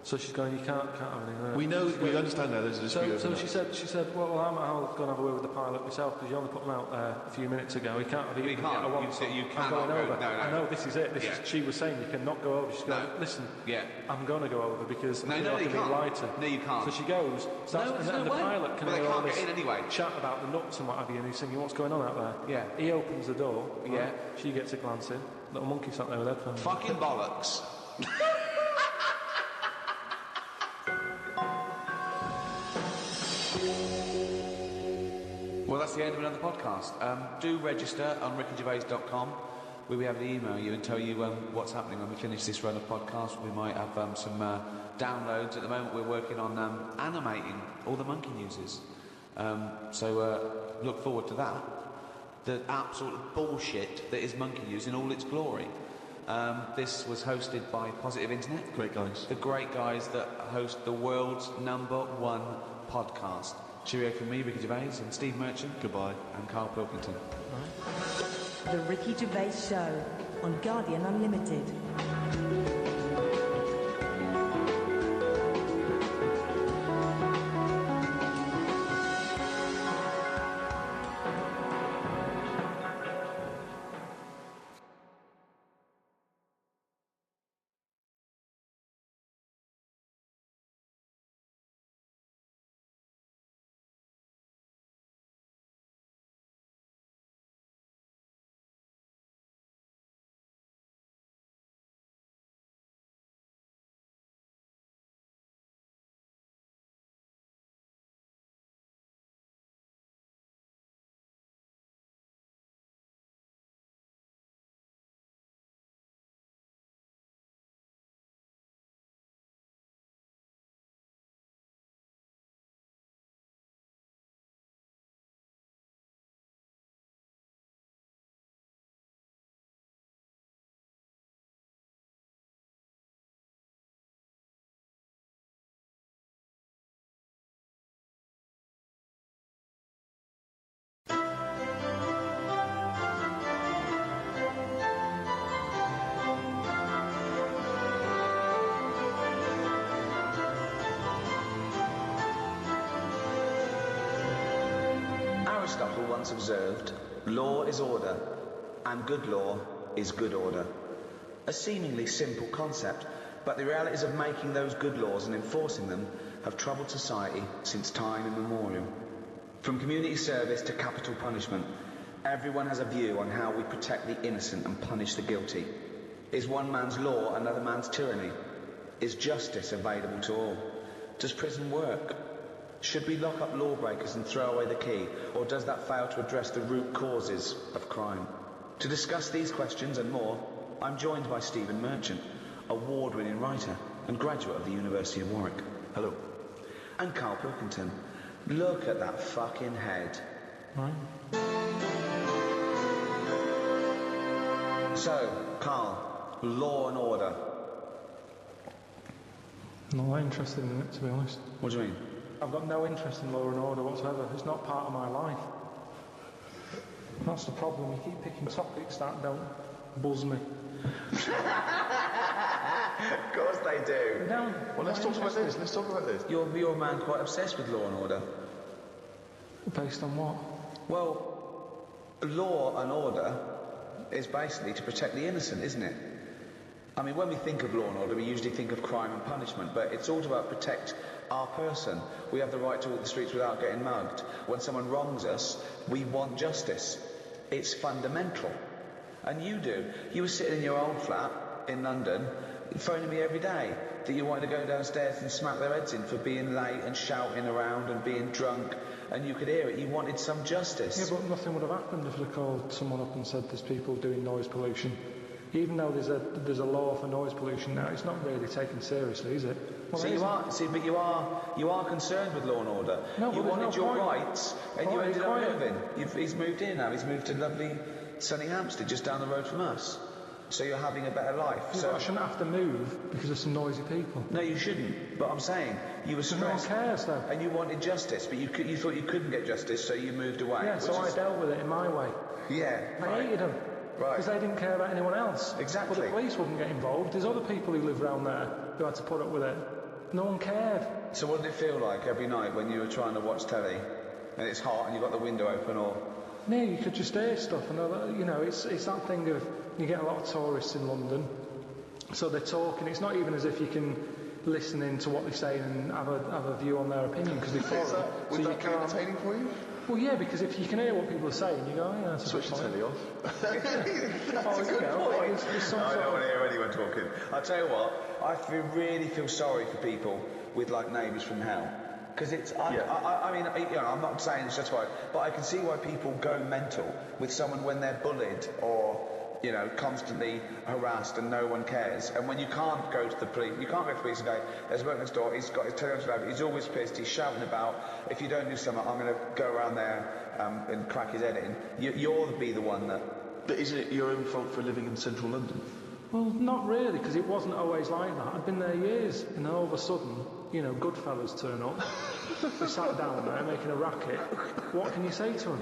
So she's going, you can't have any. We understand now there's a dispute. So she said, well, I'll go and have a word with the pilot myself because you only put them out a few minutes ago. He can't have You can't. You I'm going go. over. No. I know, this is it. She was saying you cannot go over. She's going, listen, I'm going to go over because I feel like I'm being lied to. No, you can't. So she goes, and the pilot can hear all this chat about the nuts and what have you, and he's thinking, what's going on out there? Yeah. He opens the door. Yeah. She gets a glance in. Little monkey sat there with headphones. Fucking bollocks. Well, that's the end of another podcast. Do register on rickygervais.com. We'll be able to email you and tell you what's happening when we finish this run of podcasts. We might have some downloads. At the moment, we're working on animating all the monkey newses. So look forward to that. The absolute bullshit that is monkey news in all its glory. This was hosted by Positive Internet. Great guys. The great guys that host the world's #1 podcast. Cheerio from me, Ricky Gervais, and Steve Merchant. Goodbye. And Karl Pilkington. The Ricky Gervais Show on Guardian Unlimited. Aristotle once observed, law is order, and good law is good order. A seemingly simple concept, but the realities of making those good laws and enforcing them have troubled society since time immemorial. From community service to capital punishment, everyone has a view on how we protect the innocent and punish the guilty. Is one man's law another man's tyranny? Is justice available to all? Does prison work? Should we lock up lawbreakers and throw away the key, or does that fail to address the root causes of crime? To discuss these questions and more, I'm joined by Stephen Merchant, award-winning writer and graduate of the University of Warwick. Hello. And Karl Pilkington. Look at that fucking head. Right. So, Karl, law and order. Not that interested in it, to be honest. What do you mean? I've got no interest in law and order whatsoever. It's not part of my life. That's the problem. You keep picking topics that don't buzz me. Of course they do. No. Well, let's talk about this. You're a man quite obsessed with law and order. Based on what? Well, law and order is basically to protect the innocent, isn't it? I mean, when we think of law and order, we usually think of crime and punishment, but it's all about protect our person. We have the right to walk the streets without getting mugged. When someone wrongs us, we want justice. It's fundamental. And you do. You were sitting in your old flat in London, phoning me every day that you wanted to go downstairs and smack their heads in for being late and shouting around and being drunk, and you could hear it. You wanted some justice. Yeah, but nothing would have happened if they called someone up and said there's people doing noise pollution. Even though there's a law for noise pollution now, it's not really taken seriously, is it? Well, So it you isn't. are, see, but you are concerned with law and order. No, you but there's wanted no your point. rights, and Oh, you he's ended up quiet. moving. He's moved in now. He's moved to lovely sunny Hampstead, just down the road from us. So you're having a better life. Yeah, So but I shouldn't have to move because of some noisy people. no, you shouldn't. But I'm saying you were No one stressed, cares, though. and you wanted justice, but you thought you couldn't get justice, so you moved away. Yeah, so I dealt with it in my way. Yeah. I hated them. Right. Because they didn't care about anyone else. Exactly. But the police wouldn't get involved. There's other people who live around there who had to put up with it. No one cared. So what did it feel like every night when you were trying to watch telly, and it's hot, and you've got the window open, or No, you could just hear stuff. And it's that thing of you get a lot of tourists in London, so they're talking. It's not even as if you can listen in to what they're saying and have a view on their opinion because they're foreign. Would that be entertaining for you? Well, yeah, because if you can hear what people are saying, you go, oh, yeah, that's a Switch good the point. telly off. That's a good point. There's some I sort don't of- want to hear anyone talking. I'll tell you what, I really feel sorry for people with like neighbours from hell. Because it's, I mean, I'm not saying it's justified, but I can see why people go mental with someone when they're bullied or, constantly harassed and no one cares. And when you can't go to the police, you can't go to the police and go, there's a bloke next door, he's got his television loud, he's always pissed, he's shouting about, if you don't do something, I'm going to go around there and crack his head in. You'll be the one that... But isn't it your own fault for living in central London? Well, not really, because it wasn't always like that. I'd been there years, and then all of a sudden, good fellas turn up. They sat down there making a racket. What can you say to them?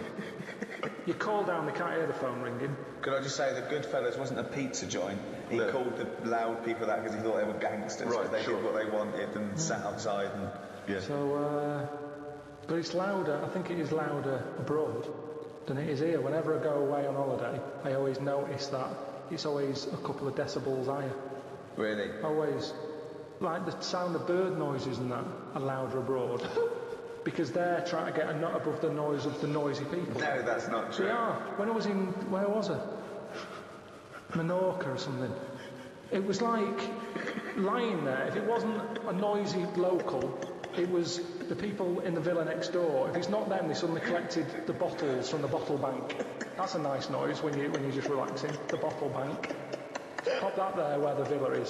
You call down, they can't hear the phone ringing. Could I just say that Goodfellas wasn't a pizza joint? He No. called the loud people that because he thought they were gangsters. Right, They sure. did what they wanted and sat outside and... Yeah. So, but it's louder, I think it is louder abroad than it is here. Whenever I go away on holiday, I always notice that it's always a couple of decibels higher. Really? Always. Like the sound of bird noises and that are louder abroad. Because they're trying to get a nut above the noise of the noisy people. No, that's not true. They are. When I was in, where was I? Menorca or something. It was like lying there. If it wasn't a noisy local, it was the people in the villa next door. If it's not them, they suddenly collected the bottles from the bottle bank. That's a nice noise when you're just relaxing. The bottle bank. Pop that there where the villa is.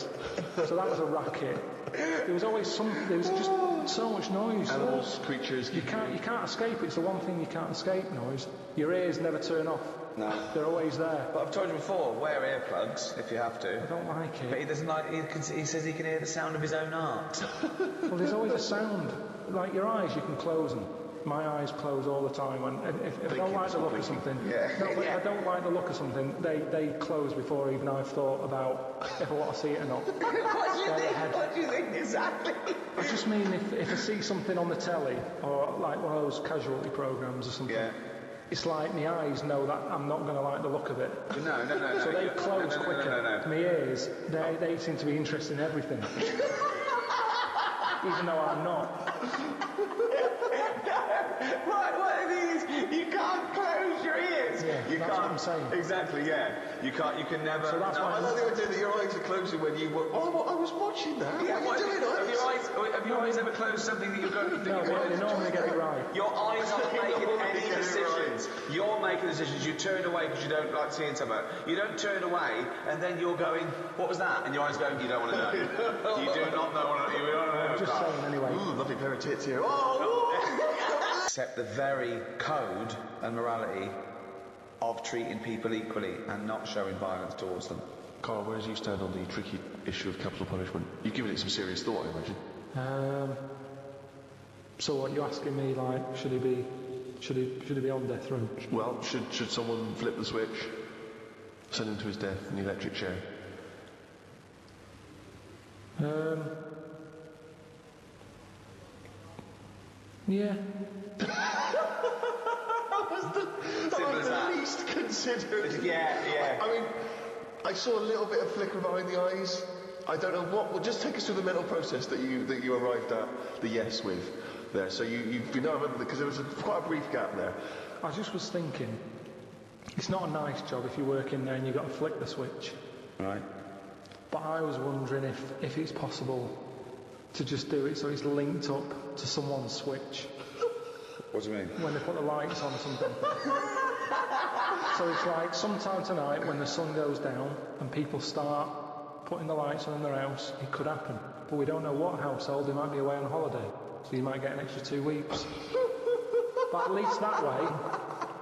So that was a racket. There was always there was just so much noise. Animals, creatures. You can't escape it. It's the one thing you can't escape, noise. Your ears never turn off. No. They're always there. But I've told you before, wear earplugs if you have to. I don't like But he it. doesn't like... He says he can hear the sound of his own heart. Well, there's always a sound. Like your eyes, you can close them. My eyes close all the time. And if I don't like the look of something... Yeah. No, but Yeah. if I don't like the look of something, they close before even I've thought about if I want to see it or not. What do you think exactly? I just mean if I see something on the telly or like one of those casualty programmes or something, Yeah. it's like my eyes know that I'm not going to like the look of it. No. So they close no, quicker. No. My ears, they seem to be interested in everything. Even though I'm not. Right, what it is, you can't close your ears. Yeah, you that's can't. what I'm saying. Exactly, yeah. You can never... So that's why I like the idea that your eyes are closing when you were... Oh, I was watching that. Yeah, what are you doing? have your eyes ever closed something that you're going to think No, you're they normally get it right. Your eyes aren't making normally any get it decisions. You're making decisions. You turn away because you don't like seeing something. You don't turn away and then you're going, what was that? And your eyes going, you don't want to know. You do not know what you don't know. Just saying anyway. Ooh, lovely pair of tits here. Oh! Accept the very code and morality of treating people equally and not showing violence towards them. Carl, where do you stand on the tricky issue of capital punishment? You've given it some serious thought, I imagine. So what you're asking me, like, should he be on death row? Well, should someone flip the switch, send him to his death in the electric chair? Yeah. Simple as that. Least considered. Yeah. I mean, I saw a little bit of flicker behind the eyes. I don't know what. Well, just take us through the mental process that you arrived at the yes with there. So you know, I remember because there was quite a brief gap there. I just was thinking, it's not a nice job if you work in there and you've got to flick the switch. Right. But I was wondering if it's possible to just do it so it's linked up to someone's switch What do you mean? when they put the lights on or something. So it's like sometime tonight when the sun goes down and people start putting the lights on in their house, it could happen. But we don't know what household. They might be away on holiday, so you might get an extra 2 weeks. But at least that way,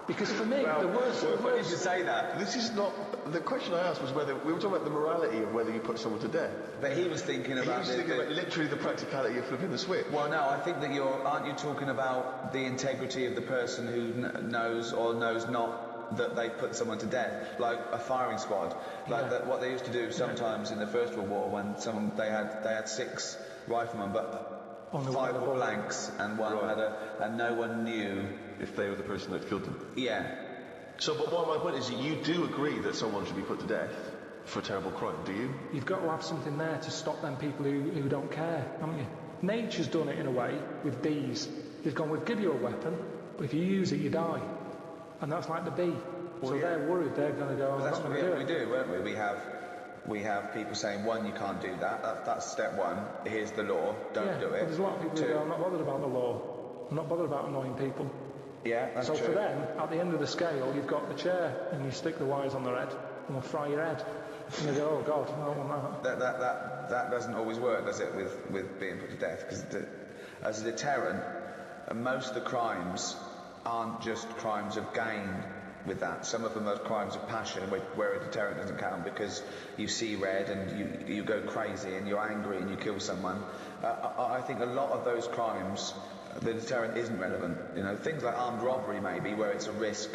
because for me, the worst... What did you say that? This is not... The question I asked was whether... We were talking about the morality of whether you put someone to death. But he was thinking about... literally the practicality of flipping the switch. Well, no, I think that aren't you talking about the integrity of the person who knows or knows not that they put someone to death, like a firing squad, like what they used to do sometimes in the First World War when they had 6 riflemen, but only 5 were blanks and one had and no one knew if they were the person that killed them. Yeah. So, but my point is that you do agree that someone should be put to death for a terrible crime, do you? You've got to have something there to stop them people who don't care, haven't you? Nature's done it in a way with bees. They've gone, we'll give you a weapon, but if you use it, you die. And that's like the bee. So they're worried they're going to go, that's what we do, won't we? We have people saying, 1, you can't do that. That's step 1. Here's the law. Don't do it. There's a lot of people who go, I'm not bothered about the law. I'm not bothered about annoying people. Yeah, that's true. So for them, at the end of the scale, you've got the chair, and you stick the wires on their head, and they'll fry your head. And they go, oh God, I don't want that. That doesn't always work, does it, with being put to death? Because as a deterrent, most of the crimes aren't just crimes of gain with that. Some of them are crimes of passion, where a deterrent doesn't count because you see red and you go crazy and you're angry and you kill someone. I think a lot of those crimes, the deterrent isn't relevant. You know, things like armed robbery maybe, where it's a risk.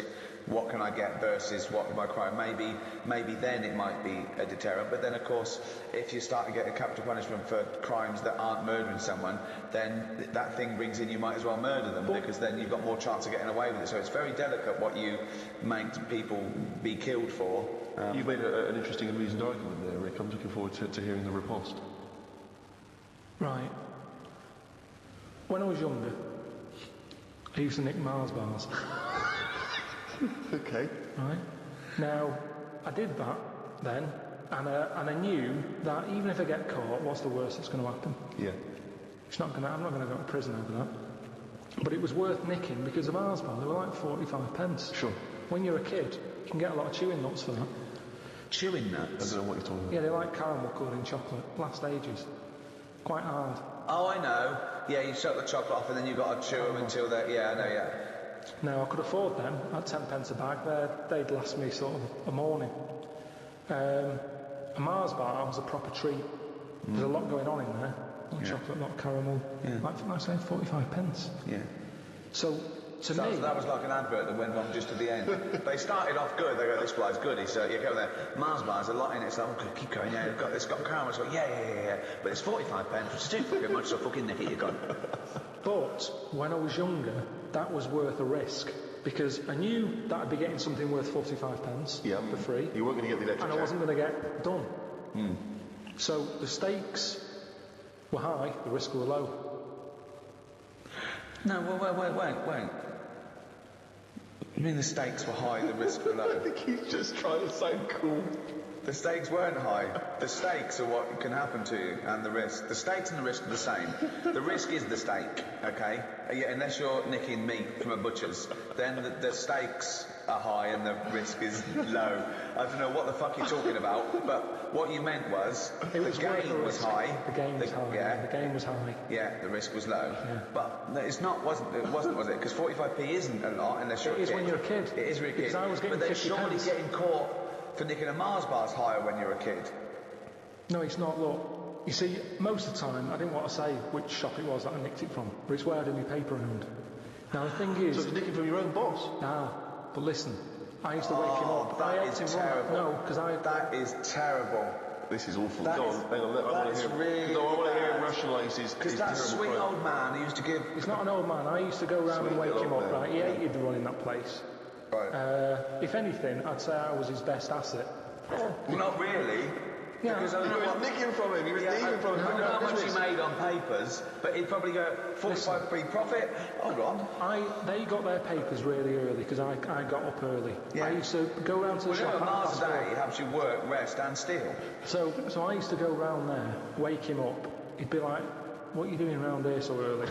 What can I get versus what my crime? Maybe then it might be a deterrent. But then, of course, if you start to get a capital punishment for crimes that aren't murdering someone, then that thing brings in you might as well murder them because then you've got more chance of getting away with it. So it's very delicate what you make people be killed for. You've made an interesting and reasoned argument there, Rick. I'm looking forward to hearing the riposte. Right. When I was younger, I used to nick Mars bars. Okay. Right. Now, I did that then, and I knew that even if I get caught, what's the worst that's going to happen? Yeah. I'm not going to go to prison over that. But it was worth nicking because the Mars bar, they were like 45 pence. Sure. When you're a kid, you can get a lot of chewing nuts for that. Chewing nuts? I don't know what you're talking about. Yeah, they like caramel coloured in chocolate. Last ages. Quite hard. Oh, I know. Yeah, you shut the chocolate off and then you've got to chew them until they're... Yeah, I know, yeah. Now, I could afford them at 10 pence a bag. They'd last me sort of a morning. A Mars bar was a proper treat. There's a lot going on in there. Not chocolate, not caramel. Yeah. Like I say, 45 pence. Yeah. So, to me... That was like an advert that went wrong just at the end. They started off good. They go, this guy's good. So you go there. Mars bars, a lot in it. So keep going. Yeah, it's got caramel. So yeah. But it's 45 pence, which is too fucking much. So fucking nick it, you got. But when I was younger, that was worth a risk because I knew that I'd be getting something worth 45 pence for free. You weren't going to get the electric and I wasn't going to get done. So the stakes were high, the risk were low. No, wait. You mean the stakes were high, the risk were low? I think he's just trying to sound cool. The stakes weren't high. The stakes are what can happen to you, and the risk. The stakes and the risk are the same. The risk is the stake, okay? Yeah, unless you're nicking meat from a butcher's, then the stakes are high and the risk is low. I don't know what the fuck you're talking about, but what you meant was the gain was high. The game was high. Yeah. The game was high. Yeah, the risk was low. Yeah. But no, it wasn't, was it? Because 45p isn't a lot unless you're a kid. It is when you're a kid. It is when you're a kid. Because I was getting but then 50 surely pence. getting caught for nicking a Mars bar's higher when you're a kid. No, it's not. Look, you see, most of the time, I didn't want to say which shop it was that I nicked it from, but it's where I did my paper round. Now, the thing is... So it's nicking from your own boss? But listen, I used to wake him up. That is terrible. No, because That is terrible. This is awful. That Go is- on, hang on. that is really No, I want to hear him bad. rationalise his Because that terrible sweet crime. old man who used to give... It's not an old man. I used to go round and Sweet wake him old up, man. right? He hated running that place. Right. If anything, I'd say I was his best asset. Well, not really. Yeah. Because I You don't know were nicking from him. He was thieving from him. I don't know how much he made on papers, but he'd probably go 45p profit. Hold on. They got their papers really early because I got up early. Yeah. I used to go round to the Well, you shop know, at Mars a 4:30. day helps you work, rest, and steal. So I used to go round there, wake him up. He'd be like, "What are you doing round here so early?"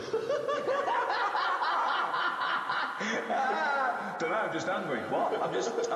Don't know, just hungry. What? I'm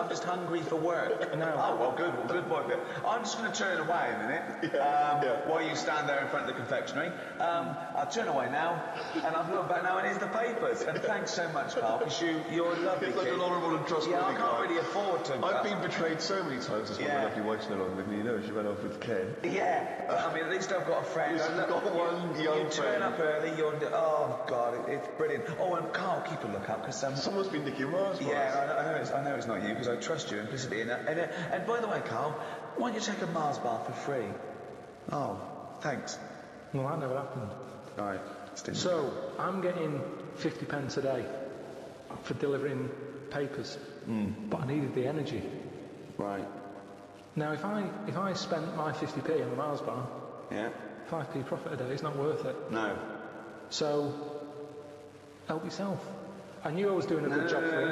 just hungry for work. No. Oh, well, good work there. I'm just going to turn away a minute while you stand there in front of the confectionery. I'll turn away now, and I'll look back now, and here's the papers. And thanks so much, Carl, because you're a lovely It's like kid. an honourable and trustworthy Yeah, I can't guy. really afford to. I've been betrayed so many times. That's why Yeah. my lovely wife's no longer with me. You know, she went off with Ken. Yeah, but, I mean, at least I've got a friend. Yes, you've got one young You turn friend. up early, oh, God, it's brilliant. Oh, and Carl, keep a look out, because... Someone's been nicking your Mars bars. Yeah, I know it's not you, because I trust you implicitly. And by the way, Carl, why don't you take a Mars bar for free? Oh, thanks. Well, that never happened. All right. So, I'm getting 50 pence a day for delivering papers, but I needed the energy. Right. Now, if I spent my 50p on a Mars bar, Yeah. 5p profit a day is not worth it. No. So, help yourself. I knew I was doing a good job for him.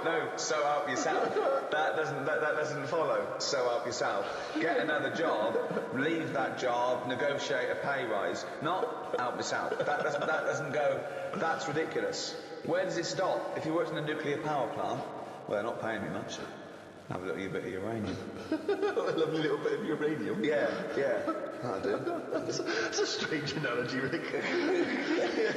No, so help yourself. That doesn't follow. So help yourself. Get another job, leave that job, negotiate a pay rise. Not help yourself. That doesn't go. That's ridiculous. Where does it stop? If you worked in a nuclear power plant, well, they're not paying me much. Have a little bit of uranium. A lovely little bit of uranium. Yeah. I do. That's a strange analogy, Rick.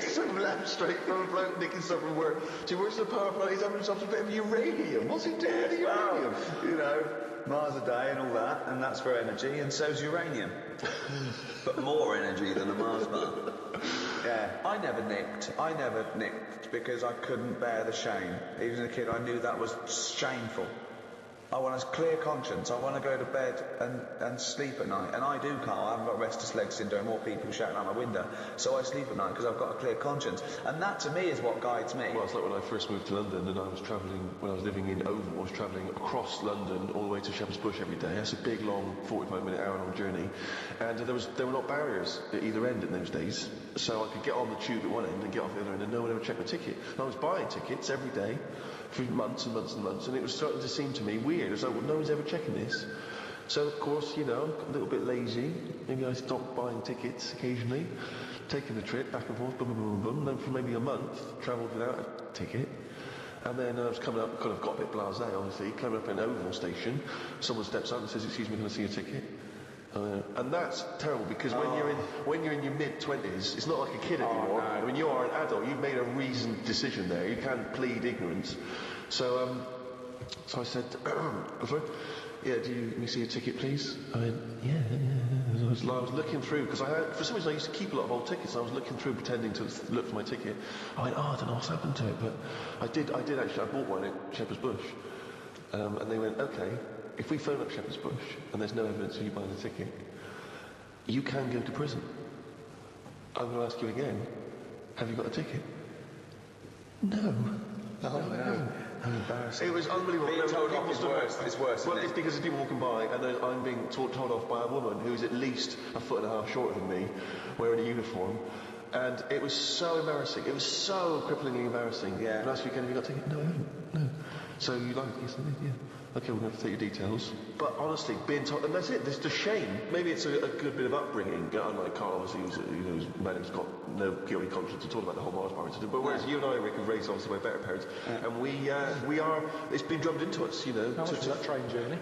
Some lamp straight from a bloke nicking stuff from work. So he works in a power plant, he's having himself a bit of uranium. What's he doing with the uranium? Well, you know, Mars a day and all that, and that's for energy, and so's uranium. But more energy than a Mars bar. Yeah, I never nicked because I couldn't bear the shame. Even as a kid, I knew that was shameful. I want a clear conscience. I want to go to bed and sleep at night. And I do, Carl. I haven't got restless leg syndrome or people shouting out my window. So I sleep at night because I've got a clear conscience. And that, to me, is what guides me. Well, it's like when I first moved to London and I was travelling, when I was living in Oval, I was travelling across London all the way to Shepherd's Bush every day. That's a big, long, 45-minute, hour-long journey. And there were not barriers at either end in those days. So I could get on the tube at one end and get off the other end and no one ever checked my ticket. And I was buying tickets every day for months and months and months, and it was starting to seem to me weird. It was like, well, no one's ever checking this. So, of course, you know, a little bit lazy. Maybe I stopped buying tickets occasionally, taking the trip back and forth, boom, boom, boom, boom. And then for maybe a month, travelled without a ticket. And then I was coming up, kind of got a bit blasé, obviously, coming up in Oval Station. Someone steps up and says, "Excuse me, can I see your ticket?" And that's terrible because when you're in your mid-20s, it's not like a kid anymore. No. I mean, you are an adult. You've made a reasoned decision there. You can't plead ignorance. So I said, sorry, yeah, let me see your ticket, please? I went, yeah. I was looking through, because for some reason I used to keep a lot of old tickets, and I was looking through, pretending to look for my ticket. I went, I don't know what's happened to it, but I did actually, I bought one at Shepherd's Bush. And they went, okay, if we phone up Shepherd's Bush, and there's no evidence of you buying the ticket, you can go to prison. I'm going to ask you again, have you got a ticket? No. Oh, no. How embarrassing. It was unbelievable. Being told off is worse. It's worse, Well, isn't it's it? because there's people walking by, and then I'm being told off by a woman who's at least a foot and a half shorter than me, wearing a uniform. And it was so embarrassing. It was so cripplingly embarrassing. Yeah. And I asked you again, have you got a ticket? No, I haven't. No. So you like it? Yes, I did, yeah. Okay, we're going to have to take your details. But honestly, being told, and that's it, there's the shame. Maybe it's a good bit of upbringing. Unlike Carl, obviously, who's a man who's got no guilty conscience at all about the whole Mars bar incident. But whereas you and I, Rick, have raised obviously by better parents, and we are, it's been drummed into us, you know. How much was that train journey?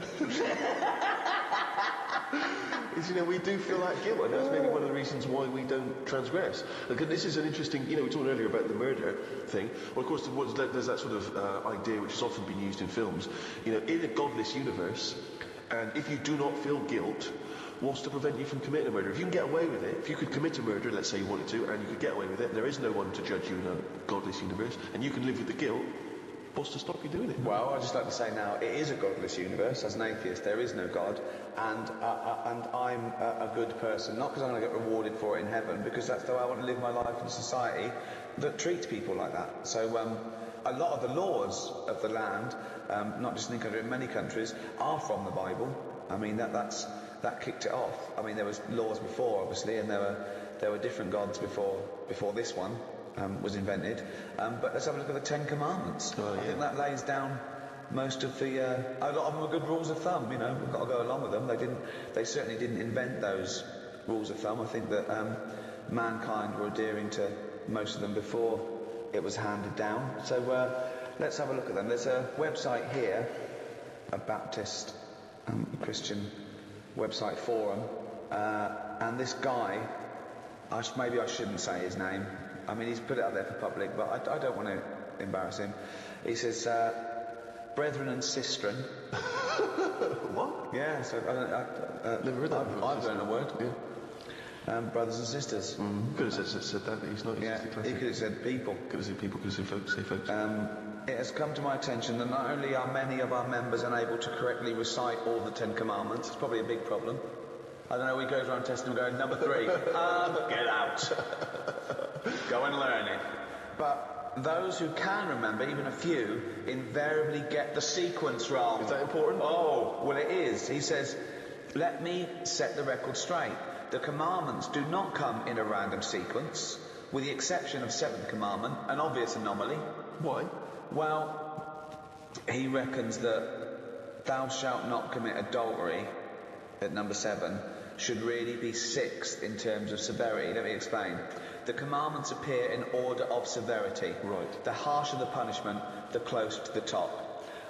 Is, you know, we do feel that guilt, and that's maybe one of the reasons why we don't transgress. Look, and this is an interesting, you know, we talked earlier about the murder thing. Well, of course, there's that sort of idea which has often been used in films. You know, in a godless universe, and if you do not feel guilt, what's to prevent you from committing a murder? If you can get away with it, if you could commit a murder, let's say you wanted to, and you could get away with it, there is no one to judge you in a godless universe, and you can live with the guilt, what's to stop you doing it? Well, I'd just like to say now, it is a godless universe. As an atheist, there is no God, and I'm a good person, not because I'm going to get rewarded for it in heaven, because that's the way I want to live my life in a society that treats people like that. So a lot of the laws of the land, not just in England, in many countries, are from the Bible. I mean, that kicked it off. I mean, there was laws before, obviously, and there were different gods before this one was invented. But let's have a look at the Ten Commandments. I think that lays down most of the. A lot of them are good rules of thumb. You know, we've got to go along with them. They certainly didn't invent those rules of thumb. I think that mankind were adhering to most of them before it was handed down. So let's have a look at them. There's a website here, a Baptist Christian website forum, and this guy, maybe I shouldn't say his name. I mean, he's put it up there for public, but I don't want to embarrass him. He says, brethren and sistren. What? Yeah, so Never heard that before. I've learned a word. Yeah. Brothers and sisters. Could have said that, but he's not. He's Yeah, just a he classic. could have said people. Could have said people, could have said folks, say folks. It has come to my attention that not only are many of our members unable to correctly recite all the 10 Commandments, it's probably a big problem. I don't know, he goes around testing them going, number 3, get out. Go and learn it. But those who can remember, even a few, invariably get the sequence wrong. Is that important? Oh, well it is. He says, let me set the record straight. The commandments do not come in a random sequence, with the exception of 7th commandment, an obvious anomaly. Why? Well, he reckons that thou shalt not commit adultery at number 7 should really be 6th in terms of severity. Let me explain. The commandments appear in order of severity. Right. The harsher the punishment, the closer to the top.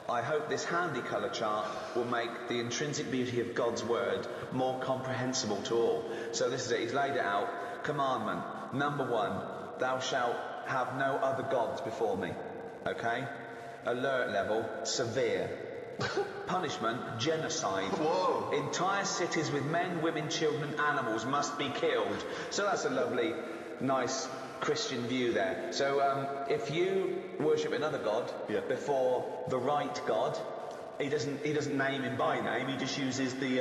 I hope this handy colour chart will make the intrinsic beauty of God's word more comprehensible to all. So this is it. He's laid it out. Commandment number 1: thou shalt have no other gods before me. Okay? Alert level, severe. Punishment, genocide. Whoa. Entire cities with men, women, children and animals must be killed. So that's a lovely, nice Christian view there. So if you worship another god before the right God, he doesn't name him by name, he just uses the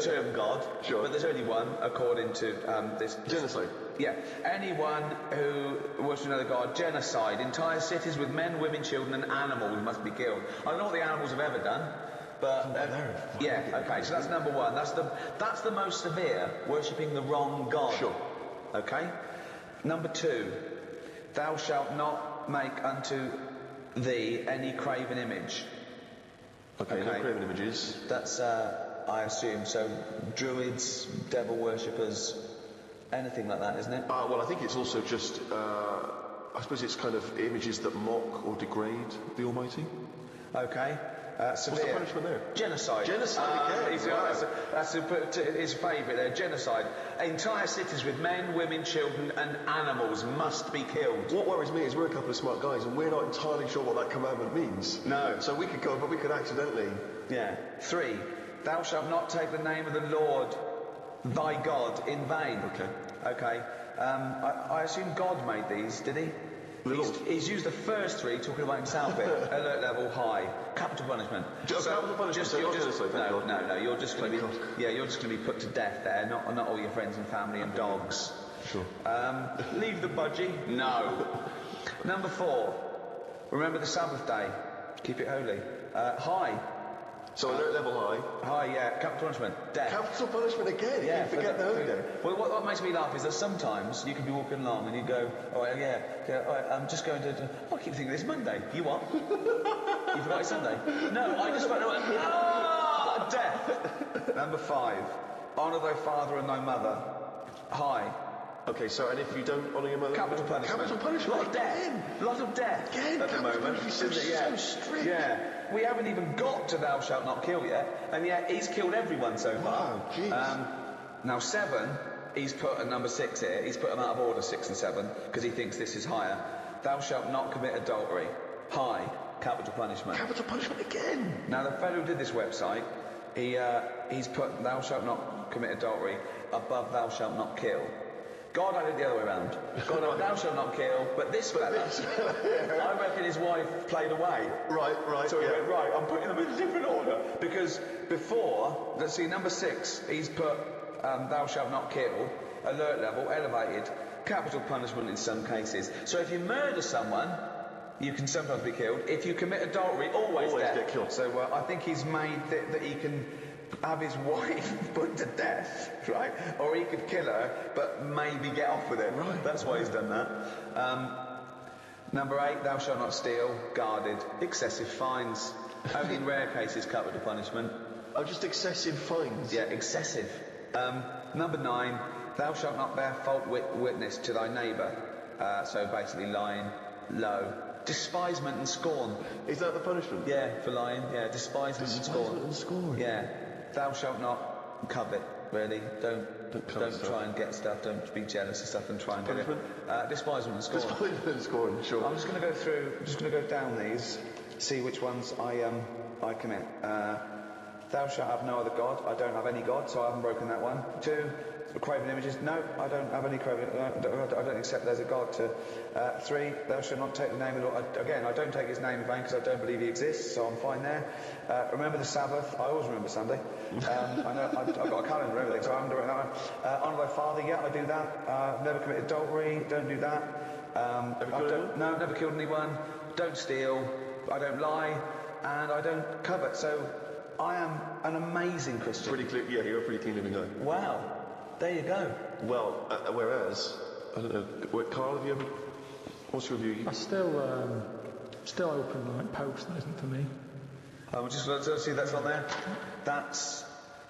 term God. Sure. But there's only one according to this Genocide. Yeah, anyone who worships another god, genocide. Entire cities with men, women, children and animals must be killed. I don't know what the animals have ever done, but yeah, okay, so that's number 1. That's the most severe, worshipping the wrong god. Sure. Okay? Number 2, thou shalt not make unto thee any graven image. Okay. No graven images. That's I assume so. Druids, devil worshippers, anything like that, isn't it? Well, I think it's also just, I suppose it's kind of images that mock or degrade the Almighty. Okay. Severe. What's the punishment there? Genocide. Genocide again. That's his favourite there. Genocide. Entire cities with men, women, children and animals must be killed. What worries me is we're a couple of smart guys and we're not entirely sure what that commandment means. No. So we could go, but we could accidentally. Yeah. 3, thou shalt not take the name of the Lord thy God in vain. Okay. I assume God made these, did he? He's used the first 3 talking about himself here. Alert level high. Capital punishment. Capital punishment. No. You're just going to be. Yeah, you're just going to be put to death there. Not all your friends and family and dogs. Sure. Leave the budgie. No. Number 4. Remember the Sabbath day. Keep it holy. High. So alert level high. High. Yeah. Capital punishment. Death. Capital punishment again. Yeah, You forget the holy day. Well, what makes me laugh is that sometimes you can be walking along and you go, all right, all right, I'm just going to. I keep thinking it's Monday. You what? You forgot it's Sunday? No, I just went. Death. Number 5. Honour thy father and thy mother. High. Okay, so and if you don't honour your mother? Capital punishment. Capital punishment. Lot of death. Lot of death. Again, at the capital moment. punishment is so strict. Yeah. We haven't even got to thou shalt not kill yet, and yet he's killed everyone so far. Wow, jeez. Now 7, he's put at number 6 here. He's put them out of order 6 and 7 because he thinks this is higher. Thou shalt not commit adultery. High. Capital punishment. Capital punishment again. Now the fellow who did this website, he's put thou shalt not commit adultery above thou shalt not kill. God had it the other way around. God had thou shalt not kill, but this fella, I reckon his wife played away. Right. So he went, right, I'm putting them in a different order. Because before, let's see, number 6, he's put thou shalt not kill, alert level, elevated, capital punishment in some cases. So if you murder someone, you can sometimes be killed. If you commit adultery, always death. Get killed. So I think he's made that he can have his wife put to death, right? Or he could kill her, but maybe get off with it. Right. That's why he's done that. Number 8, thou shalt not steal, guarded, excessive fines. Only in rare cases capital punishment. Oh, just excessive fines. Yeah, excessive. Number 9, thou shalt not bear false witness to thy neighbour. So basically lying, low. Despisement and scorn. Is that the punishment? Yeah, for lying. Yeah, despisement and scorn. Despisement and scorn. Yeah. Thou shalt not covet, really. Don't try and get stuff. Don't be jealous of stuff and try and Punishment? get it. Despisement and scorn. Despisement and scorn, sure. I'm just going to go through. I'm just going to go down these, see which ones I commit. Thou shalt have no other god. I don't have any god, so I haven't broken that one. 2, craven images. No, I don't have any craven. I don't accept there's a god. 3, thou shalt not take the name of the Lord. Again, I don't take his name in vain because I don't believe he exists, so I'm fine there. Remember the Sabbath. I always remember Sunday. I know I've got a calendar and everything, so I haven't done that one. Honour thy father. Yeah, I do that. Never commit adultery. Don't do that. No, never killed anyone. Don't steal. I don't lie, and I don't covet. So I am an amazing Christian. Pretty clear. Yeah, you're a pretty clean living guy. Wow. There you go. Well, whereas, I don't know, Carl, have you ever... What's your view? I still open like post. That isn't for me. Let's see, that's on there. That's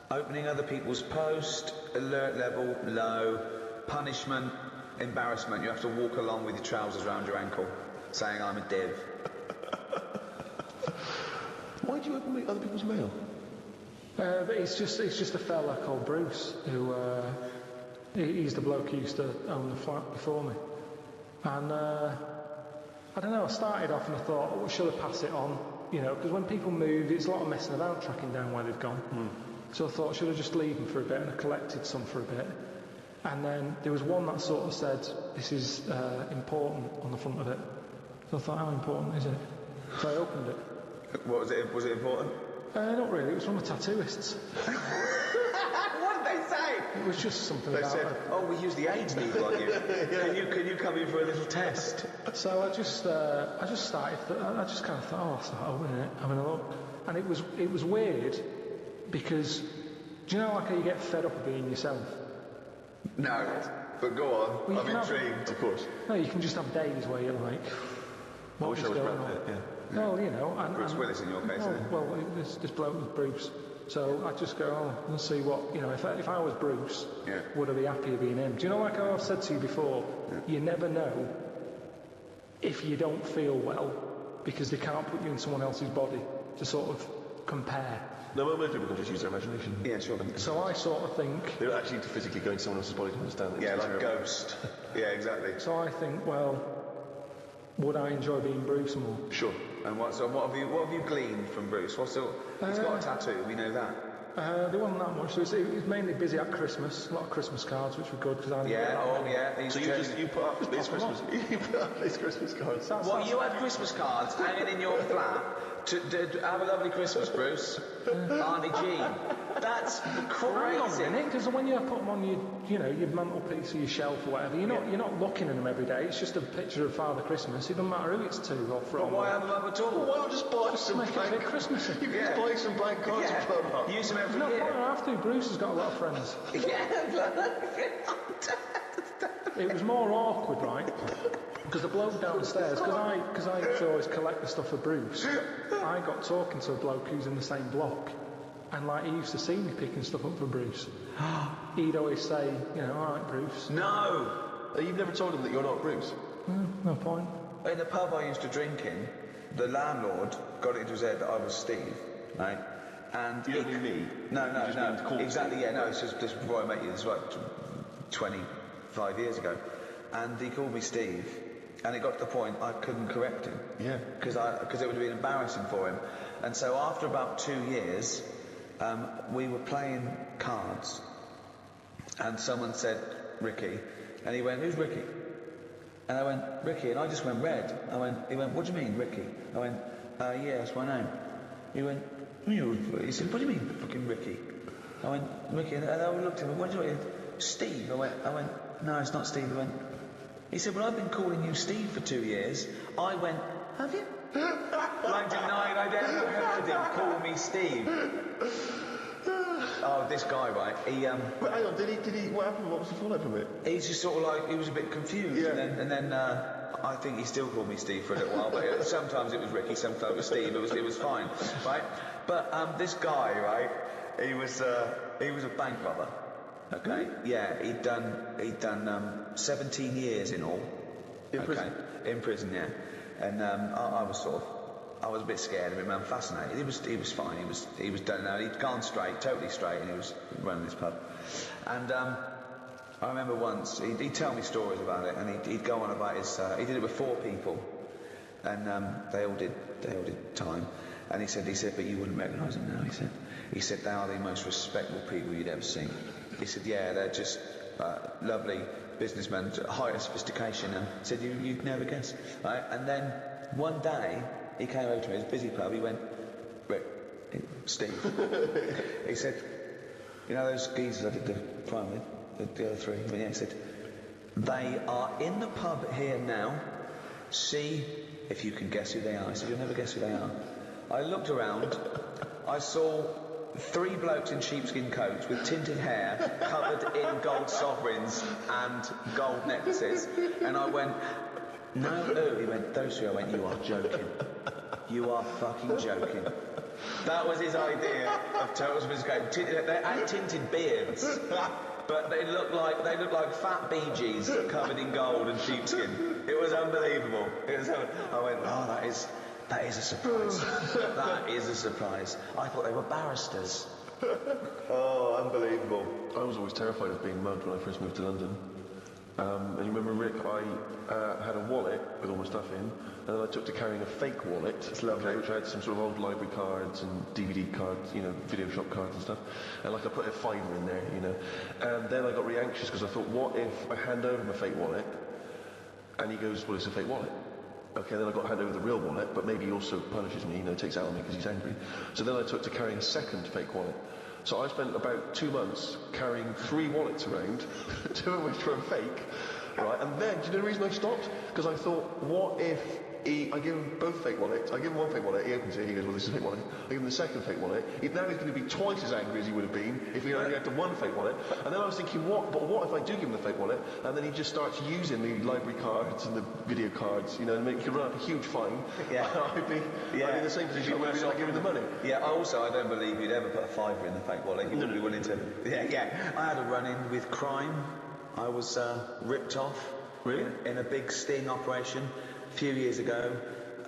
opening other people's post, alert level, low, punishment, embarrassment. You have to walk along with your trousers around your ankle, saying I'm a div. Why do you open other people's mail? But it's just a fella called Bruce who he's the bloke who used to own the flat before me, and I don't know. I started off and I thought, oh, should I pass it on? You know, because when people move, it's a lot of messing about tracking down where they've gone. So I thought, should I just leave them for a bit? And I collected some for a bit, and then there was one that sort of said, "This is important" on the front of it. So I thought, how important is it? So I opened it. What was it? Was it important? Not really. It was from the tattooists. What did they say? It was just something They about said, it. "Oh, we used the AIDS needle on you. Can you come in for a little test?" So I just started. I just kind of thought, oh, I'll start opening it, having a look, and it was weird because do you know like how you get fed up of being yourself? No, but go on. Well, I'm intrigued. Of course. No, you can just have days where you're like, I wish I was Brad Pitt, yeah. Well, you know, and Bruce Willis in your case, oh, isn't it? well, this bloke was Bruce. So I just go, oh, let's see what, you know, if I was Bruce, would I be happier being him? Do you know, like how I've said to you before, you never know if you don't feel well because they can't put you in someone else's body to sort of compare. No, well, most people can just use their imagination. Yeah, sure. So I sort of think... They don't actually need to physically go into someone else's body to understand that. Yeah, like Ghost. Yeah, exactly. So I think, well, would I enjoy being Bruce more? Sure. And what have you gleaned from Bruce? He's got a tattoo. We know that. There wasn't that much. So it was mainly busy at Christmas. A lot of Christmas cards, which were good because I. Yeah. So you put up these Christmas. You put up these Christmas cards. You had Christmas cards hanging in your flat to have a lovely Christmas, Bruce. Auntie Jean. That's Hang on a crazy. minute, because when you put them on your mantelpiece or your shelf or whatever, you're not looking at them every day. It's just a picture of Father Christmas. It doesn't matter who it's to or from. But why have them up at all? Why not just buy some make it a bit Christmassy? You can just buy some blank cards and put them up. Use them every No, year. I have to. Bruce has got a lot of friends. It was more awkward, right? Because the bloke downstairs, because I used to always collect the stuff for Bruce, I got talking to a bloke who's in the same block, and like he used to see me picking stuff up for Bruce. He'd always say, all right, Bruce. No. You've never told him that you're not Bruce? No point. In the pub I used to drink in, the landlord got it into his head that I was Steve, right? And you don't mean me? No. Exactly, Steve. yeah, no, it's just before I met you, this was like 25 years ago. And he called me Steve, and it got to the point I couldn't correct him. Yeah. Because it would have been embarrassing for him. And so after about 2 years, we were playing cards, and someone said, Ricky, and he went, who's Ricky? And I went, Ricky, and I just went red. He went, what do you mean, Ricky? I went, yeah, that's my name. He went, he said, what do you mean, fucking Ricky? I went, Ricky, and I looked at him, what do you mean? Steve. I went, no, it's not Steve. He said, well, I've been calling you Steve for 2 years. I went, have you? Like denying I'd ever heard him call me Steve. Oh, this guy, right? But hang on, did he? What happened? What was the fallout from it? He's just sort of like, he was a bit confused. Yeah. And then I think he still called me Steve for a little while, but sometimes it was Ricky, sometimes it was Steve. It was fine, right? But this guy, right? He was a bank robber. Okay. Yeah, he'd done 17 years in all. In prison? In prison, yeah. And I was a bit scared of him. I'm fascinated. He was fine. He was done now. He'd gone straight, totally straight, and he was running this pub. And I remember once he'd tell me stories about it, and he'd go on about his. He did it with 4 people, and they all did time. And he said, but you wouldn't recognise them now. He said they are the most respectable people you'd ever seen. He said, yeah, they're just lovely businessmen, higher sophistication. And he said, you'd never guess. Right? And then one day he came over to me. It was a busy pub. He went, Rick, Steve. He said, you know those geezers I did the crime with, the other 3? I mean, yeah, he said, they are in the pub here now. See if you can guess who they are. I said, you'll never guess who they are. I looked around. I saw 3 blokes in sheepskin coats with tinted hair covered in gold sovereigns and gold necklaces. And I went, no, who? He went, those 3. I went, you are joking. You are fucking joking. That was his idea of total sophistication. They had tinted beards, but they looked like fat Bee Gees covered in gold and sheepskin. It was unbelievable. I went, oh, that is a surprise. That is a surprise. I thought they were barristers. Oh, unbelievable. I was always terrified of being mugged when I first moved to London. And you remember, Rick, I had a wallet with all my stuff in, and then I took to carrying a fake wallet, which I had some sort of old library cards and DVD cards, video shop cards and stuff, and I put a fiver in there, And then I got really anxious because I thought, what if I hand over my fake wallet, and he goes, well, it's a fake wallet. Okay, then I got to hand over the real wallet, but maybe he also punishes me, takes out on me because he's angry. So then I took to carrying a second fake wallet. So I spent about 2 months carrying 3 wallets around, 2 of which were fake, right? And then, do you know the reason I stopped? Because I thought, what if I give him both fake wallets? I give him one fake wallet, he opens it, he goes, well, this is a fake wallet. I give him the second fake wallet. Now he's going to be twice as angry as he would have been if he only had the one fake wallet. And then I was thinking, what if I do give him the fake wallet, and then he just starts using the library cards and the video cards, and he could run up a huge fine. Yeah. I'd be in the same position where I give him the money. Yeah, I don't believe you'd ever put a fiver in the fake wallet. You wouldn't be willing to. Yeah. I had a run-in with crime. I was ripped off in a big sting operation a few years ago.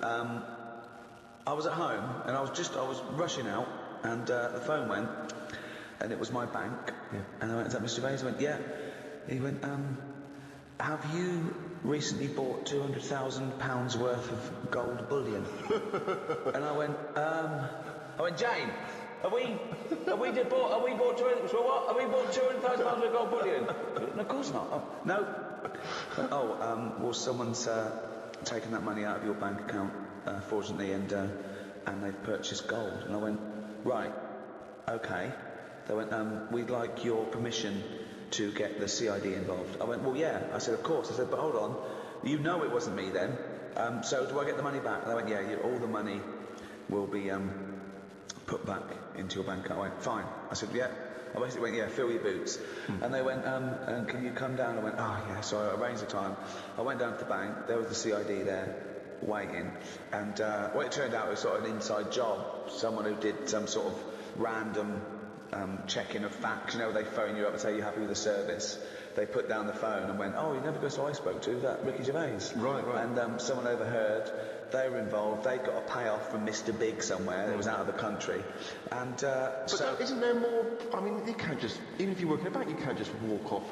I was at home and I was rushing out, and the phone went, and it was my bank. Yeah. And I went, is that Mr. Gervais? I went, yeah. He went, have you recently bought £200,000 worth of gold bullion? And I went, Jane, have we bought £200,000 worth of gold bullion? No, of course not. Oh, no. Well, someone's taken that money out of your bank account, fortunately, and they've purchased gold. And I went, right, okay. They went, we'd like your permission to get the CID involved. I went, well, yeah. I said, of course. I said, but hold on, you know it wasn't me then. So do I get the money back? And they went, yeah, all the money will be put back into your bank account. I went, fine. I said, yeah. I basically went, yeah, fill your boots. And they went, and can you come down? I went, oh, yeah. So I arranged the time. I went down to the bank. There was the CID there, waiting. And it turned out it was sort of an inside job. Someone who did some sort of random checking of facts. They phone you up and say you're happy with the service. They put down the phone and went, oh, you never guessed who I spoke to, that Ricky Gervais. Right. And someone overheard. They were involved. They got a payoff from Mr. Big somewhere. It was out of the country. And but isn't there more? I mean, you can't just, even if you work in a bank, you can't just walk off